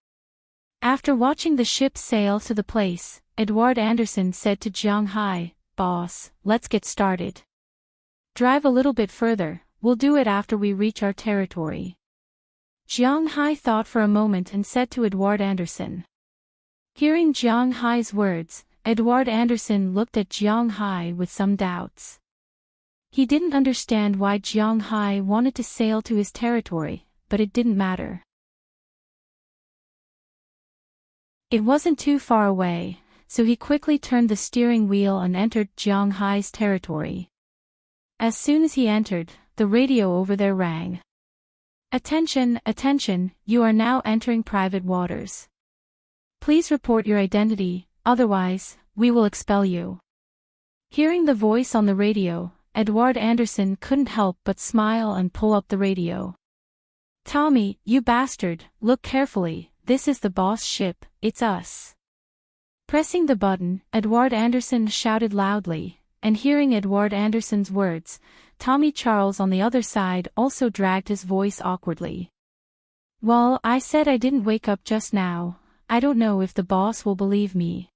S1: After watching the ship sail to the place, Edward Anderson said to Jiang Hai, "Boss, let's get started. Drive a little bit further, we'll do it after we reach our territory." Jiang Hai thought for a moment and said to Edward Anderson. Hearing Jiang Hai's words, Edward Anderson looked at Jiang Hai with some doubts. He didn't understand why Jiang Hai wanted to sail to his territory, but it didn't matter. It wasn't too far away, so he quickly turned the steering wheel and entered Jiang Hai's territory. As soon as he entered, the radio over there rang. "Attention, attention, you are now entering private waters. Please report your identity, otherwise, we will expel you." Hearing the voice on the radio, Edward Anderson couldn't help but smile and pull up the radio. "Tommy, you bastard, look carefully, this is the boss ship, it's us." Pressing the button, Edward Anderson shouted loudly, and hearing Edward Anderson's words, Tommy Charles on the other side also dragged his voice awkwardly. "Well, I said I didn't wake up just now. I don't know if the boss will believe me."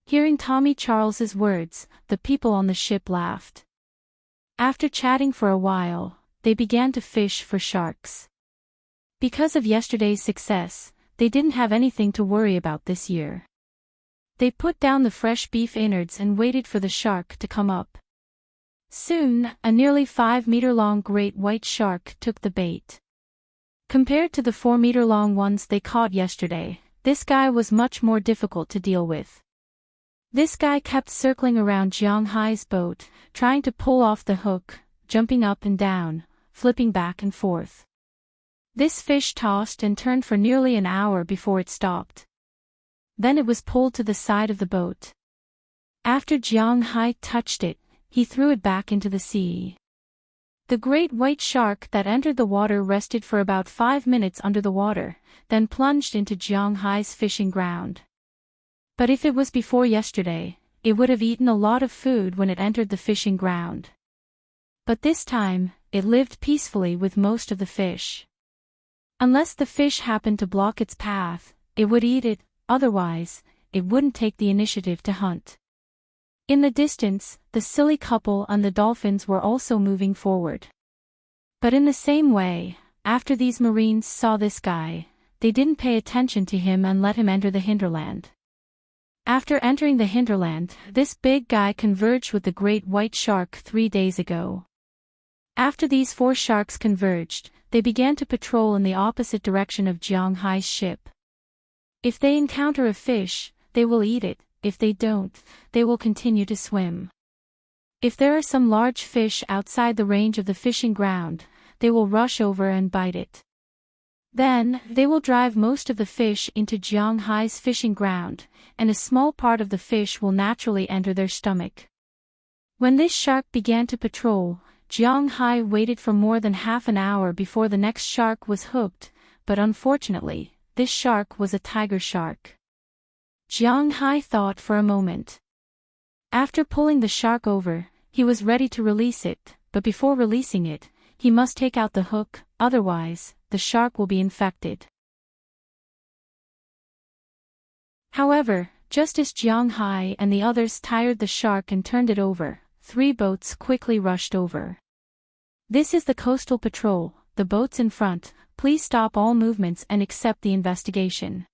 S1: Hearing Tommy Charles's words, the people on the ship laughed. After chatting for a while, they began to fish for sharks. Because of yesterday's success, they didn't have anything to worry about this year. They put down the fresh beef innards and waited for the shark to come up. Soon, a nearly 5-meter-long great white shark took the bait. Compared to the 4-meter-long ones they caught yesterday, this guy was much more difficult to deal with. This guy kept circling around Jiang Hai's boat, trying to pull off the hook, jumping up and down, flipping back and forth. This fish tossed and turned for nearly an hour before it stopped. Then it was pulled to the side of the boat. After Jiang Hai touched it, he threw it back into the sea. The great white shark that entered the water rested for about 5 minutes under the water, then plunged into Jiang Hai's fishing ground. But if it was before yesterday, it would have eaten a lot of food when it entered the fishing ground. But this time, it lived peacefully with most of the fish. Unless the fish happened to block its path, it would eat it, otherwise, it wouldn't take the initiative to hunt. In the distance, the silly couple and the dolphins were also moving forward. But in the same way, after these Marines saw this guy, they didn't pay attention to him and let him enter the hinterland. After entering the hinterland, this big guy converged with the great white shark 3 days ago. After these 4 sharks converged, they began to patrol in the opposite direction of Jiang Hai's ship. If they encounter a fish, they will eat it. If they don't, they will continue to swim. If there are some large fish outside the range of the fishing ground, they will rush over and bite it. Then, they will drive most of the fish into Jiang Hai's fishing ground, and a small part of the fish will naturally enter their stomach. When this shark began to patrol, Jiang Hai waited for more than half an hour before the next shark was hooked, but unfortunately, this shark was a tiger shark. Jiang Hai thought for a moment. After pulling the shark over, he was ready to release it, but before releasing it, he must take out the hook, otherwise, the shark will be infected. However, just as Jiang Hai and the others tired the shark and turned it over, 3 boats quickly rushed over. "This is the coastal patrol, the boats in front, please stop all movements and accept the investigation."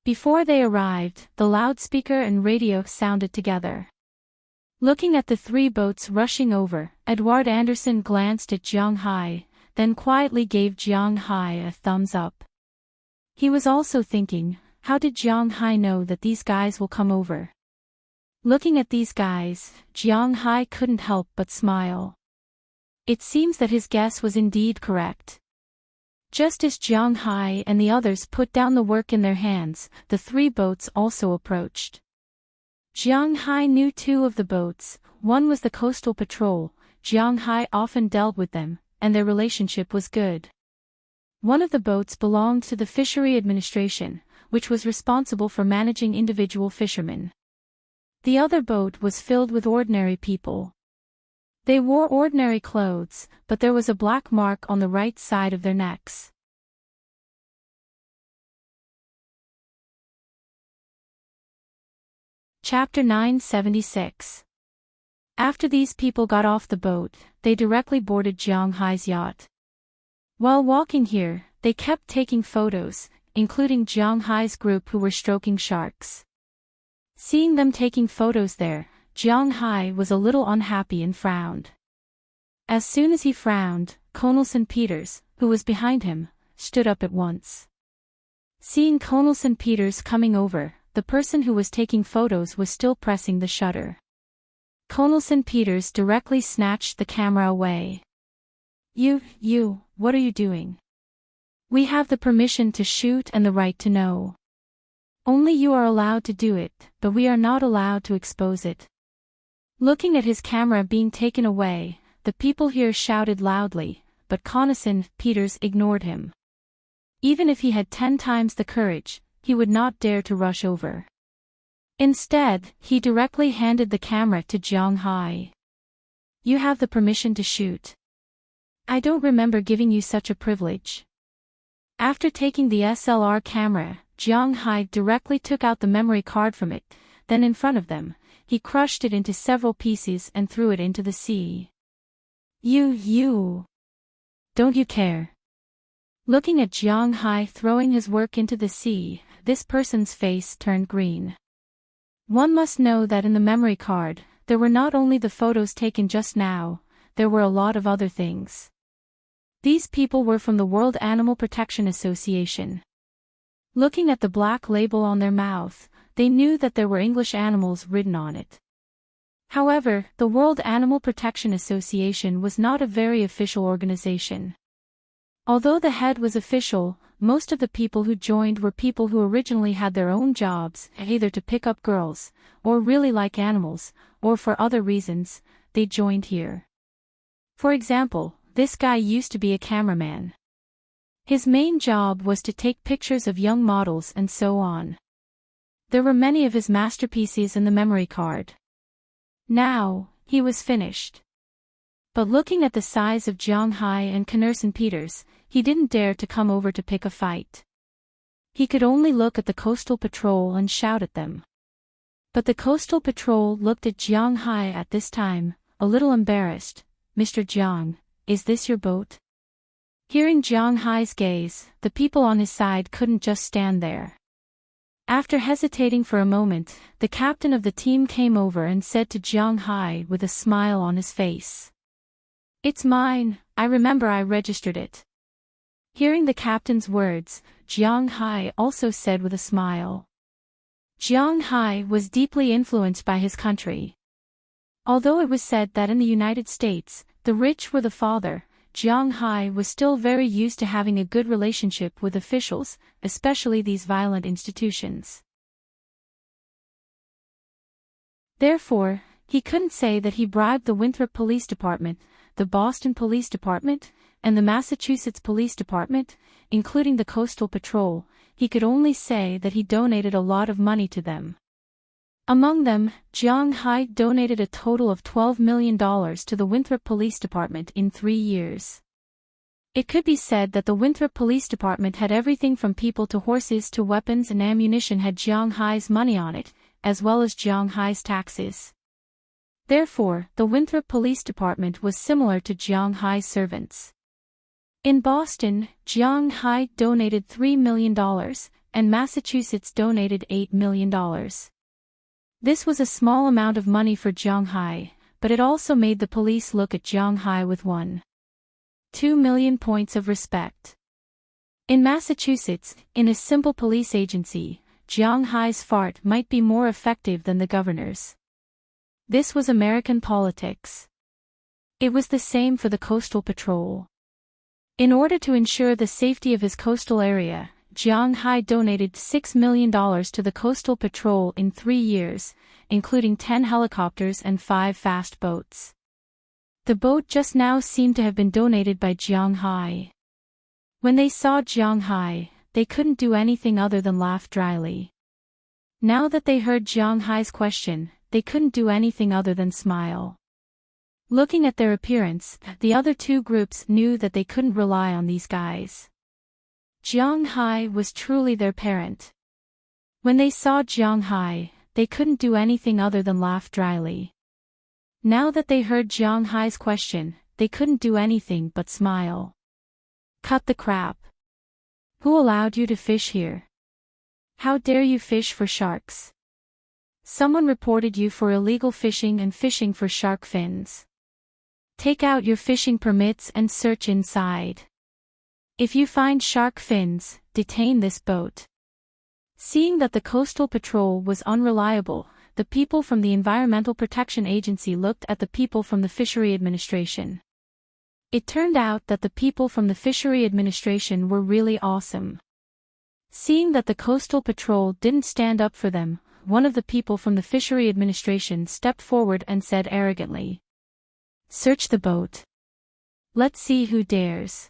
S1: Before they arrived, the loudspeaker and radio sounded together. Looking at the 3 boats rushing over, Edward Anderson glanced at Jiang Hai, then quietly gave Jiang Hai a thumbs up. He was also thinking, how did Jiang Hai know that these guys will come over? Looking at these guys, Jiang Hai couldn't help but smile. It seems that his guess was indeed correct. Just as Jiang Hai and the others put down the work in their hands, the 3 boats also approached. Jiang Hai knew 2 of the boats, one was the coastal patrol. Jiang Hai often dealt with them, and their relationship was good. One of the boats belonged to the Fishery Administration, which was responsible for managing individual fishermen. The other boat was filled with ordinary people. They wore ordinary clothes, but there was a black mark on the right side of their necks. Chapter 976. After these people got off the boat, they directly boarded Jiang Hai's yacht. While walking here, they kept taking photos, including Jiang Hai's group who were stroking sharks. Seeing them taking photos there, Jiang Hai was a little unhappy and frowned. As soon as he frowned, Cornelison Peters, who was behind him, stood up at once. Seeing Cornelison Peters coming over, the person who was taking photos was still pressing the shutter. Cornelison Peters directly snatched the camera away. You, what are you doing? We have the permission to shoot and the right to know. Only you are allowed to do it, but we are not allowed to expose it. Looking at his camera being taken away, the people here shouted loudly, but Cornelison Peters ignored him. Even if he had 10 times the courage, he would not dare to rush over. Instead, he directly handed the camera to Jiang Hai. You have the permission to shoot. I don't remember giving you such a privilege. After taking the SLR camera, Jiang Hai directly took out the memory card from it, then in front of them, he crushed it into several pieces and threw it into the sea. You. Don't you care? Looking at Jiang Hai throwing his work into the sea, this person's face turned green. One must know that in the memory card, there were not only the photos taken just now, there were a lot of other things. These people were from the World Animal Protection Association. Looking at the black label on their mouth, they knew that there were English animals written on it. However, the World Animal Protection Association was not a very official organization. Although the head was official, most of the people who joined were people who originally had their own jobs, either to pick up girls, or really like animals, or for other reasons, they joined here. For example, this guy used to be a cameraman. His main job was to take pictures of young models and so on. There were many of his masterpieces in the memory card. Now, he was finished. But looking at the size of Jiang Hai and Knerson Peters, he didn't dare to come over to pick a fight. He could only look at the Coastal Patrol and shout at them. But the Coastal Patrol looked at Jiang Hai at this time, a little embarrassed. Mr. Jiang, is this your boat? Hearing Jiang Hai's gaze, the people on his side couldn't just stand there. After hesitating for a moment, the captain of the team came over and said to Jiang Hai with a smile on his face. It's mine, I remember I registered it. Hearing the captain's words, Jiang Hai also said with a smile. Jiang Hai was deeply influenced by his country. Although it was said that in the United States, the rich were the father, Jiang Hai was still very used to having a good relationship with officials, especially these violent institutions. Therefore, he couldn't say that he bribed the Winthrop Police Department, the Boston Police Department, and the Massachusetts Police Department, including the Coastal Patrol. He could only say that he donated a lot of money to them. Among them, Jiang Hai donated a total of $12 million to the Winthrop Police Department in 3 years. It could be said that the Winthrop Police Department had everything from people to horses to weapons and ammunition had Jiang Hai's money on it, as well as Jiang Hai's taxes. Therefore, the Winthrop Police Department was similar to Jiang Hai's servants. In Boston, Jiang Hai donated $3 million, and Massachusetts donated $8 million. This was a small amount of money for Jiang Hai, but it also made the police look at Jiang Hai with 1.2 million points of respect. In Massachusetts, in a simple police agency, Jiang Hai's fart might be more effective than the governor's. This was American politics. It was the same for the Coastal Patrol. In order to ensure the safety of his coastal area, Jiang Hai donated $6 million to the Coastal Patrol in 3 years, including 10 helicopters and 5 fast boats. The boat just now seemed to have been donated by Jiang Hai. When they saw Jiang Hai, they couldn't do anything other than laugh dryly. Now that they heard Jiang Hai's question, they couldn't do anything other than smile. Looking at their appearance, the other two groups knew that they couldn't rely on these guys. Jiang Hai was truly their parent. When they saw Jiang Hai, they couldn't do anything other than laugh dryly. Now that they heard Jiang Hai's question, they couldn't do anything but smile. Cut the crap. Who allowed you to fish here? How dare you fish for sharks? Someone reported you for illegal fishing and fishing for shark fins. Take out your fishing permits and search inside. If you find shark fins, detain this boat. Seeing that the Coastal Patrol was unreliable, the people from the Environmental Protection Agency looked at the people from the Fishery Administration. It turned out that the people from the Fishery Administration were really awesome. Seeing that the Coastal Patrol didn't stand up for them, one of the people from the Fishery Administration stepped forward and said arrogantly, "Search the boat. Let's see who dares."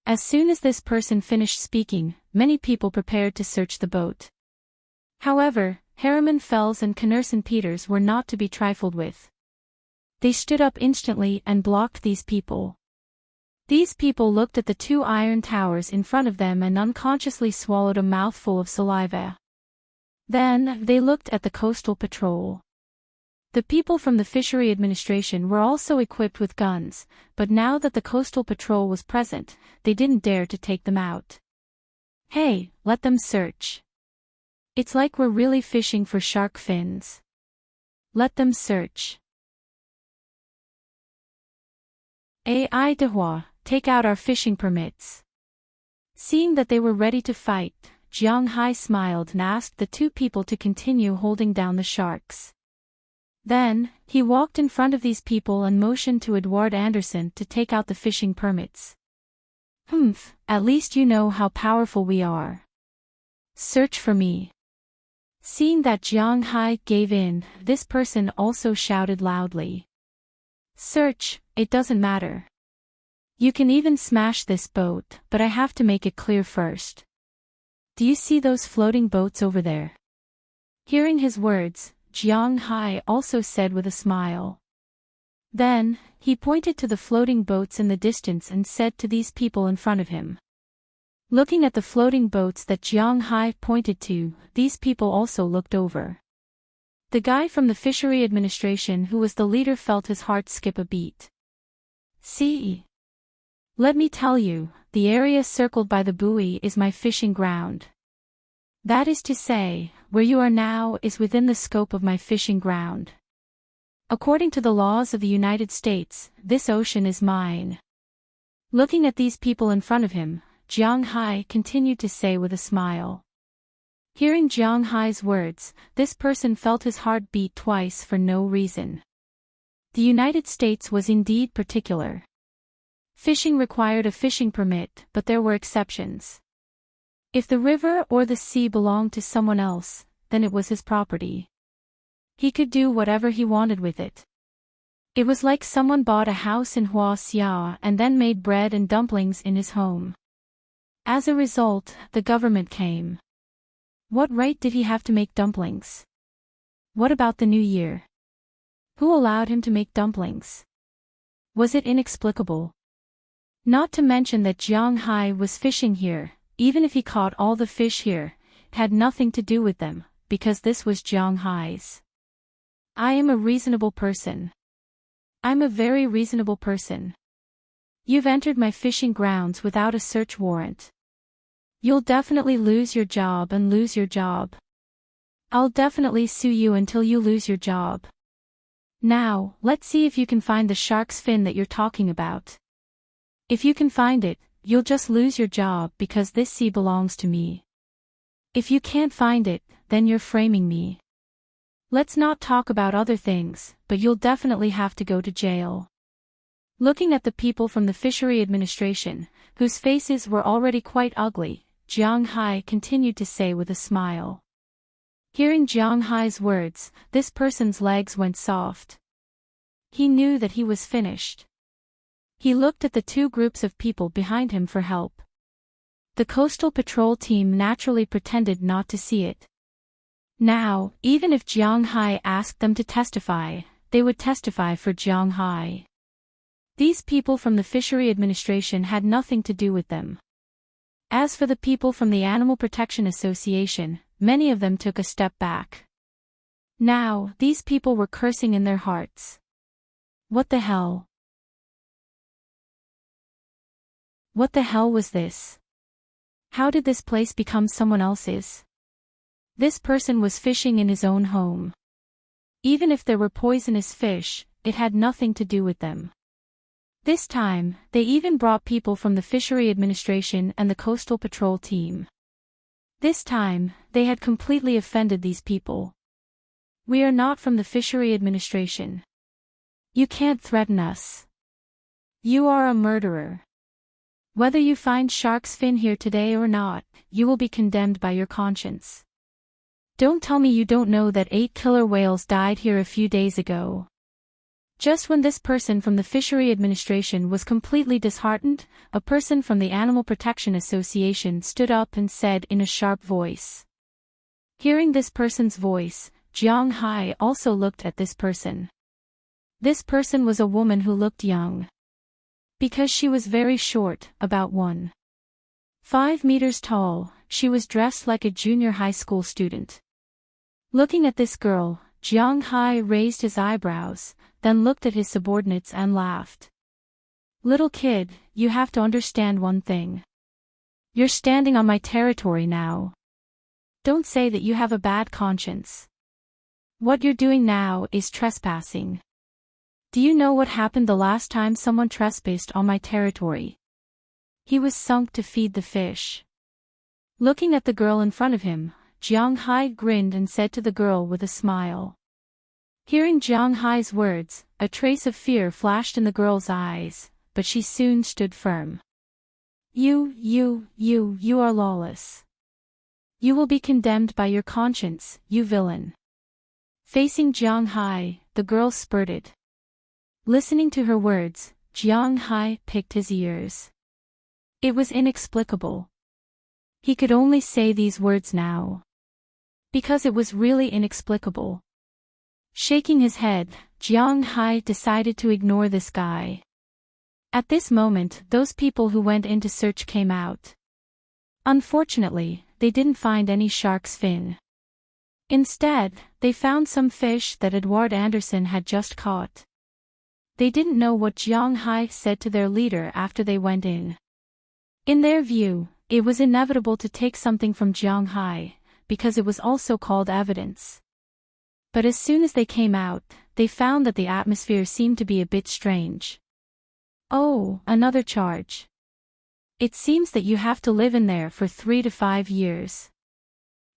S1: As soon as this person finished speaking, many people prepared to search the boat. However, Harriman Fells and Knerson Peters were not to be trifled with. They stood up instantly and blocked these people. These people looked at the two iron towers in front of them and unconsciously swallowed a mouthful of saliva. Then, they looked at the Coastal Patrol. The people from the Fishery Administration were also equipped with guns, but now that the Coastal Patrol was present, they didn't dare to take them out. Hey, let them search. It's like we're really fishing for shark fins. Let them search. Ai Dehua, take out our fishing permits. Seeing that they were ready to fight, Jiang Hai smiled and asked the two people to continue holding down the sharks. Then, he walked in front of these people and motioned to Edward Anderson to take out the fishing permits. At least you know how powerful we are. Search for me. Seeing that Jiang Hai gave in, this person also shouted loudly. Search, it doesn't matter. You can even smash this boat, but I have to make it clear first. Do you see those floating boats over there? Hearing his words, Jiang Hai also said with a smile. Then, he pointed to the floating boats in the distance and said to these people in front of him. Looking at the floating boats that Jiang Hai pointed to, these people also looked over. The guy from the Fishery Administration who was the leader felt his heart skip a beat. See? Let me tell you, the area circled by the buoy is my fishing ground. That is to say, where you are now is within the scope of my fishing ground. According to the laws of the United States, this ocean is mine. Looking at these people in front of him, Jiang Hai continued to say with a smile. Hearing Jiang Hai's words, this person felt his heart beat twice for no reason. The United States was indeed particular. Fishing required a fishing permit, but there were exceptions. If the river or the sea belonged to someone else, then it was his property. He could do whatever he wanted with it. It was like someone bought a house in Huaxia and then made bread and dumplings in his home. As a result, the government came. What right did he have to make dumplings? What about the new year? Who allowed him to make dumplings? Was it inexplicable? Not to mention that Jiang Hai was fishing here, even if he caught all the fish here, it had nothing to do with them, because this was Jiang Hai's. I am a reasonable person. I'm a very reasonable person. You've entered my fishing grounds without a search warrant. You'll definitely lose your job and lose your job. I'll definitely sue you until you lose your job. Now, let's see if you can find the shark's fin that you're talking about. If you can find it, you'll just lose your job because this sea belongs to me. If you can't find it, then you're framing me. Let's not talk about other things, but you'll definitely have to go to jail. Looking at the people from the Fishery Administration, whose faces were already quite ugly, Jiang Hai continued to say with a smile. Hearing Jiang Hai's words, this person's legs went soft. He knew that he was finished. He looked at the two groups of people behind him for help. The Coastal Patrol team naturally pretended not to see it. Now, even if Jiang Hai asked them to testify, they would testify for Jiang Hai. These people from the Fishery Administration had nothing to do with them. As for the people from the Animal Protection Association, many of them took a step back. Now, these people were cursing in their hearts. What the hell? What the hell was this? How did this place become someone else's? This person was fishing in his own home. Even if there were poisonous fish, it had nothing to do with them. This time, they even brought people from the Fishery Administration and the Coastal Patrol team. This time, they had completely offended these people. We are not from the Fishery Administration. You can't threaten us. You are a murderer. Whether you find shark's fin here today or not, you will be condemned by your conscience. Don't tell me you don't know that 8 killer whales died here a few days ago. Just when this person from the Fishery Administration was completely disheartened, a person from the Animal Protection Association stood up and said in a sharp voice. Hearing this person's voice, Jiang Hai also looked at this person. This person was a woman who looked young. Because she was very short, about 1.5 meters tall, she was dressed like a junior high school student. Looking at this girl, Jiang Hai raised his eyebrows, then looked at his subordinates and laughed. Little kid, you have to understand one thing. You're standing on my territory now. Don't say that you have a bad conscience. What you're doing now is trespassing. Do you know what happened the last time someone trespassed on my territory? He was sunk to feed the fish. Looking at the girl in front of him, Jiang Hai grinned and said to the girl with a smile. Hearing Jiang Hai's words, a trace of fear flashed in the girl's eyes, but she soon stood firm. You are lawless. You will be condemned by your conscience, you villain. Facing Jiang Hai, the girl spurted. Listening to her words, Jiang Hai picked his ears. It was inexplicable. He could only say these words now. Because it was really inexplicable. Shaking his head, Jiang Hai decided to ignore this guy. At this moment, those people who went in to search came out. Unfortunately, they didn't find any shark's fin. Instead, they found some fish that Edward Anderson had just caught. They didn't know what Jiang Hai said to their leader after they went in. In their view, it was inevitable to take something from Jiang Hai, because it was also called evidence. But as soon as they came out, they found that the atmosphere seemed to be a bit strange. Oh, another charge. It seems that you have to live in there for 3 to 5 years.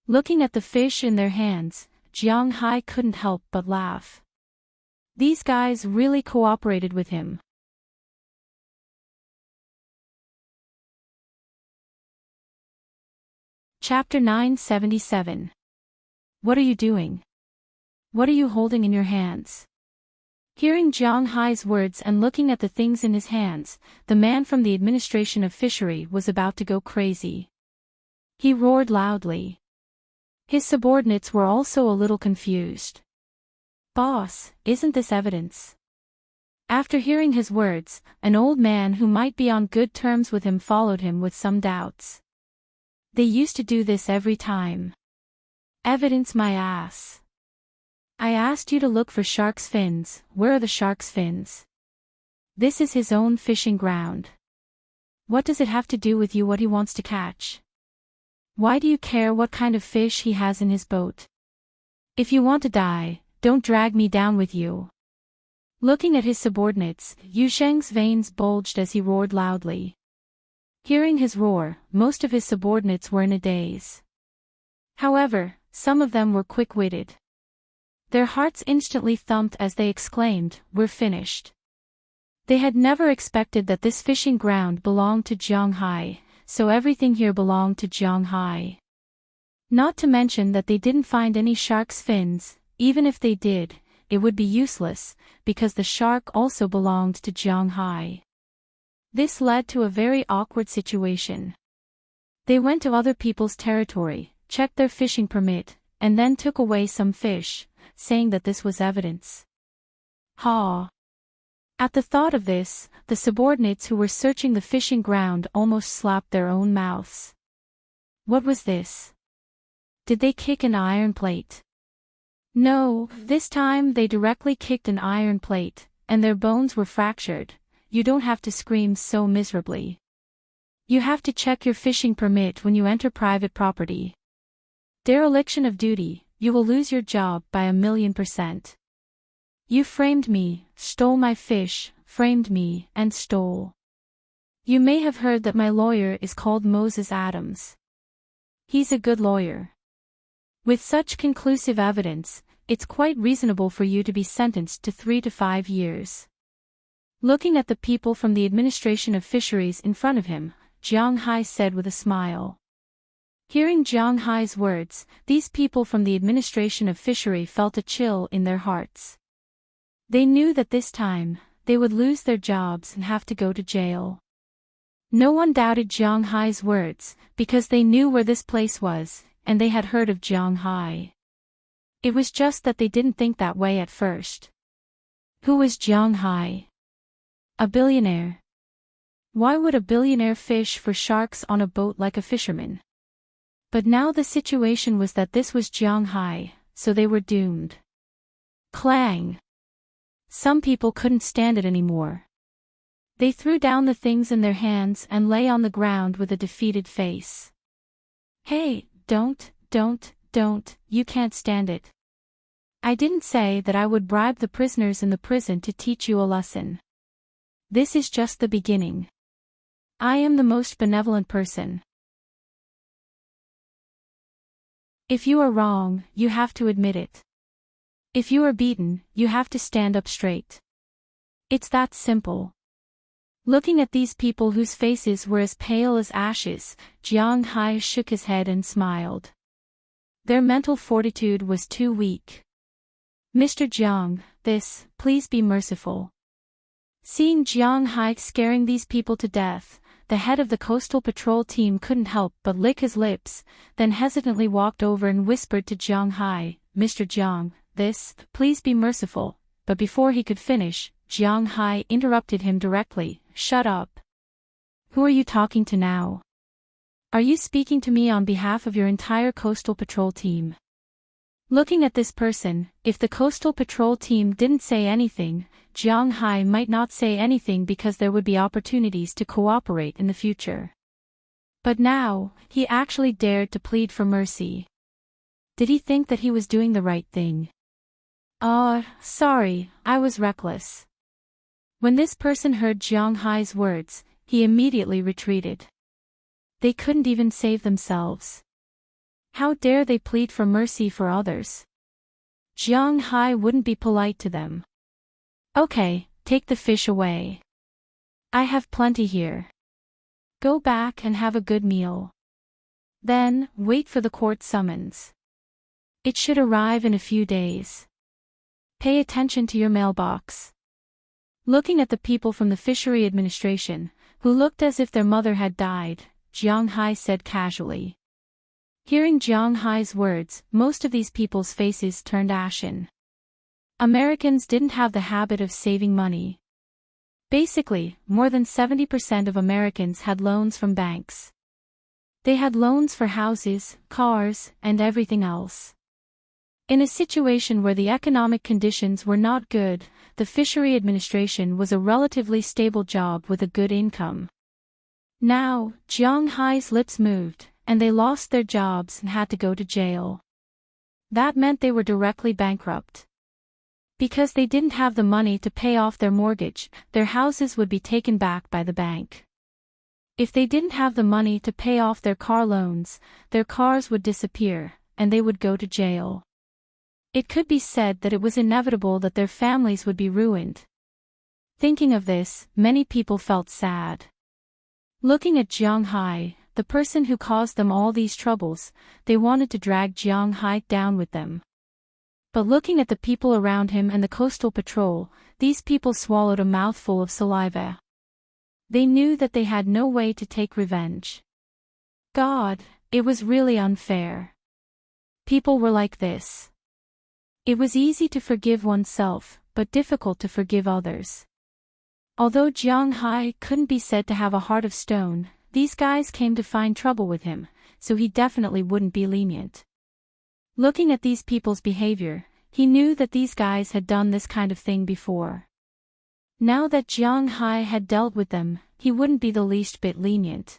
S1: Looking at the fish in their hands, Jiang Hai couldn't help but laugh. These guys really cooperated with him. Chapter 977. What are you doing? What are you holding in your hands? Hearing Jiang Hai's words and looking at the things in his hands, the man from the administration of fishery was about to go crazy. He roared loudly. His subordinates were also a little confused. Boss, isn't this evidence? After hearing his words, an old man who might be on good terms with him followed him with some doubts. They used to do this every time. Evidence my ass. I asked you to look for shark's fins. Where are the shark's fins? This is his own fishing ground. What does it have to do with you what he wants to catch? Why do you care what kind of fish he has in his boat? If you want to die, don't drag me down with you. Looking at his subordinates, Yu Sheng's veins bulged as he roared loudly. Hearing his roar, most of his subordinates were in a daze. However, some of them were quick-witted. Their hearts instantly thumped as they exclaimed, "We're finished." They had never expected that this fishing ground belonged to Jiang Hai, so everything here belonged to Jiang Hai. Not to mention that they didn't find any shark's fins. Even if they did, it would be useless, because the shark also belonged to Jiang Hai. This led to a very awkward situation. They went to other people's territory, checked their fishing permit, and then took away some fish, saying that this was evidence. Ha! At the thought of this, the subordinates who were searching the fishing ground almost slapped their own mouths. What was this? Did they kick an iron plate? No, this time they directly kicked an iron plate, and their bones were fractured. You don't have to scream so miserably. You have to check your fishing permit when you enter private property. Dereliction of duty, you will lose your job by 1,000,000%. You framed me, stole my fish, framed me, and stole. You may have heard that my lawyer is called Moses Adams. He's a good lawyer. With such conclusive evidence, it's quite reasonable for you to be sentenced to 3 to 5 years. Looking at the people from the administration of fisheries in front of him, Jiang Hai said with a smile. Hearing Jiang Hai's words, these people from the administration of fishery felt a chill in their hearts. They knew that this time, they would lose their jobs and have to go to jail. No one doubted Jiang Hai's words, because they knew where this place was, and they had heard of Jiang Hai. It was just that they didn't think that way at first. Who was Jiang Hai? A billionaire. Why would a billionaire fish for sharks on a boat like a fisherman? But now the situation was that this was Jiang Hai, so they were doomed. Clang! Some people couldn't stand it anymore. They threw down the things in their hands and lay on the ground with a defeated face. Hey, don't, you can't stand it. I didn't say that I would bribe the prisoners in the prison to teach you a lesson. This is just the beginning. I am the most benevolent person. If you are wrong, you have to admit it. If you are beaten, you have to stand up straight. It's that simple. Looking at these people whose faces were as pale as ashes, Jiang Hai shook his head and smiled. Their mental fortitude was too weak. Mr. Jiang, please be merciful. Seeing Jiang Hai scaring these people to death, the head of the coastal patrol team couldn't help but lick his lips, then hesitantly walked over and whispered to Jiang Hai, Mr. Jiang, please be merciful, but before he could finish, Jiang Hai interrupted him directly, shut up. Who are you talking to now? Are you speaking to me on behalf of your entire coastal patrol team? Looking at this person, if the coastal patrol team didn't say anything, Jiang Hai might not say anything because there would be opportunities to cooperate in the future. But now, he actually dared to plead for mercy. Did he think that he was doing the right thing? Sorry, I was reckless. When this person heard Jiang Hai's words, he immediately retreated. They couldn't even save themselves. How dare they plead for mercy for others? Jiang Hai wouldn't be polite to them. Okay, take the fish away. I have plenty here. Go back and have a good meal. Then, wait for the court summons. It should arrive in a few days. Pay attention to your mailbox. Looking at the people from the fishery administration, who looked as if their mother had died, Jiang Hai said casually. Hearing Jiang Hai's words, most of these people's faces turned ashen. Americans didn't have the habit of saving money. Basically, more than 70% of Americans had loans from banks. They had loans for houses, cars, and everything else. In a situation where the economic conditions were not good, the fishery administration was a relatively stable job with a good income. Now, Jiang Hai's lips moved, and they lost their jobs and had to go to jail. That meant they were directly bankrupt. Because they didn't have the money to pay off their mortgage, their houses would be taken back by the bank. If they didn't have the money to pay off their car loans, their cars would disappear, and they would go to jail. It could be said that it was inevitable that their families would be ruined. Thinking of this, many people felt sad. Looking at Jiang Hai, the person who caused them all these troubles, they wanted to drag Jiang Hai down with them. But looking at the people around him and the coastal patrol, these people swallowed a mouthful of saliva. They knew that they had no way to take revenge. God, it was really unfair. People were like this. It was easy to forgive oneself, but difficult to forgive others. Although Jiang Hai couldn't be said to have a heart of stone, these guys came to find trouble with him, so he definitely wouldn't be lenient. Looking at these people's behavior, he knew that these guys had done this kind of thing before. Now that Jiang Hai had dealt with them, he wouldn't be the least bit lenient.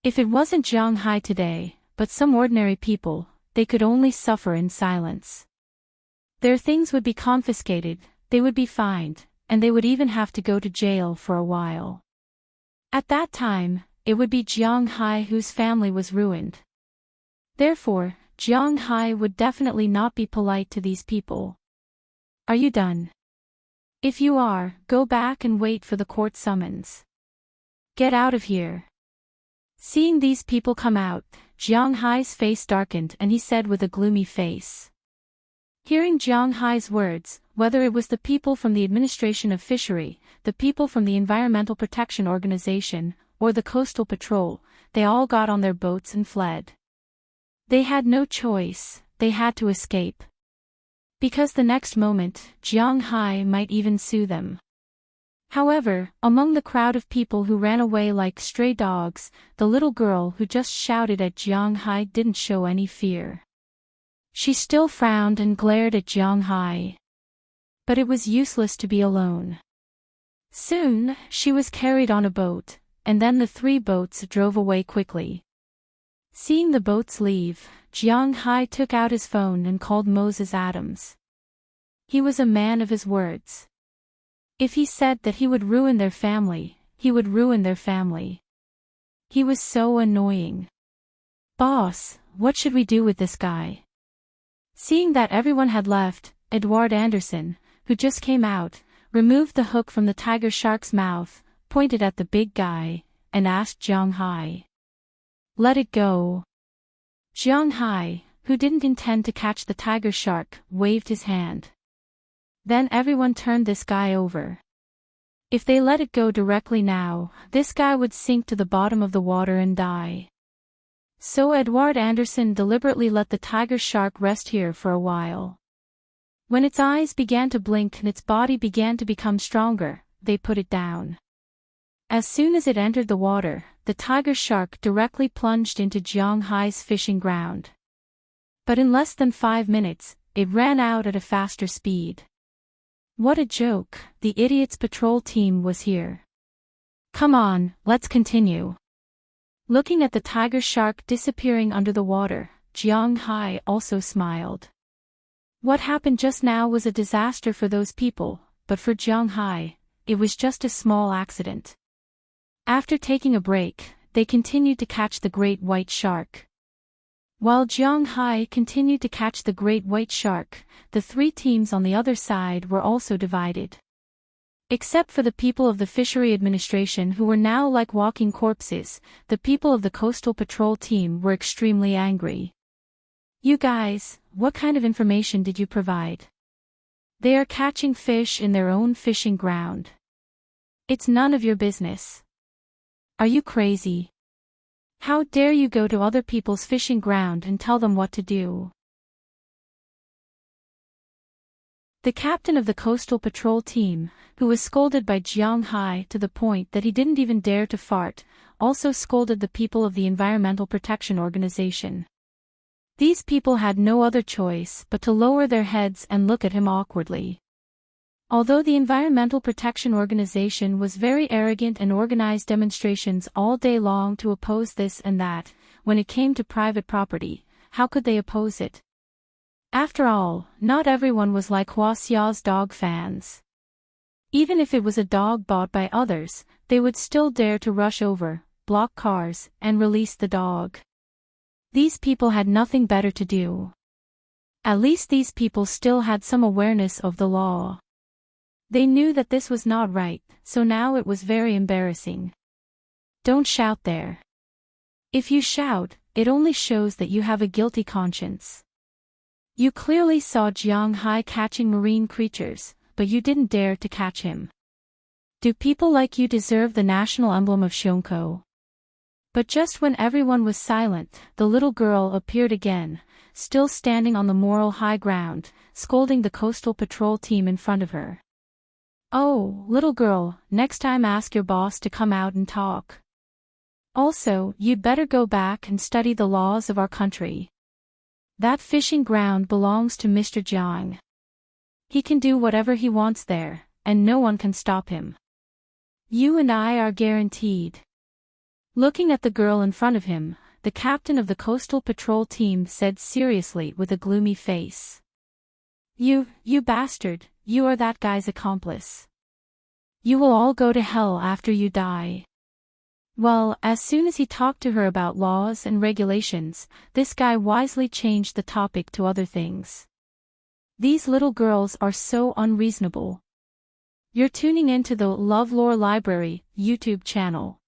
S1: If it wasn't Jiang Hai today, but some ordinary people, they could only suffer in silence. Their things would be confiscated, they would be fined, and they would even have to go to jail for a while. At that time, it would be Jiang Hai whose family was ruined. Therefore, Jiang Hai would definitely not be polite to these people. Are you done? If you are, go back and wait for the court summons. Get out of here. Seeing these people come out, Jiang Hai's face darkened and he said with a gloomy face. Hearing Jiang Hai's words, whether it was the people from the Administration of Fishery, the people from the Environmental Protection Organization, or the Coastal Patrol, they all got on their boats and fled. They had no choice, they had to escape. Because the next moment, Jiang Hai might even sue them. However, among the crowd of people who ran away like stray dogs, the little girl who just shouted at Jiang Hai didn't show any fear. She still frowned and glared at Jiang Hai. But it was useless to be alone. Soon, she was carried on a boat, and then the 3 boats drove away quickly. Seeing the boats leave, Jiang Hai took out his phone and called Moses Adams. He was a man of his words. If he said that he would ruin their family, he would ruin their family. He was so annoying. "Boss, what should we do with this guy?" Seeing that everyone had left, Edward Anderson, who just came out, removed the hook from the tiger shark's mouth, pointed at the big guy, and asked Jiang Hai. "Let it go." Jiang Hai, who didn't intend to catch the tiger shark, waved his hand. Then everyone turned this guy over. If they let it go directly now, this guy would sink to the bottom of the water and die. So Edward Anderson deliberately let the tiger shark rest here for a while. When its eyes began to blink and its body began to become stronger, they put it down. As soon as it entered the water, the tiger shark directly plunged into Jiang Hai's fishing ground. But in less than 5 minutes, it ran out at a faster speed. What a joke, the idiot's patrol team was here. "Come on, let's continue." Looking at the tiger shark disappearing under the water, Jiang Hai also smiled. What happened just now was a disaster for those people, but for Jiang Hai, it was just a small accident. After taking a break, they continued to catch the great white shark. While Jiang Hai continued to catch the great white shark, the 3 teams on the other side were also divided. Except for the people of the fishery administration who were now like walking corpses, the people of the coastal patrol team were extremely angry. "You guys, what kind of information did you provide? They are catching fish in their own fishing ground. It's none of your business. Are you crazy? How dare you go to other people's fishing ground and tell them what to do?" The captain of the coastal patrol team, who was scolded by Jiang Hai to the point that he didn't even dare to fart, also scolded the people of the Environmental Protection Organization. These people had no other choice but to lower their heads and look at him awkwardly. Although the Environmental Protection Organization was very arrogant and organized demonstrations all day long to oppose this and that, when it came to private property, how could they oppose it? After all, not everyone was like Hua Xiao's dog fans. Even if it was a dog bought by others, they would still dare to rush over, block cars, and release the dog. These people had nothing better to do. At least these people still had some awareness of the law. They knew that this was not right, so now it was very embarrassing. Don't shout there. If you shout, it only shows that you have a guilty conscience. You clearly saw Jiang Hai catching marine creatures, but you didn't dare to catch him. Do people like you deserve the national emblem of Shonko? But just when everyone was silent, the little girl appeared again, still standing on the moral high ground, scolding the coastal patrol team in front of her. "Oh, little girl, next time ask your boss to come out and talk. Also, you'd better go back and study the laws of our country. That fishing ground belongs to Mr. Jiang. He can do whatever he wants there, and no one can stop him. You and I are guaranteed." Looking at the girl in front of him, the captain of the coastal patrol team said seriously with a gloomy face. You bastard, you are that guy's accomplice. You will all go to hell after you die." Well, as soon as he talked to her about laws and regulations, this guy wisely changed the topic to other things. These little girls are so unreasonable. You're tuning into the LoveLore Library YouTube channel.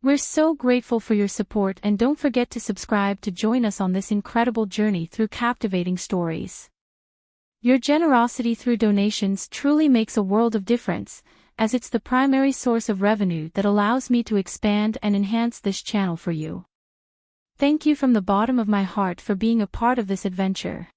S1: We're so grateful for your support, and don't forget to subscribe to join us on this incredible journey through captivating stories. Your generosity through donations truly makes a world of difference, as it's the primary source of revenue that allows me to expand and enhance this channel for you. Thank you from the bottom of my heart for being a part of this adventure.